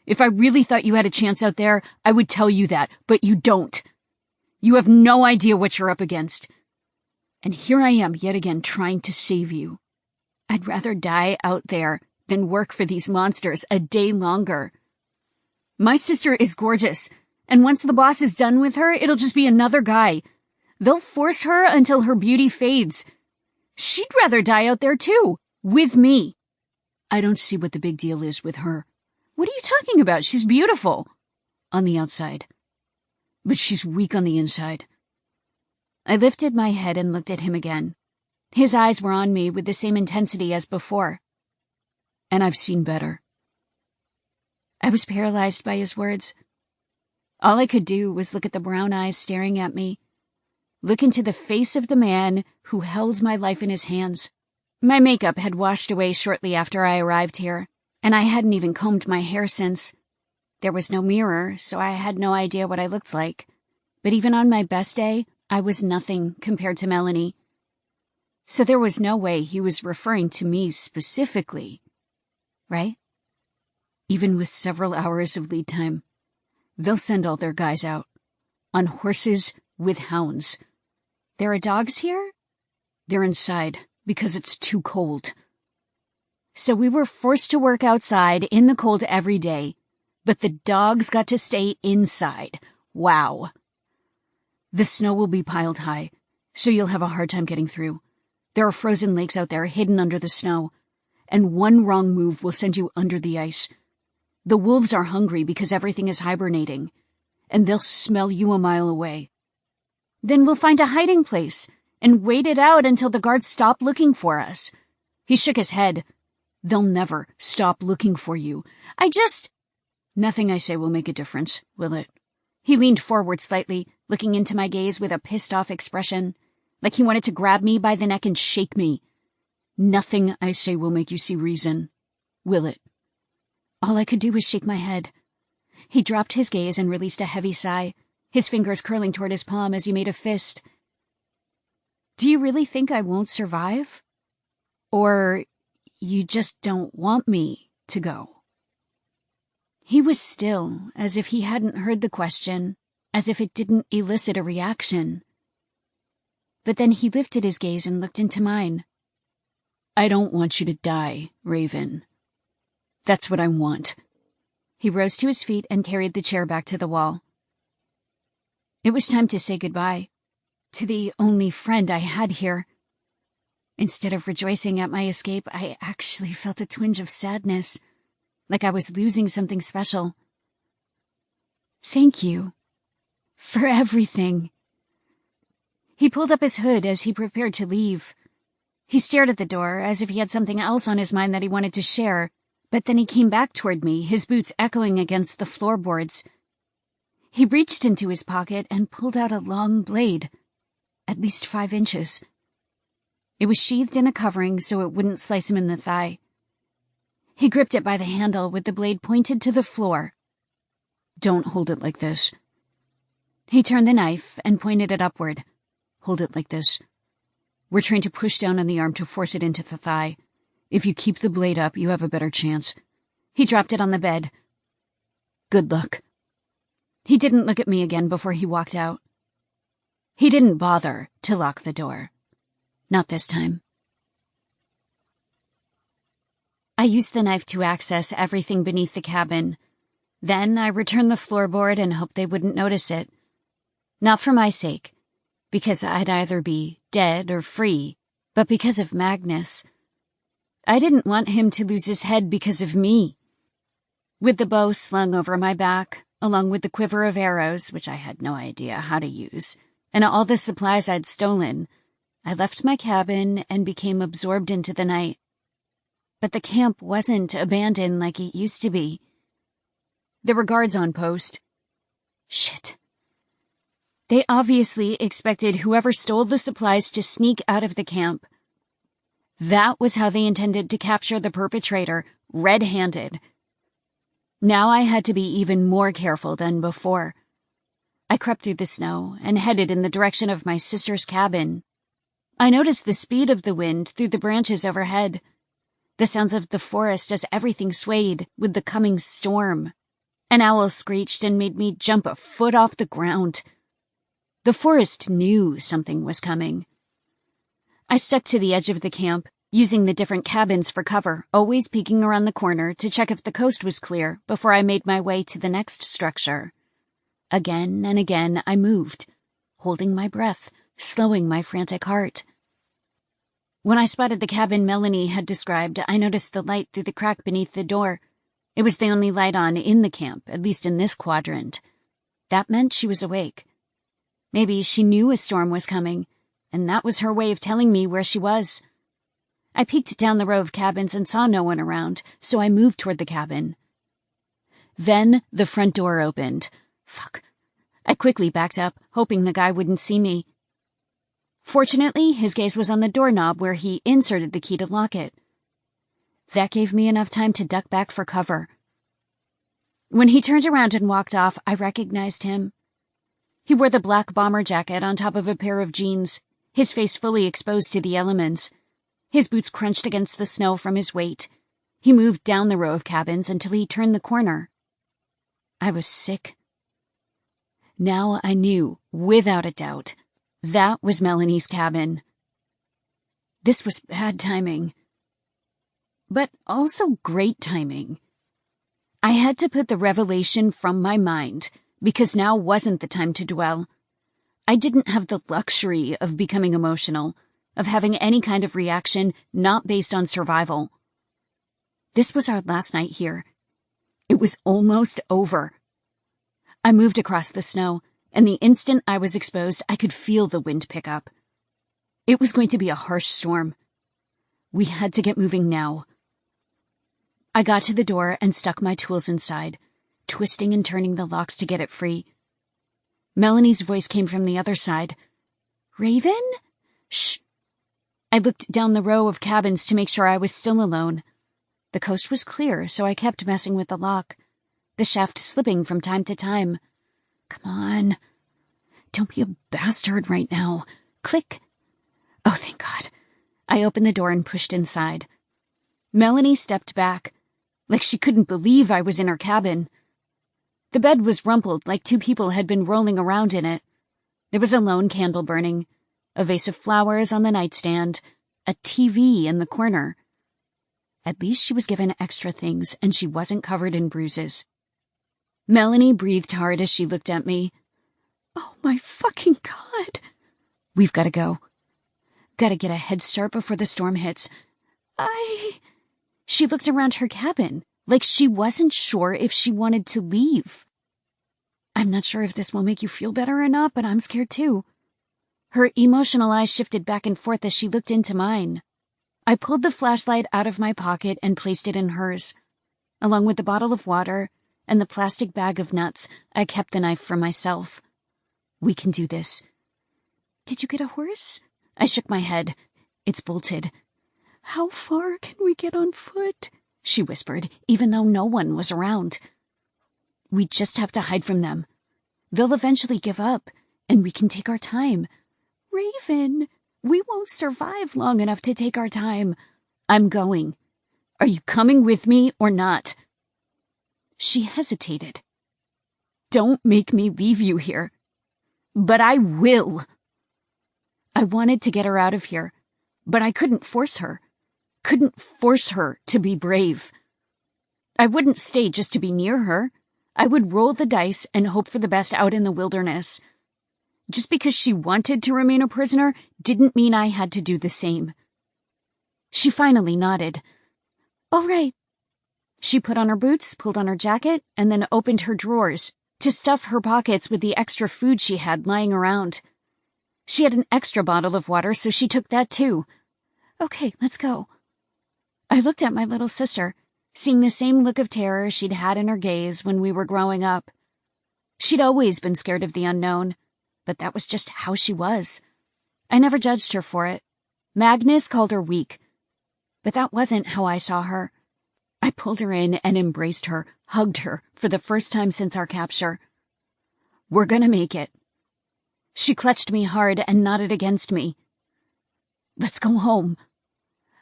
If I really thought you had a chance out there, I would tell you that, but you don't. You have no idea what you're up against. And here I am yet again trying to save you. I'd rather die out there than work for these monsters a day longer. My sister is gorgeous, and once the boss is done with her, it'll just be another guy. They'll force her until her beauty fades. She'd rather die out there too, with me. I don't see what the big deal is with her. What are you talking about? She's beautiful. On the outside. But she's weak on the inside. I lifted my head and looked at him again. His eyes were on me with the same intensity as before. And I've seen better. I was paralyzed by his words. All I could do was look at the brown eyes staring at me, look into the face of the man who held my life in his hands. My makeup had washed away shortly after I arrived here, and I hadn't even combed my hair since. There was no mirror, so I had no idea what I looked like. But even on my best day, I was nothing compared to Melanie. So there was no way he was referring to me specifically, right? Even with several hours of lead time, they'll send all their guys out, on horses with hounds. There are dogs here? They're inside, because it's too cold. So we were forced to work outside in the cold every day, but the dogs got to stay inside. Wow. The snow will be piled high, so you'll have a hard time getting through. There are frozen lakes out there hidden under the snow, and one wrong move will send you under the ice. The wolves are hungry because everything is hibernating, and they'll smell you a mile away. Then we'll find a hiding place and wait it out until the guards stop looking for us. He shook his head. They'll never stop looking for you. Nothing I say will make a difference, will it? He leaned forward slightly, looking into my gaze with a pissed-off expression, like he wanted to grab me by the neck and shake me. Nothing I say will make you see reason, will it? All I could do was shake my head. He dropped his gaze and released a heavy sigh, his fingers curling toward his palm as he made a fist. Do you really think I won't survive? Or you just don't want me to go? He was still, as if he hadn't heard the question, as if it didn't elicit a reaction. But then he lifted his gaze and looked into mine. I don't want you to die, Raven. That's what I want. He rose to his feet and carried the chair back to the wall. It was time to say goodbye, to the only friend I had here. Instead of rejoicing at my escape, I actually felt a twinge of sadness, like I was losing something special. Thank you. For everything. He pulled up his hood as he prepared to leave. He stared at the door as if he had something else on his mind that he wanted to share, but then he came back toward me, his boots echoing against the floorboards. He reached into his pocket and pulled out a long blade, at least 5 inches. It was sheathed in a covering so it wouldn't slice him in the thigh. He gripped it by the handle with the blade pointed to the floor. Don't hold it like this. He turned the knife and pointed it upward. Hold it like this. We're trying to push down on the arm to force it into the thigh. If you keep the blade up, you have a better chance. He dropped it on the bed. Good luck. He didn't look at me again before he walked out. He didn't bother to lock the door. Not this time. I used the knife to access everything beneath the cabin. Then I returned the floorboard and hoped they wouldn't notice it. Not for my sake, because I'd either be dead or free, but because of Magnus. I didn't want him to lose his head because of me. With the bow slung over my back, along with the quiver of arrows, which I had no idea how to use, and all the supplies I'd stolen, I left my cabin and became absorbed into the night. But the camp wasn't abandoned like it used to be. There were guards on post. Shit. They obviously expected whoever stole the supplies to sneak out of the camp. That was how they intended to capture the perpetrator, red-handed. Now I had to be even more careful than before. I crept through the snow and headed in the direction of my sister's cabin. I noticed the speed of the wind through the branches overhead, the sounds of the forest as everything swayed with the coming storm. An owl screeched and made me jump a foot off the ground. The forest knew something was coming. I stuck to the edge of the camp, using the different cabins for cover, always peeking around the corner to check if the coast was clear before I made my way to the next structure. Again and again I moved, holding my breath, slowing my frantic heart. When I spotted the cabin Melanie had described, I noticed the light through the crack beneath the door. It was the only light on in the camp, at least in this quadrant. That meant she was awake. Maybe she knew a storm was coming, and that was her way of telling me where she was. I peeked down the row of cabins and saw no one around, so I moved toward the cabin. Then the front door opened. Fuck. I quickly backed up, hoping the guy wouldn't see me. Fortunately, his gaze was on the doorknob where he inserted the key to lock it. That gave me enough time to duck back for cover. When he turned around and walked off, I recognized him. He wore the black bomber jacket on top of a pair of jeans, his face fully exposed to the elements. His boots crunched against the snow from his weight. He moved down the row of cabins until he turned the corner. I was sick. Now I knew, without a doubt, that was Melanie's cabin. This was bad timing. But also great timing. I had to put the revelation from my mind, because now wasn't the time to dwell. I didn't have the luxury of becoming emotional, of having any kind of reaction not based on survival. This was our last night here. It was almost over. I moved across the snow, and the instant I was exposed, I could feel the wind pick up. It was going to be a harsh storm. We had to get moving now. I got to the door and stuck my tools inside, twisting and turning the locks to get it free. Melanie's voice came from the other side. "Raven? Shh." I looked down the row of cabins to make sure I was still alone. The coast was clear, so I kept messing with the lock, the shaft slipping from time to time. Come on. Don't be a bastard right now. Click. Oh, thank God. I opened the door and pushed inside. Melanie stepped back, like she couldn't believe I was in her cabin. The bed was rumpled like two people had been rolling around in it. There was a lone candle burning, a vase of flowers on the nightstand, a TV in the corner. At least she was given extra things, and she wasn't covered in bruises. Melanie breathed hard as she looked at me. Oh my fucking God. We've got to go. Gotta get a head start before the storm hits. She looked around her cabin, like she wasn't sure if she wanted to leave. I'm not sure if this will make you feel better or not, but I'm scared too. Her emotional eyes shifted back and forth as she looked into mine. I pulled the flashlight out of my pocket and placed it in hers. Along with the bottle of water and the plastic bag of nuts, I kept the knife for myself. We can do this. Did you get a horse? I shook my head. It's bolted. How far can we get on foot? She whispered, even though no one was around. We just have to hide from them. They'll eventually give up, and we can take our time. Raven, we won't survive long enough to take our time. I'm going. Are you coming with me or not? She hesitated. Don't make me leave you here. But I will. I wanted to get her out of here, but I couldn't force her. Couldn't force her to be brave. I wouldn't stay just to be near her. I would roll the dice and hope for the best out in the wilderness. Just because she wanted to remain a prisoner didn't mean I had to do the same. She finally nodded. All right. She put on her boots, pulled on her jacket, and then opened her drawers to stuff her pockets with the extra food she had lying around. She had an extra bottle of water, so she took that too. Okay, let's go. I looked at my little sister, seeing the same look of terror she'd had in her gaze when we were growing up. She'd always been scared of the unknown, but that was just how she was. I never judged her for it. Magnus called her weak, but that wasn't how I saw her. I pulled her in and embraced her, hugged her for the first time since our capture. We're gonna make it. She clutched me hard and nodded against me. Let's go home.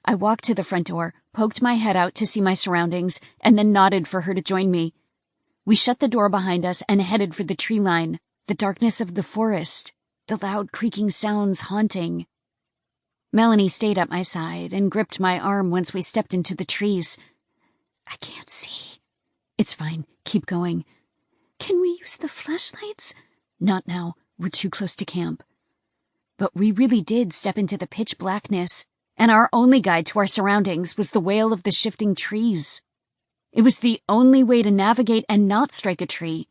I walked to the front door, poked my head out to see my surroundings, and then nodded for her to join me. We shut the door behind us and headed for the tree line, the darkness of the forest. the loud creaking sounds haunting. Melanie stayed at my side and gripped my arm once we stepped into the trees. I can't see. It's fine. Keep going. Can we use the flashlights? Not now. We're too close to camp. But we really did step into the pitch blackness, and our only guide to our surroundings was the wail of the shifting trees. It was the only way to navigate and not strike a tree.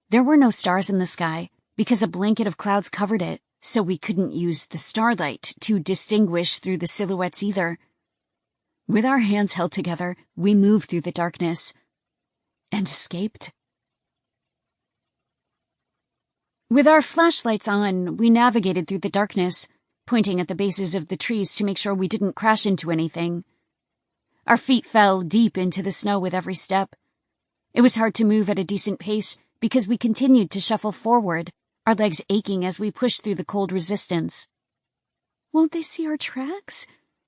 There were no stars in the sky because a blanket of clouds covered it, so we couldn't use the starlight to distinguish through the silhouettes either. With our hands held together, we moved through the darkness and escaped. With our flashlights on, we navigated through the darkness, pointing at the bases of the trees to make sure we didn't crash into anything. Our feet fell deep into the snow with every step. It was hard to move at a decent pace because we continued to shuffle forward, our legs aching as we pushed through the cold resistance. Won't they see our tracks?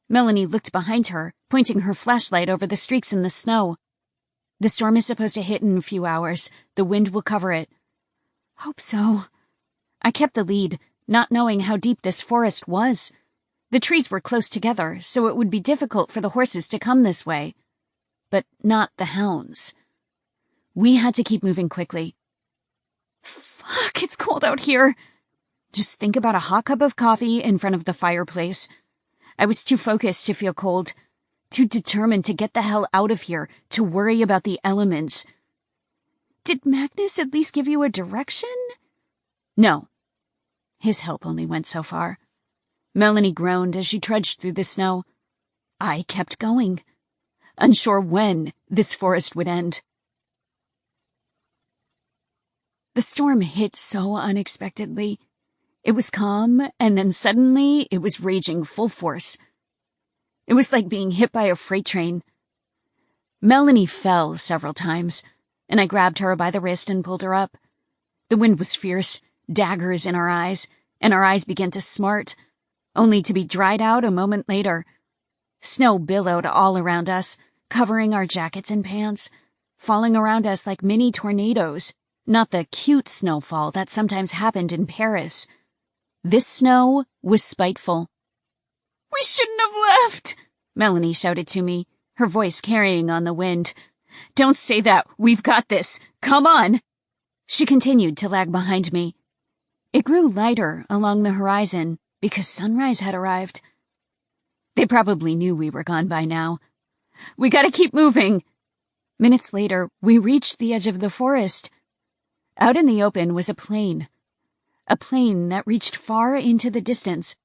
Melanie looked behind her, pointing her flashlight over the streaks in the snow. The storm is supposed to hit in a few hours. The wind will cover it. Hope so. I kept the lead, not knowing how deep this forest was. The trees were close together, so it would be difficult for the horses to come this way. But not the hounds. We had to keep moving quickly. Fuck, it's cold out here. Just think about a hot cup of coffee in front of the fireplace. I was too focused to feel cold, too determined to get the hell out of here, to worry about the elements. Did Magnus at least give you a direction? No. His help only went so far. Melanie groaned as she trudged through the snow. I kept going, unsure when this forest would end. The storm hit so unexpectedly. It was calm, and then suddenly it was raging full force. It was like being hit by a freight train. Melanie fell several times, and I grabbed her by the wrist and pulled her up. The wind was fierce, daggers in our eyes, and our eyes began to smart, only to be dried out a moment later. Snow billowed all around us, covering our jackets and pants, falling around us like mini tornadoes, not the cute snowfall that sometimes happened in Paris. This snow was spiteful. We shouldn't have left, Melanie shouted to me, her voice carrying on the wind. Don't say that. We've got this. Come on. She continued to lag behind me. It grew lighter along the horizon because sunrise had arrived. They probably knew we were gone by now. We gotta keep moving. Minutes later, we reached the edge of the forest. Out in the open was a plain that reached far into the distance.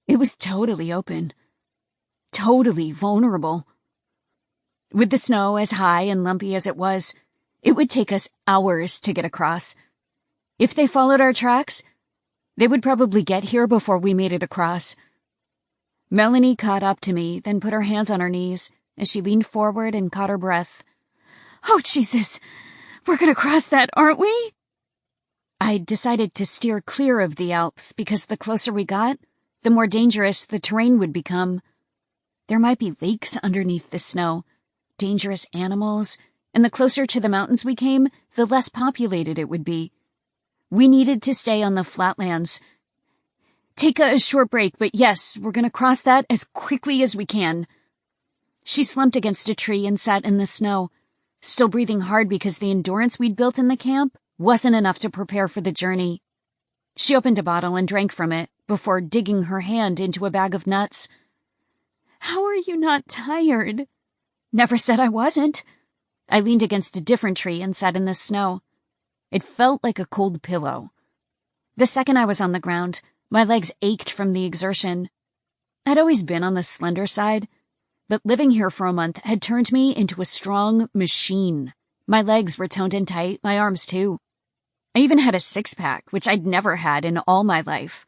It was totally open, totally vulnerable. With the snow as high and lumpy as it was, it would take us hours to get across. If they followed our tracks, they would probably get here before we made it across. Melanie caught up to me, then put her hands on her knees as she leaned forward and caught her breath. Oh, Jesus! We're gonna cross that, aren't we? I decided to steer clear of the Alps because the closer we got, the more dangerous the terrain would become. There might be lakes underneath the snow, dangerous animals, and the closer to the mountains we came, the less populated it would be. We needed to stay on the flatlands. Take a short break, but yes, we're gonna cross that as quickly as we can. She slumped against a tree and sat in the snow, still breathing hard because the endurance we'd built in the camp wasn't enough to prepare for the journey. She opened a bottle and drank from it before digging her hand into a bag of nuts. How are you not tired? Never said I wasn't. I leaned against a different tree and sat in the snow. It felt like a cold pillow. The second I was on the ground, my legs ached from the exertion. I'd always been on the slender side, but living here for a month had turned me into a strong machine. My legs were toned and tight, my arms too. I even had a six-pack, which I'd never had in all my life.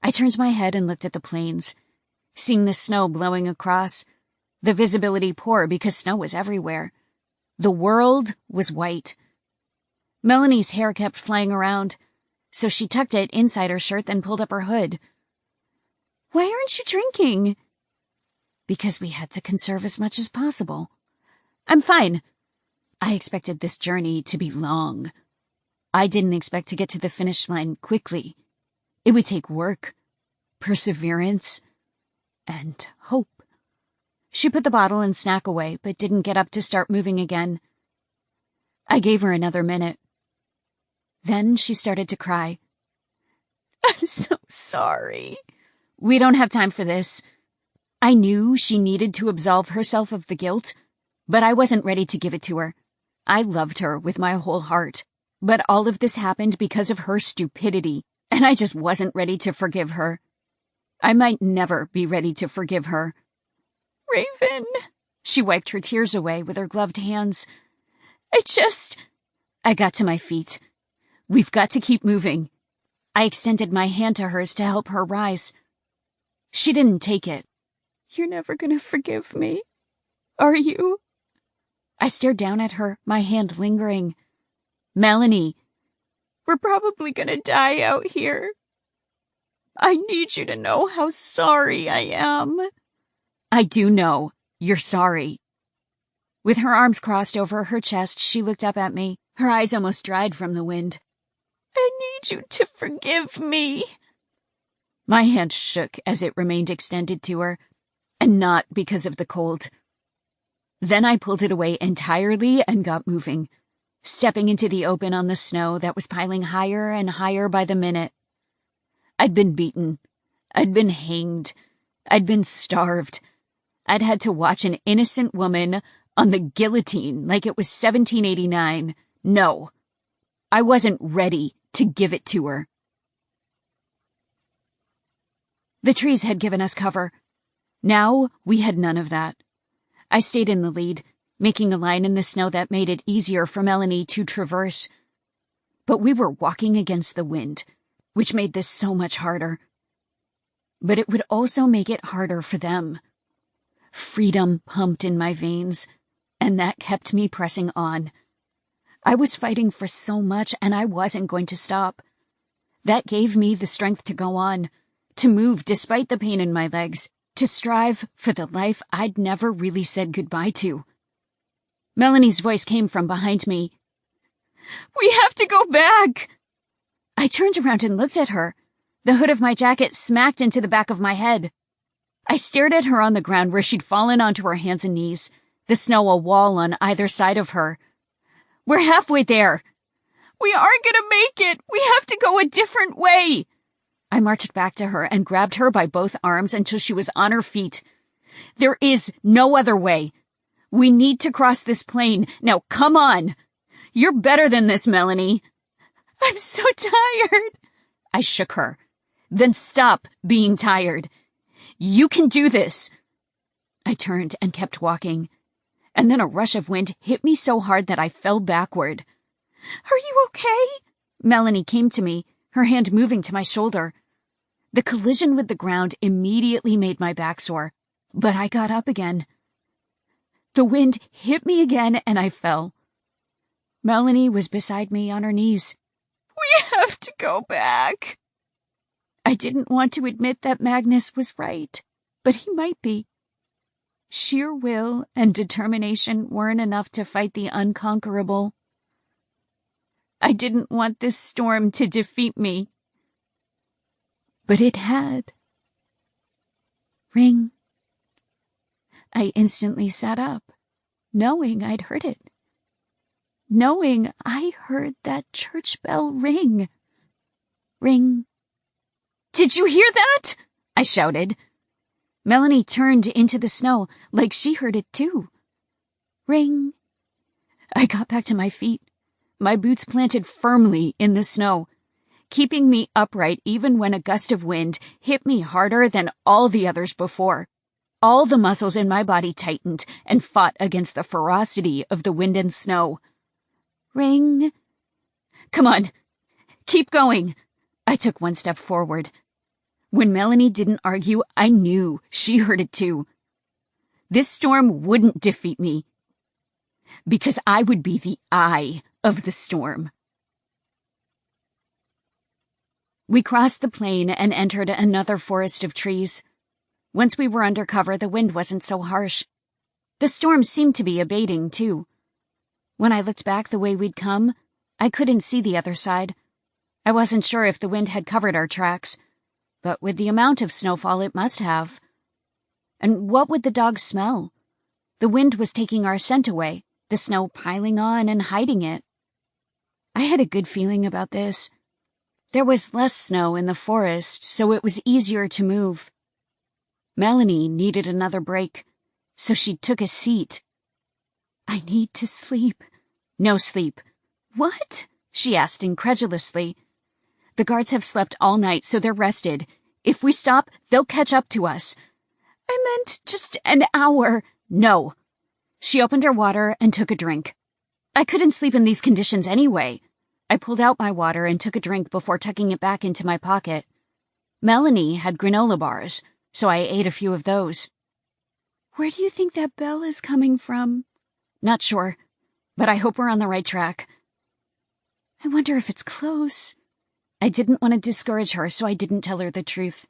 I turned my head and looked at the plains, seeing the snow blowing across, the visibility poor because snow was everywhere. The world was white. Melanie's hair kept flying around, so she tucked it inside her shirt then pulled up her hood. Why aren't you drinking? Because we had to conserve as much as possible. I'm fine. I expected this journey to be long. I didn't expect to get to the finish line quickly. It would take work, perseverance, and hope. She put the bottle and snack away, but didn't get up to start moving again. I gave her another minute. Then she started to cry. I'm so sorry. We don't have time for this. I knew she needed to absolve herself of the guilt, but I wasn't ready to give it to her. I loved her with my whole heart, but all of this happened because of her stupidity, and I just wasn't ready to forgive her. I might never be ready to forgive her. Raven, she wiped her tears away with her gloved hands. I got to my feet. We've got to keep moving. I extended my hand to hers to help her rise. She didn't take it. You're never gonna forgive me, are you? I stared down at her, my hand lingering. Melanie, we're probably gonna die out here. I need you to know how sorry I am. I do know you're sorry. With her arms crossed over her chest, she looked up at me, her eyes almost dried from the wind. I need you to forgive me. My hand shook as it remained extended to her, and not because of the cold. Then I pulled it away entirely and got moving, stepping into the open on the snow that was piling higher and higher by the minute. I'd been beaten. I'd been hanged. I'd been starved. I'd had to watch an innocent woman on the guillotine like it was 1789. No, I wasn't ready to give it to her. The trees had given us cover. Now we had none of that. I stayed in the lead, making a line in the snow that made it easier for Melanie to traverse. But we were walking against the wind, which made this so much harder. But it would also make it harder for them. Freedom pumped in my veins, and that kept me pressing on. I was fighting for so much, and I wasn't going to stop. That gave me the strength to go on, to move despite the pain in my legs, to strive for the life I'd never really said goodbye to. Melanie's voice came from behind me. We have to go back! I turned around and looked at her. The hood of my jacket smacked into the back of my head. I stared at her on the ground where she'd fallen onto her hands and knees, the snow a wall on either side of her. We're halfway there. We aren't gonna make it. We have to go a different way. I marched back to her and grabbed her by both arms until she was on her feet. There is no other way. We need to cross this plain. Now come on. You're better than this, Melanie. I'm so tired. I shook her. Then stop being tired. You can do this. I turned and kept walking. And then a rush of wind hit me so hard that I fell backward. Are you okay? Melanie came to me, her hand moving to my shoulder. The collision with the ground immediately made my back sore, but I got up again. The wind hit me again and I fell. Melanie was beside me on her knees. We have to go back. I didn't want to admit that Magnus was right, but he might be. Sheer will and determination weren't enough to fight the unconquerable. I didn't want this storm to defeat me. But it had. Ring. I instantly sat up, knowing I'd heard it. Knowing I heard that church bell ring. Ring. Did you hear that? I shouted. Melanie turned into the snow like she heard it too. Ring. I got back to my feet, my boots planted firmly in the snow, keeping me upright even when a gust of wind hit me harder than all the others before. All the muscles in my body tightened and fought against the ferocity of the wind and snow. Ring. Come on. Keep going. I took one step forward. When Melanie didn't argue, I knew she heard it too. This storm wouldn't defeat me, because I would be the eye of the storm. We crossed the plain and entered another forest of trees. Once we were under cover, the wind wasn't so harsh. The storm seemed to be abating, too. When I looked back the way we'd come, I couldn't see the other side. I wasn't sure if the wind had covered our tracks, but with the amount of snowfall it must have. And what would the dogs smell? The wind was taking our scent away, the snow piling on and hiding it. I had a good feeling about this. There was less snow in the forest, so it was easier to move. Melanie needed another break, so she took a seat. I need to sleep. No sleep. What? She asked incredulously. The guards have slept all night, so they're rested. If we stop, they'll catch up to us. I meant just an hour. No. She opened her water and took a drink. I couldn't sleep in these conditions anyway. I pulled out my water and took a drink before tucking it back into my pocket. Melanie had granola bars, so I ate a few of those. Where do you think that bell is coming from? Not sure, but I hope we're on the right track. I wonder if it's close. I didn't want to discourage her, so I didn't tell her the truth.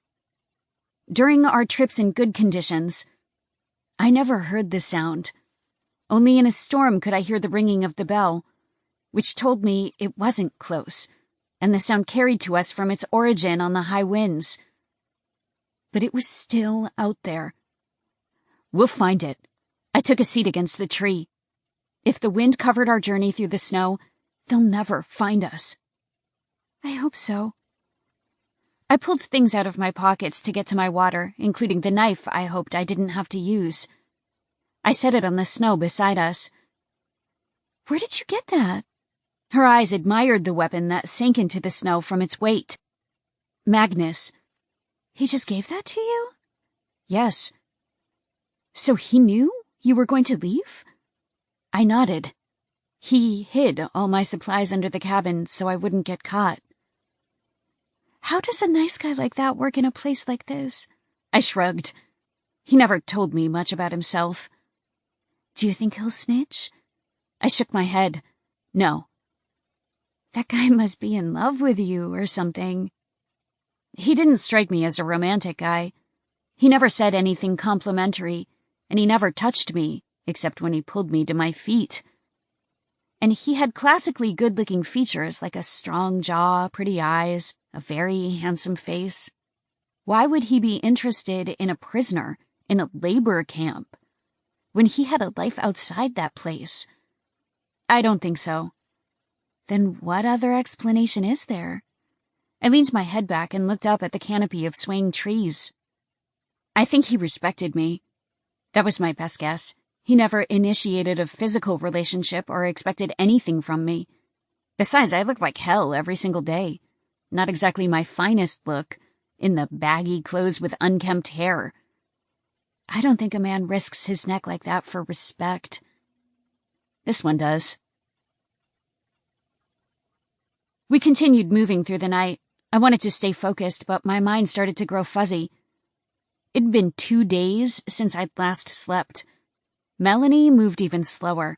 During our trips in good conditions, I never heard the sound. Only in a storm could I hear the ringing of the bell, which told me it wasn't close, and the sound carried to us from its origin on the high winds. But it was still out there. We'll find it. I took a seat against the tree. If the wind covered our journey through the snow, they'll never find us. I hope so. I pulled things out of my pockets to get to my water, including the knife I hoped I didn't have to use. I set it on the snow beside us. Where did you get that? Her eyes admired the weapon that sank into the snow from its weight. Magnus. He just gave that to you? Yes. So he knew you were going to leave? I nodded. He hid all my supplies under the cabin so I wouldn't get caught. How does a nice guy like that work in a place like this? I shrugged. He never told me much about himself. Do you think he'll snitch? I shook my head. No. That guy must be in love with you or something. He didn't strike me as a romantic guy. He never said anything complimentary, and he never touched me, except when he pulled me to my feet. And he had classically good-looking features like a strong jaw, pretty eyes, a very handsome face. Why would he be interested in a prisoner in a labor camp when he had a life outside that place? I don't think so. Then what other explanation is there? I leaned my head back and looked up at the canopy of swaying trees. I think he respected me. That was my best guess. He never initiated a physical relationship or expected anything from me. Besides, I looked like hell every single day. Not exactly my finest look, in the baggy clothes with unkempt hair. I don't think a man risks his neck like that for respect. This one does. We continued moving through the night. I wanted to stay focused, but my mind started to grow fuzzy. It'd been 2 days since I'd last slept. Melanie moved even slower.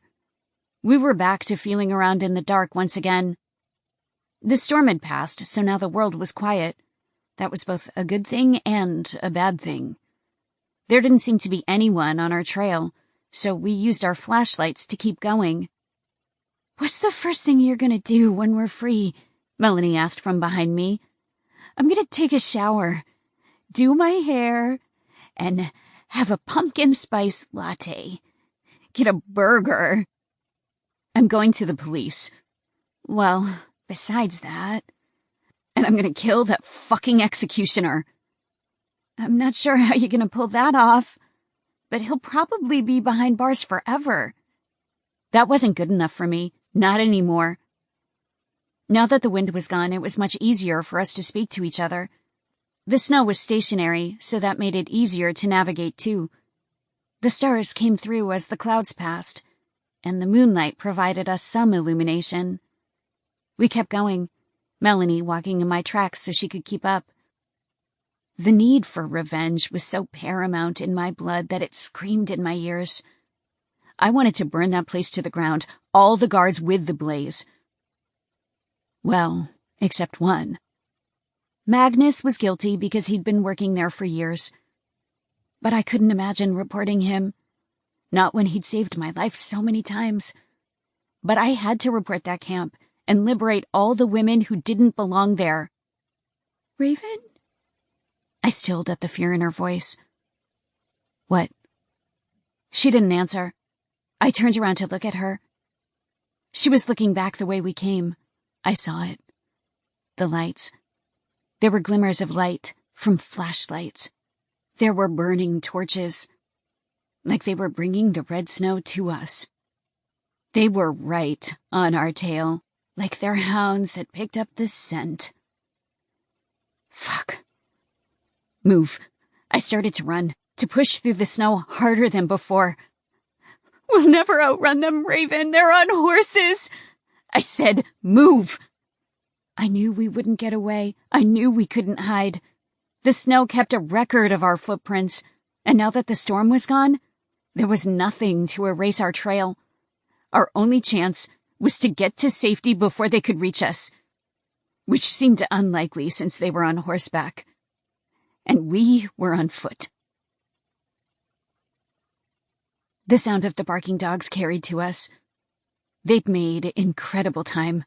We were back to feeling around in the dark once again. The storm had passed, so now the world was quiet. That was both a good thing and a bad thing. There didn't seem to be anyone on our trail, so we used our flashlights to keep going. What's the first thing you're gonna do when we're free? Melanie asked from behind me. I'm gonna take a shower, do my hair, and have a pumpkin spice latte. Get a burger. I'm going to the police. Well, besides that. And I'm gonna kill that fucking executioner. I'm not sure how you're gonna pull that off, but he'll probably be behind bars forever. That wasn't good enough for me. Not anymore. Now that the wind was gone, it was much easier for us to speak to each other. The snow was stationary, so that made it easier to navigate too. The stars came through as the clouds passed, and the moonlight provided us some illumination. We kept going, Melanie walking in my tracks so she could keep up. The need for revenge was so paramount in my blood that it screamed in my ears. I wanted to burn that place to the ground, all the guards with the blaze. Well, except one. Magnus was guilty because he'd been working there for years. But I couldn't imagine reporting him. Not when he'd saved my life so many times. But I had to report that camp, and liberate all the women who didn't belong there. Raven? I stilled at the fear in her voice. What? She didn't answer. I turned around to look at her. She was looking back the way we came. I saw it. The lights. There were glimmers of light from flashlights. There were burning torches, like they were bringing the red snow to us. They were right on our tail, like their hounds had picked up the scent. Fuck. Move. I started to run, to push through the snow harder than before. We'll never outrun them, Raven. They're on horses. I said, move. I knew we wouldn't get away. I knew we couldn't hide. The snow kept a record of our footprints, and now that the storm was gone, there was nothing to erase our trail. Our only chance was to get to safety before they could reach us, which seemed unlikely since they were on horseback, and we were on foot. The sound of the barking dogs carried to us. They'd made incredible time.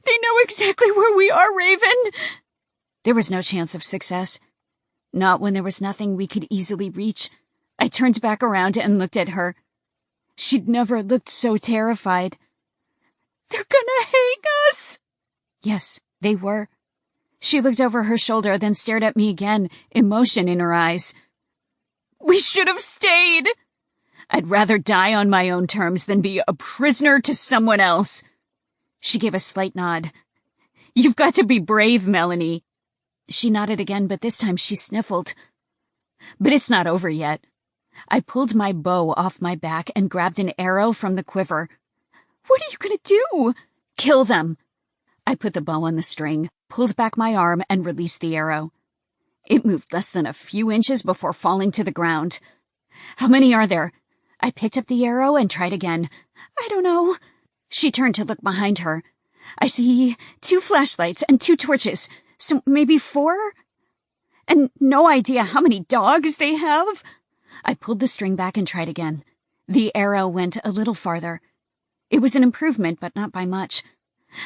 They know exactly where we are, Raven! There was no chance of success. Not when there was nothing we could easily reach. I turned back around and looked at her. She'd never looked so terrified. They're gonna hang us! Yes, they were. She looked over her shoulder, then stared at me again, emotion in her eyes. We should have stayed! I'd rather die on my own terms than be a prisoner to someone else. She gave a slight nod. You've got to be brave, Melanie. She nodded again, but this time she sniffled. But it's not over yet. I pulled my bow off my back and grabbed an arrow from the quiver. What are you gonna do? Kill them. I put the bow on the string, pulled back my arm, and released the arrow. It moved less than a few inches before falling to the ground. How many are there? I picked up the arrow and tried again. I don't know. She turned to look behind her. I see 2 flashlights and 2 torches. So maybe 4? And no idea how many dogs they have. I pulled the string back and tried again. The arrow went a little farther. It was an improvement, but not by much.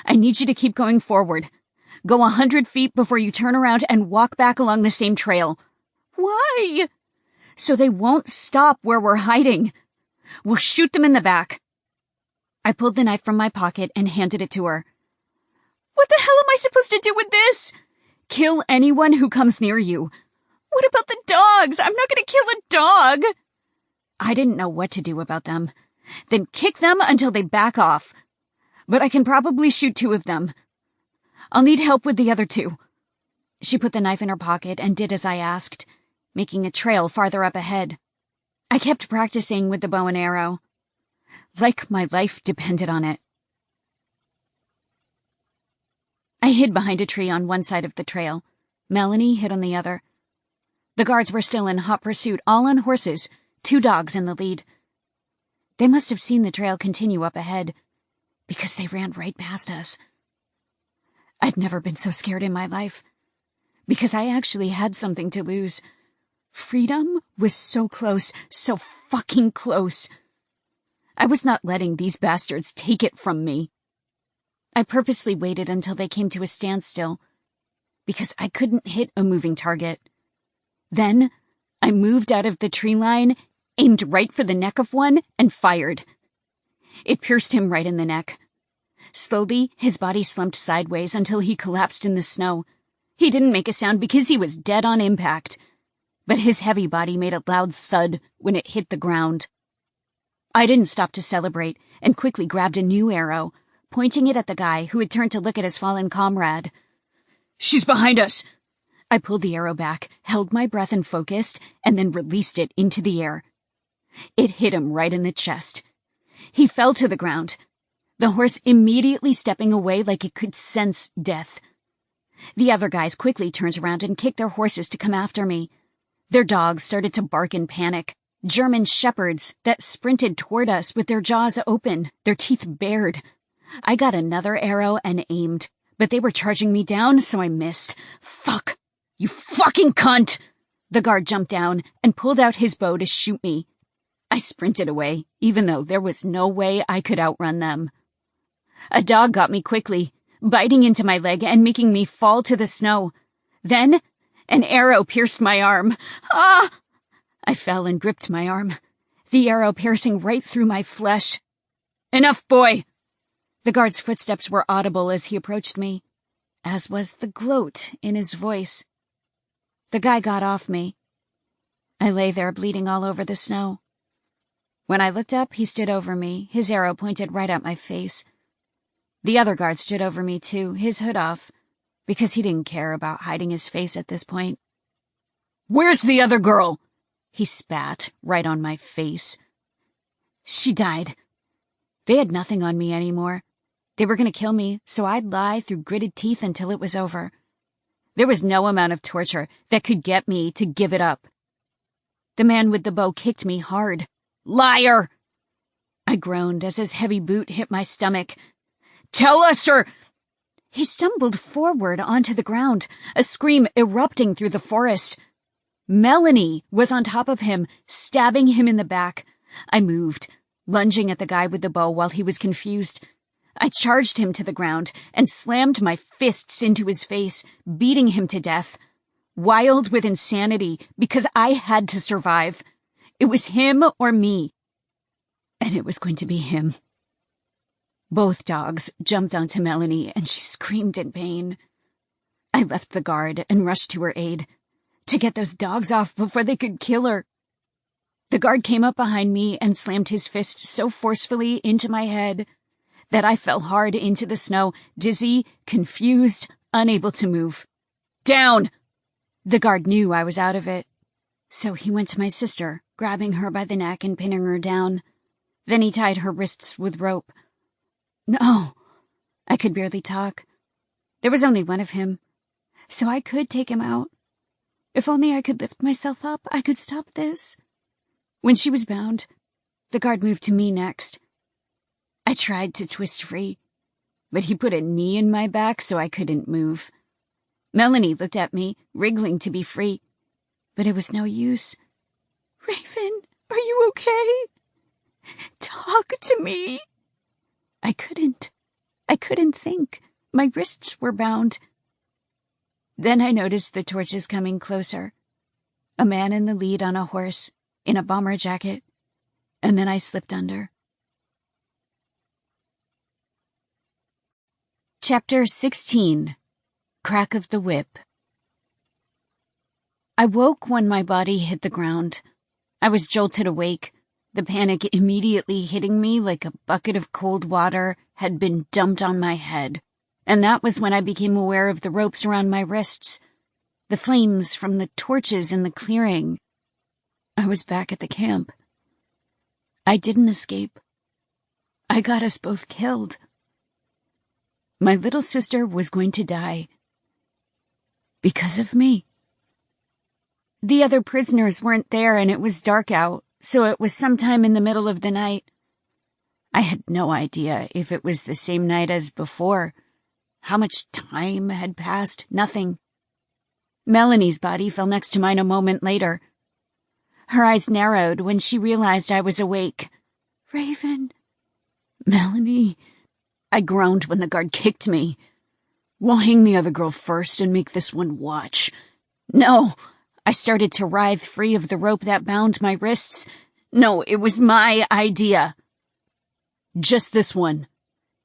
I need you to keep going forward. Go 100 feet before you turn around and walk back along the same trail. Why? So they won't stop where we're hiding. We'll shoot them in the back. I pulled the knife from my pocket and handed it to her. What the hell am I supposed to do with this? Kill anyone who comes near you. What about the dogs? I'm not going to kill a dog. I didn't know what to do about them. Then kick them until they back off. But I can probably shoot 2 of them. I'll need help with the other 2. She put the knife in her pocket and did as I asked, making a trail farther up ahead. I kept practicing with the bow and arrow, like my life depended on it. I hid behind a tree on one side of the trail. Melanie hid on the other. The guards were still in hot pursuit, all on horses, 2 dogs in the lead. They must have seen the trail continue up ahead, because they ran right past us. I'd never been so scared in my life, because I actually had something to lose. Freedom was so close, so fucking close. I was not letting these bastards take it from me. I purposely waited until they came to a standstill, because I couldn't hit a moving target. Then, I moved out of the tree line, aimed right for the neck of one, and fired. It pierced him right in the neck. Slowly, his body slumped sideways until he collapsed in the snow. He didn't make a sound because he was dead on impact, but his heavy body made a loud thud when it hit the ground. I didn't stop to celebrate and quickly grabbed a new arrow, pointing it at the guy who had turned to look at his fallen comrade. She's behind us! I pulled the arrow back, held my breath and focused, and then released it into the air. It hit him right in the chest. He fell to the ground, the horse immediately stepping away like it could sense death. The other guys quickly turned around and kicked their horses to come after me. Their dogs started to bark in panic. German shepherds that sprinted toward us with their jaws open, their teeth bared. I got another arrow and aimed, but they were charging me down, so I missed. Fuck! You fucking cunt! The guard jumped down and pulled out his bow to shoot me. I sprinted away, even though there was no way I could outrun them. A dog got me quickly, biting into my leg and making me fall to the snow. Then, an arrow pierced my arm. Ah! I fell and gripped my arm, the arrow piercing right through my flesh. Enough, boy! The guard's footsteps were audible as he approached me, as was the gloat in his voice. The guy got off me. I lay there bleeding all over the snow. When I looked up, he stood over me, his arrow pointed right at my face. The other guard stood over me too, his hood off, because he didn't care about hiding his face at this point. "Where's the other girl?" He spat right on my face. "She died. They had nothing on me anymore. They were going to kill me, so I'd lie through gritted teeth until it was over. There was no amount of torture that could get me to give it up." The man with the bow kicked me hard. "Liar!" I groaned as his heavy boot hit my stomach. "Tell us, or—" He stumbled forward onto the ground, a scream erupting through the forest. Melanie was on top of him, stabbing him in the back. I moved, lunging at the guy with the bow while he was confused. I charged him to the ground and slammed my fists into his face, beating him to death. Wild with insanity, because I had to survive. It was him or me. And it was going to be him. Both dogs jumped onto Melanie, and she screamed in pain. I left the guard and rushed to her aid, to get those dogs off before they could kill her. The guard came up behind me and slammed his fist so forcefully into my head that I fell hard into the snow, dizzy, confused, unable to move. "Down!" The guard knew I was out of it, so he went to my sister, grabbing her by the neck and pinning her down. Then he tied her wrists with rope. No, I could barely talk. There was only one of him, so I could take him out. If only I could lift myself up, I could stop this. When she was bound, the guard moved to me next. I tried to twist free, but he put a knee in my back so I couldn't move. Melanie looked at me, wriggling to be free, but it was no use. "Raven, are you okay? Talk to me." I couldn't. I couldn't think. My wrists were bound. Then I noticed the torches coming closer. A man in the lead on a horse, in a bomber jacket, and then I slipped under. Chapter 16. Crack of the Whip. I woke when my body hit the ground. I was jolted awake, the panic immediately hitting me like a bucket of cold water had been dumped on my head. And that was when I became aware of the ropes around my wrists, the flames from the torches in the clearing. I was back at the camp. I didn't escape. I got us both killed. My little sister was going to die. Because of me. The other prisoners weren't there and it was dark out, so it was sometime in the middle of the night. I had no idea if it was the same night as before. How much time had passed? Nothing. Melanie's body fell next to mine a moment later. Her eyes narrowed when she realized I was awake. "Raven." "Melanie." I groaned when the guard kicked me. "We'll hang the other girl first and make this one watch." "No." I started to writhe free of the rope that bound my wrists. No, it was my idea. "Just this one."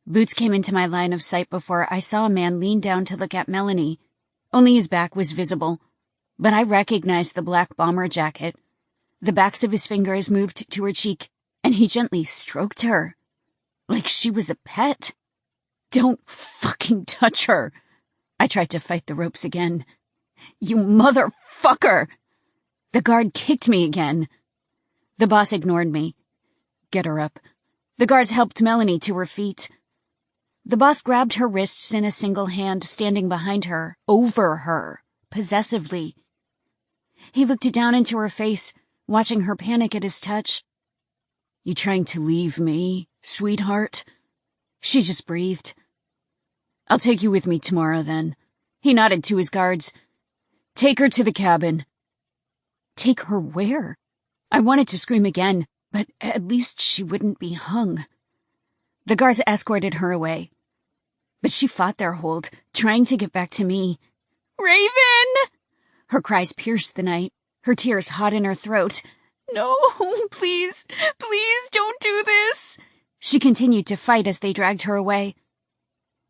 Boots came into my line of sight before I saw a man lean down to look at Melanie. Only his back was visible, but I recognized the black bomber jacket. The backs of his fingers moved to her cheek, and he gently stroked her, like she was a pet. "Don't fucking touch her." I tried to fight the ropes again. "You motherfucker!" The guard kicked me again. The boss ignored me. "Get her up." The guards helped Melanie to her feet. The boss grabbed her wrists in a single hand, standing behind her, over her, possessively. He looked down into her face, watching her panic at his touch. "You trying to leave me, sweetheart?" She just breathed. "I'll take you with me tomorrow, then." He nodded to his guards. "Take her to the cabin." Take her where? I wanted to scream again, but at least she wouldn't be hung. The guards escorted her away. But she fought their hold, trying to get back to me. "Raven!" Her cries pierced the night, her tears hot in her throat. "No, please, please don't do this." She continued to fight as they dragged her away.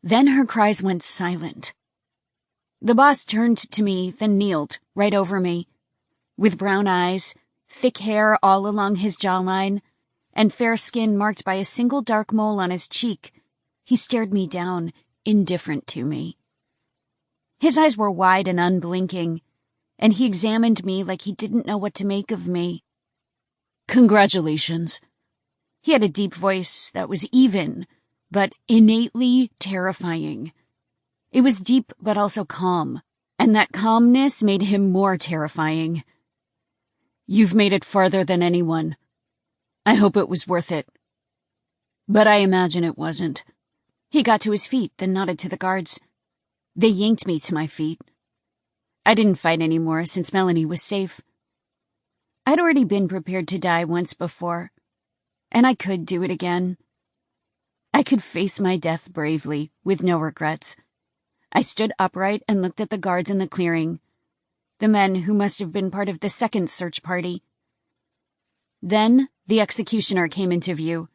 Then her cries went silent. The boss turned to me, then kneeled right over me. With brown eyes, thick hair all along his jawline, and fair skin marked by a single dark mole on his cheek, he stared me down, indifferent to me. His eyes were wide and unblinking, and he examined me like he didn't know what to make of me. "Congratulations." He had a deep voice that was even, but innately terrifying. It was deep but also calm, and that calmness made him more terrifying. "You've made it farther than anyone. I hope it was worth it." But I imagine it wasn't. He got to his feet, then nodded to the guards. They yanked me to my feet. I didn't fight anymore since Melanie was safe. I'd already been prepared to die once before, and I could do it again. I could face my death bravely, with no regrets. I stood upright and looked at the guards in the clearing, the men who must have been part of the second search party. Then the executioner came into view.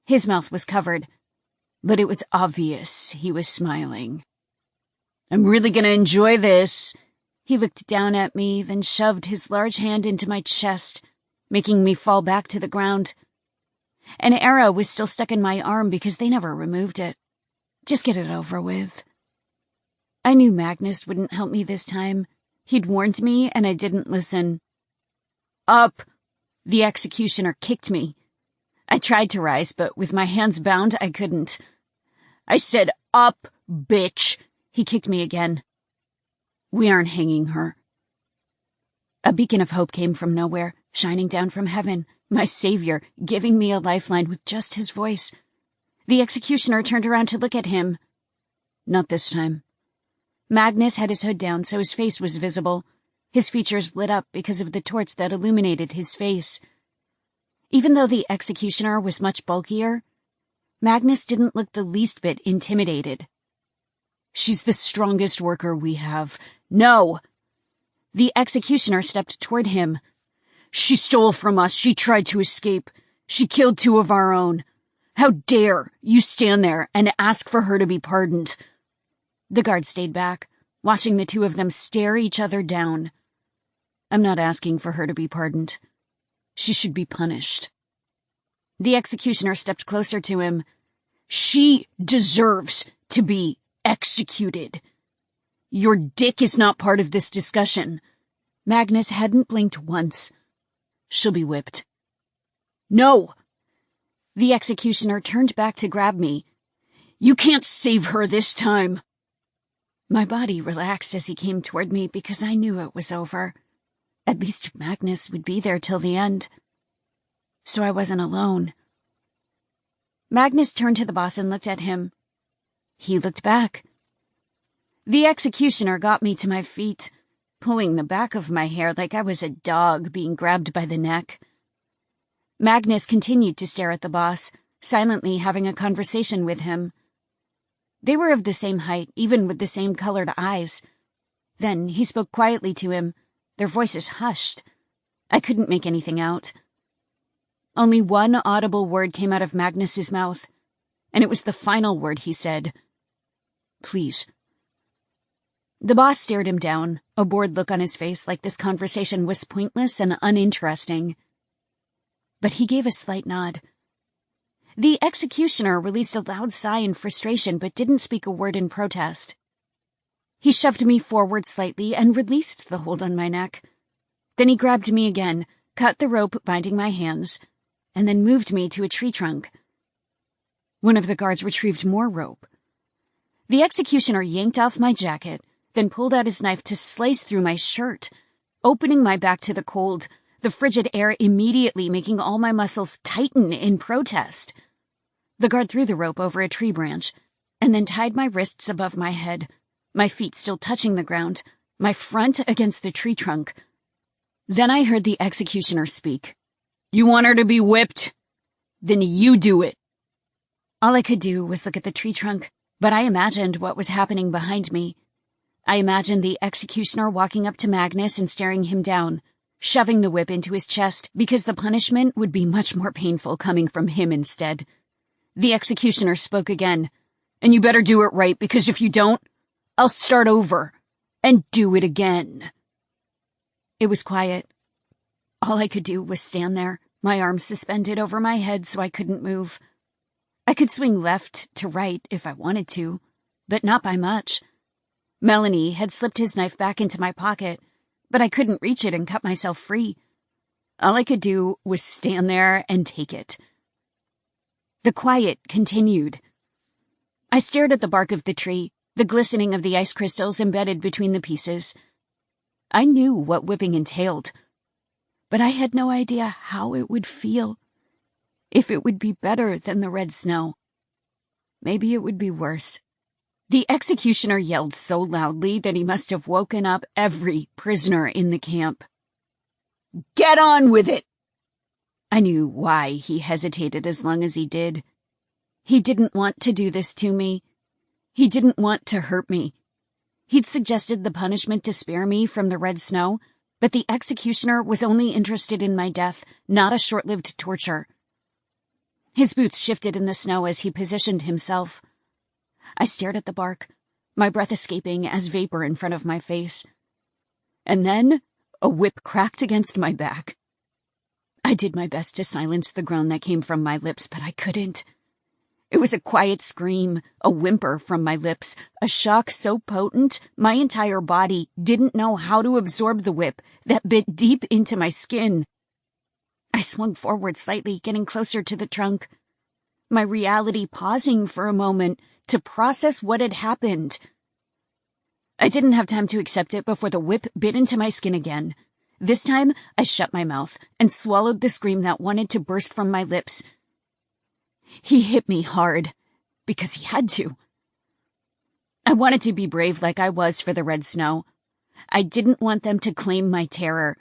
His mouth was covered, but it was obvious he was smiling. "I'm really gonna enjoy this." He looked down at me, then shoved his large hand into my chest, making me fall back to the ground. An arrow was still stuck in my arm because they never removed it. Just get it over with. I knew Magnus wouldn't help me this time. He'd warned me, and I didn't listen. "Up!" The executioner kicked me. I tried to rise, but with my hands bound, I couldn't. "I said up, bitch!" He kicked me again. "We aren't hanging her." A beacon of hope came from nowhere, shining down from heaven, my savior, giving me a lifeline with just his voice. The executioner turned around to look at him. Not this time. Magnus had his hood down so his face was visible. His features lit up because of the torch that illuminated his face. Even though the executioner was much bulkier, Magnus didn't look the least bit intimidated. "She's the strongest worker we have." "No!" The executioner stepped toward him. "She stole from us. She tried to escape. She killed 2 of our own. How dare you stand there and ask for her to be pardoned?" The guard stayed back, watching the 2 of them stare each other down. "I'm not asking for her to be pardoned. She should be punished." The executioner stepped closer to him. "She deserves to be executed. Your dick is not part of this discussion." Magnus hadn't blinked once. "She'll be whipped." "No!" The executioner turned back to grab me. "You can't save her this time." My body relaxed as he came toward me because I knew it was over. At least Magnus would be there till the end. So I wasn't alone. Magnus turned to the boss and looked at him. He looked back. The executioner got me to my feet, pulling the back of my hair like I was a dog being grabbed by the neck. Magnus continued to stare at the boss, silently having a conversation with him. They were of the same height, even with the same colored eyes. Then he spoke quietly to him, their voices hushed. I couldn't make anything out. Only one audible word came out of Magnus's mouth, and it was the final word he said. "Please." The boss stared him down, a bored look on his face like this conversation was pointless and uninteresting. But he gave a slight nod. The executioner released a loud sigh in frustration but didn't speak a word in protest. He shoved me forward slightly and released the hold on my neck. Then he grabbed me again, cut the rope binding my hands, and then moved me to a tree trunk. One of the guards retrieved more rope. The executioner yanked off my jacket, then pulled out his knife to slice through my shirt, opening my back to the cold, the frigid air immediately making all my muscles tighten in protest. The guard threw the rope over a tree branch, and then tied my wrists above my head, my feet still touching the ground, my front against the tree trunk. Then I heard the executioner speak. "You want her to be whipped? Then you do it." All I could do was look at the tree trunk, but I imagined what was happening behind me. I imagined the executioner walking up to Magnus and staring him down, shoving the whip into his chest because the punishment would be much more painful coming from him instead. The executioner spoke again. "And you better do it right, because if you don't, I'll start over and do it again." It was quiet. All I could do was stand there, my arms suspended over my head so I couldn't move. I could swing left to right if I wanted to, but not by much. Melanie had slipped his knife back into my pocket, but I couldn't reach it and cut myself free. All I could do was stand there and take it. The quiet continued. I stared at the bark of the tree, the glistening of the ice crystals embedded between the pieces. I knew what whipping entailed, but I had no idea how it would feel. If it would be better than the red snow. Maybe it would be worse. The executioner yelled so loudly that he must have woken up every prisoner in the camp. "Get on with it!" I knew why he hesitated as long as he did. He didn't want to do this to me. He didn't want to hurt me. He'd suggested the punishment to spare me from the red snow, but the executioner was only interested in my death, not a short-lived torture. His boots shifted in the snow as he positioned himself. I stared at the bark, my breath escaping as vapor in front of my face. And then a whip cracked against my back. I did my best to silence the groan that came from my lips, but I couldn't. It was a quiet scream, a whimper from my lips, a shock so potent my entire body didn't know how to absorb the whip that bit deep into my skin. I swung forward slightly, getting closer to the trunk, my reality pausing for a moment to process what had happened. I didn't have time to accept it before the whip bit into my skin again. This time, I shut my mouth and swallowed the scream that wanted to burst from my lips. He hit me hard, because he had to. I wanted to be brave like I was for the red snow. I didn't want them to claim my terror.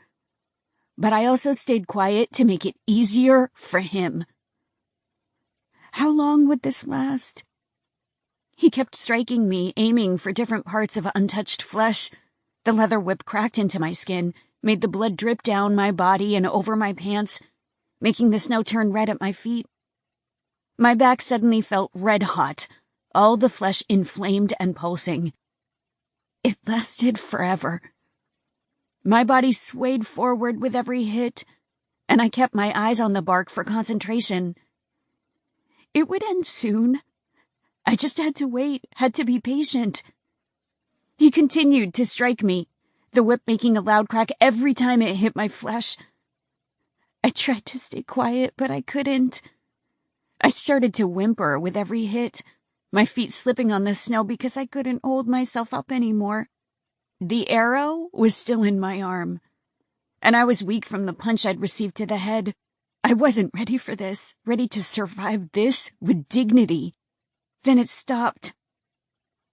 But I also stayed quiet to make it easier for him. How long would this last? He kept striking me, aiming for different parts of untouched flesh. The leather whip cracked into my skin, made the blood drip down my body and over my pants, making the snow turn red at my feet. My back suddenly felt red hot, all the flesh inflamed and pulsing. It lasted forever. My body swayed forward with every hit, and I kept my eyes on the bark for concentration. It would end soon. I just had to wait, had to be patient. He continued to strike me, the whip making a loud crack every time it hit my flesh. I tried to stay quiet, but I couldn't. I started to whimper with every hit, my feet slipping on the snow because I couldn't hold myself up anymore. The arrow was still in my arm, and I was weak from the punch I'd received to the head. I wasn't ready for this, ready to survive this with dignity. Then it stopped.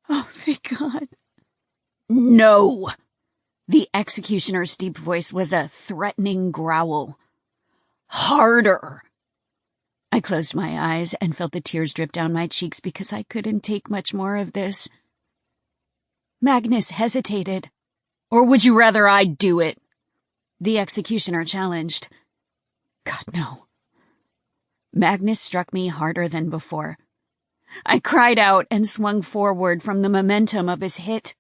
Oh, thank God. No! The executioner's deep voice was a threatening growl. Harder! I closed my eyes and felt the tears drip down my cheeks because I couldn't take much more of this. Magnus hesitated. Or would you rather I do it? The executioner challenged. God, no. Magnus struck me harder than before. I cried out and swung forward from the momentum of his hit.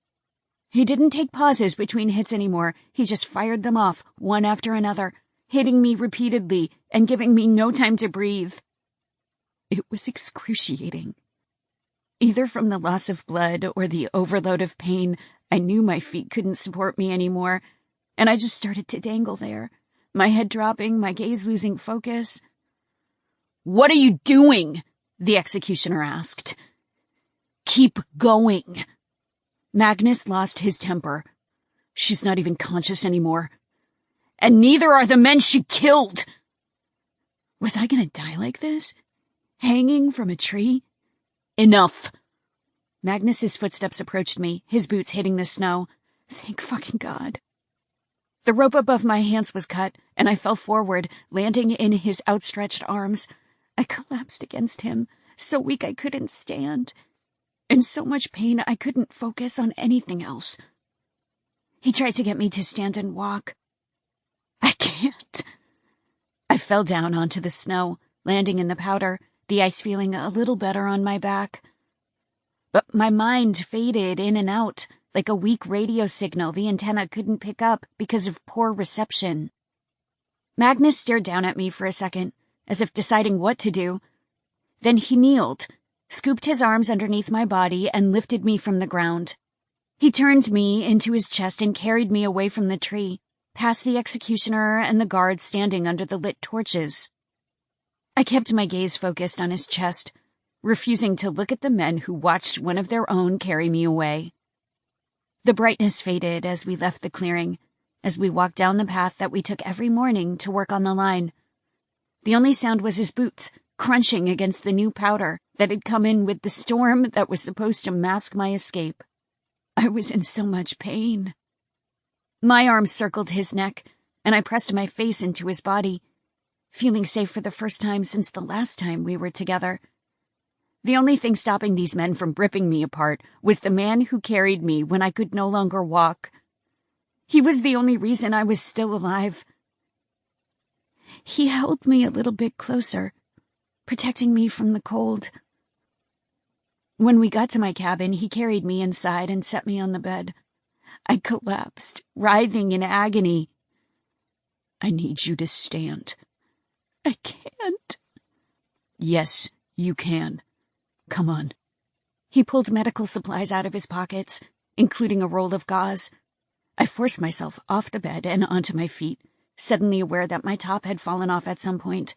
He didn't take pauses between hits anymore. He just fired them off, one after another, hitting me repeatedly and giving me no time to breathe. It was excruciating. Either from the loss of blood or the overload of pain, I knew my feet couldn't support me anymore, and I just started to dangle there, my head dropping, my gaze losing focus. "What are you doing?" the executioner asked. "Keep going." Magnus lost his temper. She's not even conscious anymore. And neither are the men she killed. Was I gonna die like this? Hanging from a tree? Enough. Magnus's footsteps approached me, his boots hitting the snow. Thank fucking God. The rope above my hands was cut, and I fell forward, landing in his outstretched arms. I collapsed against him, so weak I couldn't stand. In so much pain I couldn't focus on anything else. He tried to get me to stand and walk. I can't. I fell down onto the snow, landing in the powder, the ice feeling a little better on my back. But my mind faded in and out, like a weak radio signal the antenna couldn't pick up because of poor reception. Magnus stared down at me for a second, as if deciding what to do. Then he kneeled, scooped his arms underneath my body, and lifted me from the ground. He turned me into his chest and carried me away from the tree, past the executioner and the guards standing under the lit torches. I kept my gaze focused on his chest, refusing to look at the men who watched one of their own carry me away. The brightness faded as we left the clearing, as we walked down the path that we took every morning to work on the line. The only sound was his boots, crunching against the new powder that had come in with the storm that was supposed to mask my escape. I was in so much pain. My arms circled his neck, and I pressed my face into his body, feeling safe for the first time since the last time we were together. The only thing stopping these men from ripping me apart was the man who carried me when I could no longer walk. He was the only reason I was still alive. He held me a little bit closer, protecting me from the cold. When we got to my cabin, he carried me inside and set me on the bed. I collapsed, writhing in agony. "I need you to stand." "I can't." "Yes, you can. Come on." He pulled medical supplies out of his pockets, including a roll of gauze. I forced myself off the bed and onto my feet, suddenly aware that my top had fallen off at some point.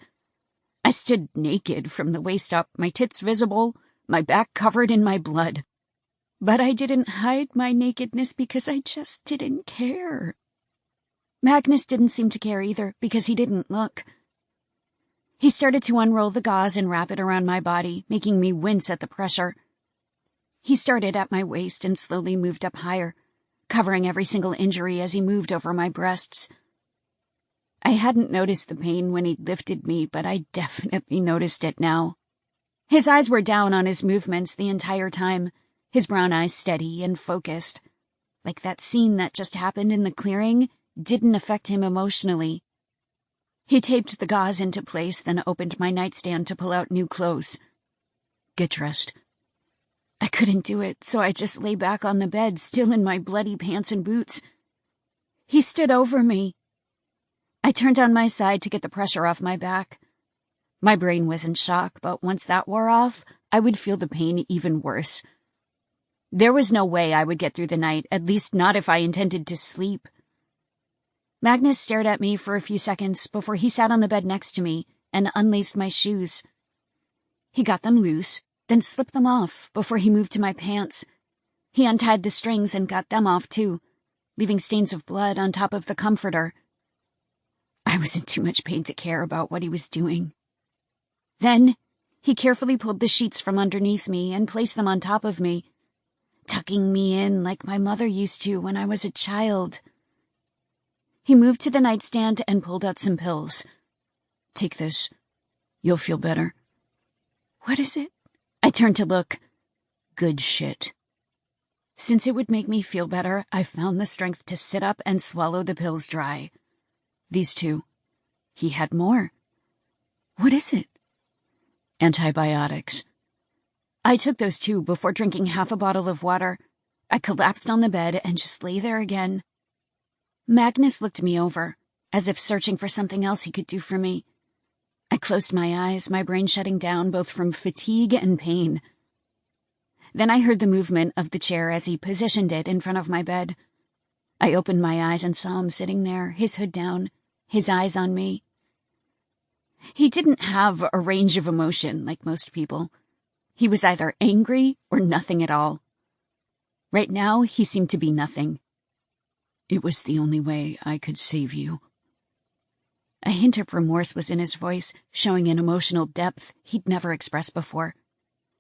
I stood naked from the waist up, my tits visible, my back covered in my blood. But I didn't hide my nakedness because I just didn't care. Magnus didn't seem to care either because he didn't look. He started to unroll the gauze and wrap it around my body, making me wince at the pressure. He started at my waist and slowly moved up higher, covering every single injury as he moved over my breasts. I hadn't noticed the pain when he lifted me, but I definitely noticed it now. His eyes were down on his movements the entire time, his brown eyes steady and focused. Like that scene that just happened in the clearing didn't affect him emotionally. He taped the gauze into place, then opened my nightstand to pull out new clothes. "Get dressed." I couldn't do it, so I just lay back on the bed, still in my bloody pants and boots. He stood over me. I turned on my side to get the pressure off my back. My brain was in shock, but once that wore off, I would feel the pain even worse. There was no way I would get through the night, at least not if I intended to sleep. Magnus stared at me for a few seconds before he sat on the bed next to me and unlaced my shoes. He got them loose, then slipped them off before he moved to my pants. He untied the strings and got them off too, leaving stains of blood on top of the comforter. I was in too much pain to care about what he was doing. Then, he carefully pulled the sheets from underneath me and placed them on top of me, tucking me in like my mother used to when I was a child. He moved to the nightstand and pulled out some pills. "Take this. You'll feel better." "What is it?" I turned to look. "Good shit." Since it would make me feel better, I found the strength to sit up and swallow the pills dry. "These two." He had more. "What is it?" "Antibiotics." I took those too before drinking half a bottle of water. I collapsed on the bed and just lay there again. Magnus looked me over, as if searching for something else he could do for me. I closed my eyes, my brain shutting down both from fatigue and pain. Then I heard the movement of the chair as he positioned it in front of my bed. I opened my eyes and saw him sitting there, his hood down, his eyes on me. He didn't have a range of emotion like most people. He was either angry or nothing at all. Right now, he seemed to be nothing. "It was the only way I could save you." A hint of remorse was in his voice, showing an emotional depth he'd never expressed before.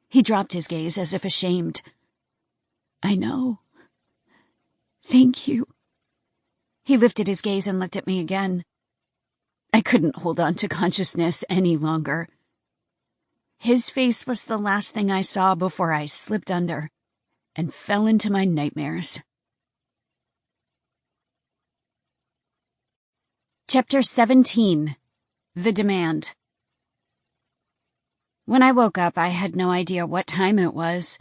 He dropped his gaze as if ashamed. "I know. Thank you." He lifted his gaze and looked at me again. I couldn't hold on to consciousness any longer. His face was the last thing I saw before I slipped under and fell into my nightmares. Chapter 17. The Demand. When I woke up, I had no idea what time it was,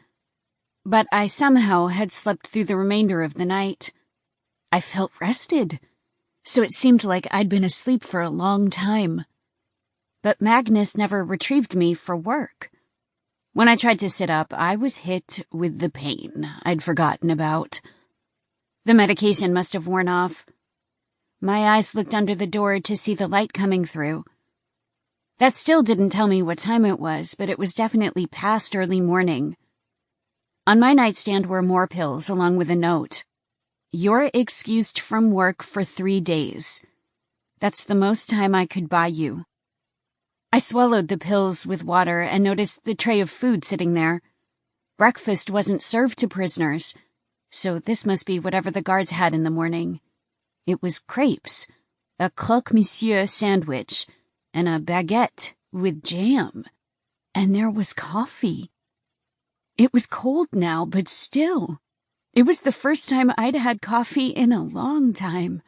but I somehow had slept through the remainder of the night. I felt rested, so it seemed like I'd been asleep for a long time. But Magnus never retrieved me for work. When I tried to sit up, I was hit with the pain I'd forgotten about. The medication must have worn off. My eyes looked under the door to see the light coming through. That still didn't tell me what time it was, but it was definitely past early morning. On my nightstand were more pills, along with a note. "You're excused from work for 3 days. That's the most time I could buy you." I swallowed the pills with water and noticed the tray of food sitting there. Breakfast wasn't served to prisoners, so this must be whatever the guards had in the morning. It was crepes, a croque-monsieur sandwich, and a baguette with jam. And there was coffee. It was cold now, but still. It was the first time I'd had coffee in a long time.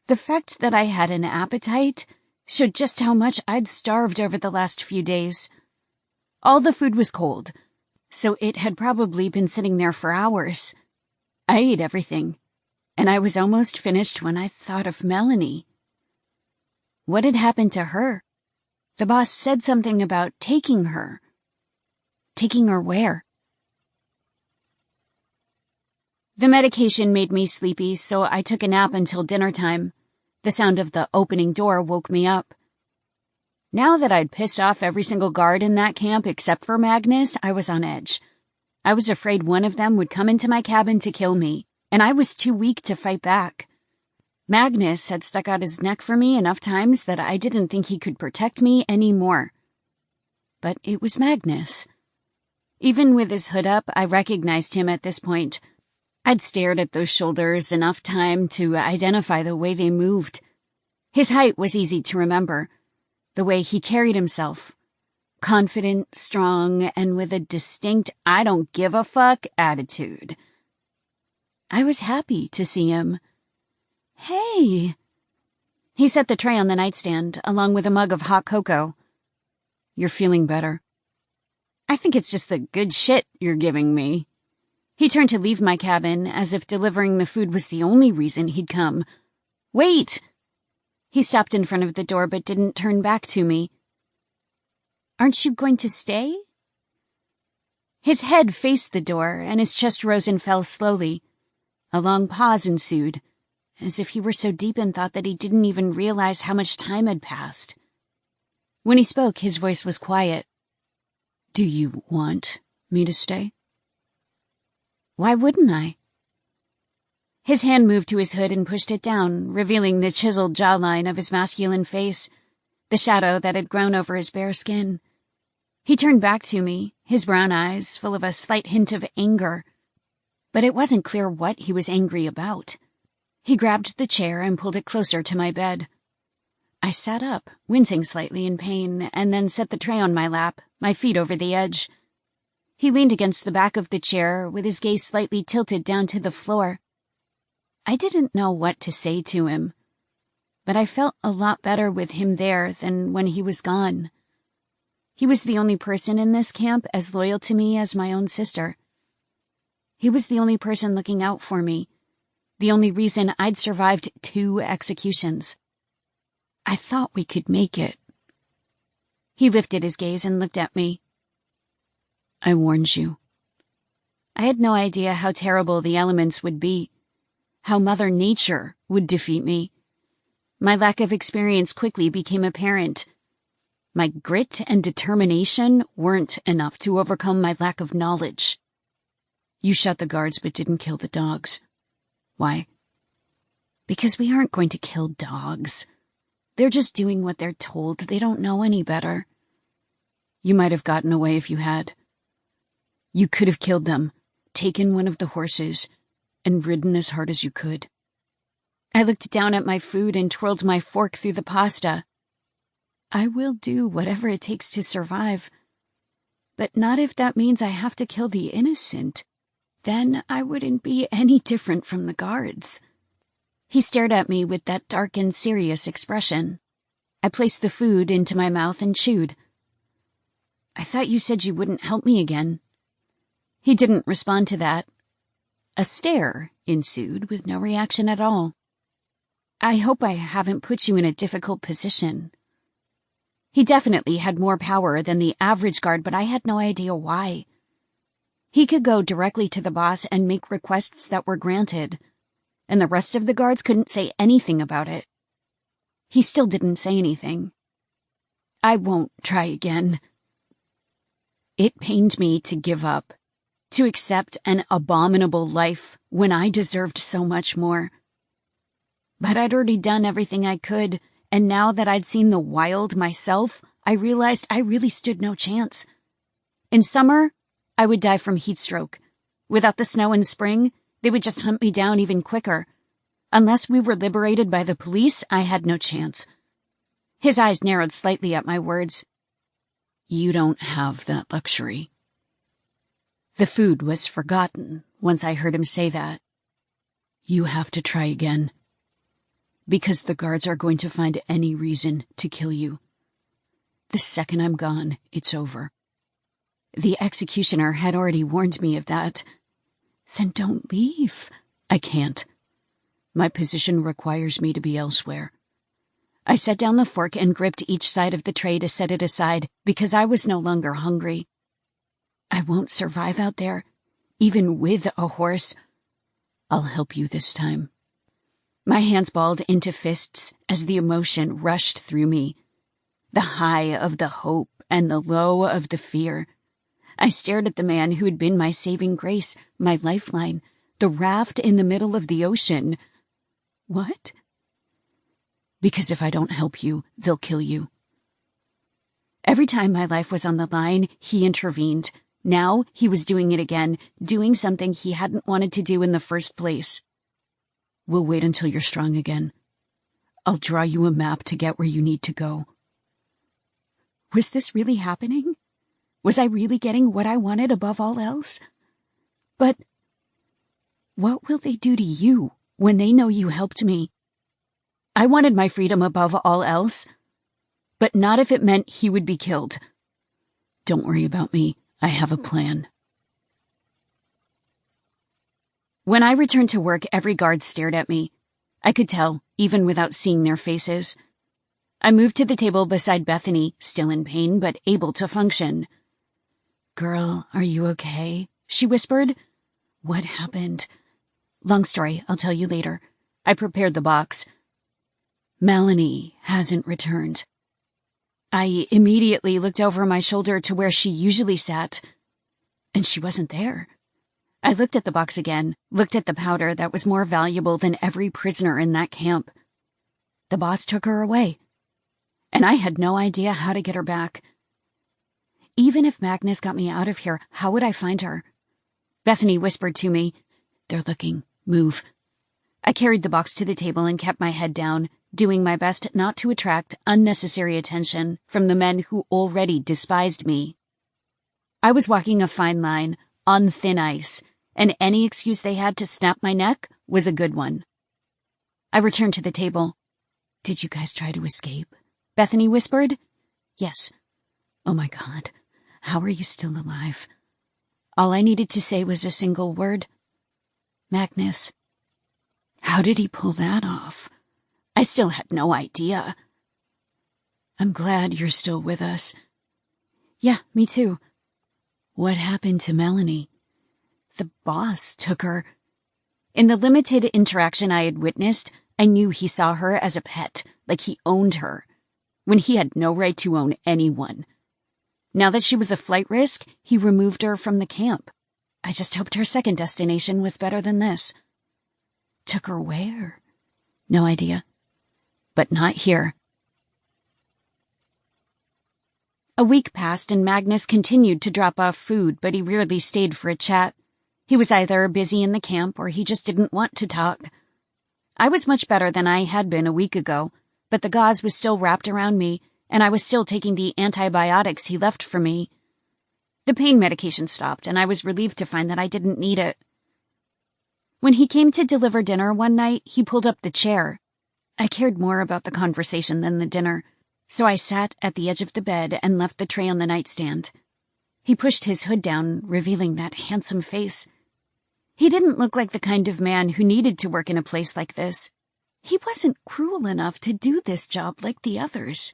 The fact that I had an appetite showed just how much I'd starved over the last few days. All the food was cold, so it had probably been sitting there for hours. I ate everything, and I was almost finished when I thought of Melanie. What had happened to her? The boss said something about taking her. Taking her where? The medication made me sleepy, so I took a nap until dinner time. The sound of the opening door woke me up. Now that I'd pissed off every single guard in that camp except for Magnus, I was on edge. I was afraid one of them would come into my cabin to kill me, and I was too weak to fight back. Magnus had stuck out his neck for me enough times that I didn't think he could protect me anymore. But it was Magnus. Even with his hood up, I recognized him at this point. I'd stared at those shoulders enough time to identify the way they moved. His height was easy to remember. The way he carried himself. Confident, strong, and with a distinct I don't give a fuck attitude. I was happy to see him. "Hey." He set the tray on the nightstand, along with a mug of hot cocoa. "You're feeling better." "I think it's just the good shit you're giving me." He turned to leave my cabin, as if delivering the food was the only reason he'd come. "Wait!" He stopped in front of the door but didn't turn back to me. "Aren't you going to stay?" His head faced the door, and his chest rose and fell slowly. A long pause ensued, as if he were so deep in thought that he didn't even realize how much time had passed. When he spoke, his voice was quiet. "Do you want me to stay?" "Why wouldn't I?" His hand moved to his hood and pushed it down, revealing the chiseled jawline of his masculine face, the shadow that had grown over his bare skin. He turned back to me, his brown eyes full of a slight hint of anger. But it wasn't clear what he was angry about. He grabbed the chair and pulled it closer to my bed. I sat up, wincing slightly in pain, and then set the tray on my lap, my feet over the edge. He leaned against the back of the chair, with his gaze slightly tilted down to the floor. I didn't know what to say to him, but I felt a lot better with him there than when he was gone. He was the only person in this camp as loyal to me as my own sister. He was the only person looking out for me, the only reason I'd survived 2 executions. I thought we could make it. He lifted his gaze and looked at me. "I warned you." I had no idea how terrible the elements would be, how Mother Nature would defeat me. My lack of experience quickly became apparent. My grit and determination weren't enough to overcome my lack of knowledge. "You shot the guards but didn't kill the dogs. Why?" "Because we aren't going to kill dogs. They're just doing what they're told. They don't know any better." "You might have gotten away if you had. You could have killed them, taken one of the horses, and ridden as hard as you could." I looked down at my food and twirled my fork through the pasta. I will do whatever it takes to survive. But not if that means I have to kill the innocent. Then I wouldn't be any different from the guards. He stared at me with that dark and serious expression. I placed the food into my mouth and chewed. I thought you said you wouldn't help me again. He didn't respond to that. A stare ensued with no reaction at all. I hope I haven't put you in a difficult position. He definitely had more power than the average guard, but I had no idea why. He could go directly to the boss and make requests that were granted, and the rest of the guards couldn't say anything about it. He still didn't say anything. I won't try again. It pained me to give up, to accept an abominable life when I deserved so much more. But I'd already done everything I could, and now that I'd seen the wild myself, I realized I really stood no chance. In summer, I would die from heat stroke. Without the snow in spring, they would just hunt me down even quicker. Unless we were liberated by the police, I had no chance. His eyes narrowed slightly at my words. You don't have that luxury. The food was forgotten once I heard him say that. You have to try again. Because the guards are going to find any reason to kill you. The second I'm gone, it's over. The executioner had already warned me of that. Then don't leave. I can't. My position requires me to be elsewhere. I set down the fork and gripped each side of the tray to set it aside because I was no longer hungry. I won't survive out there, even with a horse. I'll help you this time. My hands balled into fists as the emotion rushed through me. The high of the hope and the low of the fear. I stared at the man who had been my saving grace, my lifeline, the raft in the middle of the ocean. What? Because if I don't help you, they'll kill you. Every time my life was on the line, he intervened. Now he was doing it again, doing something he hadn't wanted to do in the first place. We'll wait until you're strong again. I'll draw you a map to get where you need to go. Was this really happening? Was I really getting what I wanted above all else? But what will they do to you when they know you helped me? I wanted my freedom above all else, but not if it meant he would be killed. Don't worry about me. I have a plan. When I returned to work, every guard stared at me. I could tell, even without seeing their faces. I moved to the table beside Bethany, still in pain, but able to function. Girl, are you okay? She whispered. What happened? Long story, I'll tell you later. I prepared the box. Melanie hasn't returned. I immediately looked over my shoulder to where she usually sat, and she wasn't there. I looked at the box again, looked at the powder that was more valuable than every prisoner in that camp. The boss took her away, and I had no idea how to get her back. Even if Magnus got me out of here, how would I find her? Bethany whispered to me, They're looking. Move. I carried the box to the table and kept my head down, doing my best not to attract unnecessary attention from the men who already despised me. I was walking a fine line, on thin ice, and any excuse they had to snap my neck was a good one. I returned to the table. Did you guys try to escape? Bethany whispered. Yes. Oh my God, how are you still alive? All I needed to say was a single word. Magnus. How did he pull that off? I still had no idea. I'm glad you're still with us. Yeah, me too. What happened to Melanie? The boss took her. In the limited interaction I had witnessed, I knew he saw her as a pet, like he owned her, when he had no right to own anyone. Now that she was a flight risk, he removed her from the camp. I just hoped her second destination was better than this. Took her where? No idea. But not here. A week passed and Magnus continued to drop off food, but he rarely stayed for a chat. He was either busy in the camp or he just didn't want to talk. I was much better than I had been a week ago, but the gauze was still wrapped around me, and I was still taking the antibiotics he left for me. The pain medication stopped, and I was relieved to find that I didn't need it. When he came to deliver dinner one night, he pulled up the chair. I cared more about the conversation than the dinner, so I sat at the edge of the bed and left the tray on the nightstand. He pushed his hood down, revealing that handsome face. He didn't look like the kind of man who needed to work in a place like this. He wasn't cruel enough to do this job like the others.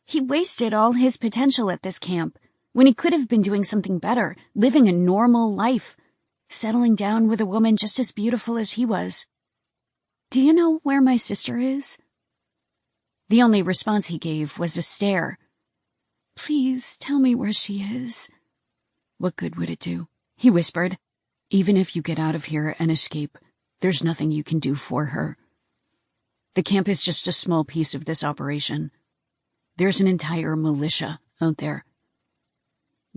He wasted all his potential at this camp, when he could have been doing something better, living a normal life, settling down with a woman just as beautiful as he was. "Do you know where my sister is?" The only response he gave was a stare. "Please tell me where she is." "What good would it do?" he whispered. "Even if you get out of here and escape, there's nothing you can do for her. The camp is just a small piece of this operation. There's an entire militia out there.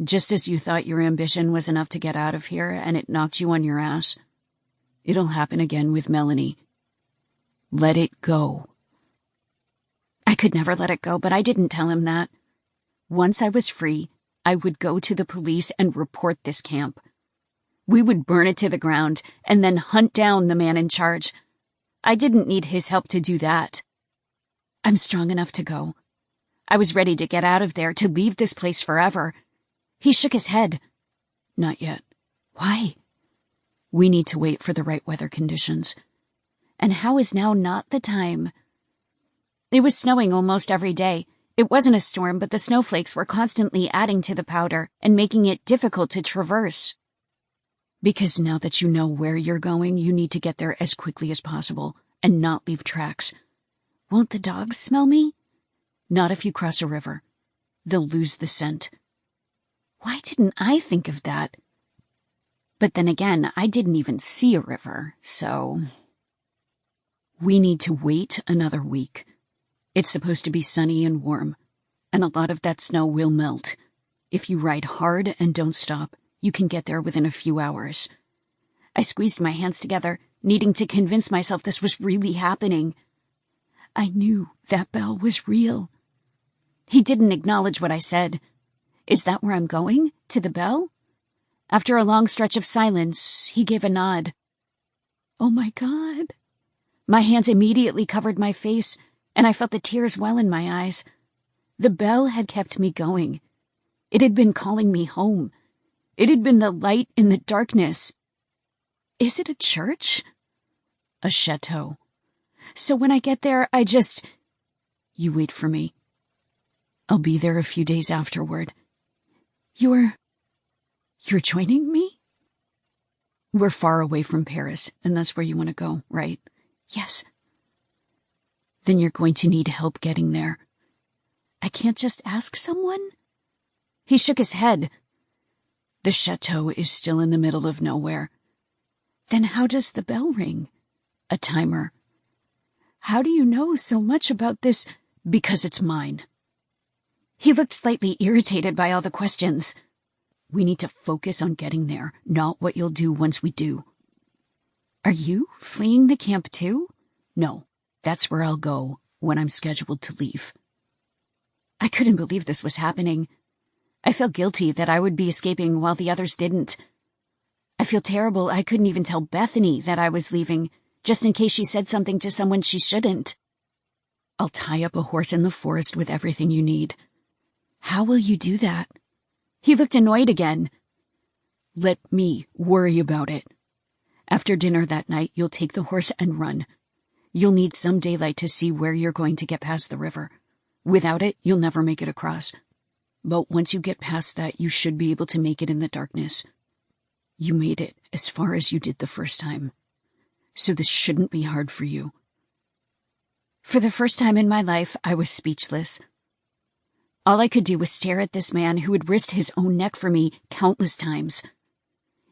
Just as you thought your ambition was enough to get out of here and it knocked you on your ass, it'll happen again with Melanie. Let it go." I could never let it go, but I didn't tell him that. Once I was free, I would go to the police and report this camp. We would burn it to the ground and then hunt down the man in charge. I didn't need his help to do that. I'm strong enough to go. I was ready to get out of there, to leave this place forever. He shook his head. "Not yet. Why?" We need to wait for the right weather conditions." "And how is now not the time?" It was snowing almost every day. It wasn't a storm, but the snowflakes were constantly adding to the powder and making it difficult to traverse. "Because now that you know where you're going, you need to get there as quickly as possible and not leave tracks." "Won't the dogs smell me?" "Not if you cross a river. They'll lose the scent." Why didn't I think of that? But then again, I didn't even see a river, so... We need to wait another week. It's supposed to be sunny and warm, and a lot of that snow will melt. If you ride hard and don't stop, you can get there within a few hours. I squeezed my hands together, needing to convince myself this was really happening. I knew that bell was real. He didn't acknowledge what I said. Is that where I'm going? To the bell? After a long stretch of silence, he gave a nod. Oh my God. My hands immediately covered my face, and I felt the tears well in my eyes. The bell had kept me going. It had been calling me home. It had been the light in the darkness. Is it a church? A chateau. So when I get there, I just... You wait for me. I'll be there a few days afterward. You're joining me? We're far away from Paris, and that's where you want to go, right? Yes. Then you're going to need help getting there. I can't just ask someone? He shook his head. The chateau is still in the middle of nowhere. Then how does the bell ring? A timer. How do you know so much about this? Because it's mine. He looked slightly irritated by all the questions. We need to focus on getting there, not what you'll do once we do. Are you fleeing the camp too? No, that's where I'll go when I'm scheduled to leave. I couldn't believe this was happening. I felt guilty that I would be escaping while the others didn't. I feel terrible I couldn't even tell Bethany that I was leaving, just in case she said something to someone she shouldn't. I'll tie up a horse in the forest with everything you need. How will you do that? He looked annoyed again. Let me worry about it. After dinner that night, you'll take the horse and run. You'll need some daylight to see where you're going to get past the river. Without it, you'll never make it across. But once you get past that, you should be able to make it in the darkness. You made it as far as you did the first time. So this shouldn't be hard for you. For the first time in my life, I was speechless. All I could do was stare at this man who had risked his own neck for me countless times.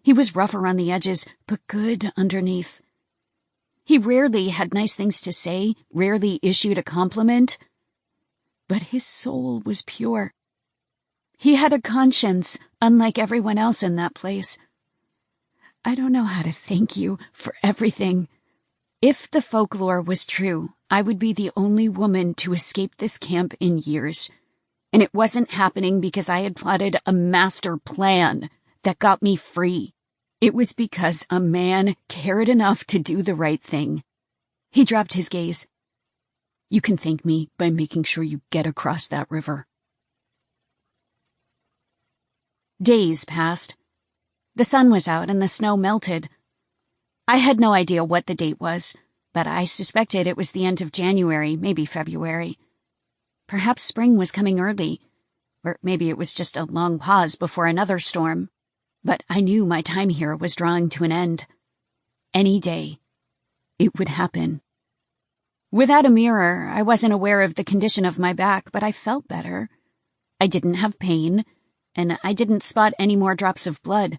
He was rough around the edges, but good underneath. He rarely had nice things to say, rarely issued a compliment. But his soul was pure. He had a conscience, unlike everyone else in that place. I don't know how to thank you for everything. If the folklore was true, I would be the only woman to escape this camp in years. And it wasn't happening because I had plotted a master plan that got me free. It was because a man cared enough to do the right thing. He dropped his gaze. You can thank me by making sure you get across that river. Days passed. The sun was out and the snow melted. I had no idea what the date was, but I suspected it was the end of January, maybe February. Perhaps spring was coming early, or maybe it was just a long pause before another storm. But I knew my time here was drawing to an end. Any day, it would happen. Without a mirror, I wasn't aware of the condition of my back, but I felt better. I didn't have pain, and I didn't spot any more drops of blood.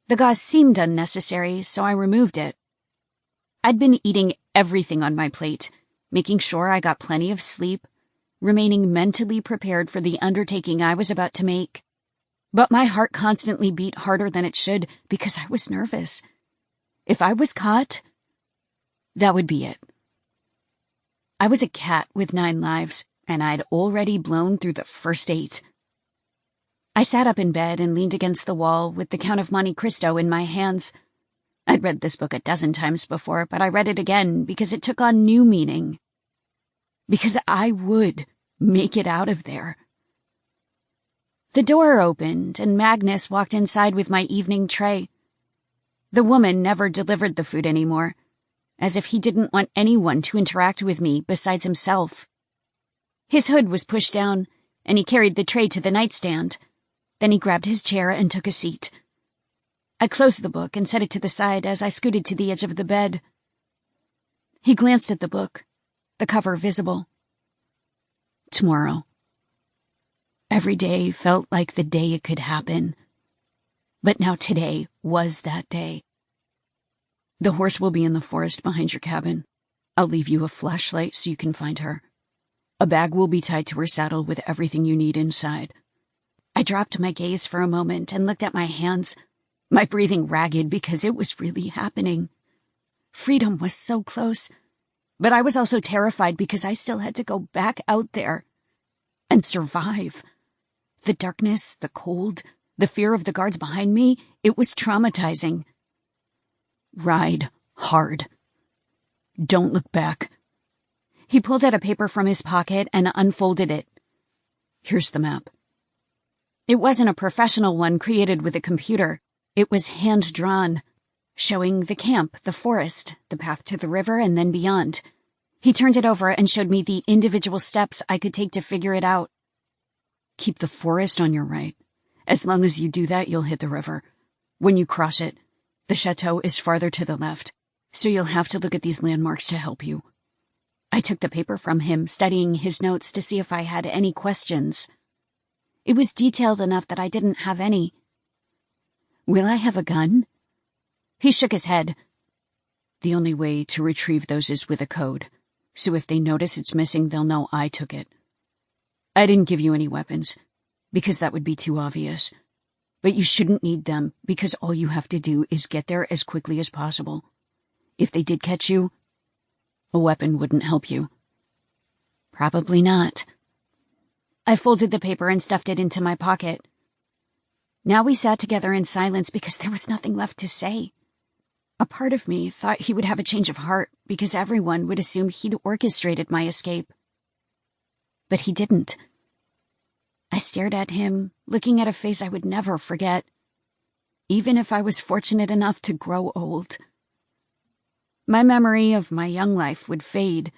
The gauze seemed unnecessary, so I removed it. I'd been eating everything on my plate, making sure I got plenty of sleep, remaining mentally prepared for the undertaking I was about to make. But my heart constantly beat harder than it should because I was nervous. If I was caught, that would be it. I was a cat with 9 lives, and I'd already blown through the first 8. I sat up in bed and leaned against the wall with the Count of Monte Cristo in my hands. I'd read this book a dozen times before, but I read it again because it took on new meaning. Because I would make it out of there. The door opened, and Magnus walked inside with my evening tray. The woman never delivered the food anymore, as if he didn't want anyone to interact with me besides himself. His hood was pushed down, and he carried the tray to the nightstand. Then he grabbed his chair and took a seat. I closed the book and set it to the side as I scooted to the edge of the bed. He glanced at the book, the cover visible. Tomorrow. Every day felt like the day it could happen. But now today was that day. The horse will be in the forest behind your cabin. I'll leave you a flashlight so you can find her. A bag will be tied to her saddle with everything you need inside. I dropped my gaze for a moment and looked at my hands, my breathing ragged because it was really happening. Freedom was so close, but I was also terrified because I still had to go back out there and survive. The darkness, the cold, the fear of the guards behind me, it was traumatizing. Ride hard. Don't look back. He pulled out a paper from his pocket and unfolded it. Here's the map. It wasn't a professional one created with a computer. It was hand-drawn, showing the camp, the forest, the path to the river, and then beyond. He turned it over and showed me the individual steps I could take to figure it out. Keep the forest on your right. As long as you do that, you'll hit the river. When you cross it, the chateau is farther to the left, so you'll have to look at these landmarks to help you. I took the paper from him, studying his notes to see if I had any questions. It was detailed enough that I didn't have any. Will I have a gun? He shook his head. The only way to retrieve those is with a code, so if they notice it's missing, they'll know I took it. I didn't give you any weapons, because that would be too obvious. But you shouldn't need them, because all you have to do is get there as quickly as possible. If they did catch you, a weapon wouldn't help you. Probably not. I folded the paper and stuffed it into my pocket. Now we sat together in silence because there was nothing left to say. A part of me thought he would have a change of heart because everyone would assume he'd orchestrated my escape. But he didn't. I stared at him, looking at a face I would never forget, even if I was fortunate enough to grow old. My memory of my young life would fade,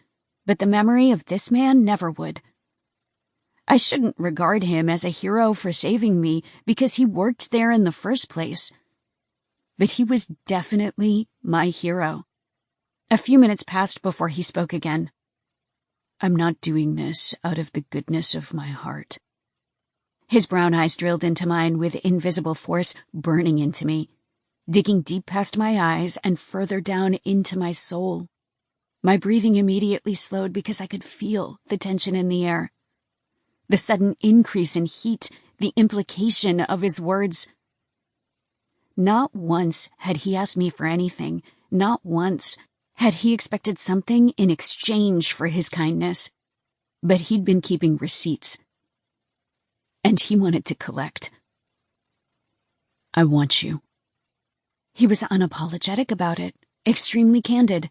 but the memory of this man never would. I shouldn't regard him as a hero for saving me because he worked there in the first place. But he was definitely my hero. A few minutes passed before he spoke again. I'm not doing this out of the goodness of my heart. His brown eyes drilled into mine with invisible force burning into me, digging deep past my eyes and further down into my soul. My breathing immediately slowed because I could feel the tension in the air. The sudden increase in heat, the implication of his words. Not once had he asked me for anything. Not once Had he expected something in exchange for his kindness? But he'd been keeping receipts. And he wanted to collect. I want you. He was unapologetic about it, extremely candid.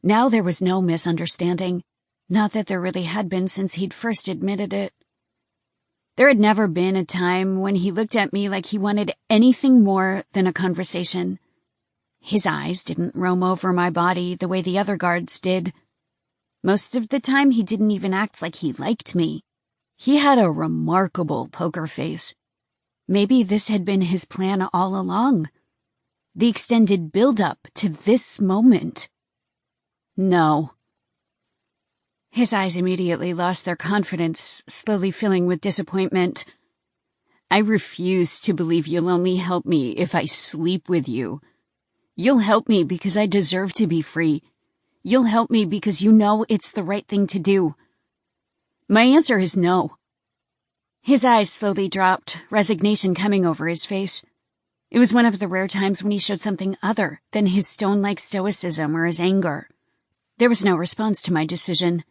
Now there was no misunderstanding, not that there really had been since he'd first admitted it. There had never been a time when he looked at me like he wanted anything more than a conversation. His eyes didn't roam over my body the way the other guards did. Most of the time he didn't even act like he liked me. He had a remarkable poker face. Maybe this had been his plan all along. The extended build-up to this moment. No. His eyes immediately lost their confidence, slowly filling with disappointment. I refuse to believe you'll only help me if I sleep with you. You'll help me because I deserve to be free. You'll help me because you know it's the right thing to do. My answer is no. His eyes slowly dropped, resignation coming over his face. It was one of the rare times when he showed something other than his stone-like stoicism or his anger. There was no response to my decision.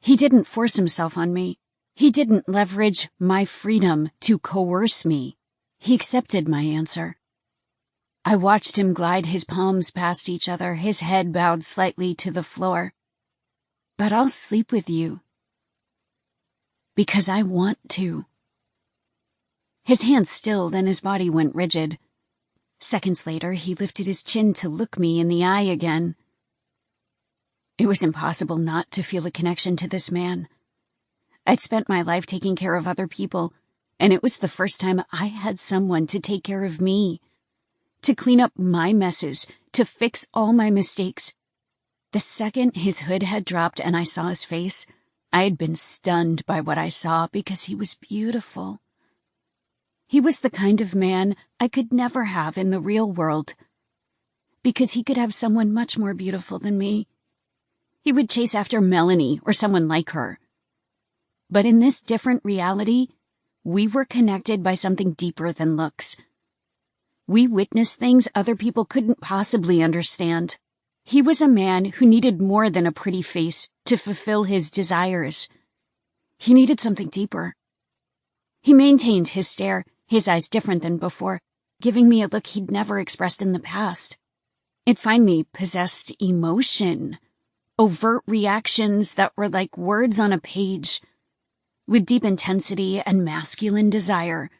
He didn't force himself on me. He didn't leverage my freedom to coerce me. He accepted my answer. I watched him glide his palms past each other, his head bowed slightly to the floor. But I'll sleep with you. Because I want to. His hands stilled and his body went rigid. Seconds later, he lifted his chin to look me in the eye again. It was impossible not to feel a connection to this man. I'd spent my life taking care of other people, and it was the first time I had someone to take care of me, to clean up my messes, to fix all my mistakes. The second his hood had dropped and I saw his face, I had been stunned by what I saw because he was beautiful. He was the kind of man I could never have in the real world, because he could have someone much more beautiful than me. He would chase after Melanie or someone like her. But in this different reality, we were connected by something deeper than looks. We witnessed things other people couldn't possibly understand. He was a man who needed more than a pretty face to fulfill his desires. He needed something deeper. He maintained his stare, his eyes different than before, giving me a look he'd never expressed in the past. It finally possessed emotion, overt reactions that were like words on a page. With deep intensity and masculine desire,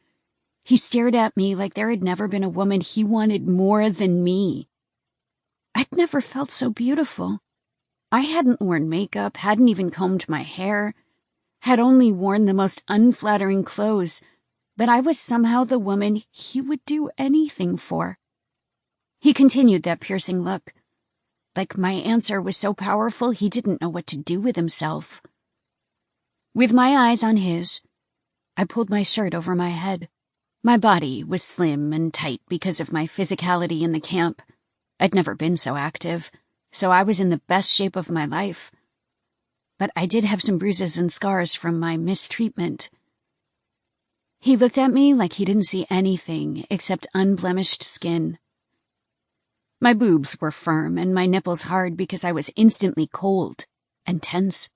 he stared at me like there had never been a woman he wanted more than me. I'd never felt so beautiful. I hadn't worn makeup, hadn't even combed my hair, had only worn the most unflattering clothes, but I was somehow the woman he would do anything for. He continued that piercing look. Like my answer was so powerful he didn't know what to do with himself. With my eyes on his, I pulled my shirt over my head. My body was slim and tight because of my physicality in the camp. I'd never been so active, so I was in the best shape of my life. But I did have some bruises and scars from my mistreatment. He looked at me like he didn't see anything except unblemished skin. My boobs were firm and my nipples hard because I was instantly cold and tense.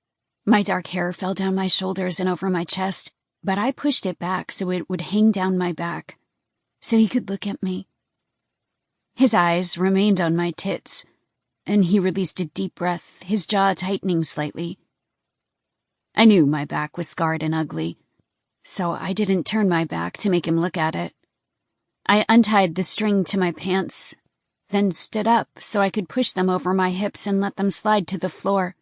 My dark hair fell down my shoulders and over my chest, but I pushed it back so it would hang down my back, so he could look at me. His eyes remained on my tits, and he released a deep breath, his jaw tightening slightly. I knew my back was scarred and ugly, so I didn't turn my back to make him look at it. I untied the string to my pants, then stood up so I could push them over my hips and let them slide to the floor.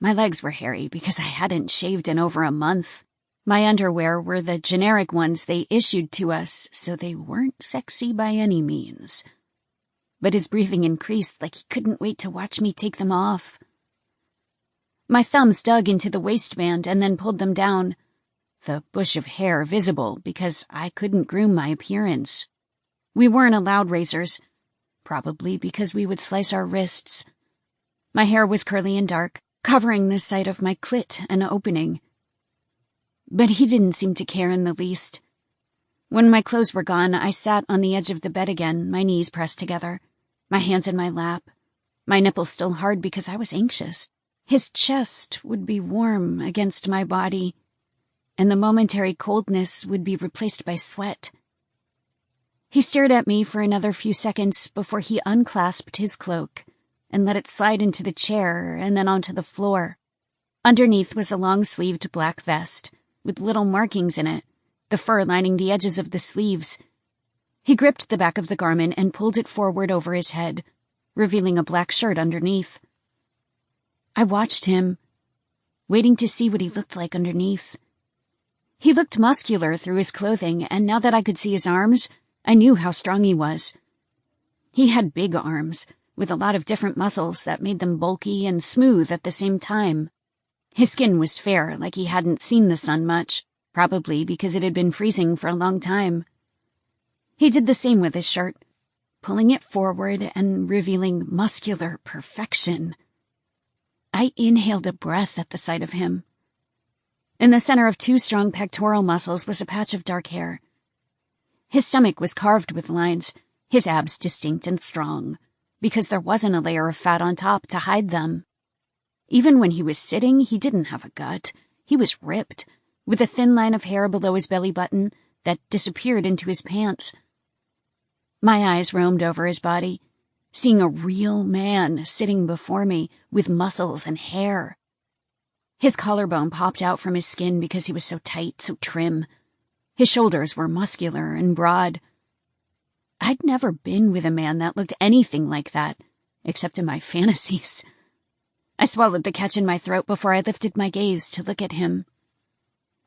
My legs were hairy because I hadn't shaved in over a month. My underwear were the generic ones they issued to us, so they weren't sexy by any means. But his breathing increased like he couldn't wait to watch me take them off. My thumbs dug into the waistband and then pulled them down, the bush of hair visible because I couldn't groom my appearance. We weren't allowed razors, probably because we would slice our wrists. My hair was curly and dark, covering the side of my clit and opening. But he didn't seem to care in the least. When my clothes were gone, I sat on the edge of the bed again, my knees pressed together, my hands in my lap, my nipples still hard because I was anxious. His chest would be warm against my body, and the momentary coldness would be replaced by sweat. He stared at me for another few seconds before he unclasped his cloak and let it slide into the chair and then onto the floor. Underneath was a long-sleeved black vest with little markings in it, the fur lining the edges of the sleeves. He gripped the back of the garment and pulled it forward over his head, revealing a black shirt underneath. I watched him, waiting to see what he looked like underneath. He looked muscular through his clothing, and now that I could see his arms, I knew how strong he was. He had big arms, with a lot of different muscles that made them bulky and smooth at the same time. His skin was fair, like he hadn't seen the sun much, probably because it had been freezing for a long time. He did the same with his shirt, pulling it forward and revealing muscular perfection. I inhaled a breath at the sight of him. In the center of 2 strong pectoral muscles was a patch of dark hair. His stomach was carved with lines, his abs distinct and strong, because there wasn't a layer of fat on top to hide them. Even when he was sitting, he didn't have a gut. He was ripped, with a thin line of hair below his belly button that disappeared into his pants. My eyes roamed over his body, seeing a real man sitting before me with muscles and hair. His collarbone popped out from his skin because he was so tight, so trim. His shoulders were muscular and broad. I'd never been with a man that looked anything like that, except in my fantasies. I swallowed the catch in my throat before I lifted my gaze to look at him.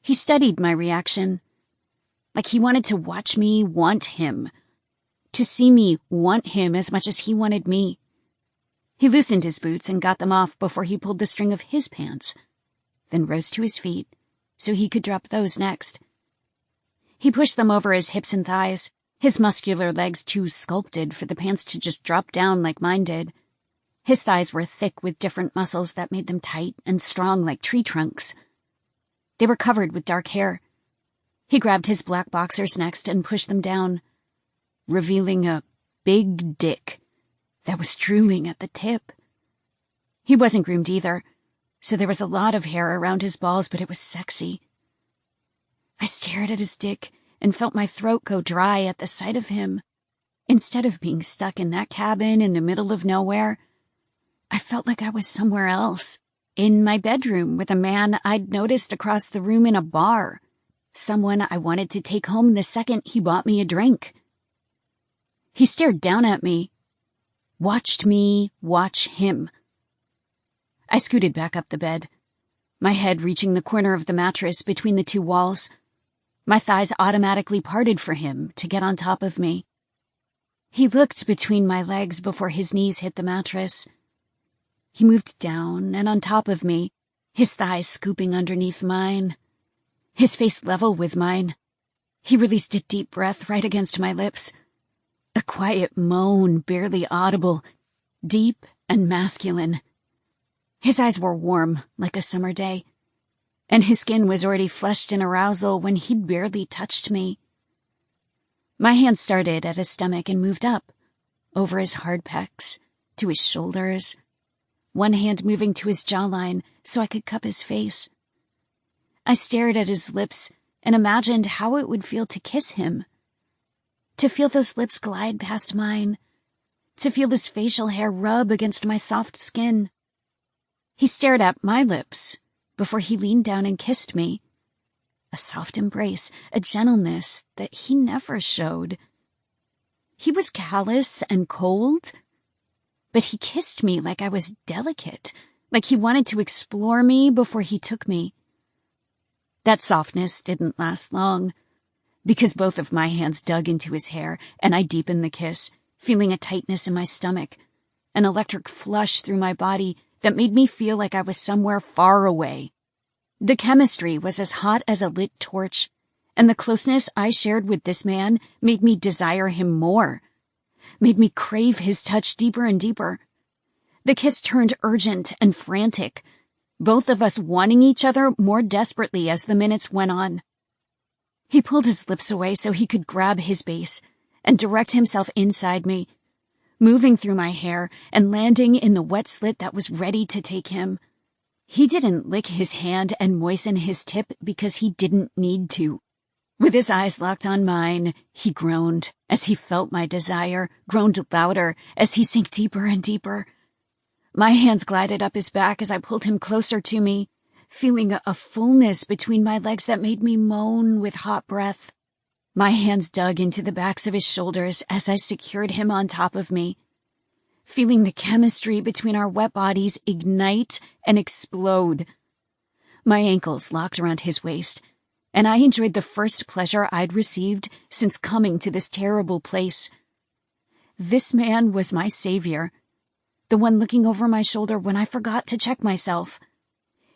He studied my reaction, like he wanted to watch me want him, to see me want him as much as he wanted me. He loosened his boots and got them off before he pulled the string of his pants, then rose to his feet so he could drop those next. He pushed them over his hips and thighs, his muscular legs too sculpted for the pants to just drop down like mine did. His thighs were thick with different muscles that made them tight and strong like tree trunks. They were covered with dark hair. He grabbed his black boxers next and pushed them down, revealing a big dick that was drooling at the tip. He wasn't groomed either, so there was a lot of hair around his balls, but it was sexy. I stared at his dick and felt my throat go dry at the sight of him. Instead of being stuck in that cabin in the middle of nowhere, I felt like I was somewhere else, in my bedroom with a man I'd noticed across the room in a bar, someone I wanted to take home the second he bought me a drink. He stared down at me, watched me watch him. I scooted back up the bed, my head reaching the corner of the mattress between the 2 walls. My thighs automatically parted for him to get on top of me. He looked between my legs before his knees hit the mattress. He moved down and on top of me, his thighs scooping underneath mine, his face level with mine. He released a deep breath right against my lips, a quiet moan barely audible, deep and masculine. His eyes were warm like a summer day, and his skin was already flushed in arousal when he'd barely touched me. My hand started at his stomach and moved up, over his hard pecs, to his shoulders, one hand moving to his jawline so I could cup his face. I stared at his lips and imagined how it would feel to kiss him, to feel those lips glide past mine, to feel his facial hair rub against my soft skin. He stared at my lips before he leaned down and kissed me, a soft embrace, a gentleness that he never showed. He was callous and cold, but he kissed me like I was delicate, like he wanted to explore me before he took me. That softness didn't last long, because both of my hands dug into his hair, and I deepened the kiss, feeling a tightness in my stomach, an electric flush through my body that made me feel like I was somewhere far away. The chemistry was as hot as a lit torch, and the closeness I shared with this man made me desire him more, made me crave his touch deeper and deeper. The kiss turned urgent and frantic, both of us wanting each other more desperately as the minutes went on. He pulled his lips away so he could grab his base and direct himself inside me, moving through my hair and landing in the wet slit that was ready to take him. He didn't lick his hand and moisten his tip because he didn't need to. With his eyes locked on mine, he groaned as he felt my desire, groaned louder as he sank deeper and deeper. My hands glided up his back as I pulled him closer to me, feeling a fullness between my legs that made me moan with hot breath. My hands dug into the backs of his shoulders as I secured him on top of me, feeling the chemistry between our wet bodies ignite and explode. My ankles locked around his waist, and I enjoyed the first pleasure I'd received since coming to this terrible place. This man was my savior, the one looking over my shoulder when I forgot to check myself.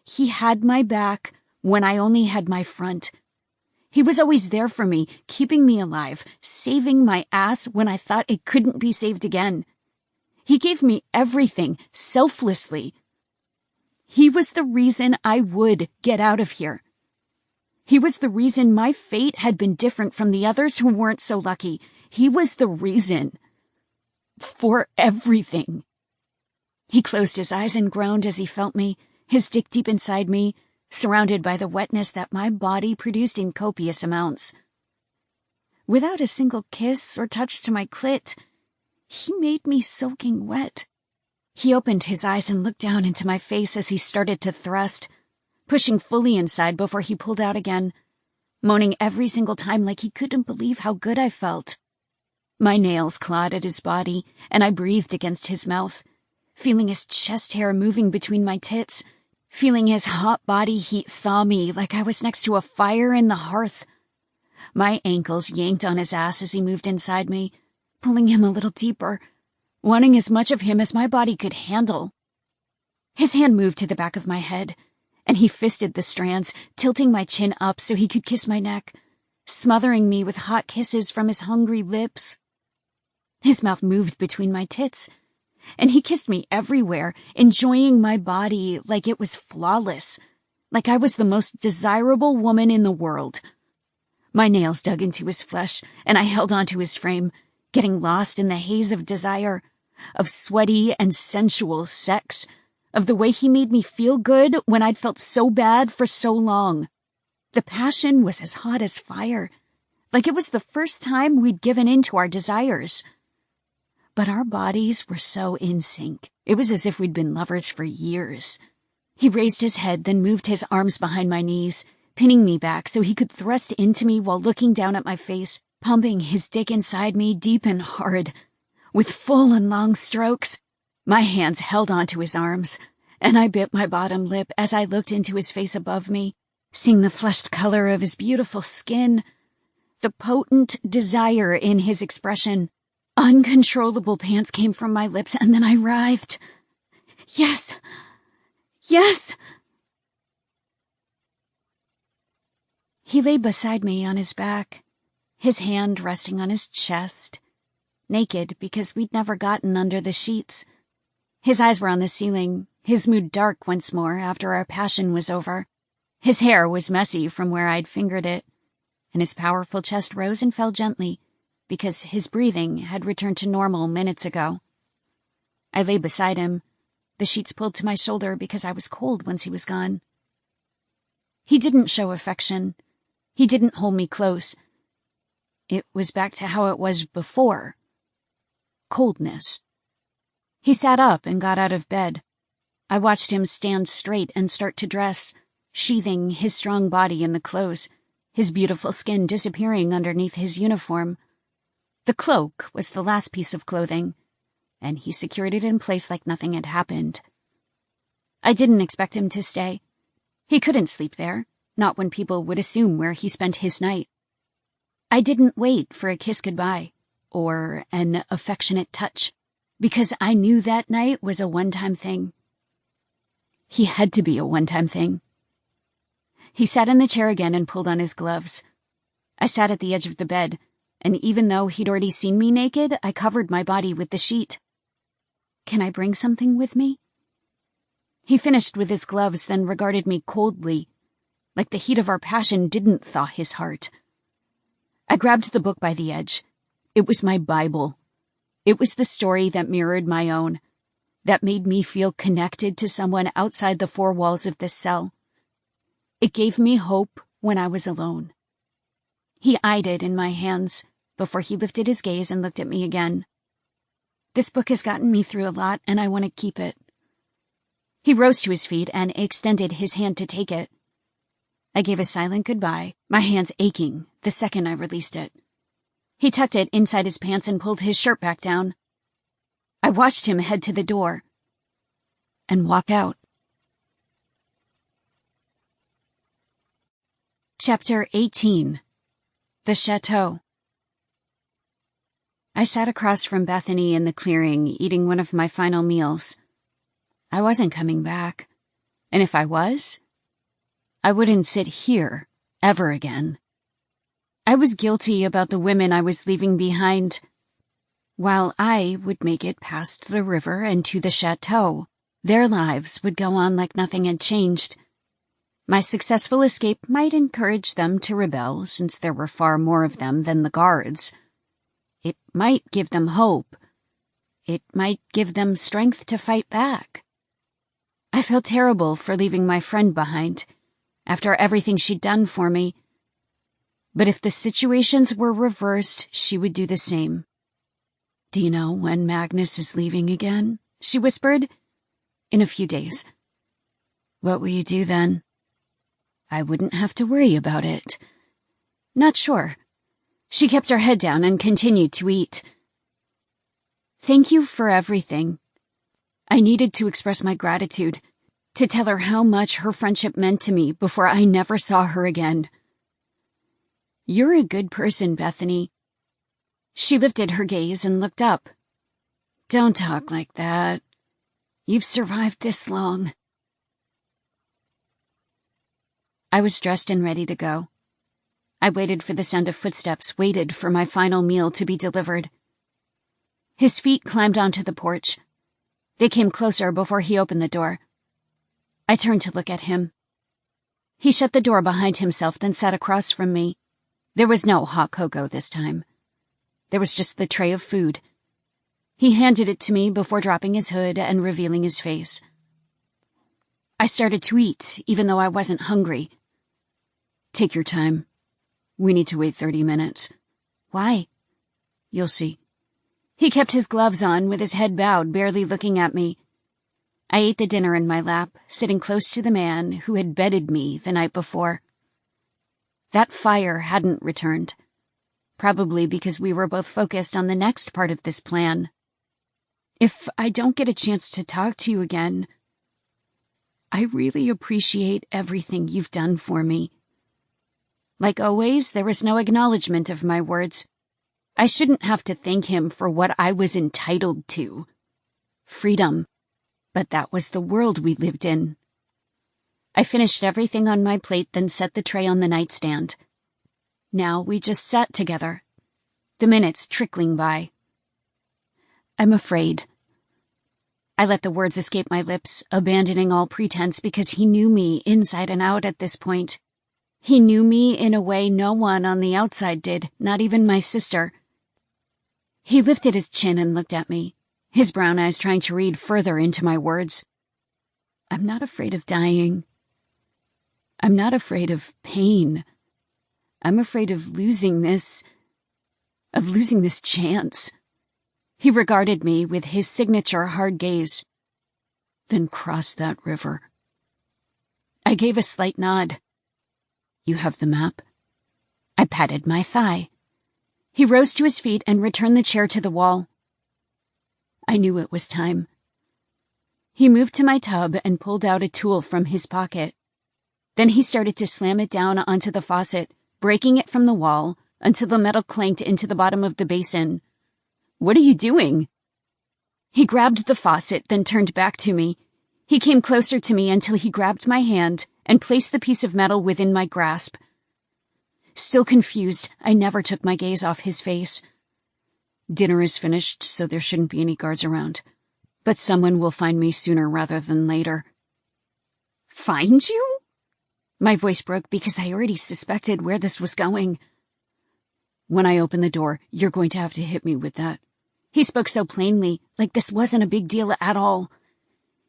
He had my back when I only had my front. He was always there for me, keeping me alive, saving my ass when I thought it couldn't be saved again. He gave me everything, selflessly. He was the reason I would get out of here. He was the reason my fate had been different from the others who weren't so lucky. He was the reason. For everything. He closed his eyes and groaned as he felt me, his dick deep inside me, surrounded by the wetness that my body produced in copious amounts. Without a single kiss or touch to my clit, he made me soaking wet. He opened his eyes and looked down into my face as he started to thrust, pushing fully inside before he pulled out again, moaning every single time like he couldn't believe how good I felt. My nails clawed at his body, and I breathed against his mouth, feeling his chest hair moving between my tits, feeling his hot body heat thaw me like I was next to a fire in the hearth. My ankles yanked on his ass as he moved inside me, pulling him a little deeper, wanting as much of him as my body could handle. His hand moved to the back of my head, and he fisted the strands, tilting my chin up so he could kiss my neck, smothering me with hot kisses from his hungry lips. His mouth moved between my tits, and he kissed me everywhere, enjoying my body like it was flawless, like I was the most desirable woman in the world. My nails dug into his flesh, and I held onto his frame, getting lost in the haze of desire, of sweaty and sensual sex, of the way he made me feel good when I'd felt so bad for so long. The passion was as hot as fire, like it was the first time we'd given in to our desires. But our bodies were so in sync. It was as if we'd been lovers for years. He raised his head, then moved his arms behind my knees, pinning me back so he could thrust into me while looking down at my face, pumping his dick inside me deep and hard. With full and long strokes, my hands held onto his arms, and I bit my bottom lip as I looked into his face above me, seeing the flushed color of his beautiful skin, the potent desire in his expression. Uncontrollable pants came from my lips, and then I writhed. Yes! Yes! He lay beside me on his back, his hand resting on his chest, naked because we'd never gotten under the sheets. His eyes were on the ceiling, his mood dark once more after our passion was over. His hair was messy from where I'd fingered it, and his powerful chest rose and fell gently, because his breathing had returned to normal minutes ago. I lay beside him, the sheets pulled to my shoulder because I was cold once he was gone. He didn't show affection. He didn't hold me close. It was back to how it was before. Coldness. He sat up and got out of bed. I watched him stand straight and start to dress, sheathing his strong body in the clothes, his beautiful skin disappearing underneath his uniform. The cloak was the last piece of clothing, and he secured it in place like nothing had happened. I didn't expect him to stay. He couldn't sleep there, not when people would assume where he spent his night. I didn't wait for a kiss goodbye, or an affectionate touch, because I knew that night was a one-time thing. He had to be a one-time thing. He sat in the chair again and pulled on his gloves. I sat at the edge of the bed, and even though he'd already seen me naked, I covered my body with the sheet. "Can I bring something with me?" He finished with his gloves, then regarded me coldly, like the heat of our passion didn't thaw his heart. I grabbed the book by the edge. It was my Bible. It was the story that mirrored my own, that made me feel connected to someone outside the four walls of this cell. It gave me hope when I was alone. He eyed it in my hands before he lifted his gaze and looked at me again. This book has gotten me through a lot, and I want to keep it. He rose to his feet and extended his hand to take it. I gave a silent goodbye, my hands aching the second I released it. He tucked it inside his pants and pulled his shirt back down. I watched him head to the door and walk out. Chapter 18. The Chateau. I sat across from Bethany in the clearing, eating one of my final meals. I wasn't coming back, and if I was, I wouldn't sit here ever again. I was guilty about the women I was leaving behind. While I would make it past the river and to the chateau, their lives would go on like nothing had changed. My successful escape might encourage them to rebel, since there were far more of them than the guards. It might give them hope. It might give them strength to fight back. I felt terrible for leaving my friend behind, after everything she'd done for me. But if the situations were reversed, she would do the same. "Do you know when Magnus is leaving again?" she whispered. "In a few days." "What will you do then?" "I wouldn't have to worry about it." "Not sure." She kept her head down and continued to eat. "Thank you for everything." I needed to express my gratitude, to tell her how much her friendship meant to me before I never saw her again. "You're a good person, Bethany." She lifted her gaze and looked up. "Don't talk like that. You've survived this long." I was dressed and ready to go. I waited for the sound of footsteps, waited for my final meal to be delivered. His feet climbed onto the porch. They came closer before he opened the door. I turned to look at him. He shut the door behind himself, then sat across from me. There was no hot cocoa this time. There was just the tray of food. He handed it to me before dropping his hood and revealing his face. I started to eat, even though I wasn't hungry. "Take your time. We need to wait 30 minutes. "Why?" "You'll see." He kept his gloves on with his head bowed, barely looking at me. I ate the dinner in my lap, sitting close to the man who had bedded me the night before. That fire hadn't returned, probably because we were both focused on the next part of this plan. If I don't get a chance to talk to you again, I really appreciate everything you've done for me. Like always, there was no acknowledgement of my words. I shouldn't have to thank him for what I was entitled to. Freedom. But that was the world we lived in. I finished everything on my plate, then set the tray on the nightstand. Now we just sat together, the minutes trickling by. "I'm afraid." I let the words escape my lips, abandoning all pretense because he knew me inside and out at this point. He knew me in a way no one on the outside did, not even my sister. He lifted his chin and looked at me, his brown eyes trying to read further into my words. "I'm not afraid of dying. I'm not afraid of pain. I'm afraid of losing this chance." He regarded me with his signature hard gaze. "Then cross that river." I gave a slight nod. "You have the map?" I patted my thigh. He rose to his feet and returned the chair to the wall. I knew it was time. He moved to my tub and pulled out a tool from his pocket. Then he started to slam it down onto the faucet, breaking it from the wall until the metal clanked into the bottom of the basin. "What are you doing?" He grabbed the faucet, then turned back to me. He came closer to me until he grabbed my hand and placed the piece of metal within my grasp. Still confused, I never took my gaze off his face. "Dinner is finished, so there shouldn't be any guards around. But someone will find me sooner rather than later." "Find you?" My voice broke because I already suspected where this was going. "When I open the door, you're going to have to hit me with that." He spoke so plainly, like this wasn't a big deal at all.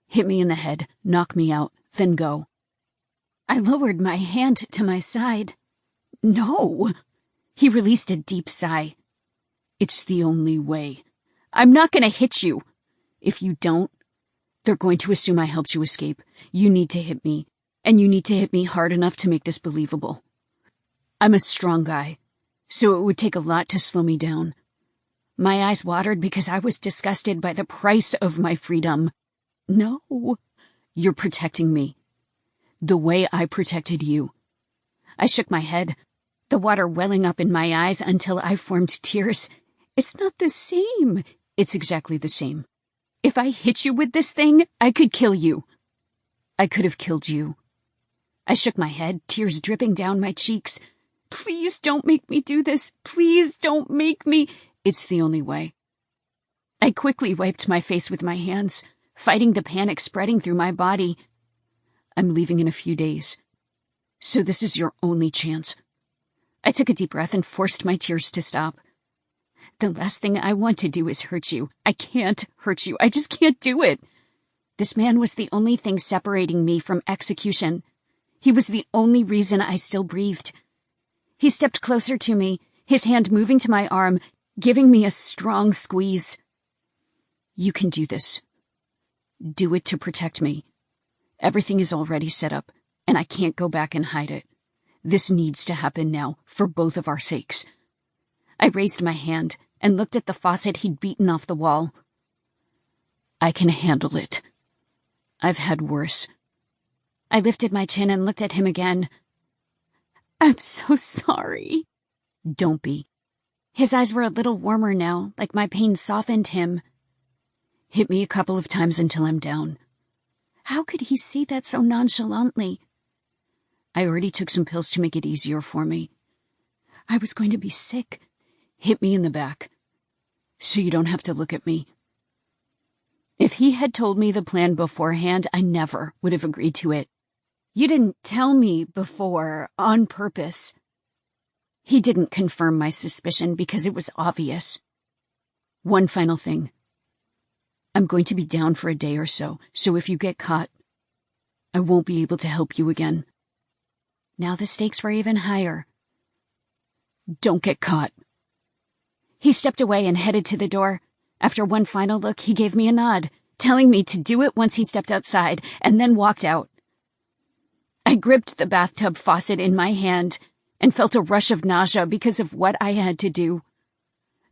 Hit me in the head, knock me out, then go. I lowered my hand to my side. No! He released a deep sigh. It's the only way. I'm not going to hit you. If you don't, they're going to assume I helped you escape. You need to hit me, and you need to hit me hard enough to make this believable. I'm a strong guy, so it would take a lot to slow me down. My eyes watered because I was disgusted by the price of my freedom. No, you're protecting me. The way I protected you. I shook my head, the water welling up in my eyes until I formed tears. It's not the same. It's exactly the same. If I hit you with this thing, I could kill you. I could have killed you. I shook my head, tears dripping down my cheeks. Please don't make me do this. Please don't make me. It's the only way. I quickly wiped my face with my hands, fighting the panic spreading through my body. I'm leaving in a few days. So this is your only chance. I took a deep breath and forced my tears to stop. The last thing I want to do is hurt you. I can't hurt you. I just can't do it. This man was the only thing separating me from execution. He was the only reason I still breathed. He stepped closer to me, his hand moving to my arm, giving me a strong squeeze. You can do this. Do it to protect me. Everything is already set up, and I can't go back and hide it. This needs to happen now, for both of our sakes. I raised my hand and looked at the faucet he'd beaten off the wall. I can handle it. I've had worse. I lifted my chin and looked at him again. I'm so sorry. Don't be. His eyes were a little warmer now, like my pain softened him. Hit me a couple of times until I'm down. How could he say that so nonchalantly? I already took some pills to make it easier for me. I was going to be sick. Hit me in the back, so you don't have to look at me. If he had told me the plan beforehand, I never would have agreed to it. You didn't tell me before, on purpose. He didn't confirm my suspicion because it was obvious. One final thing. I'm going to be down for a day or so if you get caught, I won't be able to help you again. Now the stakes were even higher. Don't get caught. He stepped away and headed to the door. After one final look, he gave me a nod, telling me to do it once he stepped outside, and then walked out. I gripped the bathtub faucet in my hand and felt a rush of nausea because of what I had to do.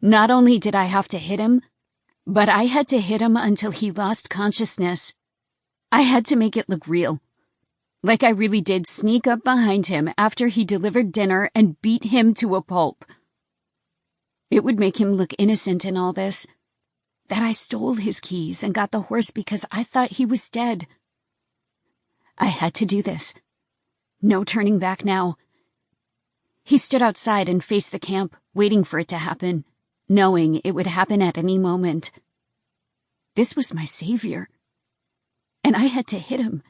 Not only did I have to hit him, but I had to hit him until he lost consciousness. I had to make it look real. Like I really did sneak up behind him after he delivered dinner and beat him to a pulp. It would make him look innocent in all this. That I stole his keys and got the horse because I thought he was dead. I had to do this. No turning back now. He stood outside and faced the camp, waiting for it to happen, knowing it would happen at any moment. This was my savior. And I had to hit him.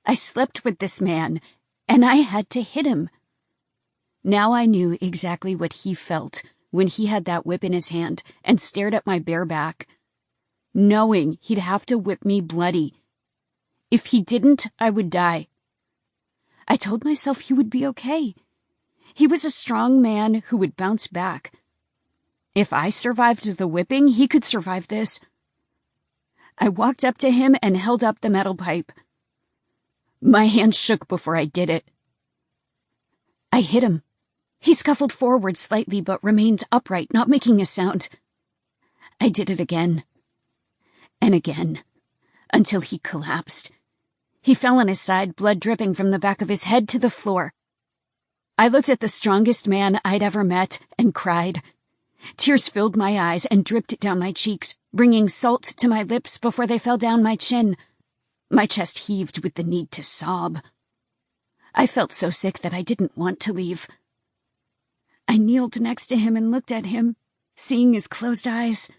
I slept with this man, and I had to hit him. Now I knew exactly what he felt when he had that whip in his hand and stared at my bare back, knowing he'd have to whip me bloody. If he didn't, I would die. I told myself he would be okay. He was a strong man who would bounce back. If I survived the whipping, he could survive this. I walked up to him and held up the metal pipe. My hand shook before I did it. I hit him. He scuffled forward slightly but remained upright, not making a sound. I did it again. And again. Until he collapsed. He fell on his side, blood dripping from the back of his head to the floor. I looked at the strongest man I'd ever met and cried. Tears filled my eyes and dripped down my cheeks, bringing salt to my lips before they fell down my chin. My chest heaved with the need to sob. I felt so sick that I didn't want to leave. I kneeled next to him and looked at him, seeing his closed eyes.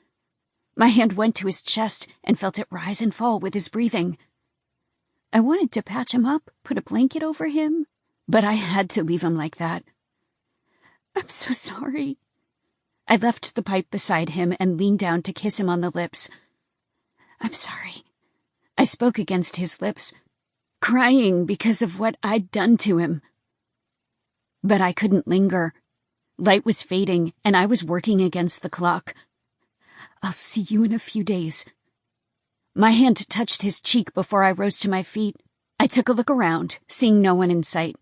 My hand went to his chest and felt it rise and fall with his breathing. I wanted to patch him up, put a blanket over him, but I had to leave him like that. I'm so sorry. I left the pipe beside him and leaned down to kiss him on the lips. "I'm sorry." I spoke against his lips, crying because of what I'd done to him. But I couldn't linger. Light was fading, and I was working against the clock. "I'll see you in a few days." My hand touched his cheek before I rose to my feet. I took a look around, seeing no one in sight.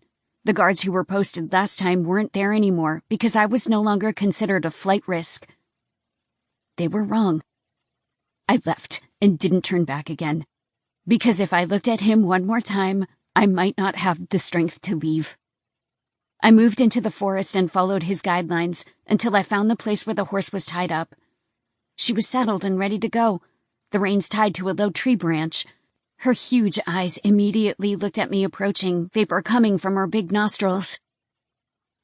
The guards who were posted last time weren't there anymore because I was no longer considered a flight risk. They were wrong. I left and didn't turn back again, because if I looked at him one more time, I might not have the strength to leave. I moved into the forest and followed his guidelines until I found the place where the horse was tied up. She was saddled and ready to go, the reins tied to a low tree branch. Her huge eyes immediately looked at me approaching, vapor coming from her big nostrils.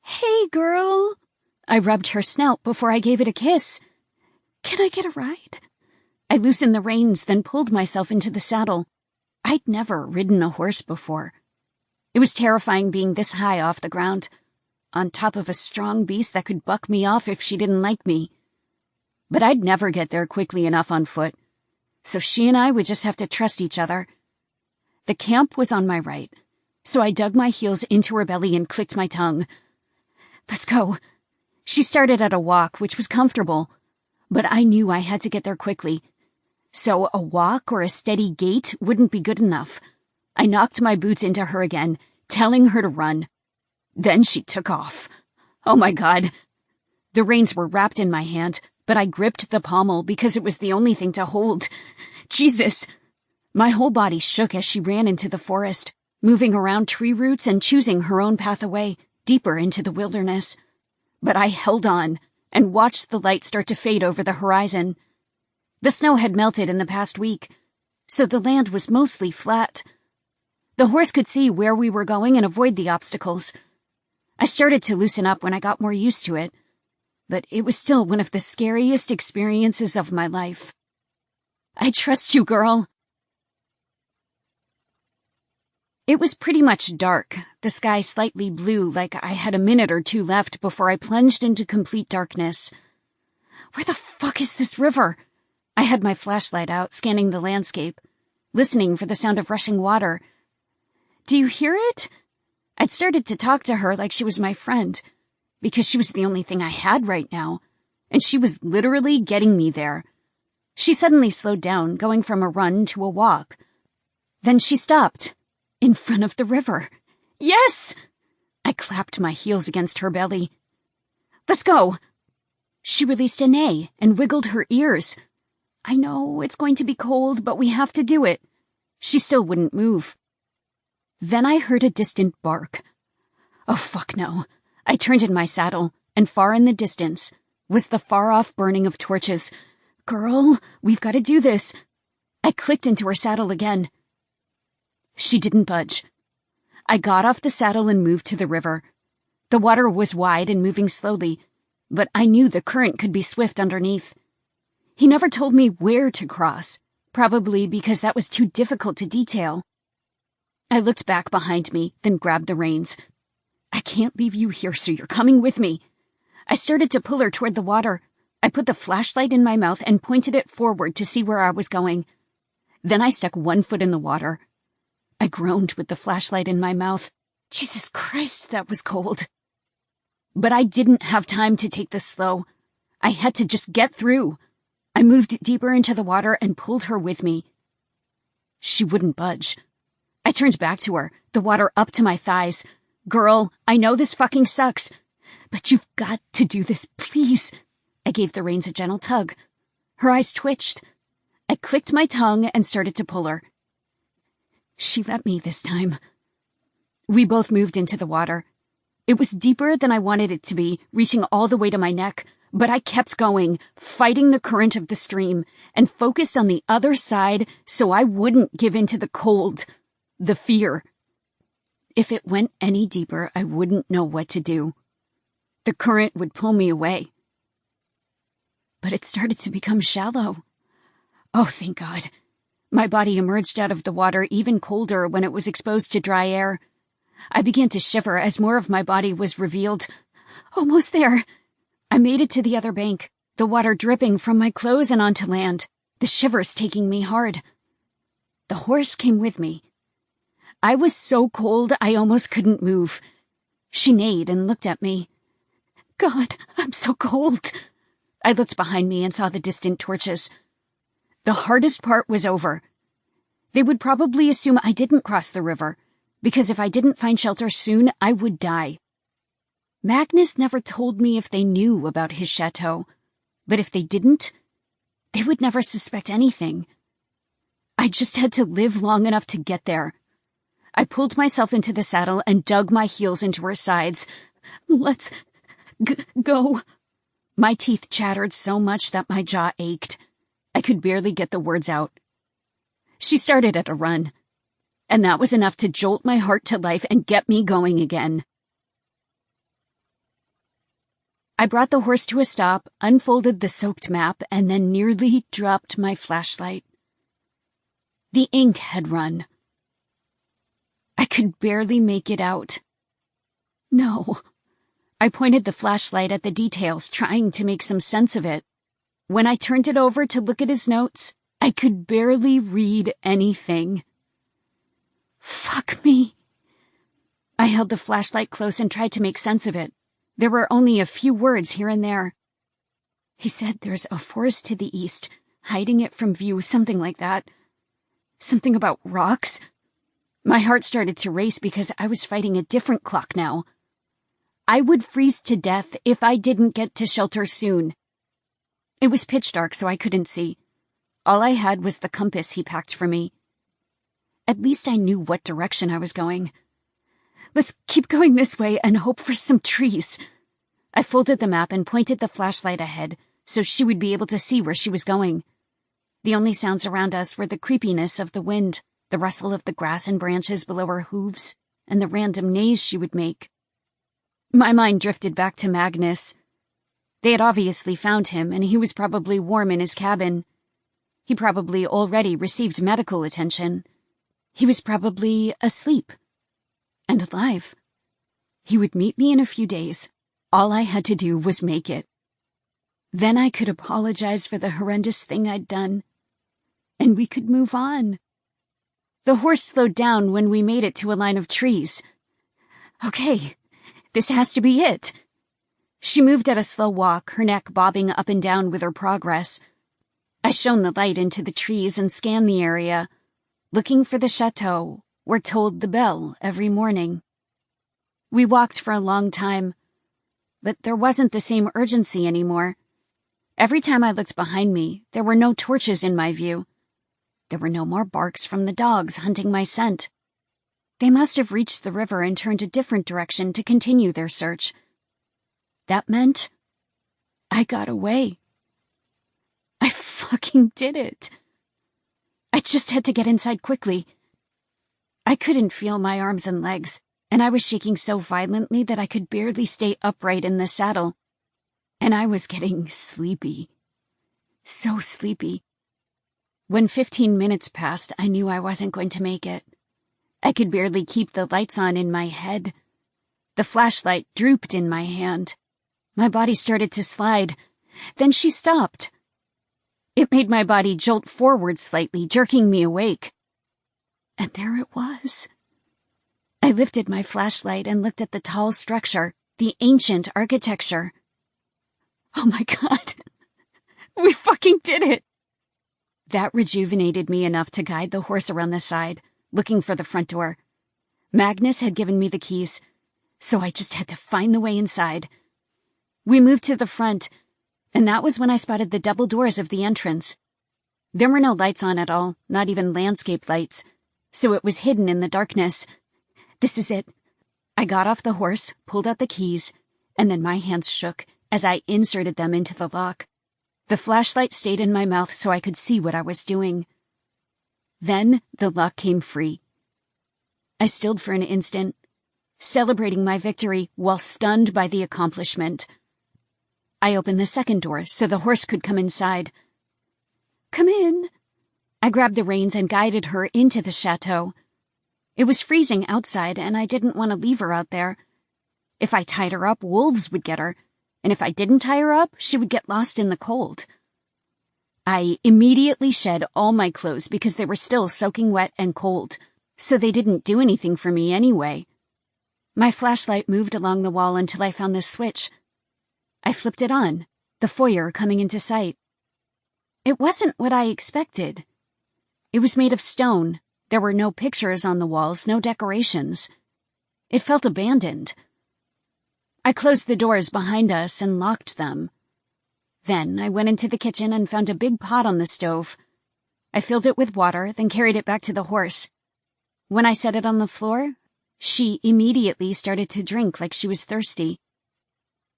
"Hey, girl." I rubbed her snout before I gave it a kiss. "Can I get a ride?" I loosened the reins, then pulled myself into the saddle. I'd never ridden a horse before. It was terrifying being this high off the ground, on top of a strong beast that could buck me off if she didn't like me. But I'd never get there quickly enough on foot, so she and I would just have to trust each other. The camp was on my right, so I dug my heels into her belly and clicked my tongue. "Let's go." She started at a walk, which was comfortable, but I knew I had to get there quickly. So a walk or a steady gait wouldn't be good enough. I knocked my boots into her again, telling her to run. Then she took off. Oh my God. The reins were wrapped in my hand, but I gripped the pommel because it was the only thing to hold. Jesus! My whole body shook as she ran into the forest, moving around tree roots and choosing her own path away, deeper into the wilderness. But I held on and watched the light start to fade over the horizon. The snow had melted in the past week, so the land was mostly flat. The horse could see where we were going and avoid the obstacles. I started to loosen up when I got more used to it, but it was still one of the scariest experiences of my life. "I trust you, girl." It was pretty much dark, the sky slightly blue like I had a minute or two left before I plunged into complete darkness. Where the fuck is this river? I had my flashlight out, scanning the landscape, listening for the sound of rushing water. "Do you hear it?" I'd started to talk to her like she was my friend, because she was the only thing I had right now, and she was literally getting me there. She suddenly slowed down, going from a run to a walk. Then she stopped, in front of the river. "Yes!" I clapped my heels against her belly. "Let's go." She released a neigh and wiggled her ears. "I know it's going to be cold, but we have to do it." She still wouldn't move. Then I heard a distant bark. Oh, fuck no. I turned in my saddle, and far in the distance was the far-off burning of torches. "Girl, we've got to do this." I clicked into her saddle again. She didn't budge. I got off the saddle and moved to the river. The water was wide and moving slowly, but I knew the current could be swift underneath. He never told me where to cross, probably because that was too difficult to detail. I looked back behind me, then grabbed the reins. "I can't leave you here, so you're coming with me." I started to pull her toward the water. I put the flashlight in my mouth and pointed it forward to see where I was going. Then I stuck one foot in the water. I groaned with the flashlight in my mouth. Jesus Christ, that was cold. But I didn't have time to take this slow. I had to just get through. I moved deeper into the water and pulled her with me. She wouldn't budge. I turned back to her, the water up to my thighs. "Girl, I know this fucking sucks, but you've got to do this, please." I gave the reins a gentle tug. Her eyes twitched. I clicked my tongue and started to pull her. She let me this time. We both moved into the water. It was deeper than I wanted it to be, reaching all the way to my neck, but I kept going, fighting the current of the stream, and focused on the other side so I wouldn't give in to the cold, the fear. If it went any deeper, I wouldn't know what to do. The current would pull me away. But it started to become shallow. Oh, thank God. My body emerged out of the water even colder when it was exposed to dry air. I began to shiver as more of my body was revealed. Almost there. I made it to the other bank, the water dripping from my clothes and onto land, the shivers taking me hard. The horse came with me. I was so cold I almost couldn't move. She neighed and looked at me. God, I'm so cold. I looked behind me and saw the distant torches. The hardest part was over. They would probably assume I didn't cross the river, because if I didn't find shelter soon, I would die. Magnus never told me if they knew about his chateau, but if they didn't, they would never suspect anything. I just had to live long enough to get there. I pulled myself into the saddle and dug my heels into her sides. Let's go. My teeth chattered so much that my jaw ached. I could barely get the words out. She started at a run, and that was enough to jolt my heart to life and get me going again. I brought the horse to a stop, unfolded the soaked map, and then nearly dropped my flashlight. The ink had run. I could barely make it out. No. I pointed the flashlight at the details, trying to make some sense of it. When I turned it over to look at his notes, I could barely read anything. Fuck me. I held the flashlight close and tried to make sense of it. There were only a few words here and there. He said there's a forest to the east, hiding it from view, something like that. Something about rocks. My heart started to race because I was fighting a different clock now. I would freeze to death if I didn't get to shelter soon. It was pitch dark, so I couldn't see. All I had was the compass he packed for me. At least I knew what direction I was going. Let's keep going this way and hope for some trees. I folded the map and pointed the flashlight ahead so she would be able to see where she was going. The only sounds around us were the creepiness of the wind, the rustle of the grass and branches below her hooves, and the random neighs she would make. My mind drifted back to Magnus. They had obviously found him, and he was probably warm in his cabin. He probably already received medical attention. He was probably asleep. And alive. He would meet me in a few days. All I had to do was make it. Then I could apologize for the horrendous thing I'd done. And we could move on. The horse slowed down when we made it to a line of trees. Okay, this has to be it. She moved at a slow walk, her neck bobbing up and down with her progress. I shone the light into the trees and scanned the area, looking for the chateau, where tolled the bell every morning. We walked for a long time, but there wasn't the same urgency anymore. Every time I looked behind me, there were no torches in my view. There were no more barks from the dogs hunting my scent. They must have reached the river and turned a different direction to continue their search. That meant I got away. I fucking did it. I just had to get inside quickly. I couldn't feel my arms and legs, and I was shaking so violently that I could barely stay upright in the saddle. And I was getting sleepy. So sleepy. When 15 minutes passed, I knew I wasn't going to make it. I could barely keep the lights on in my head. The flashlight drooped in my hand. My body started to slide. Then she stopped. It made my body jolt forward slightly, jerking me awake. And there it was. I lifted my flashlight and looked at the tall structure, the ancient architecture. Oh my God. We fucking did it. That rejuvenated me enough to guide the horse around the side, looking for the front door. Magnus had given me the keys, so I just had to find the way inside. We moved to the front, and that was when I spotted the double doors of the entrance. There were no lights on at all, not even landscape lights, so it was hidden in the darkness. This is it. I got off the horse, pulled out the keys, and then my hands shook as I inserted them into the lock. The flashlight stayed in my mouth so I could see what I was doing. Then the lock came free. I stilled for an instant, celebrating my victory while stunned by the accomplishment. I opened the second door so the horse could come inside. Come in. I grabbed the reins and guided her into the chateau. It was freezing outside, and I didn't want to leave her out there. If I tied her up, wolves would get her, and if I didn't tie her up, she would get lost in the cold. I immediately shed all my clothes because they were still soaking wet and cold, so they didn't do anything for me anyway. My flashlight moved along the wall until I found the switch. I flipped it on, the foyer coming into sight. It wasn't what I expected. It was made of stone. There were no pictures on the walls, no decorations. It felt abandoned. I closed the doors behind us and locked them. Then I went into the kitchen and found a big pot on the stove. I filled it with water, then carried it back to the horse. When I set it on the floor, she immediately started to drink like she was thirsty.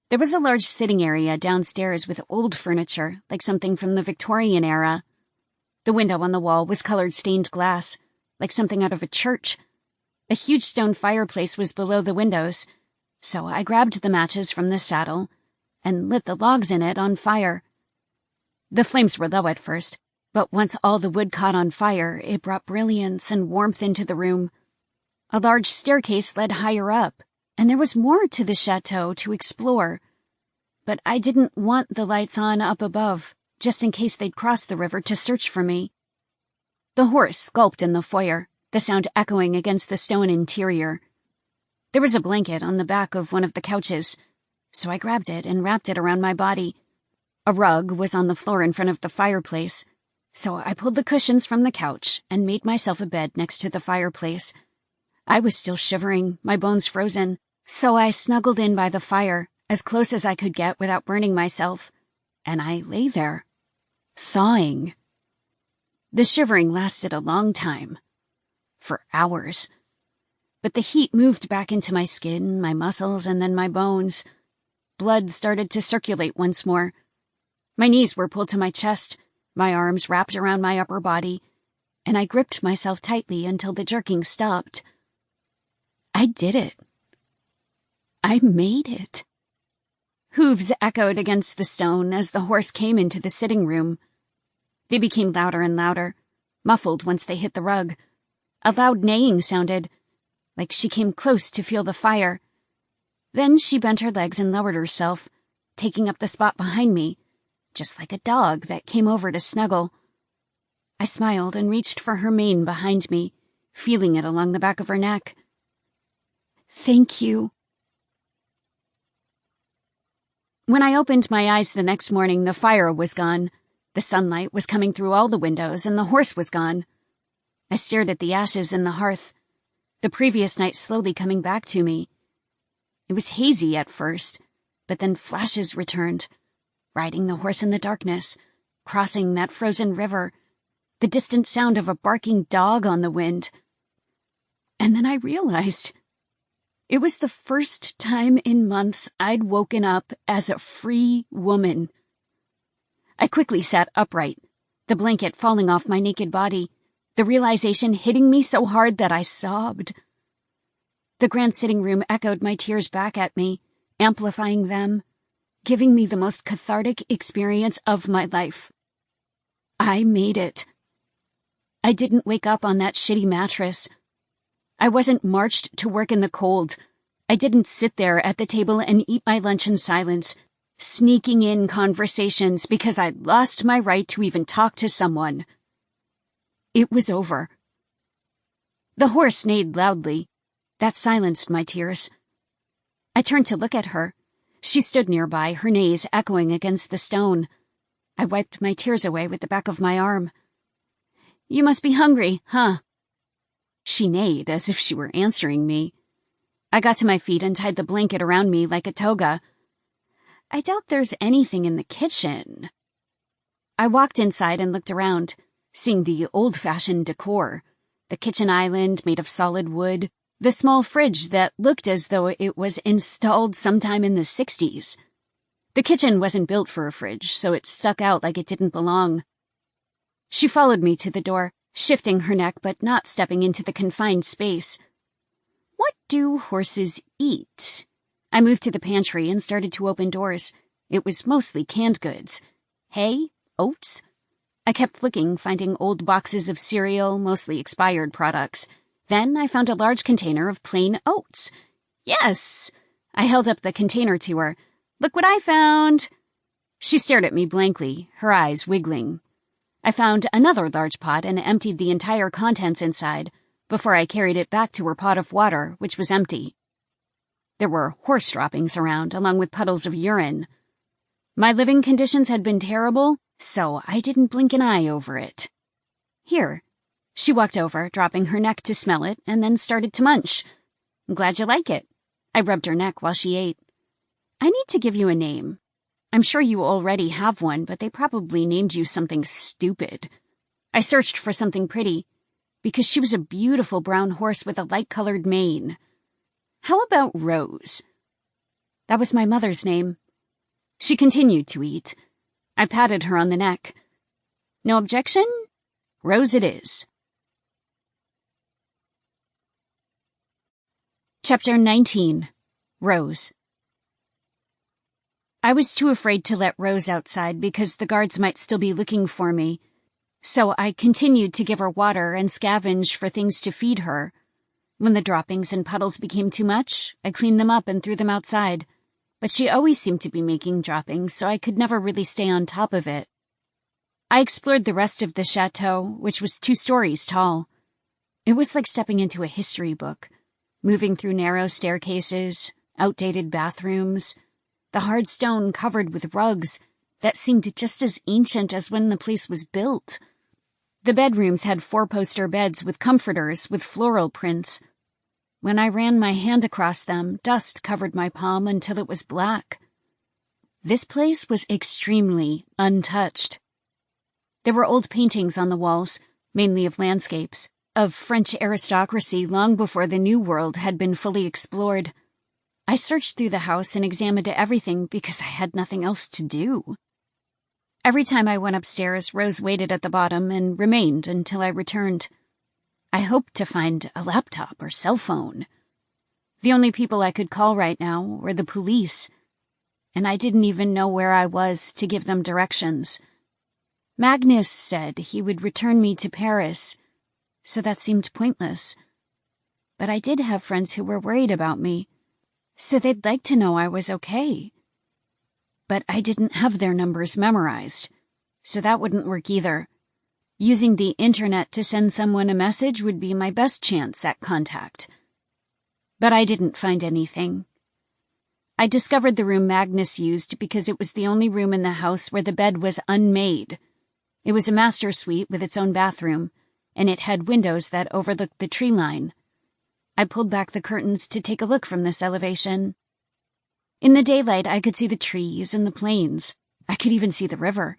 There was a large sitting area downstairs with old furniture, like something from the Victorian era. The window on the wall was colored stained glass, like something out of a church. A huge stone fireplace was below the windows, so I grabbed the matches from the saddle and lit the logs in it on fire. The flames were low at first, but once all the wood caught on fire, it brought brilliance and warmth into the room. A large staircase led higher up, and there was more to the chateau to explore. But I didn't want the lights on up above, just in case they'd cross the river to search for me. The horse skulked in the foyer, the sound echoing against the stone interior. There was a blanket on the back of one of the couches, so I grabbed it and wrapped it around my body. A rug was on the floor in front of the fireplace, so I pulled the cushions from the couch and made myself a bed next to the fireplace. I was still shivering, my bones frozen, so I snuggled in by the fire, as close as I could get without burning myself, and I lay there, thawing. The shivering lasted a long time, for hours. But the heat moved back into my skin, my muscles, and then my bones. Blood started to circulate once more. My knees were pulled to my chest, my arms wrapped around my upper body, and I gripped myself tightly until the jerking stopped. I did it. I made it. Hooves echoed against the stone as the horse came into the sitting room. They became louder and louder, muffled once they hit the rug. A loud neighing sounded, like she came close to feel the fire. Then she bent her legs and lowered herself, taking up the spot behind me, just like a dog that came over to snuggle. I smiled and reached for her mane behind me, feeling it along the back of her neck. Thank you. When I opened my eyes the next morning, the fire was gone. The sunlight was coming through all the windows, and the horse was gone. I stared at the ashes in the hearth, the previous night slowly coming back to me. It was hazy at first, but then flashes returned, riding the horse in the darkness, crossing that frozen river, the distant sound of a barking dog on the wind. And then I realized it was the first time in months I'd woken up as a free woman. I quickly sat upright, the blanket falling off my naked body, the realization hitting me so hard that I sobbed. The grand sitting room echoed my tears back at me, amplifying them, giving me the most cathartic experience of my life. I made it. I didn't wake up on that shitty mattress. I wasn't marched to work in the cold. I didn't sit there at the table and eat my lunch in silence, sneaking in conversations because I'd lost my right to even talk to someone. It was over. The horse neighed loudly. That silenced my tears. I turned to look at her. She stood nearby, her neighs echoing against the stone. I wiped my tears away with the back of my arm. You must be hungry, huh? She neighed as if she were answering me. I got to my feet and tied the blanket around me like a toga. I doubt there's anything in the kitchen. I walked inside and looked around, seeing the old-fashioned decor, the kitchen island made of solid wood, the small fridge that looked as though it was installed sometime in the 60s. The kitchen wasn't built for a fridge, so it stuck out like it didn't belong. She followed me to the door, shifting her neck but not stepping into the confined space. What do horses eat? I moved to the pantry and started to open doors. It was mostly canned goods. Hay, oats. I kept looking, finding old boxes of cereal, mostly expired products. Then I found a large container of plain oats. Yes! I held up the container to her. Look what I found! She stared at me blankly, her eyes wiggling. I found another large pot and emptied the entire contents inside before I carried it back to her pot of water, which was empty. There were horse droppings around, along with puddles of urine. My living conditions had been terrible, so I didn't blink an eye over it. Here. She walked over, dropping her neck to smell it, and then started to munch. I'm glad you like it. I rubbed her neck while she ate. I need to give you a name. I'm sure you already have one, but they probably named you something stupid. I searched for something pretty, because she was a beautiful brown horse with a light-colored mane. How about Rose? That was my mother's name. She continued to eat. I patted her on the neck. No objection? Rose it is. Chapter 19. Rose. I was too afraid to let Rose outside because the guards might still be looking for me, so I continued to give her water and scavenge for things to feed her. When the droppings and puddles became too much, I cleaned them up and threw them outside, but she always seemed to be making droppings, so I could never really stay on top of it. I explored the rest of the chateau, which was 2 stories tall. It was like stepping into a history book, moving through narrow staircases, outdated bathrooms, the hard stone covered with rugs that seemed just as ancient as when the place was built. The bedrooms had 4-poster beds with comforters with floral prints. When I ran my hand across them, dust covered my palm until it was black. This place was extremely untouched. There were old paintings on the walls, mainly of landscapes, of French aristocracy long before the New World had been fully explored. I searched through the house and examined everything because I had nothing else to do. Every time I went upstairs, Rose waited at the bottom and remained until I returned. I hoped to find a laptop or cell phone. The only people I could call right now were the police, and I didn't even know where I was to give them directions. Magnus said he would return me to Paris, so that seemed pointless. But I did have friends who were worried about me, so they'd like to know I was okay. But I didn't have their numbers memorized, so that wouldn't work either. Using the internet to send someone a message would be my best chance at contact. But I didn't find anything. I discovered the room Magnus used because it was the only room in the house where the bed was unmade. It was a master suite with its own bathroom, and it had windows that overlooked the tree line. I pulled back the curtains to take a look from this elevation. In the daylight, I could see the trees and the plains. I could even see the river.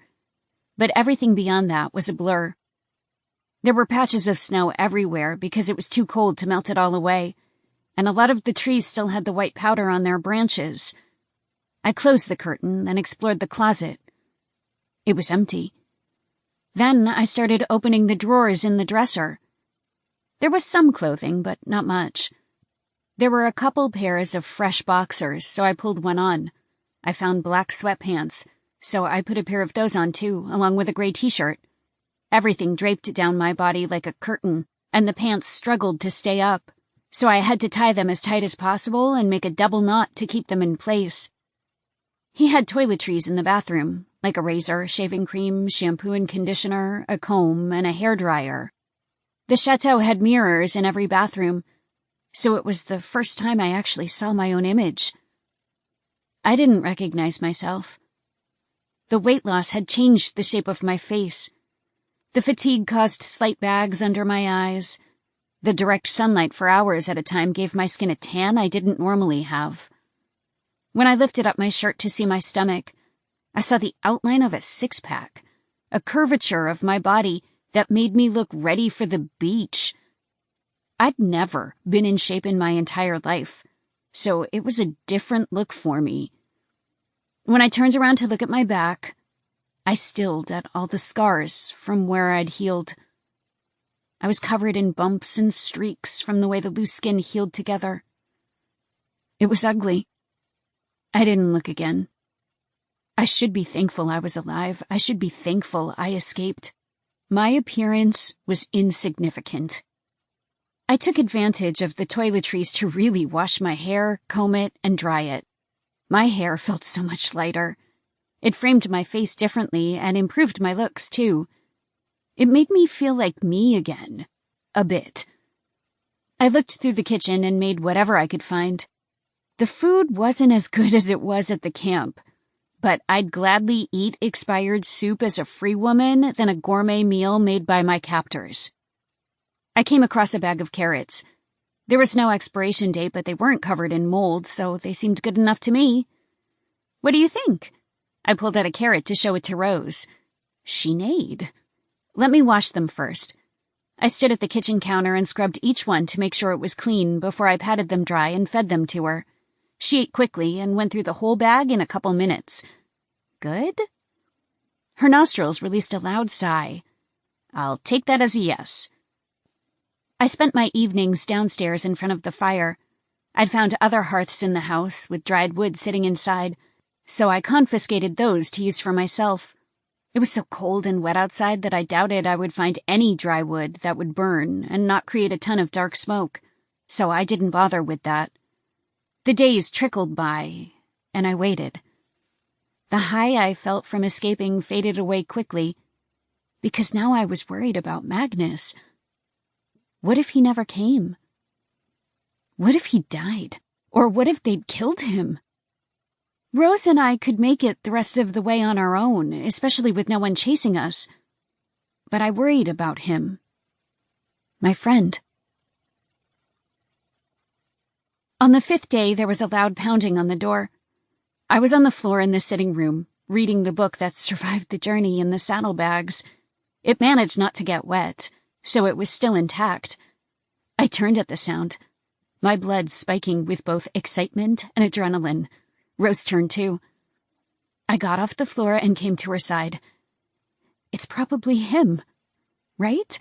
But everything beyond that was a blur. There were patches of snow everywhere because it was too cold to melt it all away, and a lot of the trees still had the white powder on their branches. I closed the curtain, then explored the closet. It was empty. Then I started opening the drawers in the dresser. There was some clothing, but not much. There were a couple pairs of fresh boxers, so I pulled one on. I found black sweatpants, so I put a pair of those on too, along with a gray t-shirt. Everything draped down my body like a curtain, and the pants struggled to stay up, so I had to tie them as tight as possible and make a double knot to keep them in place. He had toiletries in the bathroom, like a razor, shaving cream, shampoo and conditioner, a comb, and a hairdryer. The chateau had mirrors in every bathroom, so it was the first time I actually saw my own image. I didn't recognize myself. The weight loss had changed the shape of my face. The fatigue caused slight bags under my eyes. The direct sunlight for hours at a time gave my skin a tan I didn't normally have. When I lifted up my shirt to see my stomach, I saw the outline of a six-pack, a curvature of my body that made me look ready for the beach. I'd never been in shape in my entire life, so it was a different look for me. When I turned around to look at my back, I stilled at all the scars from where I'd healed. I was covered in bumps and streaks from the way the loose skin healed together. It was ugly. I didn't look again. I should be thankful I was alive. I should be thankful I escaped. My appearance was insignificant. I took advantage of the toiletries to really wash my hair, comb it, and dry it. My hair felt so much lighter. It framed my face differently and improved my looks, too. It made me feel like me again. A bit. I looked through the kitchen and made whatever I could find. The food wasn't as good as it was at the camp, but I'd gladly eat expired soup as a free woman than a gourmet meal made by my captors. I came across a bag of carrots. There was no expiration date, but they weren't covered in mold, so they seemed good enough to me. What do you think? I pulled out a carrot to show it to Rose. She neighed. Let me wash them first. I stood at the kitchen counter and scrubbed each one to make sure it was clean before I patted them dry and fed them to her. She ate quickly and went through the whole bag in a couple minutes. Good? Her nostrils released a loud sigh. I'll take that as a yes. I spent my evenings downstairs in front of the fire. I'd found other hearths in the house with dried wood sitting inside, so I confiscated those to use for myself. It was so cold and wet outside that I doubted I would find any dry wood that would burn and not create a ton of dark smoke, so I didn't bother with that. The days trickled by, and I waited. The high I felt from escaping faded away quickly, because now I was worried about Magnus. What if he never came? What if he died? Or what if they'd killed him? Rose and I could make it the rest of the way on our own, especially with no one chasing us. But I worried about him. My friend. On the 5th day, there was a loud pounding on the door. I was on the floor in the sitting room, reading the book that survived the journey in the saddlebags. It managed not to get wet, so it was still intact. I turned at the sound, my blood spiking with both excitement and adrenaline. Rose turned too. I got off the floor and came to her side. It's probably him, right?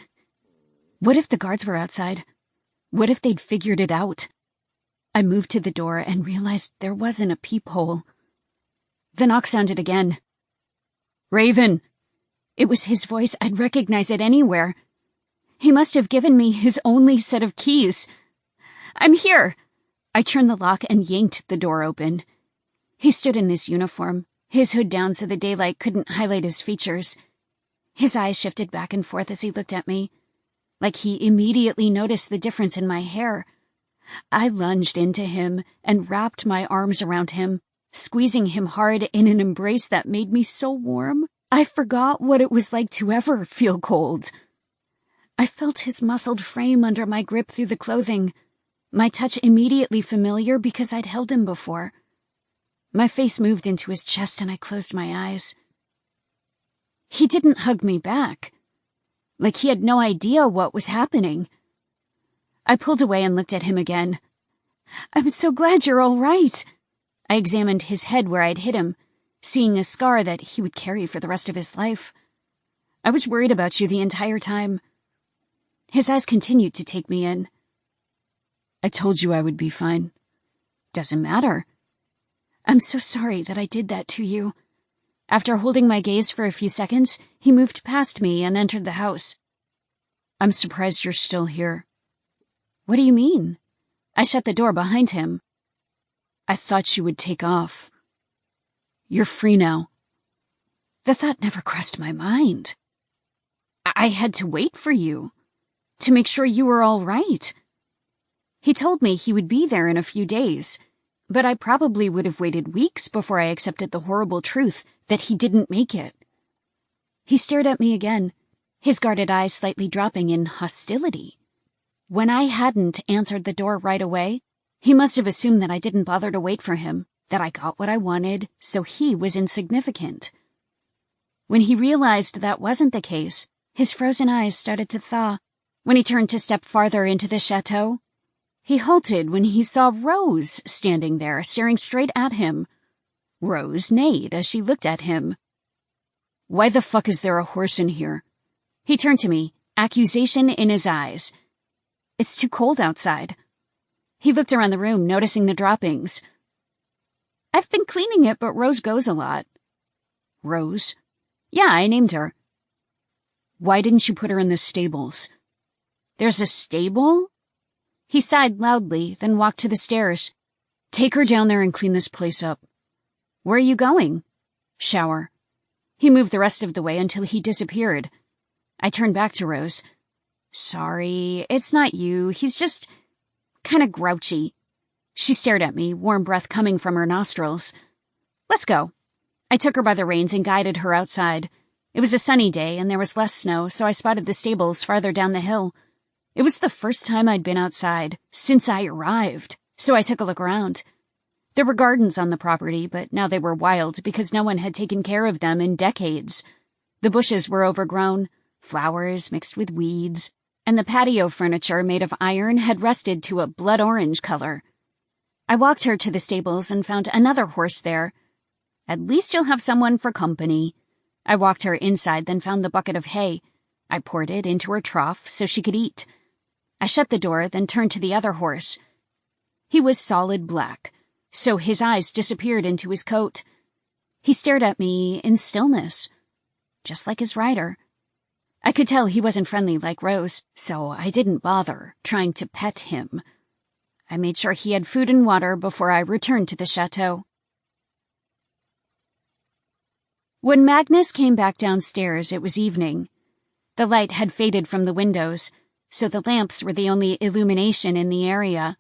What if the guards were outside? What if they'd figured it out? I moved to the door and realized there wasn't a peephole. The knock sounded again. Raven! It was his voice. I'd recognize it anywhere. He must have given me his only set of keys. I'm here! I turned the lock and yanked the door open. He stood in his uniform, his hood down so the daylight couldn't highlight his features. His eyes shifted back and forth as he looked at me, like he immediately noticed the difference in my hair. I lunged into him and wrapped my arms around him, squeezing him hard in an embrace that made me so warm, I forgot what it was like to ever feel cold. I felt his muscled frame under my grip through the clothing, my touch immediately familiar because I'd held him before. My face moved into his chest and I closed my eyes. He didn't hug me back, like he had no idea what was happening. I pulled away and looked at him again. I'm so glad you're all right. I examined his head where I'd hit him, seeing a scar that he would carry for the rest of his life. I was worried about you the entire time. His eyes continued to take me in. I told you I would be fine. Doesn't matter. I'm so sorry that I did that to you. After holding my gaze for a few seconds, he moved past me and entered the house. I'm surprised you're still here. What do you mean? I shut the door behind him. I thought you would take off. You're free now. The thought never crossed my mind. I had to wait for you, to make sure you were all right. He told me he would be there in a few days, but I probably would have waited weeks before I accepted the horrible truth that he didn't make it. He stared at me again, his guarded eyes slightly dropping in hostility. When I hadn't answered the door right away, he must have assumed that I didn't bother to wait for him, that I got what I wanted, so he was insignificant. When he realized that wasn't the case, his frozen eyes started to thaw. When he turned to step farther into the chateau, he halted when he saw Rose standing there, staring straight at him. Rose neighed as she looked at him. Why the fuck is there a horse in here? He turned to me, accusation in his eyes. It's too cold outside. He looked around the room, noticing the droppings. I've been cleaning it, but Rose goes a lot. Rose? Yeah, I named her. Why didn't you put her in the stables? There's a stable? He sighed loudly, then walked to the stairs. Take her down there and clean this place up. Where are you going? Shower. He moved the rest of the way until he disappeared. I turned back to Rose. Sorry, it's not you. He's just kind of grouchy. She stared at me, warm breath coming from her nostrils. Let's go. I took her by the reins and guided her outside. It was a sunny day and there was less snow, so I spotted the stables farther down the hill. It was the first time I'd been outside since I arrived, so I took a look around. There were gardens on the property, but now they were wild because no one had taken care of them in decades. The bushes were overgrown, flowers mixed with weeds, and the patio furniture made of iron had rusted to a blood orange color. I walked her to the stables and found another horse there. At least you'll have someone for company. I walked her inside, then found the bucket of hay. I poured it into her trough so she could eat. I shut the door, then turned to the other horse. He was solid black, so his eyes disappeared into his coat. He stared at me in stillness, just like his rider. I could tell he wasn't friendly like Rose, so I didn't bother trying to pet him. I made sure he had food and water before I returned to the chateau. When Magnus came back downstairs, it was evening. The light had faded from the windows, so the lamps were the only illumination in the area.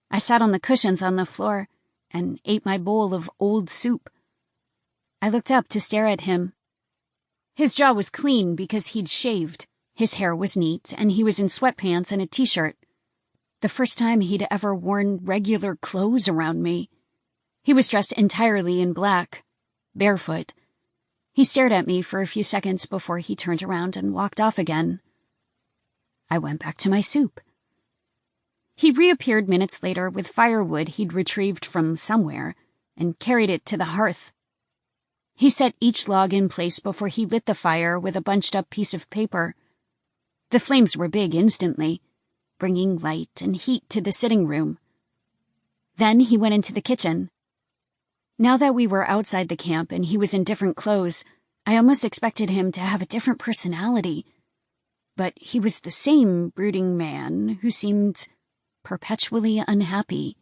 I sat on the cushions on the floor and ate my bowl of old soup. I looked up to stare at him. His jaw was clean because he'd shaved. His hair was neat, and he was in sweatpants and a t-shirt. The first time he'd ever worn regular clothes around me. He was dressed entirely in black, barefoot. He stared at me for a few seconds before he turned around and walked off again. I went back to my soup. He reappeared minutes later with firewood he'd retrieved from somewhere and carried it to the hearth. He set each log in place before he lit the fire with a bunched-up piece of paper. The flames were big instantly, bringing light and heat to the sitting room. Then he went into the kitchen. Now that we were outside the camp and he was in different clothes, I almost expected him to have a different personality. But he was the same brooding man who seemed perpetually unhappy.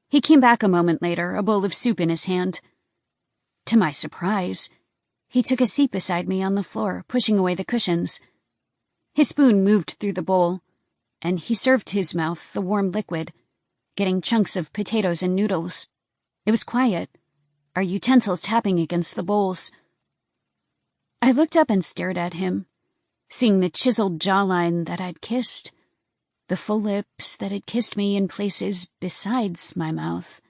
He came back a moment later, a bowl of soup in his hand. To my surprise, he took a seat beside me on the floor, pushing away the cushions. His spoon moved through the bowl, and he served his mouth the warm liquid, getting chunks of potatoes and noodles. It was quiet, our utensils tapping against the bowls. I looked up and stared at him, seeing the chiseled jawline that I'd kissed, the full lips that had kissed me in places besides my mouth.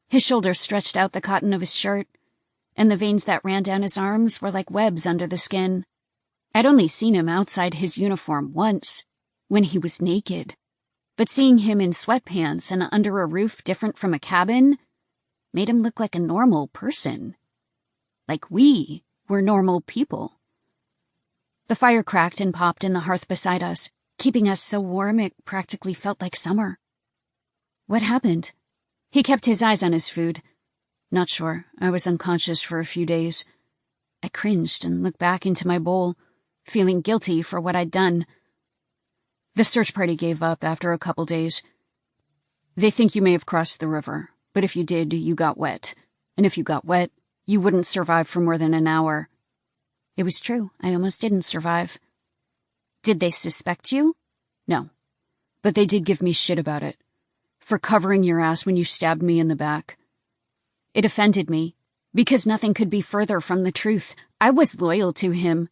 His shoulders stretched out the cotton of his shirt, and the veins that ran down his arms were like webs under the skin. I'd only seen him outside his uniform once, when he was naked, but seeing him in sweatpants and under a roof different from a cabin made him look like a normal person. Like we were normal people. The fire cracked and popped in the hearth beside us, keeping us so warm it practically felt like summer. What happened? He kept his eyes on his food. Not sure. I was unconscious for a few days. I cringed and looked back into my bowl, feeling guilty for what I'd done. The search party gave up after a couple days. They think you may have crossed the river, but if you did, you got wet. And if you got wet, you wouldn't survive for more than an hour. It was true. I almost didn't survive. Did they suspect you? No. But they did give me shit about it. For covering your ass when you stabbed me in the back. It offended me, because nothing could be further from the truth. I was loyal to him.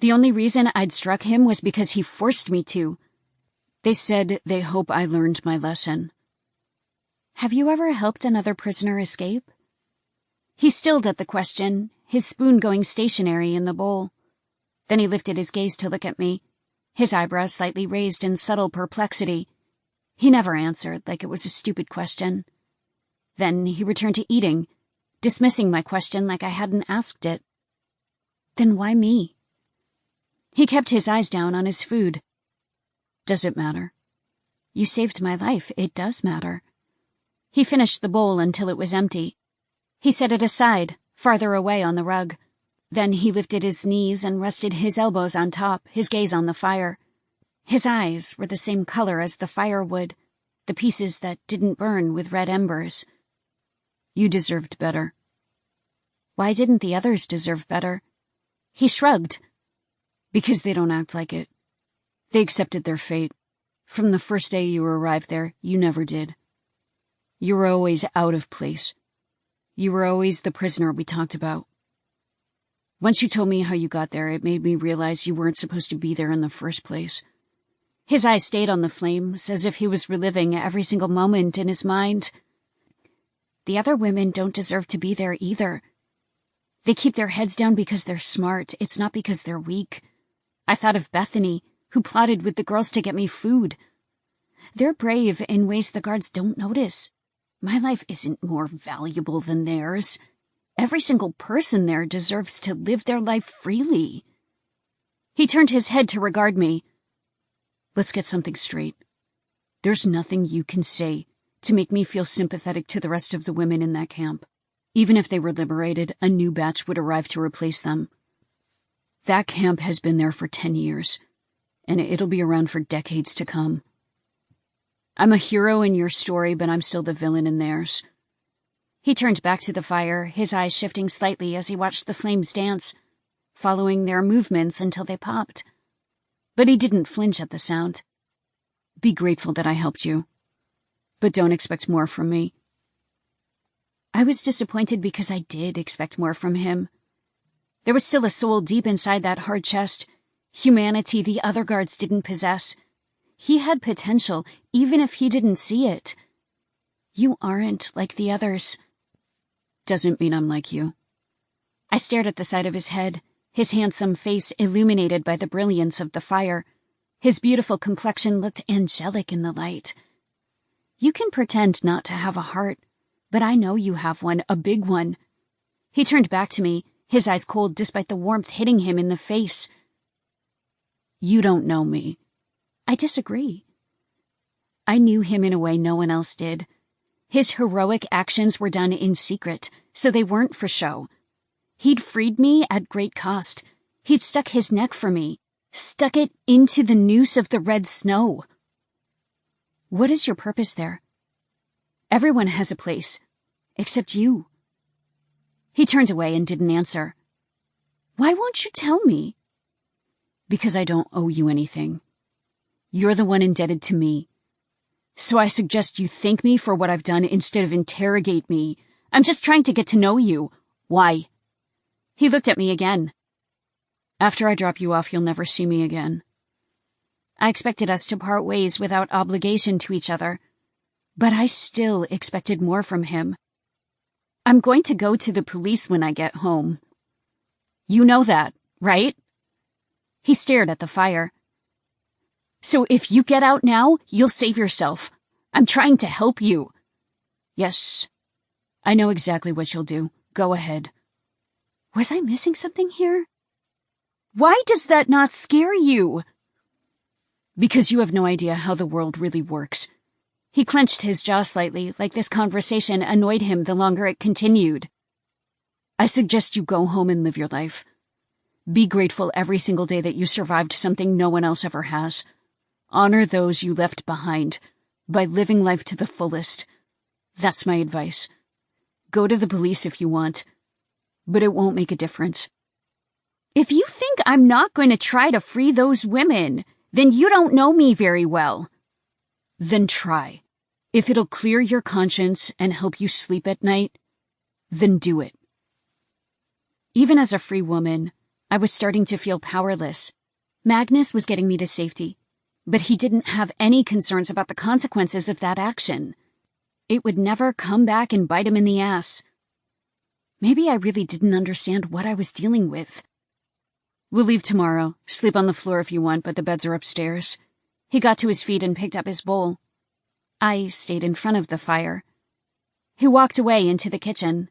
The only reason I'd struck him was because he forced me to. They said they hope I learned my lesson. Have you ever helped another prisoner escape? He stilled at the question, his spoon going stationary in the bowl. Then he lifted his gaze to look at me, his eyebrows slightly raised in subtle perplexity. He never answered, like it was a stupid question. Then he returned to eating, dismissing my question like I hadn't asked it. Then why me? He kept his eyes down on his food. Does it matter? You saved my life. It does matter. He finished the bowl until it was empty. He set it aside, farther away on the rug. Then he lifted his knees and rested his elbows on top, his gaze on the fire. His eyes were the same color as the firewood, the pieces that didn't burn with red embers. You deserved better. Why didn't the others deserve better? He shrugged. Because they don't act like it. They accepted their fate. From the first day you arrived there, you never did. You were always out of place. You were always the prisoner we talked about. Once you told me how you got there, it made me realize you weren't supposed to be there in the first place. His eyes stayed on the flames, as if he was reliving every single moment in his mind. The other women don't deserve to be there either. They keep their heads down because they're smart. It's not because they're weak. I thought of Bethany, who plotted with the girls to get me food. They're brave in ways the guards don't notice. My life isn't more valuable than theirs. Every single person there deserves to live their life freely. He turned his head to regard me. Let's get something straight. There's nothing you can say to make me feel sympathetic to the rest of the women in that camp. Even if they were liberated, a new batch would arrive to replace them. That camp has been there for 10 years, and it'll be around for decades to come. I'm a hero in your story, but I'm still the villain in theirs. He turned back to the fire, his eyes shifting slightly as he watched the flames dance, following their movements until they popped. But he didn't flinch at the sound. Be grateful that I helped you, but don't expect more from me. I was disappointed because I did expect more from him. There was still a soul deep inside that hard chest, humanity the other guards didn't possess. He had potential, even if he didn't see it. You aren't like the others. Doesn't mean I'm like you. I stared at the side of his head, his handsome face illuminated by the brilliance of the fire. His beautiful complexion looked angelic in the light. You can pretend not to have a heart, but I know you have one, a big one. He turned back to me, his eyes cold despite the warmth hitting him in the face. You don't know me. I disagree. I knew him in a way no one else did. His heroic actions were done in secret, so they weren't for show. He'd freed me at great cost. He'd stuck his neck for me, stuck it into the noose of the red snow. What is your purpose there? Everyone has a place, except you. He turned away and didn't answer. Why won't you tell me? Because I don't owe you anything. You're the one indebted to me. So I suggest you thank me for what I've done instead of interrogate me. I'm just trying to get to know you. Why? He looked at me again. After I drop you off, you'll never see me again. I expected us to part ways without obligation to each other, but I still expected more from him. I'm going to go to the police when I get home. You know that, right? He stared at the fire. So if you get out now, you'll save yourself. I'm trying to help you. Yes, I know exactly what you'll do. Go ahead. Was I missing something here? Why does that not scare you? Because you have no idea how the world really works. He clenched his jaw slightly, like this conversation annoyed him the longer it continued. I suggest you go home and live your life. Be grateful every single day that you survived something no one else ever has. Honor those you left behind by living life to the fullest. That's my advice. Go to the police if you want, but it won't make a difference. If you think I'm not going to try to free those women, then you don't know me very well. Then try. If it'll clear your conscience and help you sleep at night, then do it. Even as a free woman, I was starting to feel powerless. Magnus was getting me to safety, but he didn't have any concerns about the consequences of that action. It would never come back and bite him in the ass. Maybe I really didn't understand what I was dealing with. We'll leave tomorrow. Sleep on the floor if you want, but the beds are upstairs. He got to his feet and picked up his bowl. I stayed in front of the fire. He walked away into the kitchen.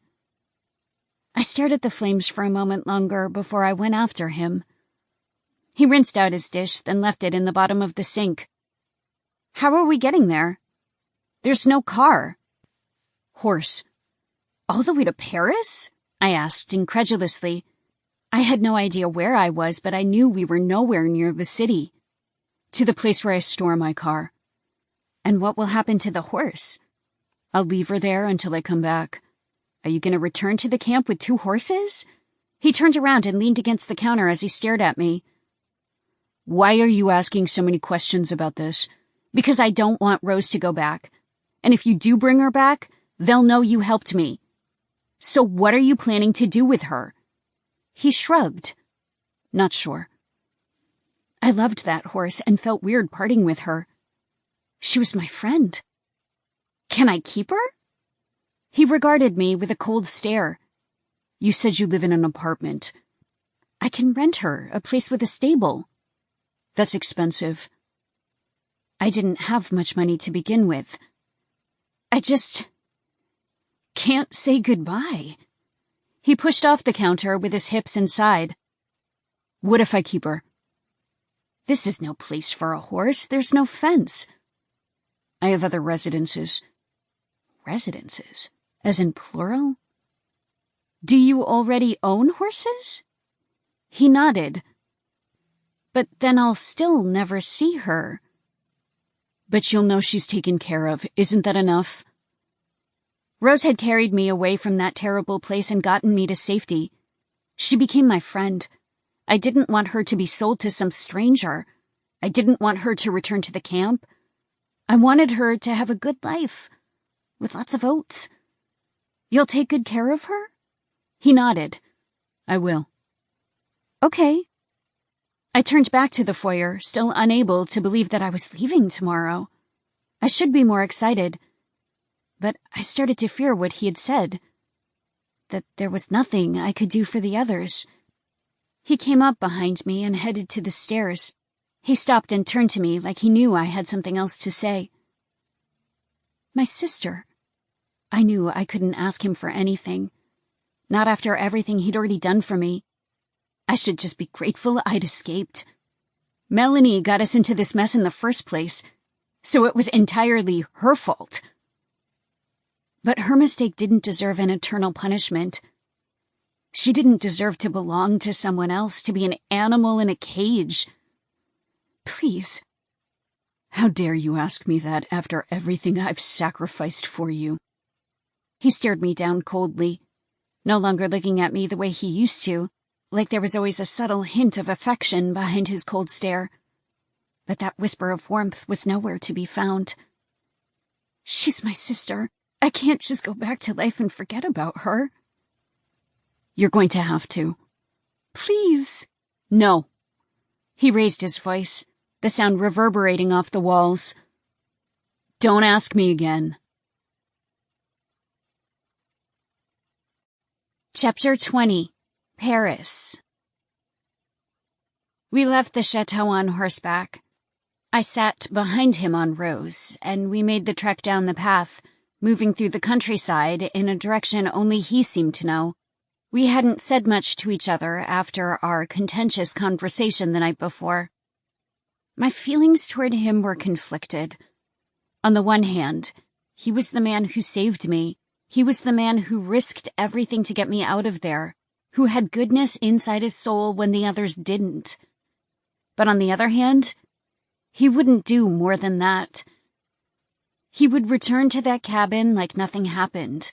I stared at the flames for a moment longer before I went after him. He rinsed out his dish, then left it in the bottom of the sink. How are we getting there? There's no car. Horse. All the way to Paris? I asked incredulously. I had no idea where I was, but I knew we were nowhere near the city. To the place where I store my car. And what will happen to the horse? I'll leave her there until I come back. Are you going to return to the camp with 2 horses? He turned around and leaned against the counter as he stared at me. Why are you asking so many questions about this? Because I don't want Rose to go back. And if you do bring her back, they'll know you helped me. So what are you planning to do with her? He shrugged. Not sure. I loved that horse and felt weird parting with her. She was my friend. Can I keep her? He regarded me with a cold stare. You said you live in an apartment. I can rent her a place with a stable. That's expensive. I didn't have much money to begin with. I just can't say goodbye. He pushed off the counter with his hips and sighed. What if I keep her? This is no place for a horse. There's no fence. I have other residences. Residences? As in plural? Do you already own horses? He nodded. But then I'll still never see her. But you'll know she's taken care of. Isn't that enough? Rose had carried me away from that terrible place and gotten me to safety. She became my friend. I didn't want her to be sold to some stranger. I didn't want her to return to the camp. I wanted her to have a good life, with lots of oats. You'll take good care of her? He nodded. I will. Okay. I turned back to the foyer, still unable to believe that I was leaving tomorrow. I should be more excited, but I started to fear what he had said, that there was nothing I could do for the others. He came up behind me and headed to the stairs. He stopped and turned to me like he knew I had something else to say. My sister. I knew I couldn't ask him for anything. Not after everything he'd already done for me. I should just be grateful I'd escaped. Melanie got us into this mess in the first place, so it was entirely her fault. But her mistake didn't deserve an eternal punishment. She didn't deserve to belong to someone else, to be an animal in a cage. Please. How dare you ask me that after everything I've sacrificed for you? He stared me down coldly, no longer looking at me the way he used to, like there was always a subtle hint of affection behind his cold stare. But that whisper of warmth was nowhere to be found. She's my sister. I can't just go back to life and forget about her. You're going to have to. Please. No. He raised his voice, the sound reverberating off the walls. Don't ask me again. Chapter 20. Paris. We left the chateau on horseback. I sat behind him on Rose, and we made the trek down the path, moving through the countryside in a direction only he seemed to know. We hadn't said much to each other after our contentious conversation the night before. My feelings toward him were conflicted. On the one hand, he was the man who saved me. He was the man who risked everything to get me out of there, who had goodness inside his soul when the others didn't. But on the other hand, he wouldn't do more than that. He would return to that cabin like nothing happened.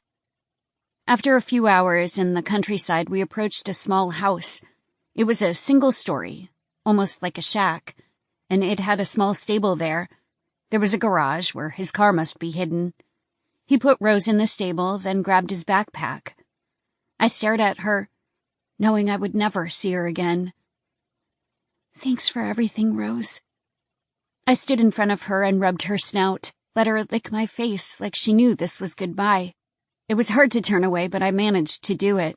After a few hours in the countryside, we approached a small house. It was a single story, almost like a shack, and it had a small stable there. There was a garage where his car must be hidden. He put Rose in the stable, then grabbed his backpack. I stared at her, knowing I would never see her again. Thanks for everything, Rose. I stood in front of her and rubbed her snout, let her lick my face like she knew this was goodbye. It was hard to turn away, but I managed to do it.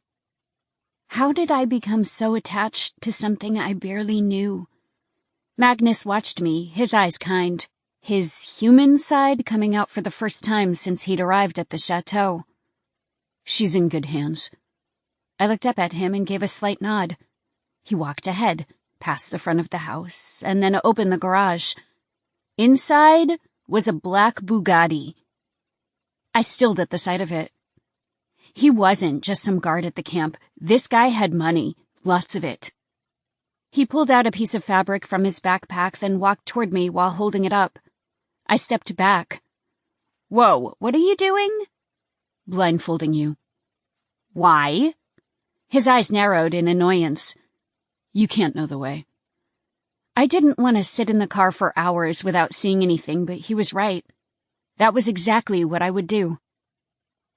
How did I become so attached to something I barely knew? Magnus watched me, his eyes kind, his human side coming out for the first time since he'd arrived at the chateau. She's in good hands. I looked up at him and gave a slight nod. He walked ahead, past the front of the house, and then opened the garage. Inside was a black Bugatti. I stilled at the sight of it. He wasn't just some guard at the camp. This guy had money, lots of it. He pulled out a piece of fabric from his backpack, then walked toward me while holding it up. I stepped back. Whoa, what are you doing? Blindfolding you. Why? His eyes narrowed in annoyance. You can't know the way. I didn't want to sit in the car for hours without seeing anything, but he was right. That was exactly what I would do.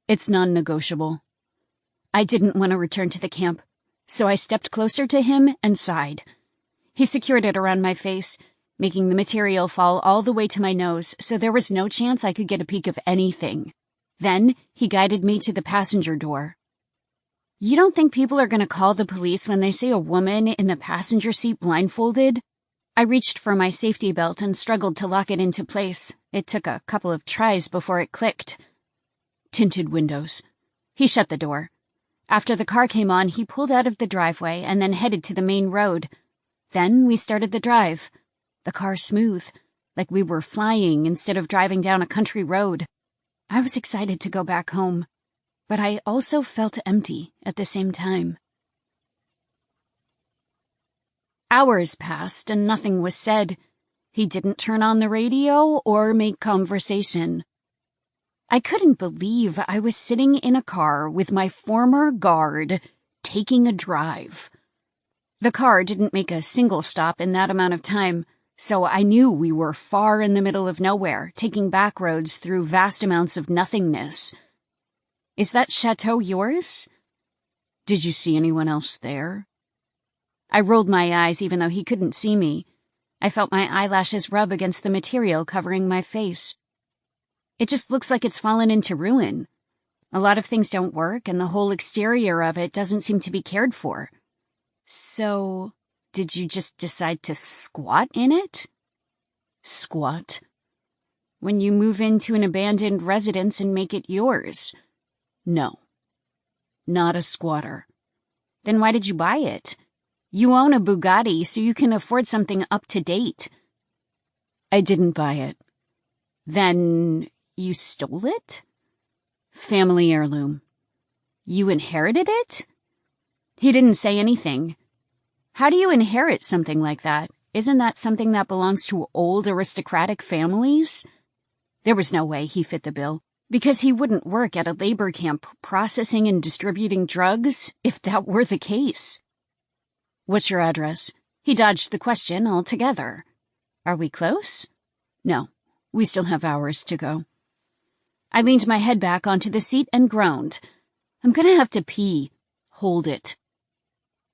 It's non-negotiable. I didn't want to return to the camp, so I stepped closer to him and sighed. He secured it around my face, making the material fall all the way to my nose, so there was no chance I could get a peek of anything. Then he guided me to the passenger door. You don't think people are going to call the police when they see a woman in the passenger seat blindfolded? I reached for my safety belt and struggled to lock it into place. It took a couple of tries before it clicked. Tinted windows. He shut the door. After the car came on, he pulled out of the driveway and then headed to the main road. Then we started the drive. The car smooth, like we were flying instead of driving down a country road. I was excited to go back home, but I also felt empty at the same time. Hours passed and nothing was said. He didn't turn on the radio or make conversation. I couldn't believe I was sitting in a car with my former guard taking a drive. The car didn't make a single stop in that amount of time, so I knew we were far in the middle of nowhere, taking back roads through vast amounts of nothingness. Is that chateau yours? Did you see anyone else there? I rolled my eyes even though he couldn't see me. I felt my eyelashes rub against the material covering my face. It just looks like it's fallen into ruin. A lot of things don't work, and the whole exterior of it doesn't seem to be cared for. So, did you just decide to squat in it? Squat? When you move into an abandoned residence and make it yours? No. Not a squatter. Then why did you buy it? You own a Bugatti, so you can afford something up to date. I didn't buy it. Then you stole it? Family heirloom. You inherited it? He didn't say anything. How do you inherit something like that? Isn't that something that belongs to old aristocratic families? There was no way he fit the bill, because he wouldn't work at a labor camp processing and distributing drugs if that were the case. What's your address? He dodged the question altogether. Are we close? No, we still have hours to go. I leaned my head back onto the seat and groaned. I'm gonna have to pee. Hold it.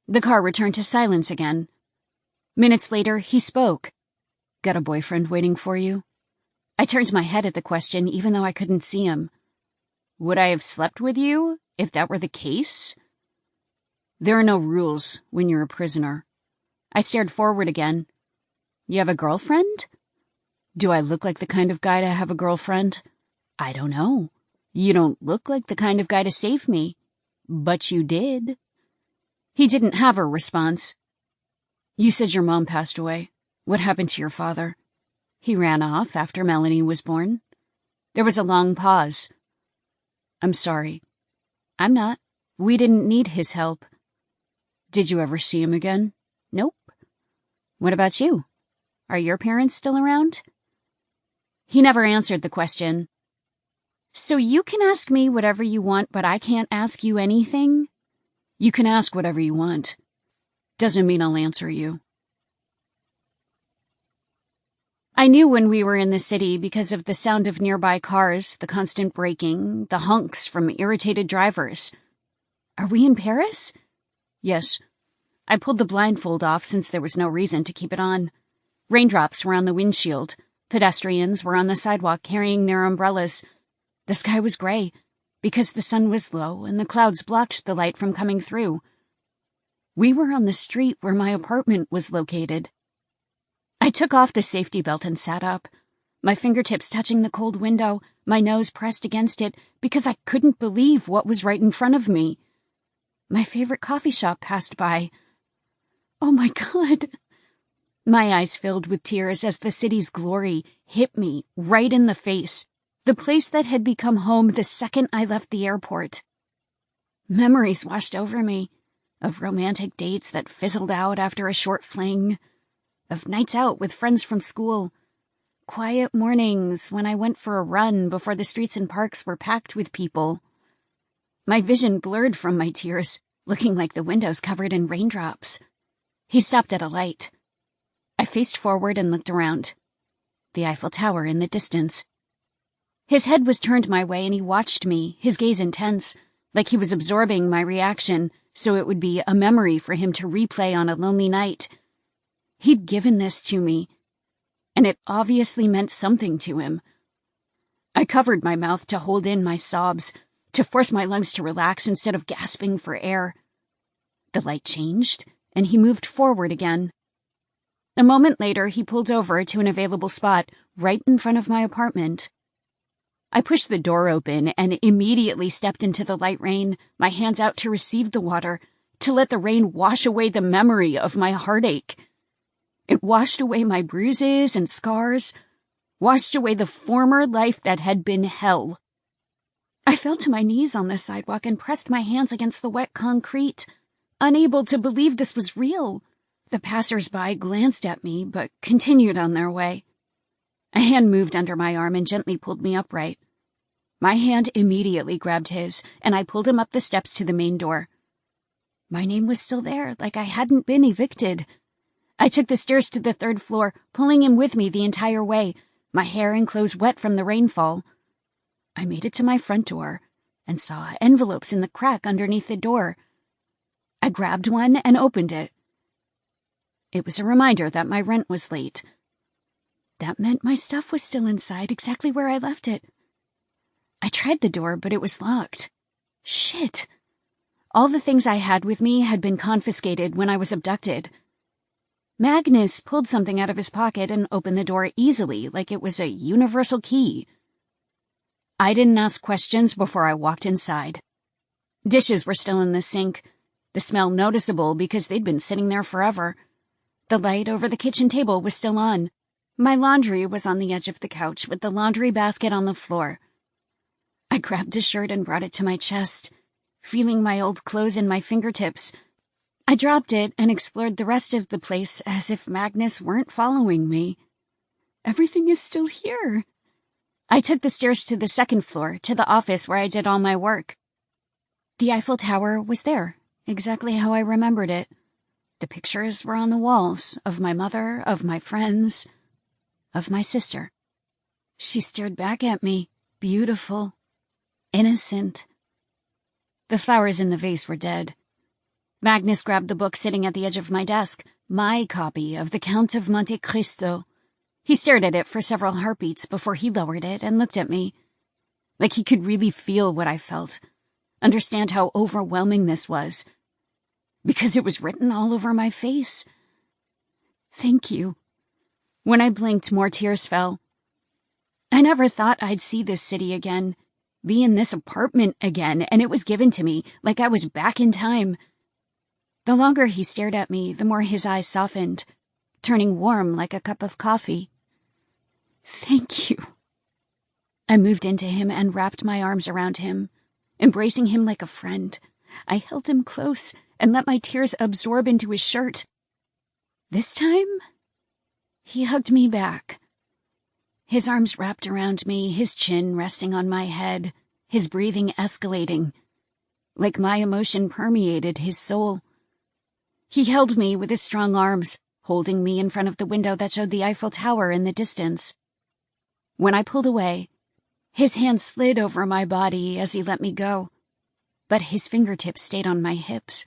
The car returned to silence again. Minutes later, he spoke. Got a boyfriend waiting for you? I turned my head at the question, even though I couldn't see him. Would I have slept with you if that were the case? There are no rules when you're a prisoner. I stared forward again. You have a girlfriend? Do I look like the kind of guy to have a girlfriend? I don't know. You don't look like the kind of guy to save me. But you did. He didn't have a response. You said your mom passed away. What happened to your father? He ran off after Melanie was born. There was a long pause. I'm sorry. I'm not. We didn't need his help. Did you ever see him again? Nope. What about you? Are your parents still around? He never answered the question. So you can ask me whatever you want, but I can't ask you anything? You can ask whatever you want. Doesn't mean I'll answer you. I knew when we were in the city because of the sound of nearby cars, the constant braking, the honks from irritated drivers. Are we in Paris? Yes. I pulled the blindfold off since there was no reason to keep it on. Raindrops were on the windshield. Pedestrians were on the sidewalk carrying their umbrellas. The sky was gray, because the sun was low and the clouds blocked the light from coming through. We were on the street where my apartment was located. I took off the safety belt and sat up, my fingertips touching the cold window, my nose pressed against it because I couldn't believe what was right in front of me. My favorite coffee shop passed by. Oh my God! My eyes filled with tears as the city's glory hit me right in the face. The place that had become home the second I left the airport. Memories washed over me, of romantic dates that fizzled out after a short fling, of nights out with friends from school, quiet mornings when I went for a run before the streets and parks were packed with people. My vision blurred from my tears, looking like the windows covered in raindrops. He stopped at a light. I faced forward and looked around. The Eiffel Tower in the distance. His head was turned my way and he watched me, his gaze intense, like he was absorbing my reaction so it would be a memory for him to replay on a lonely night. He'd given this to me, and it obviously meant something to him. I covered my mouth to hold in my sobs, to force my lungs to relax instead of gasping for air. The light changed, and he moved forward again. A moment later, he pulled over to an available spot right in front of my apartment. I pushed the door open and immediately stepped into the light rain, my hands out to receive the water, to let the rain wash away the memory of my heartache. It washed away my bruises and scars, washed away the former life that had been hell. I fell to my knees on the sidewalk and pressed my hands against the wet concrete, unable to believe this was real. The passers-by glanced at me, but continued on their way. A hand moved under my arm and gently pulled me upright. My hand immediately grabbed his, and I pulled him up the steps to the main door. My name was still there, like I hadn't been evicted. I took the stairs to the 3rd floor, pulling him with me the entire way, my hair and clothes wet from the rainfall. I made it to my front door and saw envelopes in the crack underneath the door. I grabbed one and opened it. It was a reminder that my rent was late. That meant my stuff was still inside, exactly where I left it. I tried the door, but it was locked. Shit. All the things I had with me had been confiscated when I was abducted. Magnus pulled something out of his pocket and opened the door easily, like it was a universal key. I didn't ask questions before I walked inside. Dishes were still in the sink, the smell noticeable because they'd been sitting there forever. The light over the kitchen table was still on. My laundry was on the edge of the couch with the laundry basket on the floor. I grabbed a shirt and brought it to my chest, feeling my old clothes in my fingertips. I dropped it and explored the rest of the place as if Magnus weren't following me. Everything is still here. I took the stairs to the 2nd floor, to the office where I did all my work. The Eiffel Tower was there, exactly how I remembered it. The pictures were on the walls, of my mother, of my friends, of my sister. She stared back at me, beautiful, innocent. The flowers in the vase were dead. Magnus grabbed the book sitting at the edge of my desk, my copy of The Count of Monte Cristo. He stared at it for several heartbeats before he lowered it and looked at me, like he could really feel what I felt, understand how overwhelming this was, because it was written all over my face. Thank you. When I blinked, more tears fell. I never thought I'd see this city again, be in this apartment again, and it was given to me like I was back in time. The longer he stared at me, the more his eyes softened, turning warm like a cup of coffee. Thank you. I moved into him and wrapped my arms around him, embracing him like a friend. I held him close and let my tears absorb into his shirt. This time, he hugged me back. His arms wrapped around me, his chin resting on my head, his breathing escalating, like my emotion permeated his soul. He held me with his strong arms, holding me in front of the window that showed the Eiffel Tower in the distance. When I pulled away, his hand slid over my body as he let me go, but his fingertips stayed on my hips.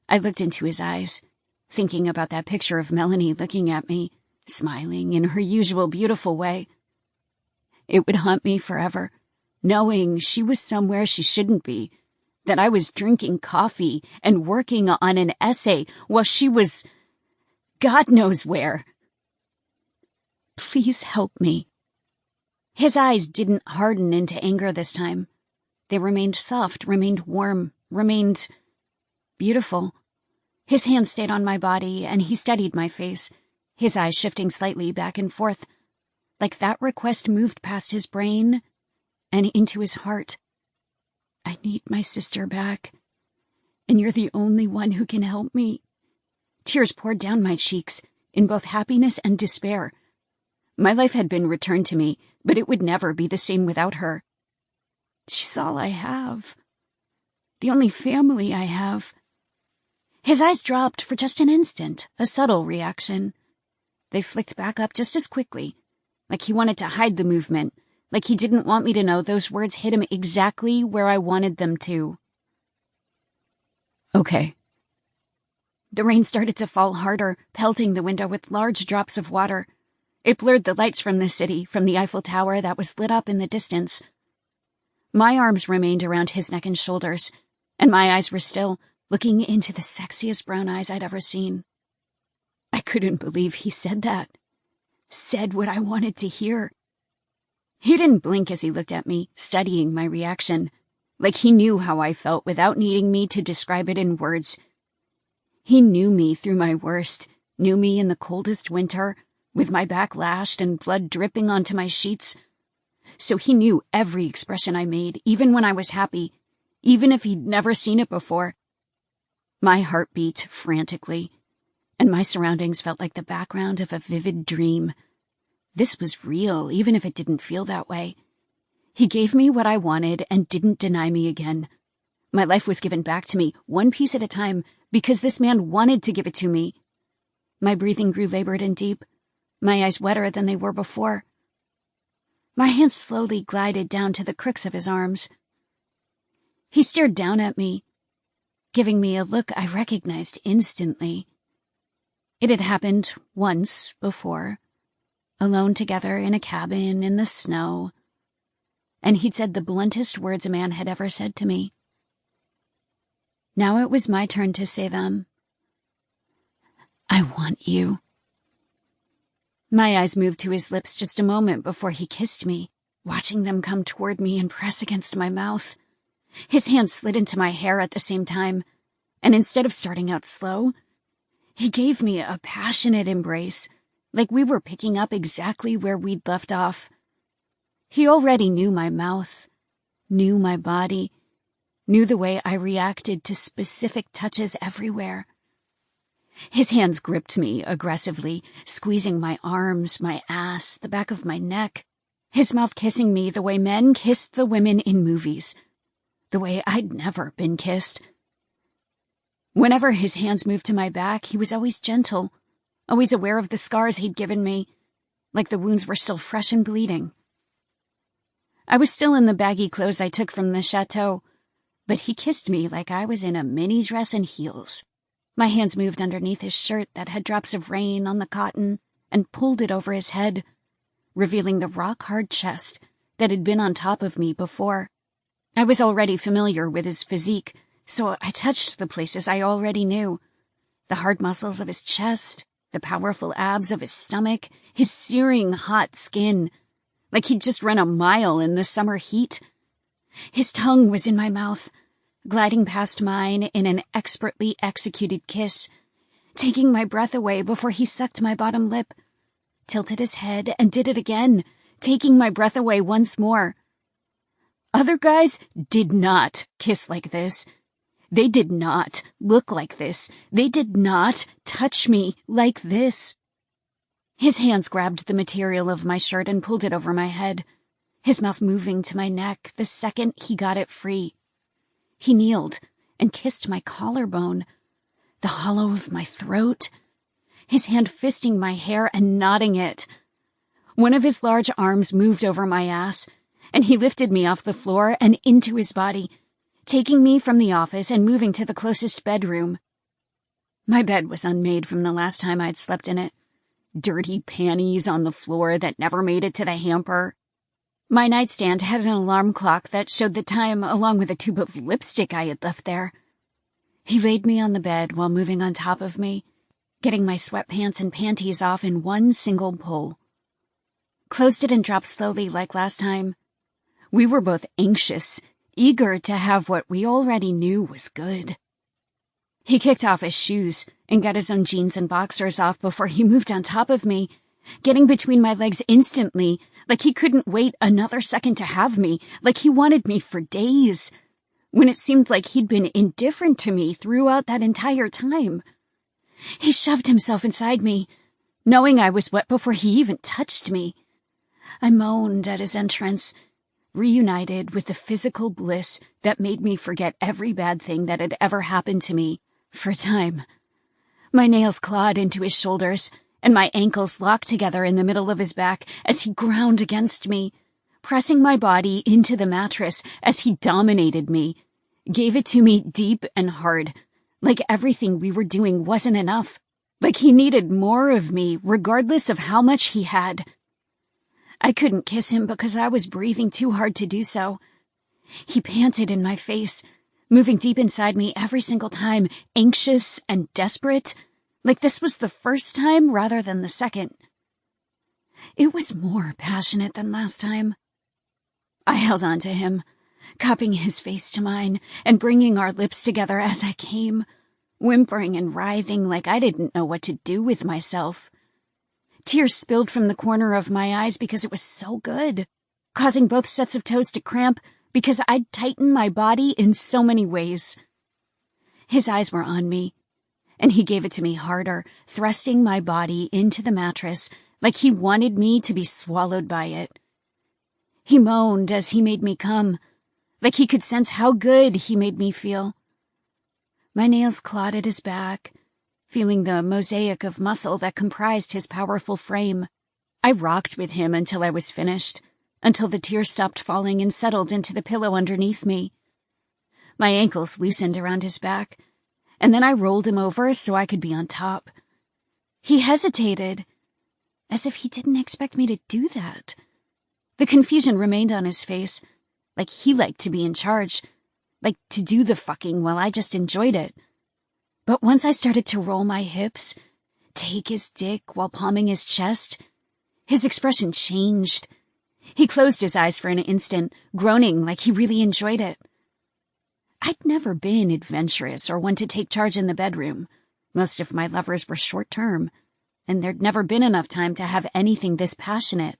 I looked into his eyes, thinking about that picture of Melanie looking at me, smiling in her usual beautiful way. It would haunt me forever, knowing she was somewhere she shouldn't be, that I was drinking coffee and working on an essay while she was God knows where. Please help me. His eyes didn't harden into anger this time. They remained soft, remained warm, remained beautiful. His hand stayed on my body, and he studied my face, his eyes shifting slightly back and forth, like that request moved past his brain and into his heart. I need my sister back, and you're the only one who can help me. Tears poured down my cheeks, in both happiness and despair. My life had been returned to me, but it would never be the same without her. She's all I have. The only family I have. His eyes dropped for just an instant, a subtle reaction. They flicked back up just as quickly, like he wanted to hide the movement, like he didn't want me to know those words hit him exactly where I wanted them to. Okay. The rain started to fall harder, pelting the window with large drops of water. It blurred the lights from the city, from the Eiffel Tower that was lit up in the distance. My arms remained around his neck and shoulders, and my eyes were still, looking into the sexiest brown eyes I'd ever seen. I couldn't believe he said that. Said what I wanted to hear. He didn't blink as he looked at me, studying my reaction, like he knew how I felt without needing me to describe it in words. He knew me through my worst, knew me in the coldest winter, with my back lashed and blood dripping onto my sheets. So he knew every expression I made, even when I was happy, even if he'd never seen it before. My heart beat frantically, and my surroundings felt like the background of a vivid dream. This was real, even if it didn't feel that way. He gave me what I wanted and didn't deny me again. My life was given back to me, one piece at a time, because this man wanted to give it to me. My breathing grew labored and deep, my eyes wetter than they were before. My hands slowly glided down to the crooks of his arms. He stared down at me, giving me a look I recognized instantly. It had happened once before, alone together in a cabin in the snow, and he'd said the bluntest words a man had ever said to me. Now it was my turn to say them. I want you. My eyes moved to his lips just a moment before he kissed me, watching them come toward me and press against my mouth. His hands slid into my hair at the same time, and instead of starting out slow, he gave me a passionate embrace, like we were picking up exactly where we'd left off. He already knew my mouth, knew my body, knew the way I reacted to specific touches everywhere. His hands gripped me aggressively, squeezing my arms, my ass, the back of my neck. His mouth kissing me the way men kissed the women in movies, the way I'd never been kissed. Whenever his hands moved to my back, he was always gentle, always aware of the scars he'd given me, like the wounds were still fresh and bleeding. I was still in the baggy clothes I took from the chateau, but he kissed me like I was in a mini dress and heels. My hands moved underneath his shirt that had drops of rain on the cotton and pulled it over his head, revealing the rock-hard chest that had been on top of me before. I was already familiar with his physique, so I touched the places I already knew. The hard muscles of his chest, the powerful abs of his stomach, his searing hot skin, like he'd just run a mile in the summer heat. His tongue was in my mouth, gliding past mine in an expertly executed kiss, taking my breath away before he sucked my bottom lip, tilted his head and did it again, taking my breath away once more. Other guys did not kiss like this. They did not look like this. They did not touch me like this. His hands grabbed the material of my shirt and pulled it over my head, his mouth moving to my neck the second he got it free. He kneeled and kissed my collarbone, the hollow of my throat, his hand fisting my hair and knotting it. One of his large arms moved over my ass, and he lifted me off the floor and into his body, taking me from the office and moving to the closest bedroom. My bed was unmade from the last time I'd slept in it. Dirty panties on the floor that never made it to the hamper. My nightstand had an alarm clock that showed the time along with a tube of lipstick I had left there. He laid me on the bed while moving on top of me, getting my sweatpants and panties off in one single pull. Closed it and dropped slowly like last time. We were both anxious, eager to have what we already knew was good. He kicked off his shoes and got his own jeans and boxers off before he moved on top of me, getting between my legs instantly, like he couldn't wait another second to have me, like he wanted me for days, when it seemed like he'd been indifferent to me throughout that entire time. He shoved himself inside me, knowing I was wet before he even touched me. I moaned at his entrance, reunited with the physical bliss that made me forget every bad thing that had ever happened to me for a time. My nails clawed into his shoulders, and my ankles locked together in the middle of his back as he ground against me, pressing my body into the mattress as he dominated me, gave it to me deep and hard, like everything we were doing wasn't enough, like he needed more of me regardless of how much he had. I couldn't kiss him because I was breathing too hard to do so. He panted in my face, moving deep inside me every single time, anxious and desperate, like this was the first time rather than the second. It was more passionate than last time. I held on to him, cupping his face to mine and bringing our lips together as I came, whimpering and writhing like I didn't know what to do with myself. Tears spilled from the corner of my eyes because it was so good, causing both sets of toes to cramp because I'd tightened my body in so many ways. His eyes were on me, and he gave it to me harder, thrusting my body into the mattress like he wanted me to be swallowed by it. He moaned as he made me come, like he could sense how good he made me feel. My nails clawed at his back, feeling the mosaic of muscle that comprised his powerful frame. I rocked with him until I was finished, until the tears stopped falling and settled into the pillow underneath me. My ankles loosened around his back, and then I rolled him over so I could be on top. He hesitated, as if he didn't expect me to do that. The confusion remained on his face, like he liked to be in charge, like to do the fucking while I just enjoyed it. But once I started to roll my hips, take his dick while palming his chest, his expression changed. He closed his eyes for an instant, groaning like he really enjoyed it. I'd never been adventurous or one to take charge in the bedroom. Most of my lovers were short-term, and there'd never been enough time to have anything this passionate.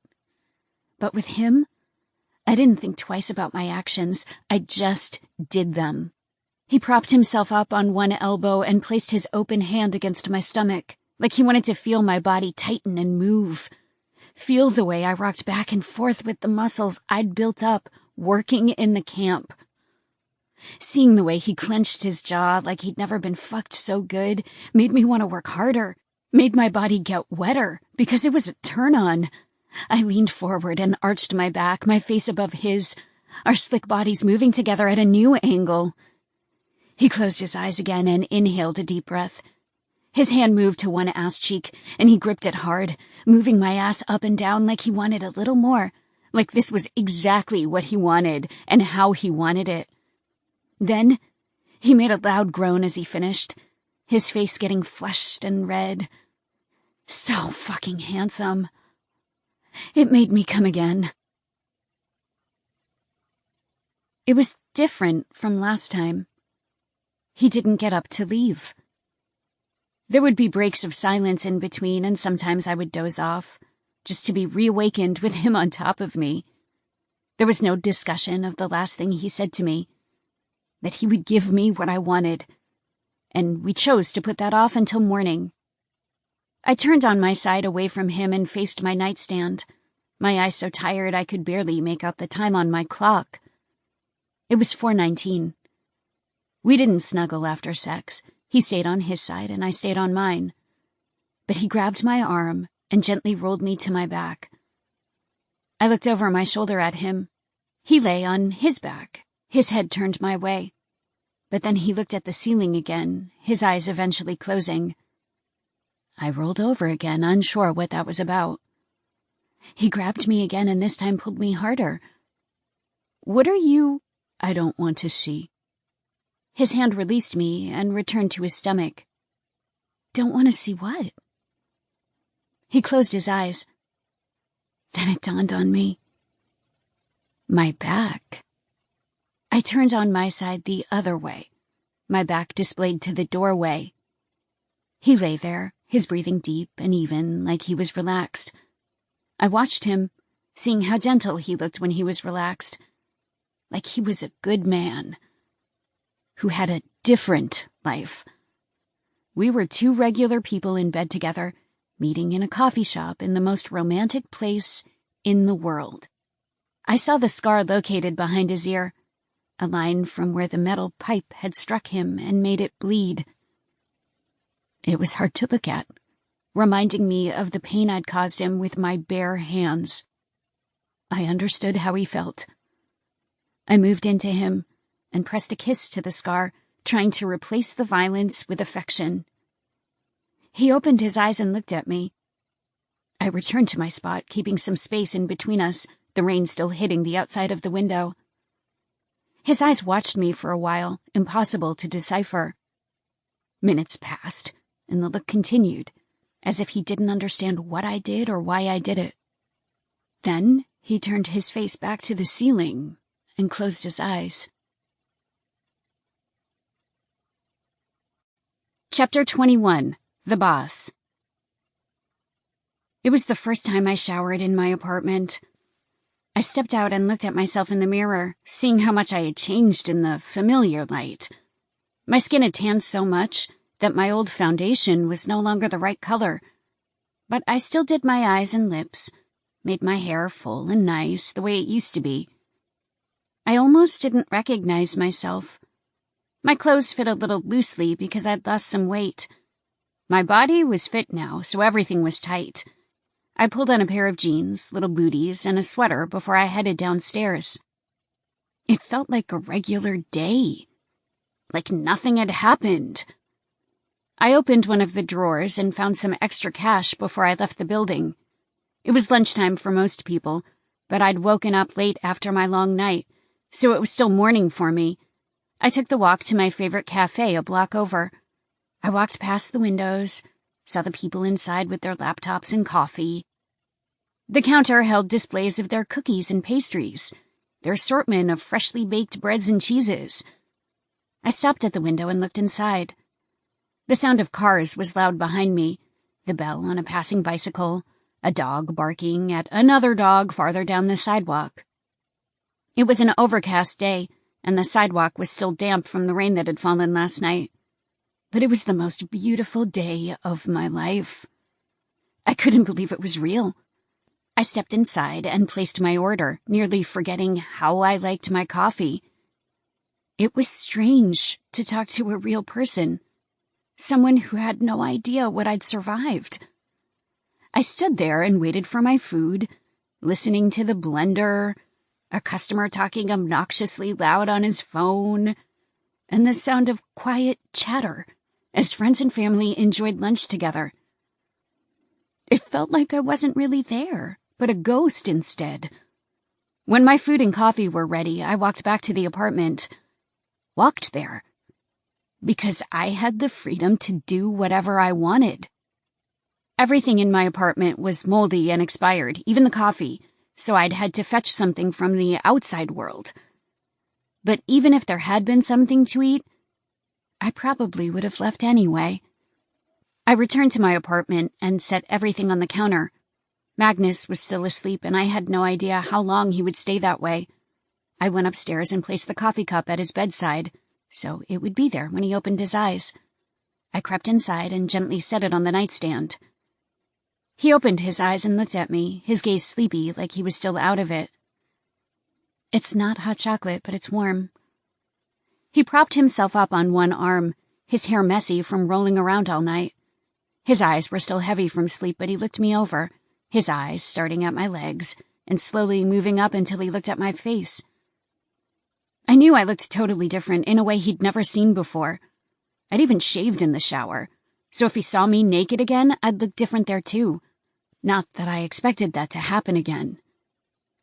But with him, I didn't think twice about my actions. I just did them. He propped himself up on one elbow and placed his open hand against my stomach, like he wanted to feel my body tighten and move. Feel the way I rocked back and forth with the muscles I'd built up working in the camp. Seeing the way he clenched his jaw like he'd never been fucked so good made me want to work harder, made my body get wetter because it was a turn-on. I leaned forward and arched my back, my face above his, our slick bodies moving together at a new angle. He closed his eyes again and inhaled a deep breath. His hand moved to one ass cheek, and he gripped it hard, moving my ass up and down like he wanted a little more, like this was exactly what he wanted and how he wanted it. Then, he made a loud groan as he finished, his face getting flushed and red. So fucking handsome. It made me come again. It was different from last time. He didn't get up to leave. There would be breaks of silence in between, and sometimes I would doze off, just to be reawakened with him on top of me. There was no discussion of the last thing he said to me, that he would give me what I wanted, and we chose to put that off until morning. I turned on my side away from him and faced my nightstand, my eyes so tired I could barely make out the time on my clock. It was 4:19. We didn't snuggle after sex. He stayed on his side and I stayed on mine. But he grabbed my arm and gently rolled me to my back. I looked over my shoulder at him. He lay on his back, his head turned my way. But then he looked at the ceiling again, his eyes eventually closing. I rolled over again, unsure what that was about. He grabbed me again and this time pulled me harder. "What are you—" "I don't want to see." His hand released me and returned to his stomach. "Don't want to see what?" He closed his eyes. Then it dawned on me. My back. I turned on my side the other way, my back displayed to the doorway. He lay there, his breathing deep and even, like he was relaxed. I watched him, seeing how gentle he looked when he was relaxed, like he was a good man who had a different life. We were two regular people in bed together, meeting in a coffee shop in the most romantic place in the world. I saw the scar located behind his ear, a line from where the metal pipe had struck him and made it bleed. It was hard to look at, reminding me of the pain I'd caused him with my bare hands. I understood how he felt. I moved into him and pressed a kiss to the scar, trying to replace the violence with affection. He opened his eyes and looked at me. I returned to my spot, keeping some space in between us, the rain still hitting the outside of the window. His eyes watched me for a while, impossible to decipher. Minutes passed, and the look continued, as if he didn't understand what I did or why I did it. Then he turned his face back to the ceiling and closed his eyes. Chapter 21. The Boss. It was the first time I showered in my apartment. I stepped out and looked at myself in the mirror, seeing how much I had changed in the familiar light. My skin had tanned so much that my old foundation was no longer the right color, but I still did my eyes and lips, made my hair full and nice the way it used to be. I almost didn't recognize myself. My clothes fit a little loosely because I'd lost some weight. My body was fit now, so everything was tight. I pulled on a pair of jeans, little booties, and a sweater before I headed downstairs. It felt like a regular day, like nothing had happened. I opened one of the drawers and found some extra cash before I left the building. It was lunchtime for most people, but I'd woken up late after my long night, so it was still morning for me. I took the walk to my favorite cafe a block over. I walked past the windows, saw the people inside with their laptops and coffee. The counter held displays of their cookies and pastries, their assortment of freshly baked breads and cheeses. I stopped at the window and looked inside. The sound of cars was loud behind me, the bell on a passing bicycle, a dog barking at another dog farther down the sidewalk. It was an overcast day, and the sidewalk was still damp from the rain that had fallen last night. But it was the most beautiful day of my life. I couldn't believe it was real. I stepped inside and placed my order, nearly forgetting how I liked my coffee. It was strange to talk to a real person, someone who had no idea what I'd survived. I stood there and waited for my food, listening to the blender, a customer talking obnoxiously loud on his phone, and the sound of quiet chatter as friends and family enjoyed lunch together. It felt like I wasn't really there, but a ghost instead. When my food and coffee were ready, I walked back to the apartment. Walked there. Because I had the freedom to do whatever I wanted. Everything in my apartment was moldy and expired, even the coffee, so I'd had to fetch something from the outside world. But even if there had been something to eat, I probably would have left anyway. I returned to my apartment and set everything on the counter. Magnus was still asleep, and I had no idea how long he would stay that way. I went upstairs and placed the coffee cup at his bedside, so it would be there when he opened his eyes. I crept inside and gently set it on the nightstand. He opened his eyes and looked at me, his gaze sleepy, like he was still out of it. "It's not hot chocolate, but it's warm." He propped himself up on one arm, his hair messy from rolling around all night. His eyes were still heavy from sleep, but he looked me over, his eyes starting at my legs and slowly moving up until he looked at my face. I knew I looked totally different in a way he'd never seen before. I'd even shaved in the shower, so if he saw me naked again, I'd look different there too. Not that I expected that to happen again.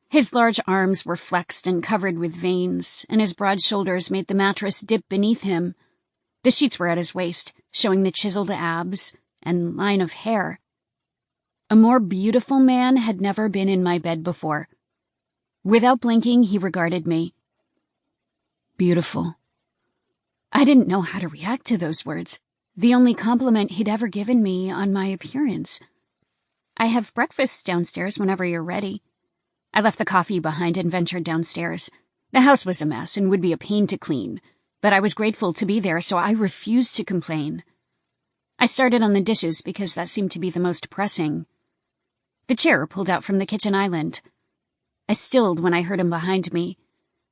His large arms were flexed and covered with veins, and his broad shoulders made the mattress dip beneath him. The sheets were at his waist, showing the chiseled abs and line of hair. A more beautiful man had never been in my bed before. Without blinking, he regarded me. Beautiful. I didn't know how to react to those words, the only compliment he'd ever given me on my appearance. "I have breakfast downstairs whenever you're ready." I left the coffee behind and ventured downstairs. The house was a mess and would be a pain to clean, but I was grateful to be there, so I refused to complain. I started on the dishes because that seemed to be the most pressing. The chair pulled out from the kitchen island. I stilled when I heard him behind me.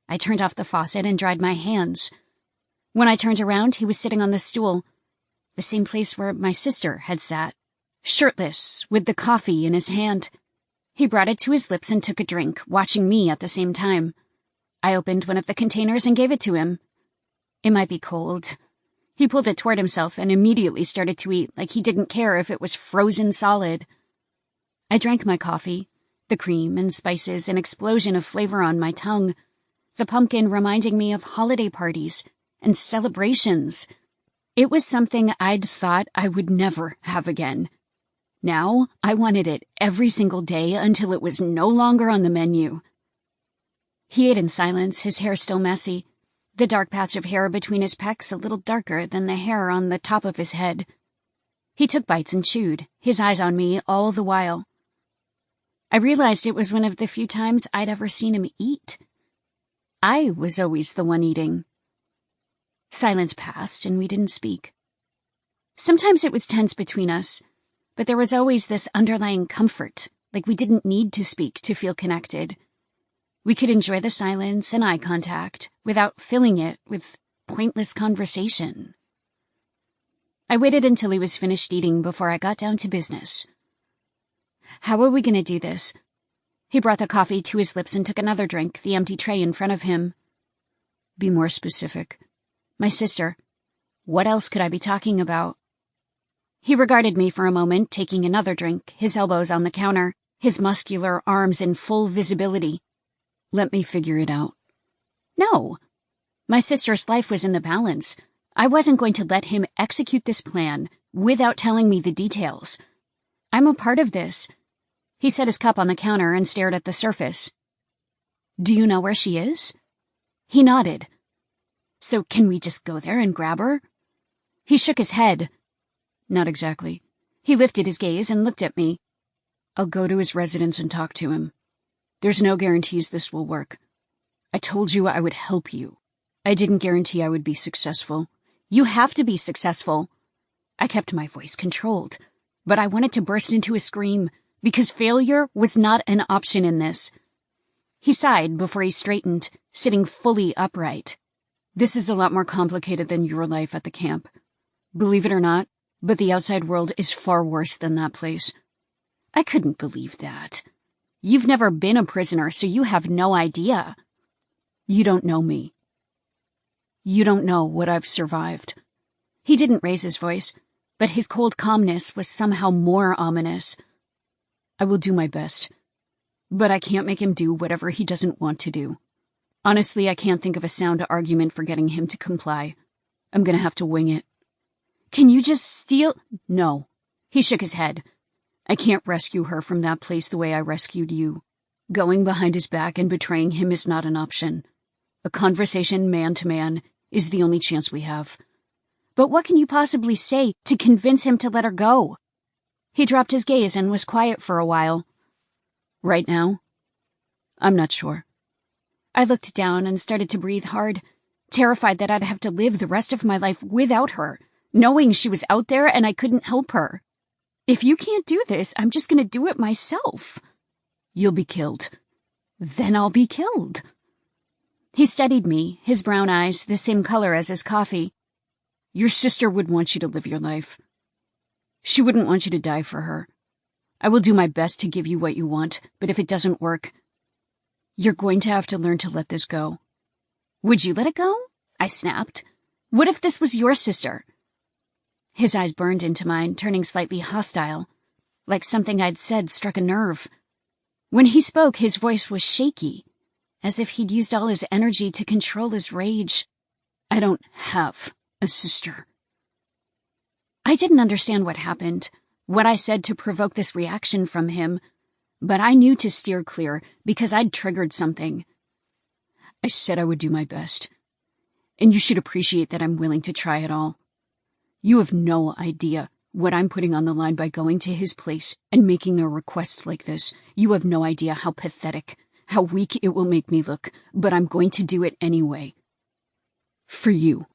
I turned off the faucet and dried my hands. When I turned around, he was sitting on the stool, the same place where my sister had sat, shirtless, with the coffee in his hand. He brought it to his lips and took a drink, watching me at the same time. I opened one of the containers and gave it to him. It might be cold. He pulled it toward himself and immediately started to eat like he didn't care if it was frozen solid. I drank my coffee, the cream and spices an explosion of flavor on my tongue, the pumpkin reminding me of holiday parties and celebrations. It was something I'd thought I would never have again. Now, I wanted it every single day until it was no longer on the menu. He ate in silence, his hair still messy, the dark patch of hair between his pecs a little darker than the hair on the top of his head. He took bites and chewed, his eyes on me all the while. I realized it was one of the few times I'd ever seen him eat. I was always the one eating. Silence passed, and we didn't speak. Sometimes it was tense between us, but there was always this underlying comfort, like we didn't need to speak to feel connected. We could enjoy the silence and eye contact without filling it with pointless conversation. I waited until he was finished eating before I got down to business. How are we going to do this? He brought the coffee to his lips and took another drink, the empty tray in front of him. Be more specific. My sister. What else could I be talking about? He regarded me for a moment, taking another drink, his elbows on the counter, his muscular arms in full visibility. Let me figure it out. No. My sister's life was in the balance. I wasn't going to let him execute this plan without telling me the details. I'm a part of this. He set his cup on the counter and stared at the surface. Do you know where she is? He nodded. So can we just go there and grab her? He shook his head. Not exactly. He lifted his gaze and looked at me. I'll go to his residence and talk to him. There's no guarantees this will work. I told you I would help you. I didn't guarantee I would be successful. You have to be successful. I kept my voice controlled, but I wanted to burst into a scream because failure was not an option in this. He sighed before he straightened, sitting fully upright. This is a lot more complicated than your life at the camp. Believe it or not, but the outside world is far worse than that place. I couldn't believe that. You've never been a prisoner, so you have no idea. You don't know me. You don't know what I've survived. He didn't raise his voice, but his cold calmness was somehow more ominous. I will do my best, but I can't make him do whatever he doesn't want to do. Honestly, I can't think of a sound argument for getting him to comply. I'm gonna have to wing it. Can you just steal? No. He shook his head. I can't rescue her from that place the way I rescued you. Going behind his back and betraying him is not an option. A conversation man to man is the only chance we have. But what can you possibly say to convince him to let her go? He dropped his gaze and was quiet for a while. Right now? I'm not sure. I looked down and started to breathe hard, terrified that I'd have to live the rest of my life without her, knowing she was out there and I couldn't help her. If you can't do this, I'm just going to do it myself. You'll be killed. Then I'll be killed. He studied me, his brown eyes the same color as his coffee. Your sister would want you to live your life. She wouldn't want you to die for her. I will do my best to give you what you want, but if it doesn't work, you're going to have to learn to let this go. Would you let it go? I snapped. What if this was your sister? His eyes burned into mine, turning slightly hostile, like something I'd said struck a nerve. When he spoke, his voice was shaky, as if he'd used all his energy to control his rage. I don't have a sister. I didn't understand what happened, what I said to provoke this reaction from him, but I knew to steer clear because I'd triggered something. I said I would do my best, and you should appreciate that I'm willing to try it all. You have no idea what I'm putting on the line by going to his place and making a request like this. You have no idea how pathetic, how weak it will make me look, but I'm going to do it anyway. For you.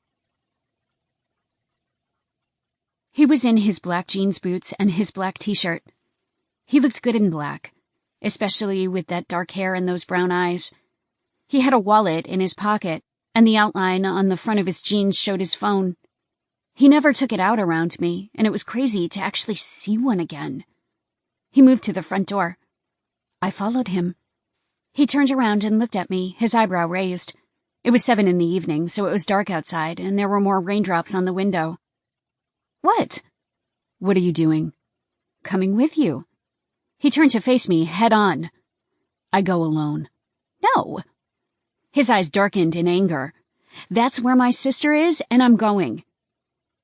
He was in his black jeans boots and his black t-shirt. He looked good in black, especially with that dark hair and those brown eyes. He had a wallet in his pocket, and the outline on the front of his jeans showed his phone. He never took it out around me, and it was crazy to actually see one again. He moved to the front door. I followed him. He turned around and looked at me, his eyebrow raised. It was 7 in the evening, so it was dark outside, and there were more raindrops on the window. What? What are you doing? Coming with you. He turned to face me head on. I go alone. No. His eyes darkened in anger. That's where my sister is, and I'm going.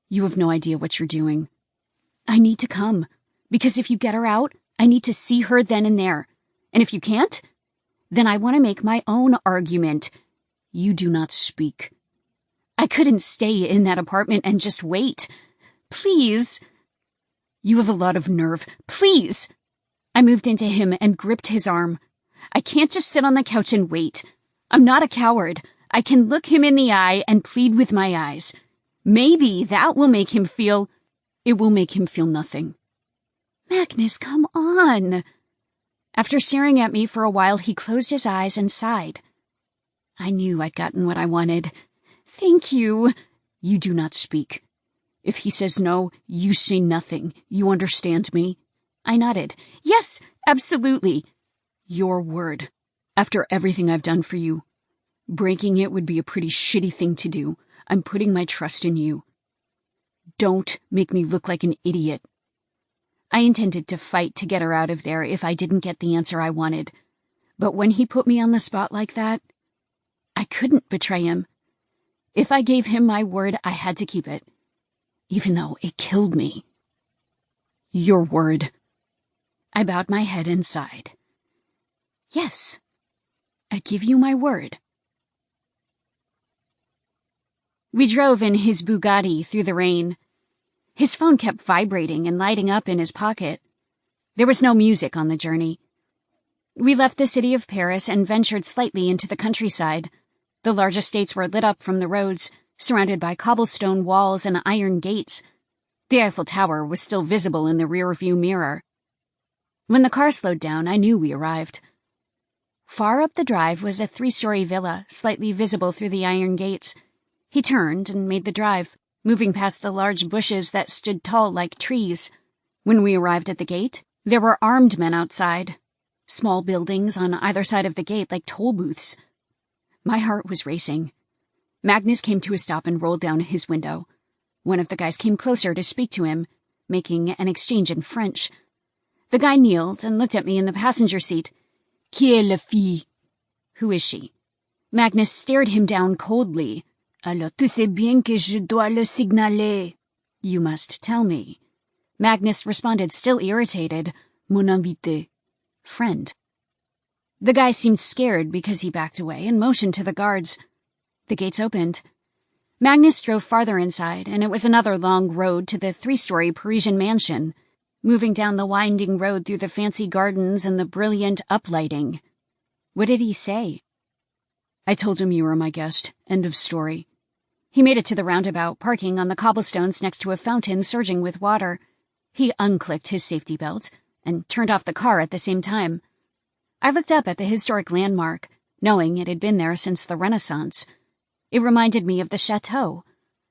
You have no idea what you're doing. I need to come, because if you get her out, I need to see her then and there. And if you can't, then I want to make my own argument. You do not speak. I couldn't stay in that apartment and just wait. Please. You have a lot of nerve. Please. I moved into him and gripped his arm. I can't just sit on the couch and wait. I'm not a coward. I can look him in the eye and plead with my eyes. Maybe that will make him feel... It will make him feel nothing. Magnus, come on. After staring at me for a while, he closed his eyes and sighed. I knew I'd gotten what I wanted. Thank you. You do not speak. If he says no, you say nothing. You understand me? I nodded. Yes, absolutely. Your word. After everything I've done for you. Breaking it would be a pretty shitty thing to do. I'm putting my trust in you. Don't make me look like an idiot. I intended to fight to get her out of there if I didn't get the answer I wanted. But when he put me on the spot like that, I couldn't betray him. If I gave him my word, I had to keep it, even though it killed me. Your word. I bowed my head and sighed. Yes, I give you my word. We drove in his Bugatti through the rain. His phone kept vibrating and lighting up in his pocket. There was no music on the journey. We left the city of Paris and ventured slightly into the countryside. The large estates were lit up from the roads, surrounded by cobblestone walls and iron gates. The Eiffel Tower was still visible in the rear-view mirror. When the car slowed down, I knew we arrived. Far up the drive was a 3-story villa, slightly visible through the iron gates. He turned and made the drive, moving past the large bushes that stood tall like trees. When we arrived at the gate, there were armed men outside. Small buildings on either side of the gate like toll booths. My heart was racing. Magnus came to a stop and rolled down his window. One of the guys came closer to speak to him, making an exchange in French. The guy kneeled and looked at me in the passenger seat. Qui est la fille? Who is she? Magnus stared him down coldly. Alors tu sais bien que je dois le signaler. You must tell me. Magnus responded, still irritated. Mon invité. Friend. The guy seemed scared because he backed away and motioned to the guards. The gates opened. Magnus drove farther inside, and it was another long road to the 3-story Parisian mansion, moving down the winding road through the fancy gardens and the brilliant uplighting. What did he say? I told him you were my guest. End of story. He made it to the roundabout, parking on the cobblestones next to a fountain surging with water. He unclicked his safety belt and turned off the car at the same time. I looked up at the historic landmark, knowing it had been there since the Renaissance. It reminded me of the Chateau,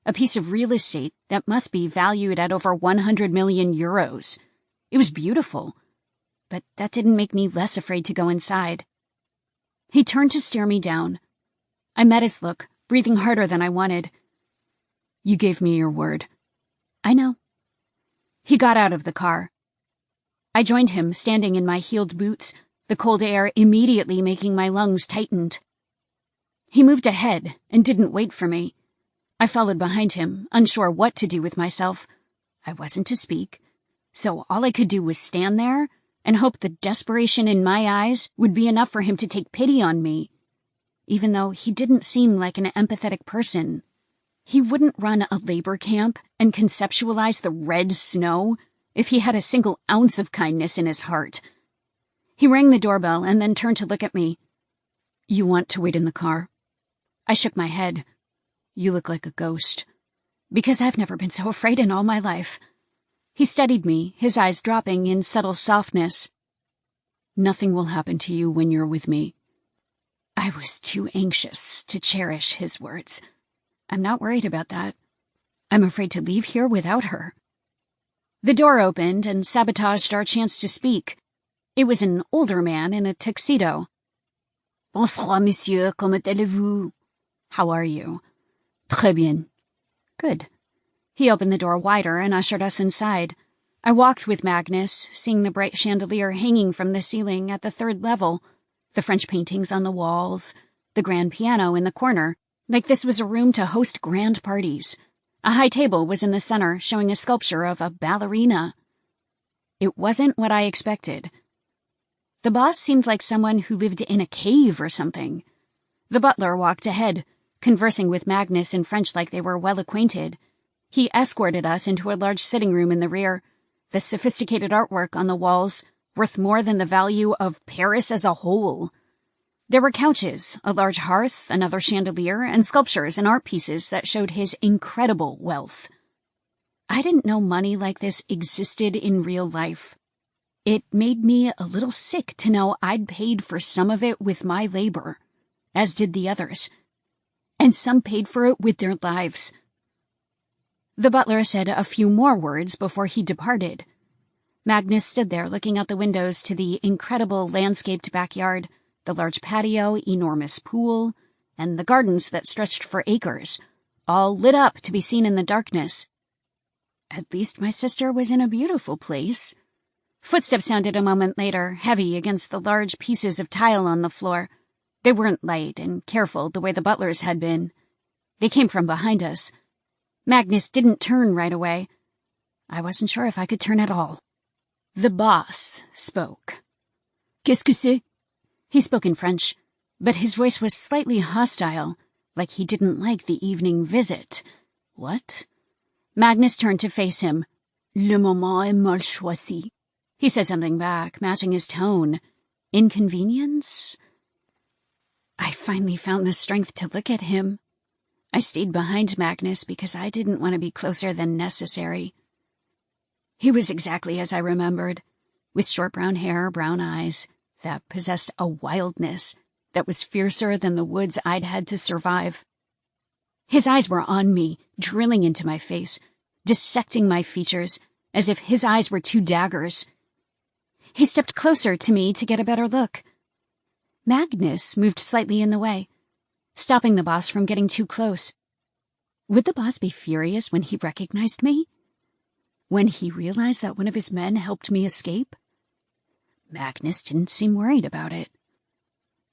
a piece of real estate that must be valued at over 100 million euros. It was beautiful, but that didn't make me less afraid to go inside. He turned to stare me down. I met his look, breathing harder than I wanted. You gave me your word. I know. He got out of the car. I joined him, standing in my heeled boots, the cold air immediately making my lungs tightened. He moved ahead and didn't wait for me. I followed behind him, unsure what to do with myself. I wasn't to speak, so all I could do was stand there and hope the desperation in my eyes would be enough for him to take pity on me. Even though he didn't seem like an empathetic person. He wouldn't run a labor camp and conceptualize the red snow if he had a single ounce of kindness in his heart. He rang the doorbell and then turned to look at me. You want to wait in the car? I shook my head. You look like a ghost. Because I've never been so afraid in all my life. He studied me, his eyes dropping in subtle softness. Nothing will happen to you when you're with me. I was too anxious to cherish his words. I'm not worried about that. I'm afraid to leave here without her. The door opened and sabotaged our chance to speak. It was an older man in a tuxedo. Bonsoir, monsieur, comment allez-vous? How are you? Très bien. Good. He opened the door wider and ushered us inside. I walked with Magnus, seeing the bright chandelier hanging from the ceiling at the 3rd level, the French paintings on the walls, the grand piano in the corner, like this was a room to host grand parties. A high table was in the center, showing a sculpture of a ballerina. It wasn't what I expected. The boss seemed like someone who lived in a cave or something. The butler walked ahead, conversing with Magnus in French like they were well acquainted. He escorted us into a large sitting room in the rear, the sophisticated artwork on the walls worth more than the value of Paris as a whole. There were couches, a large hearth, another chandelier, and sculptures and art pieces that showed his incredible wealth. I didn't know money like this existed in real life. It made me a little sick to know I'd paid for some of it with my labor, as did the others, and some paid for it with their lives. The butler said a few more words before he departed. Magnus stood there looking out the windows to the incredible landscaped backyard, the large patio, enormous pool, and the gardens that stretched for acres, all lit up to be seen in the darkness. At least my sister was in a beautiful place. Footsteps sounded a moment later, heavy against the large pieces of tile on the floor. They weren't light and careful the way the butlers had been. They came from behind us. Magnus didn't turn right away. I wasn't sure if I could turn at all. The boss spoke. Qu'est-ce que c'est? He spoke in French, but his voice was slightly hostile, like he didn't like the evening visit. What? Magnus turned to face him. Le moment est mal choisi. He said something back, matching his tone. Inconvenience? I finally found the strength to look at him. I stayed behind Magnus because I didn't want to be closer than necessary. He was exactly as I remembered, with short brown hair, brown eyes, that possessed a wildness that was fiercer than the woods I'd had to survive. His eyes were on me, drilling into my face, dissecting my features, as if his eyes were 2 daggers. He stepped closer to me to get a better look. Magnus moved slightly in the way, stopping the boss from getting too close. Would the boss be furious when he recognized me? When he realized that one of his men helped me escape? Magnus didn't seem worried about it.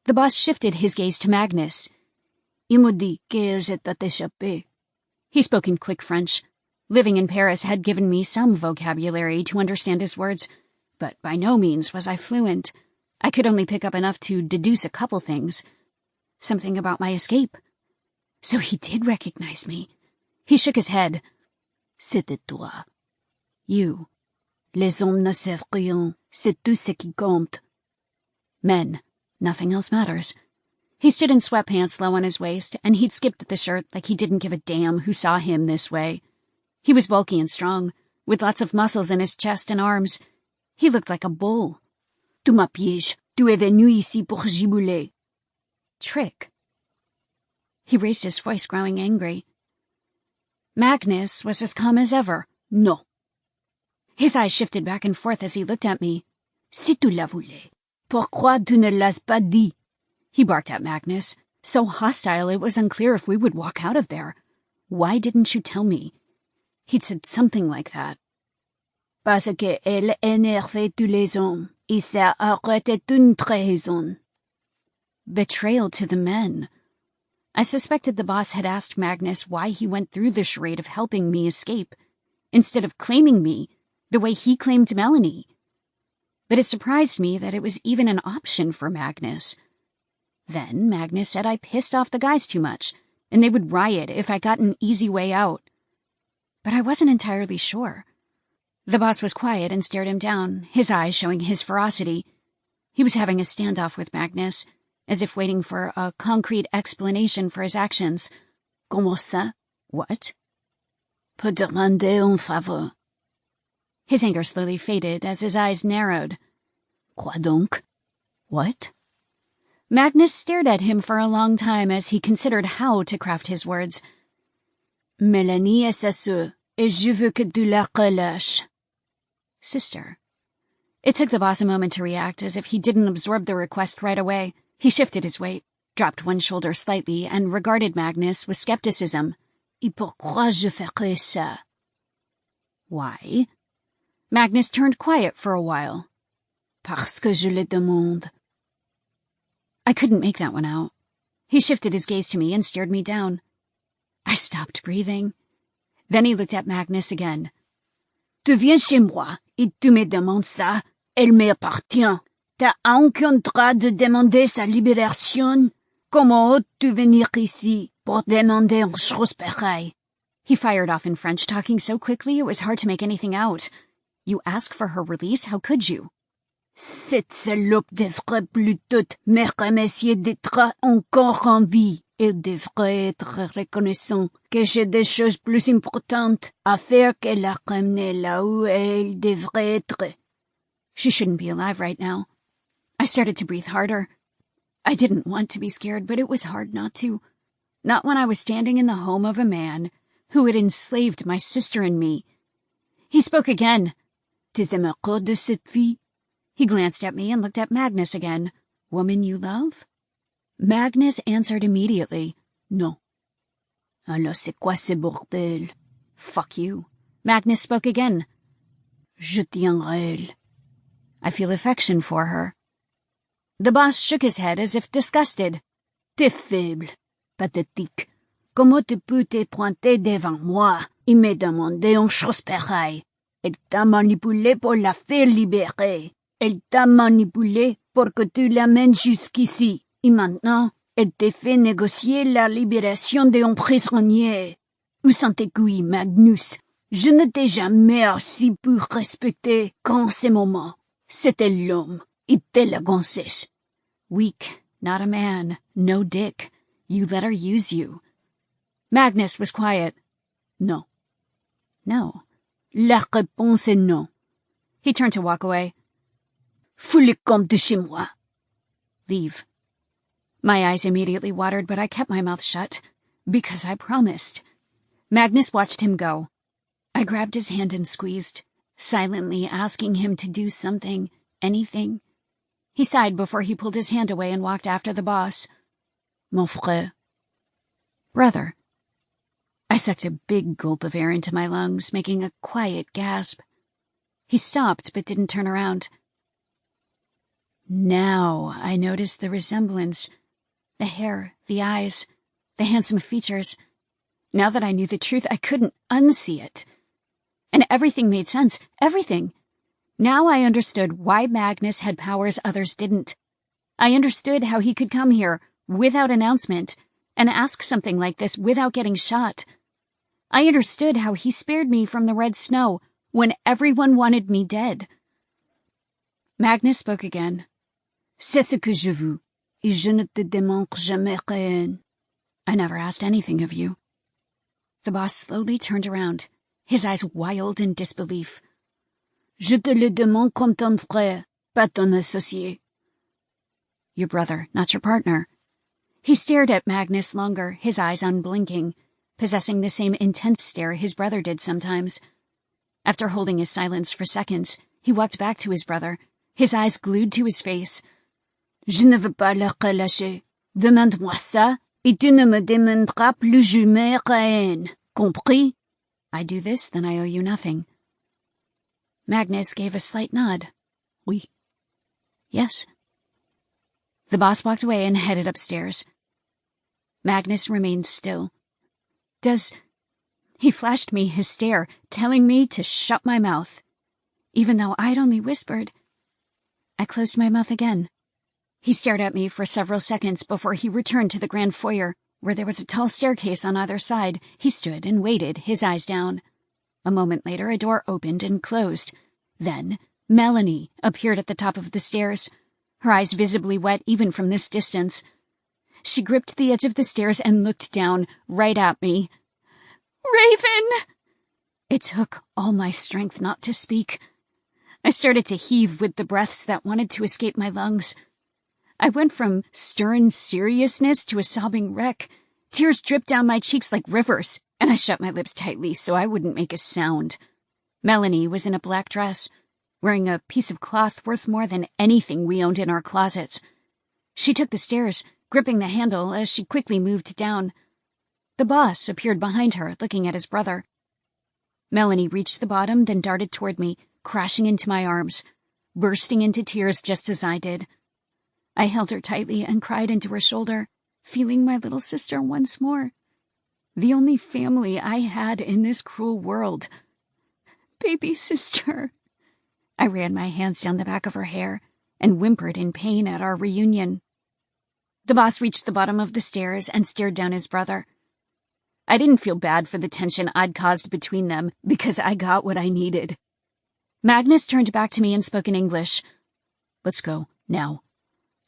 The boss shifted his gaze to Magnus. Il me dit qu'elle s'est échappée. He spoke in quick French. Living in Paris had given me some vocabulary to understand his words, but by no means was I fluent. I could only pick up enough to deduce a couple things. Something about my escape. So he did recognize me. He shook his head. C'était toi. You. Les hommes ne servent rien. C'est tout ce qui compte. Men. Nothing else matters. He stood in sweatpants low on his waist, and he'd skipped the shirt like he didn't give a damn who saw him this way. He was bulky and strong, with lots of muscles in his chest and arms. He looked like a bull. Tu m'apièges. Tu es venu ici pour gibouler. Trick. He raised his voice, growing angry. Magnus was as calm as ever. No. His eyes shifted back and forth as he looked at me. Si tu la voulais, pourquoi tu ne l'as pas dit? He barked at Magnus, so hostile it was unclear if we would walk out of there. Why didn't you tell me? He'd said something like that. Parce qu'elle énervait tous les hommes, et ça aurait été une trahison. Betrayal to the men. I suspected the boss had asked Magnus why he went through the charade of helping me escape, instead of claiming me, the way he claimed Melanie. But it surprised me that it was even an option for Magnus. Then Magnus said I pissed off the guys too much, and they would riot if I got an easy way out. But I wasn't entirely sure. The boss was quiet and stared him down, his eyes showing his ferocity. He was having a standoff with Magnus, as if waiting for a concrete explanation for his actions. Comment ça? What? Peut demander un faveur. His anger slowly faded as his eyes narrowed. Quoi donc? What? Magnus stared at him for a long time as he considered how to craft his words. Mélanie est sa sœur, et je veux que tu la relâches. Sister. It took the boss a moment to react, as if he didn't absorb the request right away. He shifted his weight, dropped one shoulder slightly, and regarded Magnus with skepticism. Et pourquoi je ferais ça? Why? Magnus turned quiet for a while. Parce que je le demande. I couldn't make that one out. He shifted his gaze to me and stared me down. I stopped breathing. Then he looked at Magnus again. Tu viens chez moi et tu me demandes ça. Elle m'appartient. T'as aucun droit de demander sa libération. Comment oses-tu venir ici pour demander une chose pareille? He fired off in French, talking so quickly it was hard to make anything out. You ask for her release? How could you? Cette salope devrait plutôt me remercier d'être encore en vie. Elle devrait être reconnaissant que j'ai des choses plus importantes à faire que la ramener là où elle devrait être. She shouldn't be alive right now. I started to breathe harder. I didn't want to be scared, but it was hard not to. Not when I was standing in the home of a man who had enslaved my sister and me. He spoke again. Tu aimerais de cette fille? He glanced at me and looked at Magnus again. Woman you love? Magnus answered immediately. No. Alors c'est quoi ce bordel? Fuck you. Magnus spoke again. Je tiens à elle. I feel affection for her. The boss shook his head as if disgusted. T'es faible, pathétique. Comment tu peux te pointer devant moi et me demander une chose pareille? Elle t'a manipulé pour la faire libérer. Elle t'a manipulé pour que tu l'amènes jusqu'ici. Et maintenant, elle te fait négocier la libération d'un prisonnier. Où sont tes couilles, Magnus? Je ne t'ai jamais assez pu respecter qu'en ce moment. C'était l'homme, et t'es la gonzesse. Weak, not a man, no dick. You let her use you. Magnus was quiet. No. No. La réponse est non. He turned to walk away. Fous-le comme de chez moi. Leave. My eyes immediately watered, but I kept my mouth shut. Because I promised. Magnus watched him go. I grabbed his hand and squeezed, silently asking him to do something, anything. He sighed before he pulled his hand away and walked after the boss. Mon frère. Brother. I sucked a big gulp of air into my lungs, making a quiet gasp. He stopped, but didn't turn around. Now I noticed the resemblance. The hair, the eyes, the handsome features. Now that I knew the truth, I couldn't unsee it. And everything made sense, everything. Now I understood why Magnus had powers others didn't. I understood how he could come here, without announcement, and ask something like this without getting shot. I understood how he spared me from the red snow when everyone wanted me dead. Magnus spoke again. C'est ce que je veux, et je ne te demande jamais rien. I never asked anything of you. The boss slowly turned around, his eyes wild in disbelief. Je te le demande comme ton frère, pas ton associé. Your brother, not your partner. He stared at Magnus longer, his eyes unblinking, possessing the same intense stare his brother did sometimes. After holding his silence for seconds, he walked back to his brother, his eyes glued to his face. Je ne veux pas la relâcher. Demande-moi ça, et tu ne me demanderas plus jamais rien. Compris? I do this, then I owe you nothing. Magnus gave a slight nod. Oui. Yes. The boss walked away and headed upstairs. Magnus remained still. He flashed me his stare, telling me to shut my mouth. Even though I'd only whispered. I closed my mouth again. He stared at me for several seconds before he returned to the grand foyer, where there was a tall staircase on either side. He stood and waited, his eyes down. A moment later, a door opened and closed. Then, Melanie appeared at the top of the stairs, her eyes visibly wet even from this distance. She gripped the edge of the stairs and looked down, right at me. Raven! It took all my strength not to speak. I started to heave with the breaths that wanted to escape my lungs. I went from stern seriousness to a sobbing wreck. Tears dripped down my cheeks like rivers, and I shut my lips tightly so I wouldn't make a sound. Melanie was in a black dress, wearing a piece of cloth worth more than anything we owned in our closets. She took the stairs, gripping the handle as she quickly moved down. The boss appeared behind her, looking at his brother. Melanie reached the bottom, then darted toward me, crashing into my arms, bursting into tears just as I did. I held her tightly and cried into her shoulder, feeling my little sister once more. The only family I had in this cruel world. Baby sister. I ran my hands down the back of her hair and whimpered in pain at our reunion. The boss reached the bottom of the stairs and stared down his brother. I didn't feel bad for the tension I'd caused between them because I got what I needed. Magnus turned back to me and spoke in English. "Let's go, now."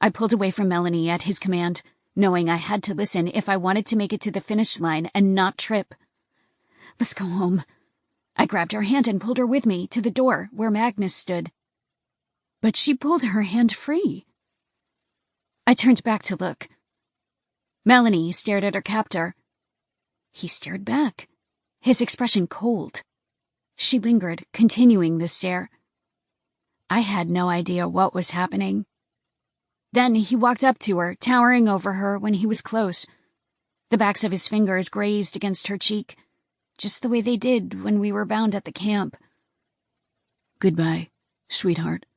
I pulled away from Melanie at his command, knowing I had to listen if I wanted to make it to the finish line and not trip. "Let's go home." I grabbed her hand and pulled her with me to the door where Magnus stood. But she pulled her hand free. I turned back to look. Melanie stared at her captor. He stared back, his expression cold. She lingered, continuing the stare. I had no idea what was happening. Then he walked up to her, towering over her when he was close. The backs of his fingers grazed against her cheek, just the way they did when we were bound at the camp. "Goodbye, sweetheart."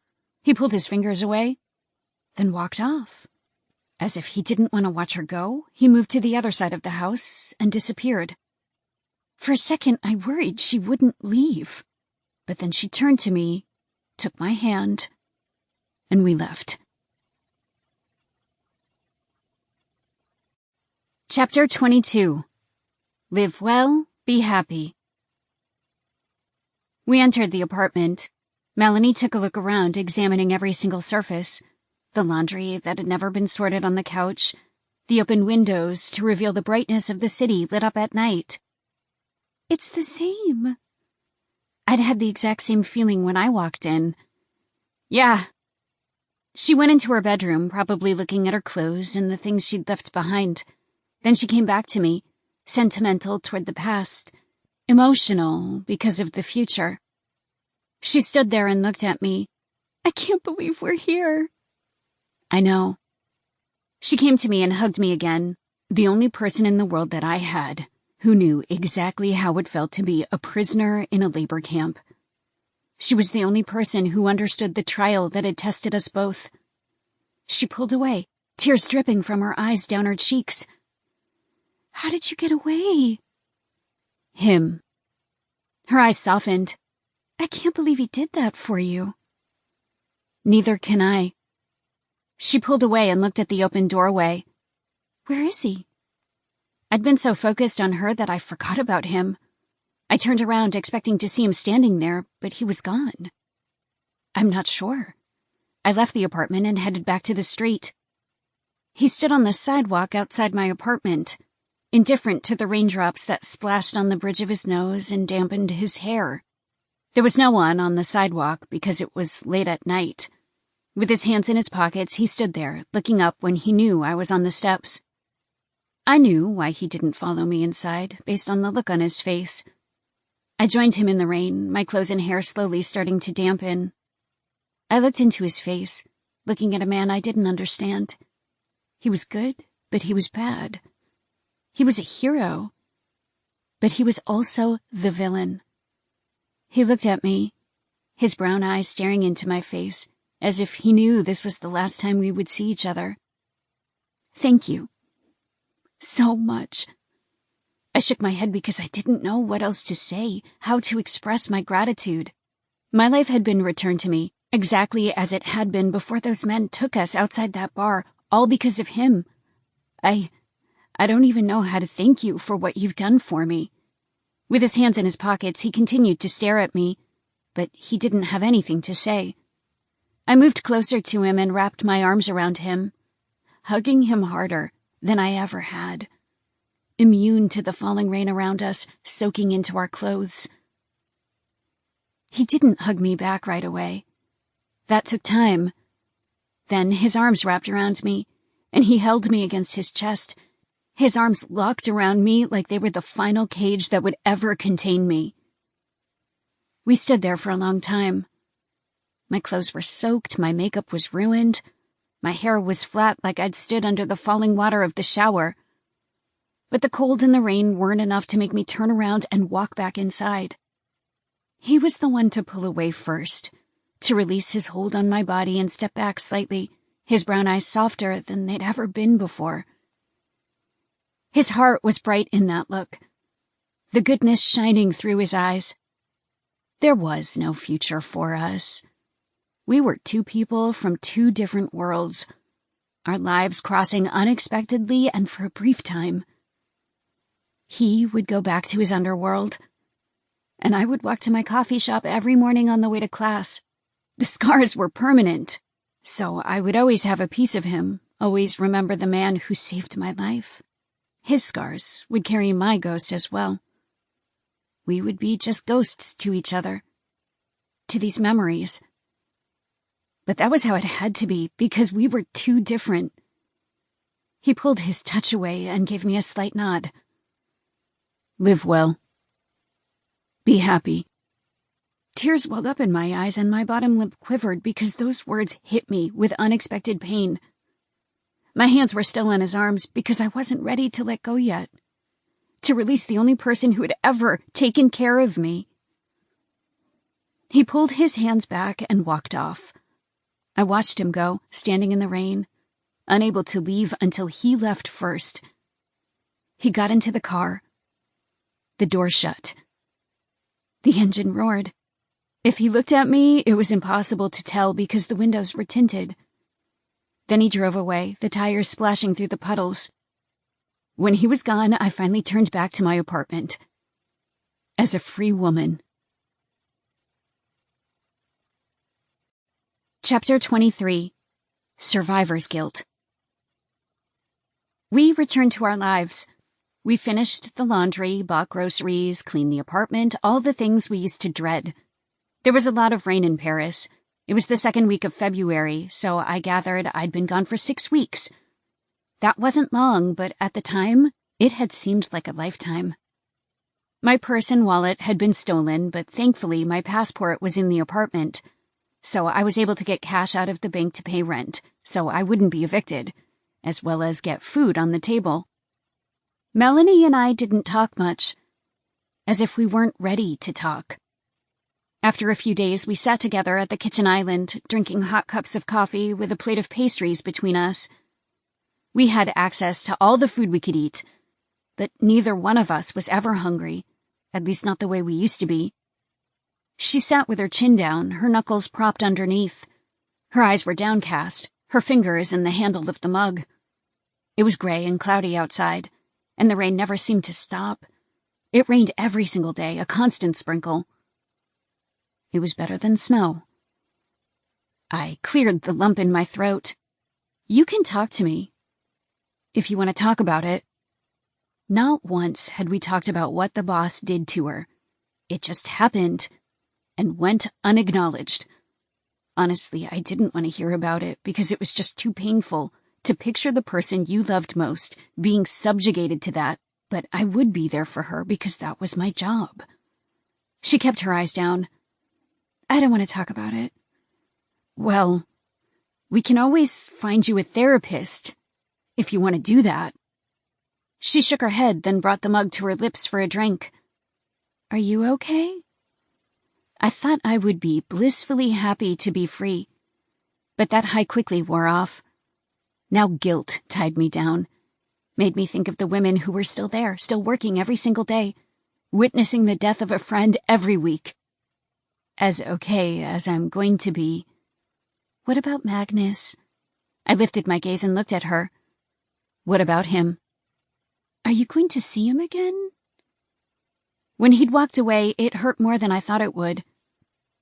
He pulled his fingers away, then walked off. As if he didn't want to watch her go, he moved to the other side of the house and disappeared. For a second, I worried she wouldn't leave. But then she turned to me, took my hand, and we left. Chapter 22. Live well, be happy. We entered the apartment. Melanie took a look around, examining every single surface. The laundry that had never been sorted on the couch, the open windows to reveal the brightness of the city lit up at night. "It's the same." I'd had the exact same feeling when I walked in. "Yeah." She went into her bedroom, probably looking at her clothes and the things she'd left behind. Then she came back to me, sentimental toward the past, emotional because of the future. She stood there and looked at me. "I can't believe we're here." "I know." She came to me and hugged me again, the only person in the world that I had who knew exactly how it felt to be a prisoner in a labor camp. She was the only person who understood the trial that had tested us both. She pulled away, tears dripping from her eyes down her cheeks. "How did you get away?" "Him." Her eyes softened. "I can't believe he did that for you." "Neither can I." She pulled away and looked at the open doorway. "Where is he?" I'd been so focused on her that I forgot about him. I turned around expecting to see him standing there, but he was gone. I'm not sure. I left the apartment and headed back to the street. He stood on the sidewalk outside my apartment, indifferent to the raindrops that splashed on the bridge of his nose and dampened his hair. There was no one on the sidewalk because it was late at night. With his hands in his pockets, he stood there, looking up when he knew I was on the steps. I knew why he didn't follow me inside, based on the look on his face. I joined him in the rain, my clothes and hair slowly starting to dampen. I looked into his face, looking at a man I didn't understand. He was good, but he was bad. He was a hero, but he was also the villain. He looked at me, his brown eyes staring into my face, as if he knew this was the last time we would see each other. "Thank you. So much." I shook my head because I didn't know what else to say, how to express my gratitude. My life had been returned to me, exactly as it had been before those men took us outside that bar, all because of him. I don't even know how to thank you for what you've done for me. With his hands in his pockets, he continued to stare at me, but he didn't have anything to say. I moved closer to him and wrapped my arms around him, hugging him harder than I ever had, immune to the falling rain around us, soaking into our clothes. He didn't hug me back right away. That took time. Then his arms wrapped around me, and he held me against his chest. His arms locked around me like they were the final cage that would ever contain me. We stood there for a long time. My clothes were soaked, my makeup was ruined, my hair was flat like I'd stood under the falling water of the shower. But the cold and the rain weren't enough to make me turn around and walk back inside. He was the one to pull away first, to release his hold on my body and step back slightly, his brown eyes softer than they'd ever been before. His heart was bright in that look, the goodness shining through his eyes. There was no future for us. We were two people from two different worlds, our lives crossing unexpectedly and for a brief time. He would go back to his underworld, and I would walk to my coffee shop every morning on the way to class. The scars were permanent, so I would always have a piece of him, always remember the man who saved my life. His scars would carry my ghost as well. We would be just ghosts to each other, to these memories. But that was how it had to be, because we were too different. He pulled his touch away and gave me a slight nod. Live well. Be happy. Tears welled up in my eyes and my bottom lip quivered because those words hit me with unexpected pain. My hands were still in his arms because I wasn't ready to let go yet, to release the only person who had ever taken care of me. He pulled his hands back and walked off. I watched him go, standing in the rain, unable to leave until he left first. He got into the car. The door shut. The engine roared. If he looked at me, it was impossible to tell because the windows were tinted. Then he drove away, the tires splashing through the puddles. When he was gone, I finally turned back to my apartment. As a free woman. Chapter 23. Survivor's Guilt. We returned to our lives. We finished the laundry, bought groceries, cleaned the apartment, all the things we used to dread. There was a lot of rain in Paris. It was the second week of February, so I gathered I'd been gone for 6 weeks. That wasn't long, but at the time, it had seemed like a lifetime. My purse and wallet had been stolen, but thankfully my passport was in the apartment, so I was able to get cash out of the bank to pay rent, so I wouldn't be evicted, as well as get food on the table. Melanie and I didn't talk much, as if we weren't ready to talk. After a few days, we sat together at the kitchen island, drinking hot cups of coffee with a plate of pastries between us. We had access to all the food we could eat, but neither one of us was ever hungry, at least not the way we used to be. She sat with her chin down, her knuckles propped underneath. Her eyes were downcast, her fingers in the handle of the mug. It was gray and cloudy outside, and the rain never seemed to stop. It rained every single day, a constant sprinkle. It was better than snow. I cleared the lump in my throat. You can talk to me, if you want to talk about it. Not once had we talked about what the boss did to her. It just happened and went unacknowledged. Honestly, I didn't want to hear about it because it was just too painful to picture the person you loved most being subjugated to that, but I would be there for her because that was my job. She kept her eyes down. I don't want to talk about it. Well, we can always find you a therapist, if you want to do that. She shook her head, then brought the mug to her lips for a drink. Are you okay? I thought I would be blissfully happy to be free, but that high quickly wore off. Now guilt tied me down, made me think of the women who were still there, still working every single day, witnessing the death of a friend every week. As okay as I'm going to be. What about Magnus? I lifted my gaze and looked at her. What about him? Are you going to see him again? When he'd walked away, it hurt more than I thought it would.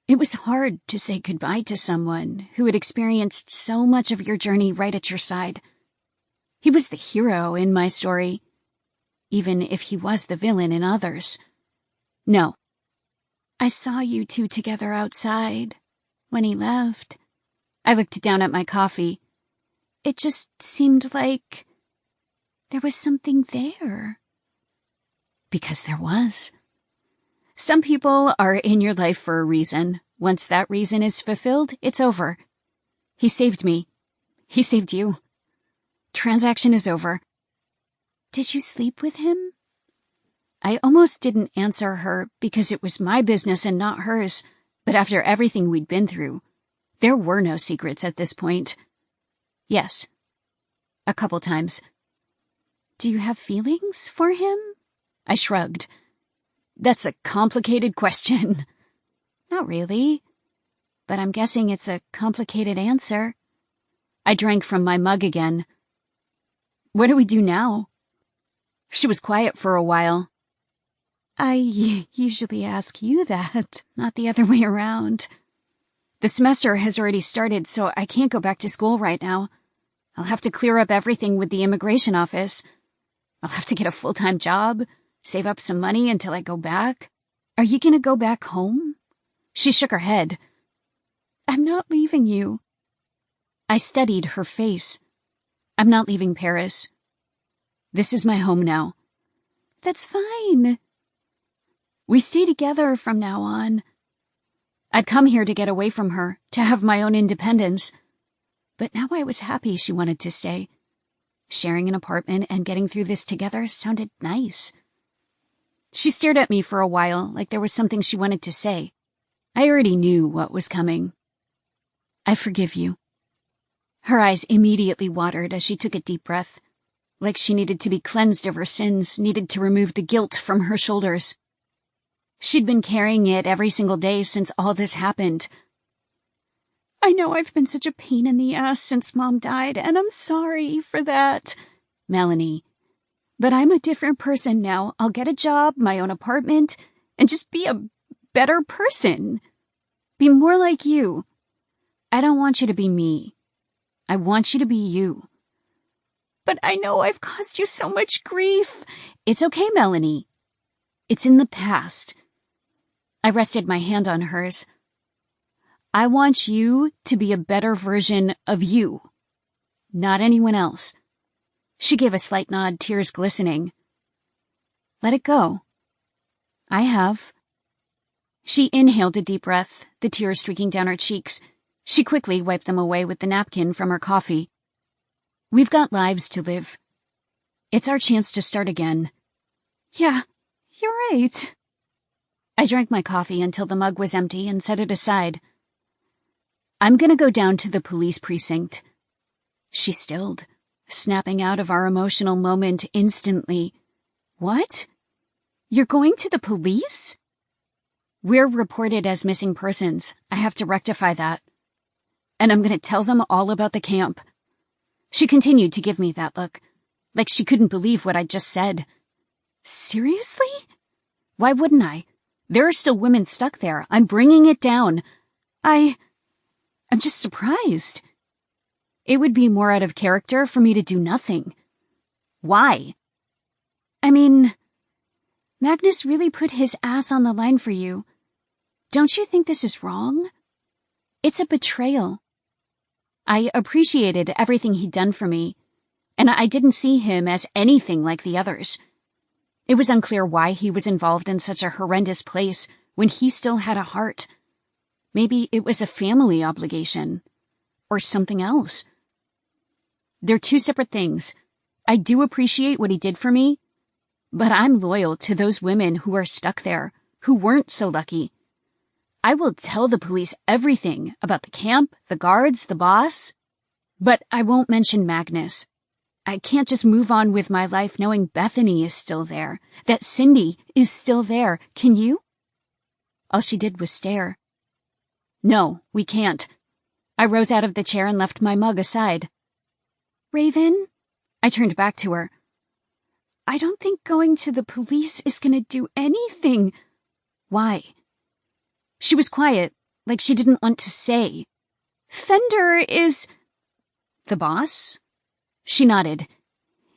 It was hard to say goodbye to someone who had experienced so much of your journey right at your side. He was the hero in my story, even if he was the villain in others. No. I saw you two together outside when he left. I looked down at my coffee. It just seemed like there was something there. Because there was. Some people are in your life for a reason. Once that reason is fulfilled, it's over. He saved me. He saved you. Transaction is over. Did you sleep with him? I almost didn't answer her because it was my business and not hers, but after everything we'd been through, there were no secrets at this point. Yes. A couple times. Do you have feelings for him? I shrugged. That's a complicated question. Not really, but I'm guessing it's a complicated answer. I drank from my mug again. What do we do now? She was quiet for a while. I usually ask you that, not the other way around. The semester has already started, so I can't go back to school right now. I'll have to clear up everything with the immigration office. I'll have to get a full-time job, save up some money until I go back. Are you gonna go back home? She shook her head. I'm not leaving you. I studied her face. I'm not leaving Paris. This is my home now. That's fine. We stay together from now on. I'd come here to get away from her, to have my own independence. But now I was happy she wanted to stay. Sharing an apartment and getting through this together sounded nice. She stared at me for a while, like there was something she wanted to say. I already knew what was coming. I forgive you. Her eyes immediately watered as she took a deep breath, like she needed to be cleansed of her sins, needed to remove the guilt from her shoulders. She'd been carrying it every single day since all this happened. I know I've been such a pain in the ass since Mom died, and I'm sorry for that, Melanie. But I'm a different person now. I'll get a job, my own apartment, and just be a better person. Be more like you. I don't want you to be me. I want you to be you. But I know I've caused you so much grief. It's okay, Melanie. It's in the past. I rested my hand on hers. I want you to be a better version of you, not anyone else. She gave a slight nod, tears glistening. Let it go. I have. She inhaled a deep breath, the tears streaking down her cheeks. She quickly wiped them away with the napkin from her coffee. We've got lives to live. It's our chance to start again. Yeah, you're right. I drank my coffee until the mug was empty and set it aside. I'm gonna go down to the police precinct. She stilled, snapping out of our emotional moment instantly. What? You're going to the police? We're reported as missing persons. I have to rectify that. And I'm gonna tell them all about the camp. She continued to give me that look, like she couldn't believe what I'd just said. Seriously? Why wouldn't I? There are still women stuck there. I'm bringing it down. I'm just surprised. It would be more out of character for me to do nothing. Why? I mean, Magnus really put his ass on the line for you. Don't you think this is wrong? It's a betrayal. I appreciated everything he'd done for me, and I didn't see him as anything like the others. It was unclear why he was involved in such a horrendous place when he still had a heart. Maybe it was a family obligation, or something else. They're two separate things. I do appreciate what he did for me, but I'm loyal to those women who are stuck there, who weren't so lucky. I will tell the police everything about the camp, the guards, the boss, but I won't mention Magnus. I can't just move on with my life knowing Bethany is still there, that Cindy is still there. Can you? All she did was stare. No, we can't. I rose out of the chair and left my mug aside. Raven? I turned back to her. I don't think going to the police is going to do anything. Why? She was quiet, like she didn't want to say. Fender is... The boss? She nodded.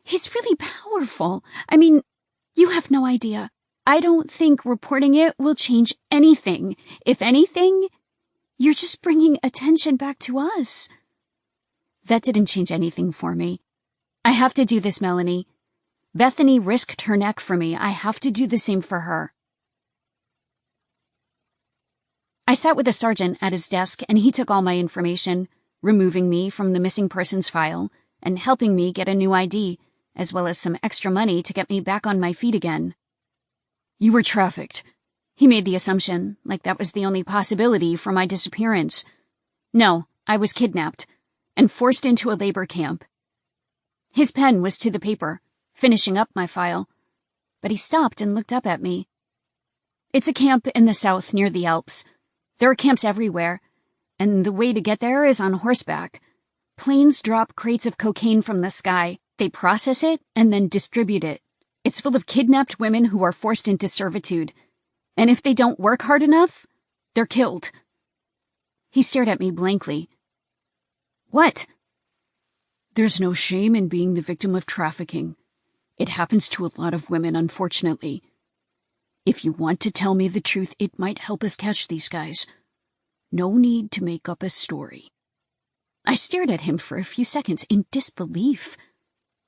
He's really powerful. I mean, you have no idea. I don't think reporting it will change anything. If anything, You're just bringing attention back to us. That didn't change anything for me. I have to do this, Melanie. Bethany risked her neck for me. I have to do the same for her. I sat with a sergeant at his desk, and he took all my information, removing me from the missing persons file and helping me get a new ID, as well as some extra money to get me back on my feet again. You were trafficked. He made the assumption, like that was the only possibility for my disappearance. No, I was kidnapped and forced into a labor camp. His pen was to the paper, finishing up my file, but he stopped and looked up at me. It's a camp in the south near the Alps. There are camps everywhere, and the way to get there is on horseback. Planes drop crates of cocaine from the sky. They process it and then distribute it. It's full of kidnapped women who are forced into servitude. And if they don't work hard enough, they're killed. He stared at me blankly. What? There's no shame in being the victim of trafficking. It happens to a lot of women, unfortunately. If you want to tell me the truth, it might help us catch these guys. No need to make up a story. I stared at him for a few seconds in disbelief.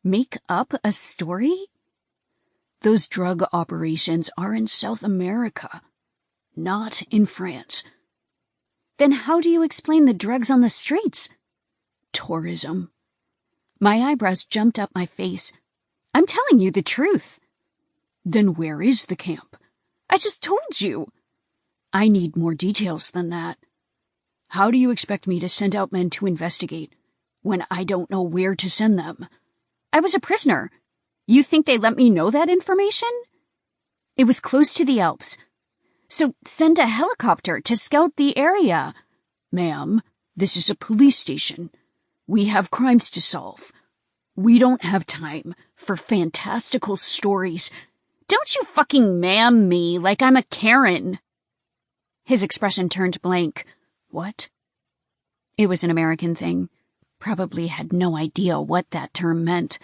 Make up a story? Those drug operations are in South America, not in France. Then how do you explain the drugs on the streets? Tourism. My eyebrows jumped up my face. I'm telling you the truth. Then where is the camp? I just told you. I need more details than that. How do you expect me to send out men to investigate when I don't know where to send them? I was a prisoner. You think they let me know that information? It was close to the Alps. So send a helicopter to scout the area. Ma'am, this is a police station. We have crimes to solve. We don't have time for fantastical stories. Don't you fucking ma'am me like I'm a Karen. His expression turned blank. What? It was an American thing. Probably had no idea what that term meant.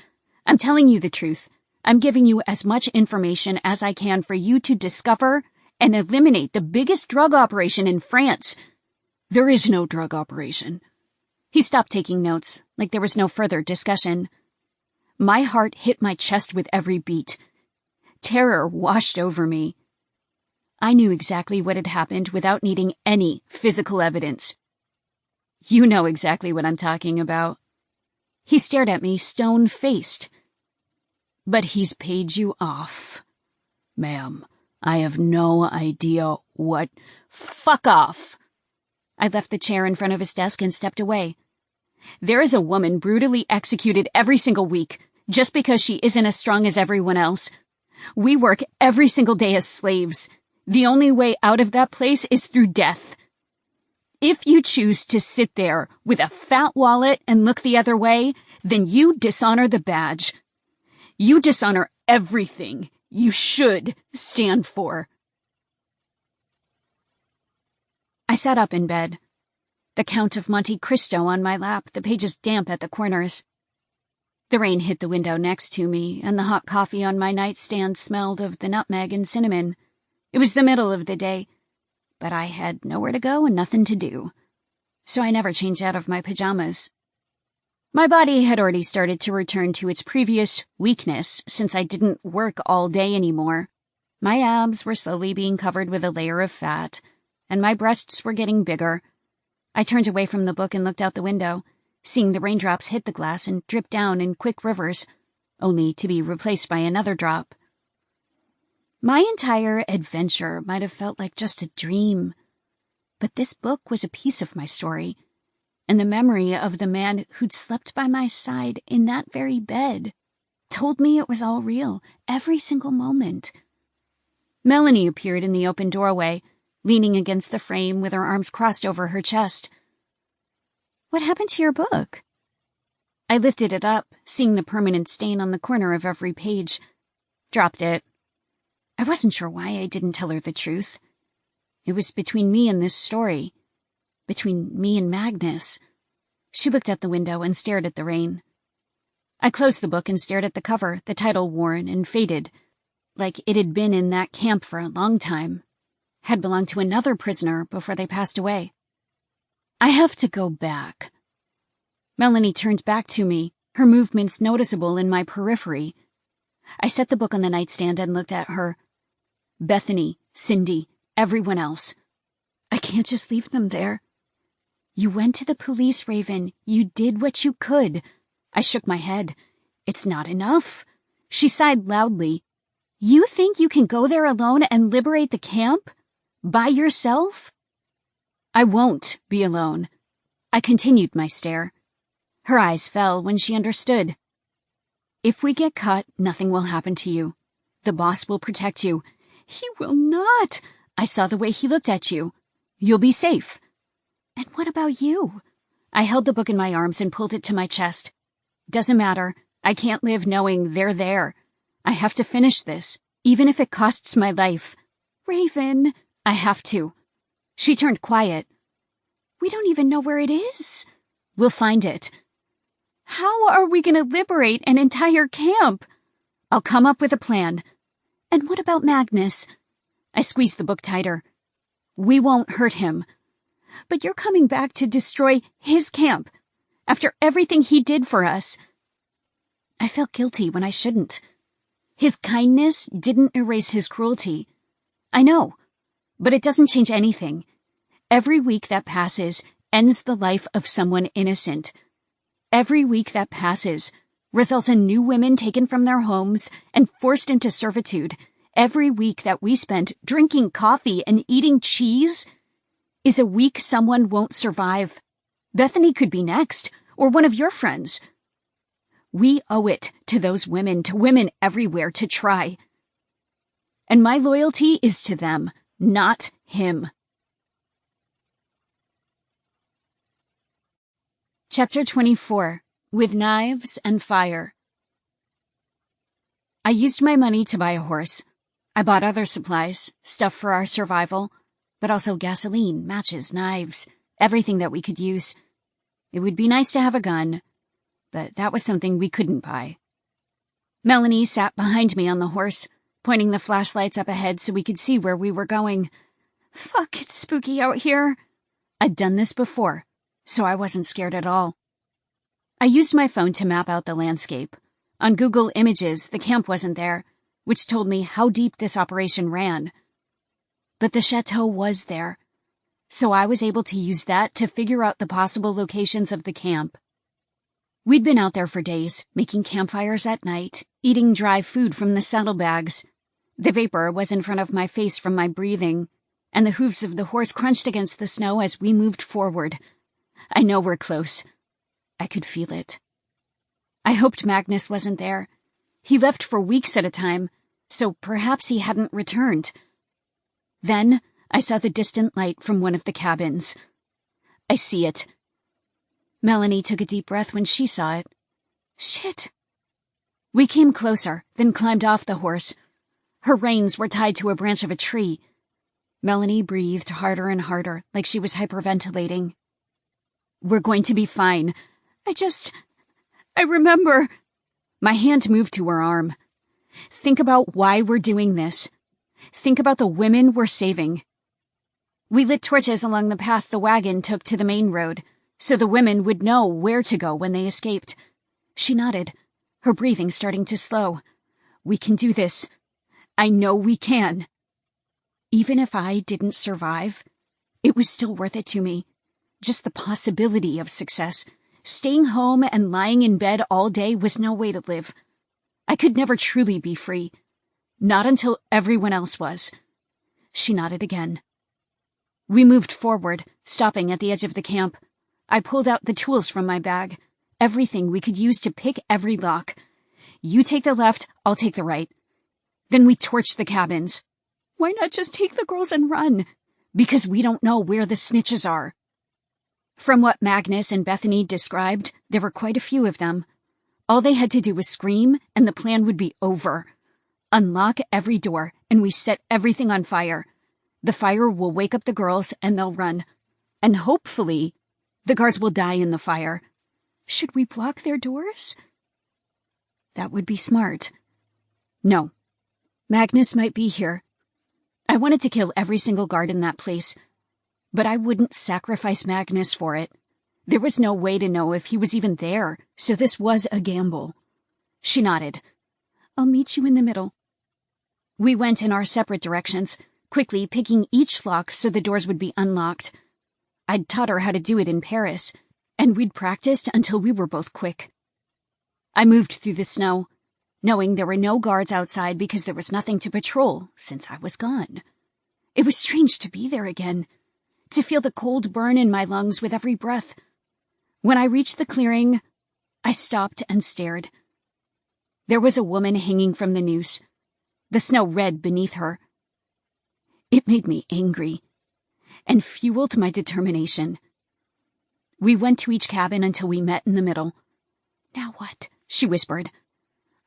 I'm telling you the truth. I'm giving you as much information as I can for you to discover and eliminate the biggest drug operation in France. There is no drug operation. He stopped taking notes, like there was no further discussion. My heart hit my chest with every beat. Terror washed over me. I knew exactly what had happened without needing any physical evidence. You know exactly what I'm talking about. He stared at me stone-faced. But he's paid you off. Ma'am, I have no idea what— Fuck off! I left the chair in front of his desk and stepped away. There is a woman brutally executed every single week, just because she isn't as strong as everyone else. We work every single day as slaves. The only way out of that place is through death. If you choose to sit there with a fat wallet and look the other way, then you dishonor the badge. You dishonor everything you should stand for. I sat up in bed, the Count of Monte Cristo on my lap, the pages damp at the corners. The rain hit the window next to me, and the hot coffee on my nightstand smelled of the nutmeg and cinnamon. It was the middle of the day, but I had nowhere to go and nothing to do, so I never changed out of my pajamas. My body had already started to return to its previous weakness since I didn't work all day anymore. My abs were slowly being covered with a layer of fat, and my breasts were getting bigger. I turned away from the book and looked out the window, seeing the raindrops hit the glass and drip down in quick rivers, only to be replaced by another drop. My entire adventure might have felt like just a dream, but this book was a piece of my story, and the memory of the man who'd slept by my side in that very bed told me it was all real, every single moment. Melanie appeared in the open doorway, leaning against the frame with her arms crossed over her chest. What happened to your book? I lifted it up, seeing the permanent stain on the corner of every page. Dropped it. I wasn't sure why I didn't tell her the truth. It was between me and this story. Between me and Magnus. She looked out the window and stared at the rain. I closed the book and stared at the cover, the title worn and faded, like it had been in that camp for a long time. Had belonged to another prisoner before they passed away. I have to go back. Melanie turned back to me, her movements noticeable in my periphery. I set the book on the nightstand and looked at her. Bethany, Cindy, everyone else. I can't just leave them there. You went to the police, Raven. You did what you could. I shook my head. It's not enough. She sighed loudly. You think you can go there alone and liberate the camp? By yourself? I won't be alone. I continued my stare. Her eyes fell when she understood. If we get caught, nothing will happen to you. The boss will protect you. He will not. I saw the way he looked at you. You'll be safe. And what about you? I held the book in my arms and pulled it to my chest. Doesn't matter. I can't live knowing they're there. I have to finish this, even if it costs my life. Raven, I have to. She turned quiet. We don't even know where it is. We'll find it. How are we going to liberate an entire camp? I'll come up with a plan. And what about Magnus? I squeezed the book tighter. We won't hurt him. But you're coming back to destroy his camp, after everything he did for us. I felt guilty when I shouldn't. His kindness didn't erase his cruelty. I know, but it doesn't change anything. Every week that passes ends the life of someone innocent. Every week that passes results in new women taken from their homes and forced into servitude. Every week that we spend drinking coffee and eating cheese is a week someone won't survive. Bethany could be next, or one of your friends. We owe it to those women, to women everywhere, to try. And my loyalty is to them, not him. Chapter 24. With Knives and Fire. I used my money to buy a horse. I bought other supplies, stuff for our survival, but also gasoline, matches, knives, everything that we could use. It would be nice to have a gun, but that was something we couldn't buy. Melanie sat behind me on the horse, pointing the flashlights up ahead so we could see where we were going. Fuck, it's spooky out here. I'd done this before, so I wasn't scared at all. I used my phone to map out the landscape. On Google Images, the camp wasn't there, which told me how deep this operation ran. But the chateau was there, so I was able to use that to figure out the possible locations of the camp. We'd been out there for days, making campfires at night, eating dry food from the saddlebags. The vapor was in front of my face from my breathing, and the hooves of the horse crunched against the snow as we moved forward. I know we're close. I could feel it. I hoped Magnus wasn't there. He left for weeks at a time, so perhaps he hadn't returned. Then I saw the distant light from one of the cabins. I see it. Melanie took a deep breath when she saw it. Shit. We came closer, then climbed off the horse. Her reins were tied to a branch of a tree. Melanie breathed harder and harder, like she was hyperventilating. We're going to be fine. I remember. My hand moved to her arm. Think about why we're doing this. Think about the women we're saving. We lit torches along the path the wagon took to the main road, so the women would know where to go when they escaped. She nodded, her breathing starting to slow. We can do this. I know we can. Even if I didn't survive, it was still worth it to me. Just the possibility of success. Staying home and lying in bed all day was no way to live. I could never truly be free. Not until everyone else was. She nodded again. We moved forward, stopping at the edge of the camp. I pulled out the tools from my bag, everything we could use to pick every lock. You take the left, I'll take the right. Then we torched the cabins. Why not just take the girls and run? Because we don't know where the snitches are. From what Magnus and Bethany described, there were quite a few of them. All they had to do was scream, and the plan would be over. Unlock every door, and we set everything on fire. The fire will wake up the girls, and they'll run. And hopefully, the guards will die in the fire. Should we block their doors? That would be smart. No. Magnus might be here. I wanted to kill every single guard in that place. But I wouldn't sacrifice Magnus for it. There was no way to know if he was even there, so this was a gamble. She nodded. I'll meet you in the middle. We went in our separate directions, quickly picking each lock so the doors would be unlocked. I'd taught her how to do it in Paris, and we'd practiced until we were both quick. I moved through the snow, knowing there were no guards outside because there was nothing to patrol since I was gone. It was strange to be there again, to feel the cold burn in my lungs with every breath. When I reached the clearing, I stopped and stared. There was a woman hanging from the noose, the snow red beneath her. It made me angry and fueled my determination. We went to each cabin until we met in the middle. Now what? She whispered.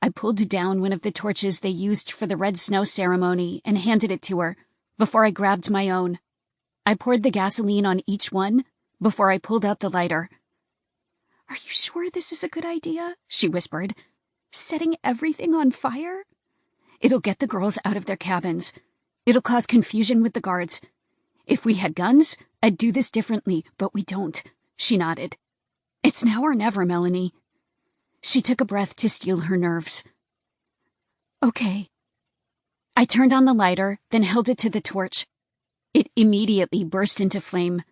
I pulled down one of the torches they used for the red snow ceremony and handed it to her before I grabbed my own. I poured the gasoline on each one before I pulled out the lighter. Are you sure this is a good idea? She whispered. Setting everything on fire? It'll get the girls out of their cabins. It'll cause confusion with the guards. If we had guns, I'd do this differently, but we don't. She nodded. It's now or never, Melanie. She took a breath to steel her nerves. Okay. I turned on the lighter, then held it to the torch. It immediately burst into flame.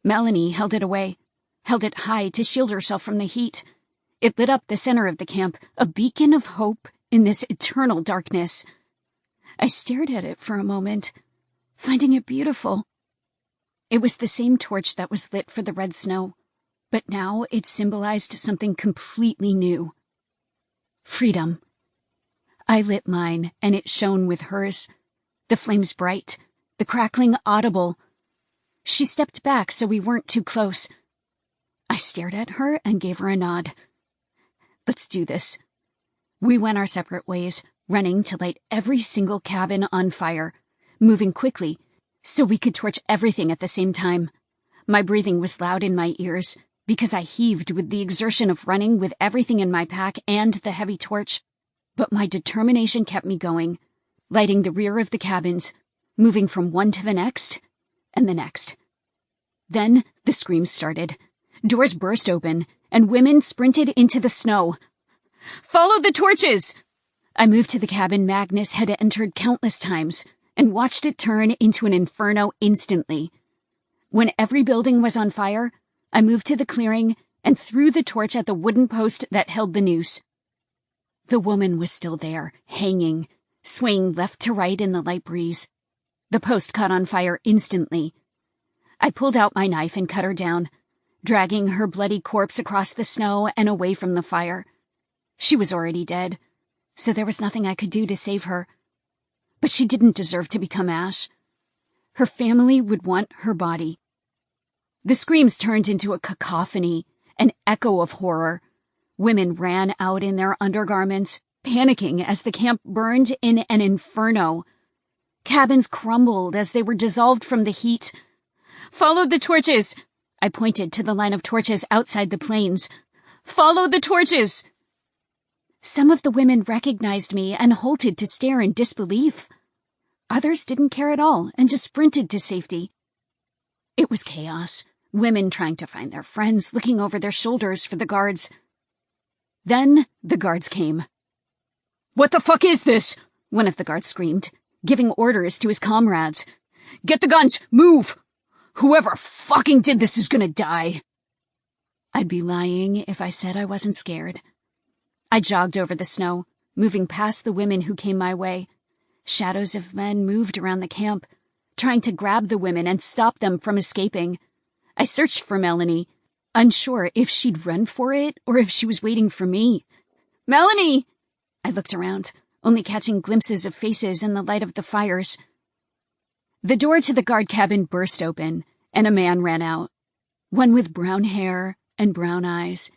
Melanie held it away, held it high to shield herself from the heat. It lit up the center of the camp, a beacon of hope in this eternal darkness. I stared at it for a moment, finding it beautiful. It was the same torch that was lit for the red snow, but now it symbolized something completely new. Freedom. I lit mine, and it shone with hers. The flames bright, the crackling audible. She stepped back so we weren't too close. I stared at her and gave her a nod. Let's do this. We went our separate ways, running to light every single cabin on fire, moving quickly so we could torch everything at the same time. My breathing was loud in my ears because I heaved with the exertion of running with everything in my pack and the heavy torch. But my determination kept me going, lighting the rear of the cabins, moving from one to the next and the next. Then the screams started. Doors burst open, and women sprinted into the snow. Follow the torches! I moved to the cabin Magnus had entered countless times and watched it turn into an inferno instantly. When every building was on fire, I moved to the clearing and threw the torch at the wooden post that held the noose. The woman was still there, hanging, swaying left to right in the light breeze. The post caught on fire instantly. I pulled out my knife and cut her down, dragging her bloody corpse across the snow and away from the fire. She was already dead, so there was nothing I could do to save her. But she didn't deserve to become ash. Her family would want her body. The screams turned into a cacophony, an echo of horror. Women ran out in their undergarments, panicking as the camp burned in an inferno. Cabins crumbled as they were dissolved from the heat. Follow the torches! I pointed to the line of torches outside the planes. Follow the torches! Some of the women recognized me and halted to stare in disbelief. Others didn't care at all and just sprinted to safety. It was chaos. Women trying to find their friends, looking over their shoulders for the guards. Then the guards came. What the fuck is this? One of the guards screamed, giving orders to his comrades. Get the guns! Move! Whoever fucking did this is gonna die. I'd be lying if I said I wasn't scared. I jogged over the snow, moving past the women who came my way. Shadows of men moved around the camp, trying to grab the women and stop them from escaping. I searched for Melanie, unsure if she'd run for it or if she was waiting for me. Melanie! I looked around, only catching glimpses of faces in the light of the fires. The door to the guard cabin burst open, and a man ran out. One with brown hair and brown eyes.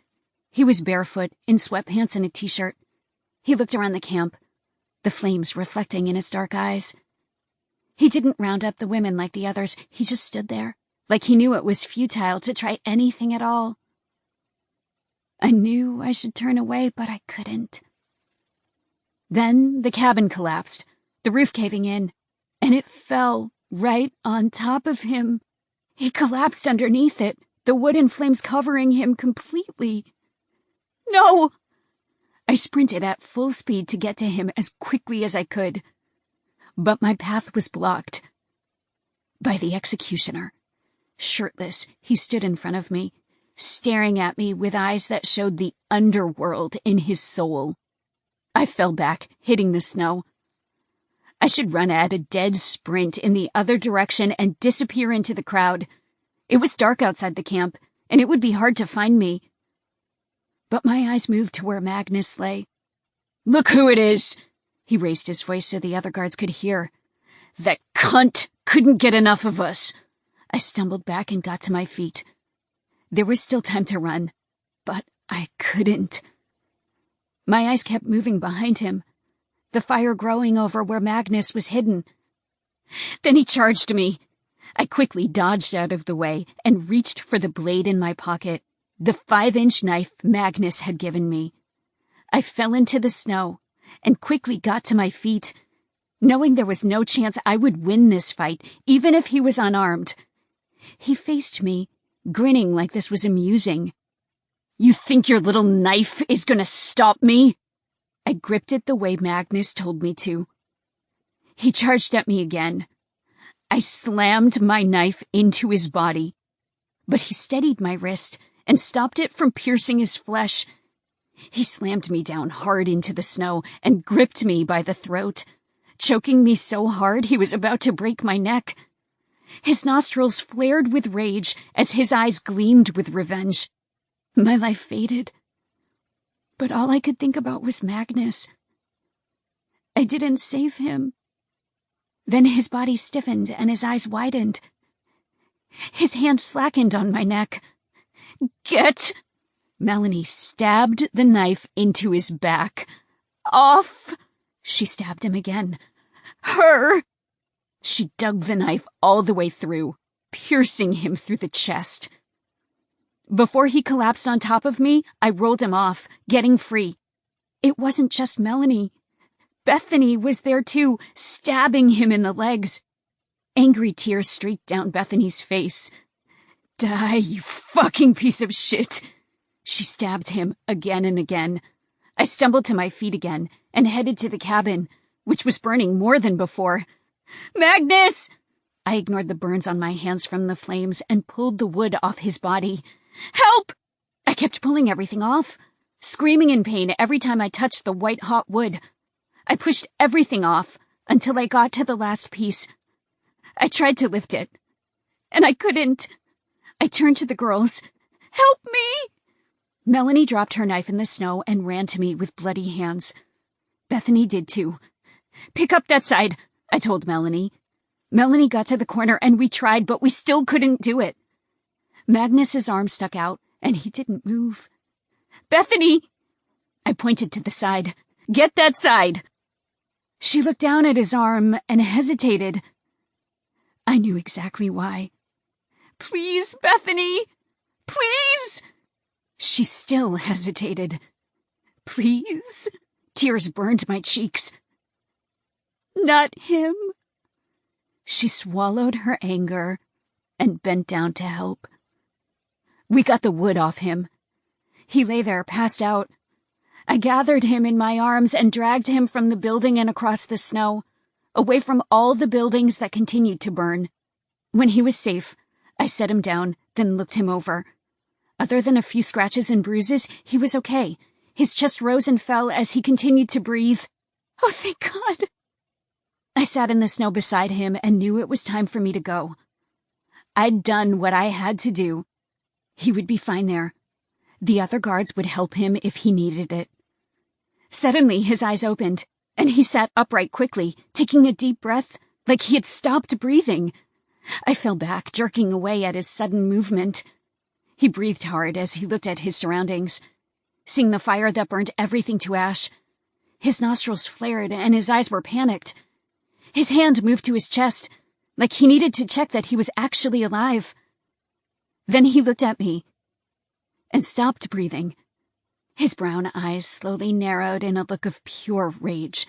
He was barefoot, in sweatpants and a t-shirt. He looked around the camp, the flames reflecting in his dark eyes. He didn't round up the women like the others. He just stood there, like he knew it was futile to try anything at all. I knew I should turn away, but I couldn't. Then the cabin collapsed, the roof caving in, and it fell right on top of him. He collapsed underneath it, the wood and flames covering him completely. No! I sprinted at full speed to get to him as quickly as I could. But my path was blocked by the executioner. Shirtless, he stood in front of me, staring at me with eyes that showed the underworld in his soul. I fell back, hitting the snow. I should run at a dead sprint in the other direction and disappear into the crowd. It was dark outside the camp, and it would be hard to find me. But my eyes moved to where Magnus lay. "Look who it is!" He raised his voice so the other guards could hear. "That cunt couldn't get enough of us." I stumbled back and got to my feet. There was still time to run, but I couldn't. My eyes kept moving behind him, the fire growing over where Magnus was hidden. Then he charged me. I quickly dodged out of the way and reached for the blade in my pocket, the 5-inch knife Magnus had given me. I fell into the snow and quickly got to my feet, knowing there was no chance I would win this fight, even if he was unarmed. He faced me, grinning like this was amusing. "You think your little knife is gonna stop me?" I gripped it the way Magnus told me to. He charged at me again. I slammed my knife into his body, but he steadied my wrist and stopped it from piercing his flesh. He slammed me down hard into the snow and gripped me by the throat, choking me so hard he was about to break my neck. His nostrils flared with rage as his eyes gleamed with revenge. My life faded, but all I could think about was Magnus. I didn't save him. Then his body stiffened and his eyes widened. His hand slackened on my neck. "Get!" Melanie stabbed the knife into his back. "Off!" She stabbed him again. "Her!" She dug the knife all the way through, piercing him through the chest. Before he collapsed on top of me, I rolled him off, getting free. It wasn't just Melanie. Bethany was there too, stabbing him in the legs. Angry tears streaked down Bethany's face. "Die, you fucking piece of shit!" She stabbed him again and again. I stumbled to my feet again and headed to the cabin, which was burning more than before. "Magnus!" I ignored the burns on my hands from the flames and pulled the wood off his body. "Help!" I kept pulling everything off, screaming in pain every time I touched the white-hot wood. I pushed everything off until I got to the last piece. I tried to lift it, and I couldn't. I turned to the girls. "Help me!" Melanie dropped her knife in the snow and ran to me with bloody hands. Bethany did too. "Pick up that side," I told Melanie. Melanie got to the corner and we tried, but we still couldn't do it. Magnus's arm stuck out and he didn't move. "Bethany!" I pointed to the side. "Get that side!" She looked down at his arm and hesitated. I knew exactly why. "Please, Bethany! Please!" She still hesitated. "Please?" Tears burned my cheeks. "Not him." She swallowed her anger and bent down to help. We got the wood off him. He lay there, passed out. I gathered him in my arms and dragged him from the building and across the snow, away from all the buildings that continued to burn. When he was safe, I set him down, then looked him over. Other than a few scratches and bruises, he was okay. His chest rose and fell as he continued to breathe. "Oh, thank God." I sat in the snow beside him and knew it was time for me to go. I'd done what I had to do. He would be fine there. The other guards would help him if he needed it. Suddenly, his eyes opened, and he sat upright quickly, taking a deep breath, like he had stopped breathing. I fell back, jerking away at his sudden movement. He breathed hard as he looked at his surroundings, seeing the fire that burned everything to ash. His nostrils flared, and his eyes were panicked. His hand moved to his chest, like he needed to check that he was actually alive. Then he looked at me and stopped breathing. His brown eyes slowly narrowed in a look of pure rage.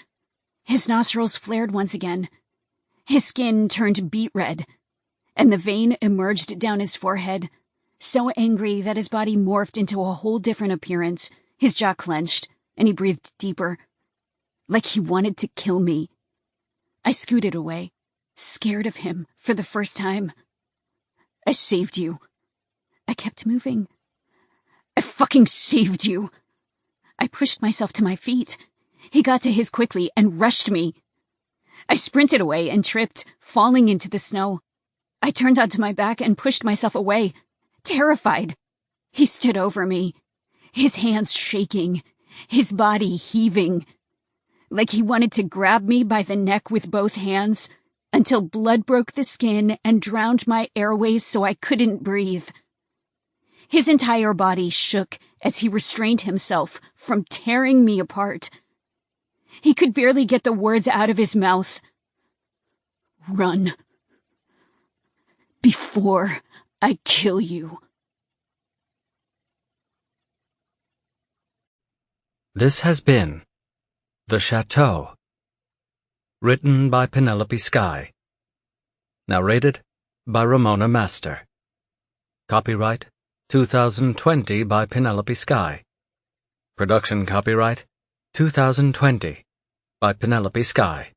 His nostrils flared once again. His skin turned beet red, and the vein emerged down his forehead, so angry that his body morphed into a whole different appearance. His jaw clenched, and he breathed deeper, like he wanted to kill me. I scooted away, scared of him for the first time. I saved you. I kept moving. I fucking saved you. I pushed myself to my feet. He got to his quickly and rushed me. I sprinted away and tripped, falling into the snow. I turned onto my back and pushed myself away, terrified. He stood over me, his hands shaking, his body heaving, like he wanted to grab me by the neck with both hands until blood broke the skin and drowned my airways so I couldn't breathe. His entire body shook as he restrained himself from tearing me apart. He could barely get the words out of his mouth. Run. Before I kill you. This has been The Chateau, written by Penelope Sky. Narrated by Ramona Master. Copyright 2020 by Penelope Sky. Production copyright 2020 by Penelope Sky.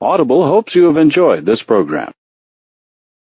Audible hopes you have enjoyed this program.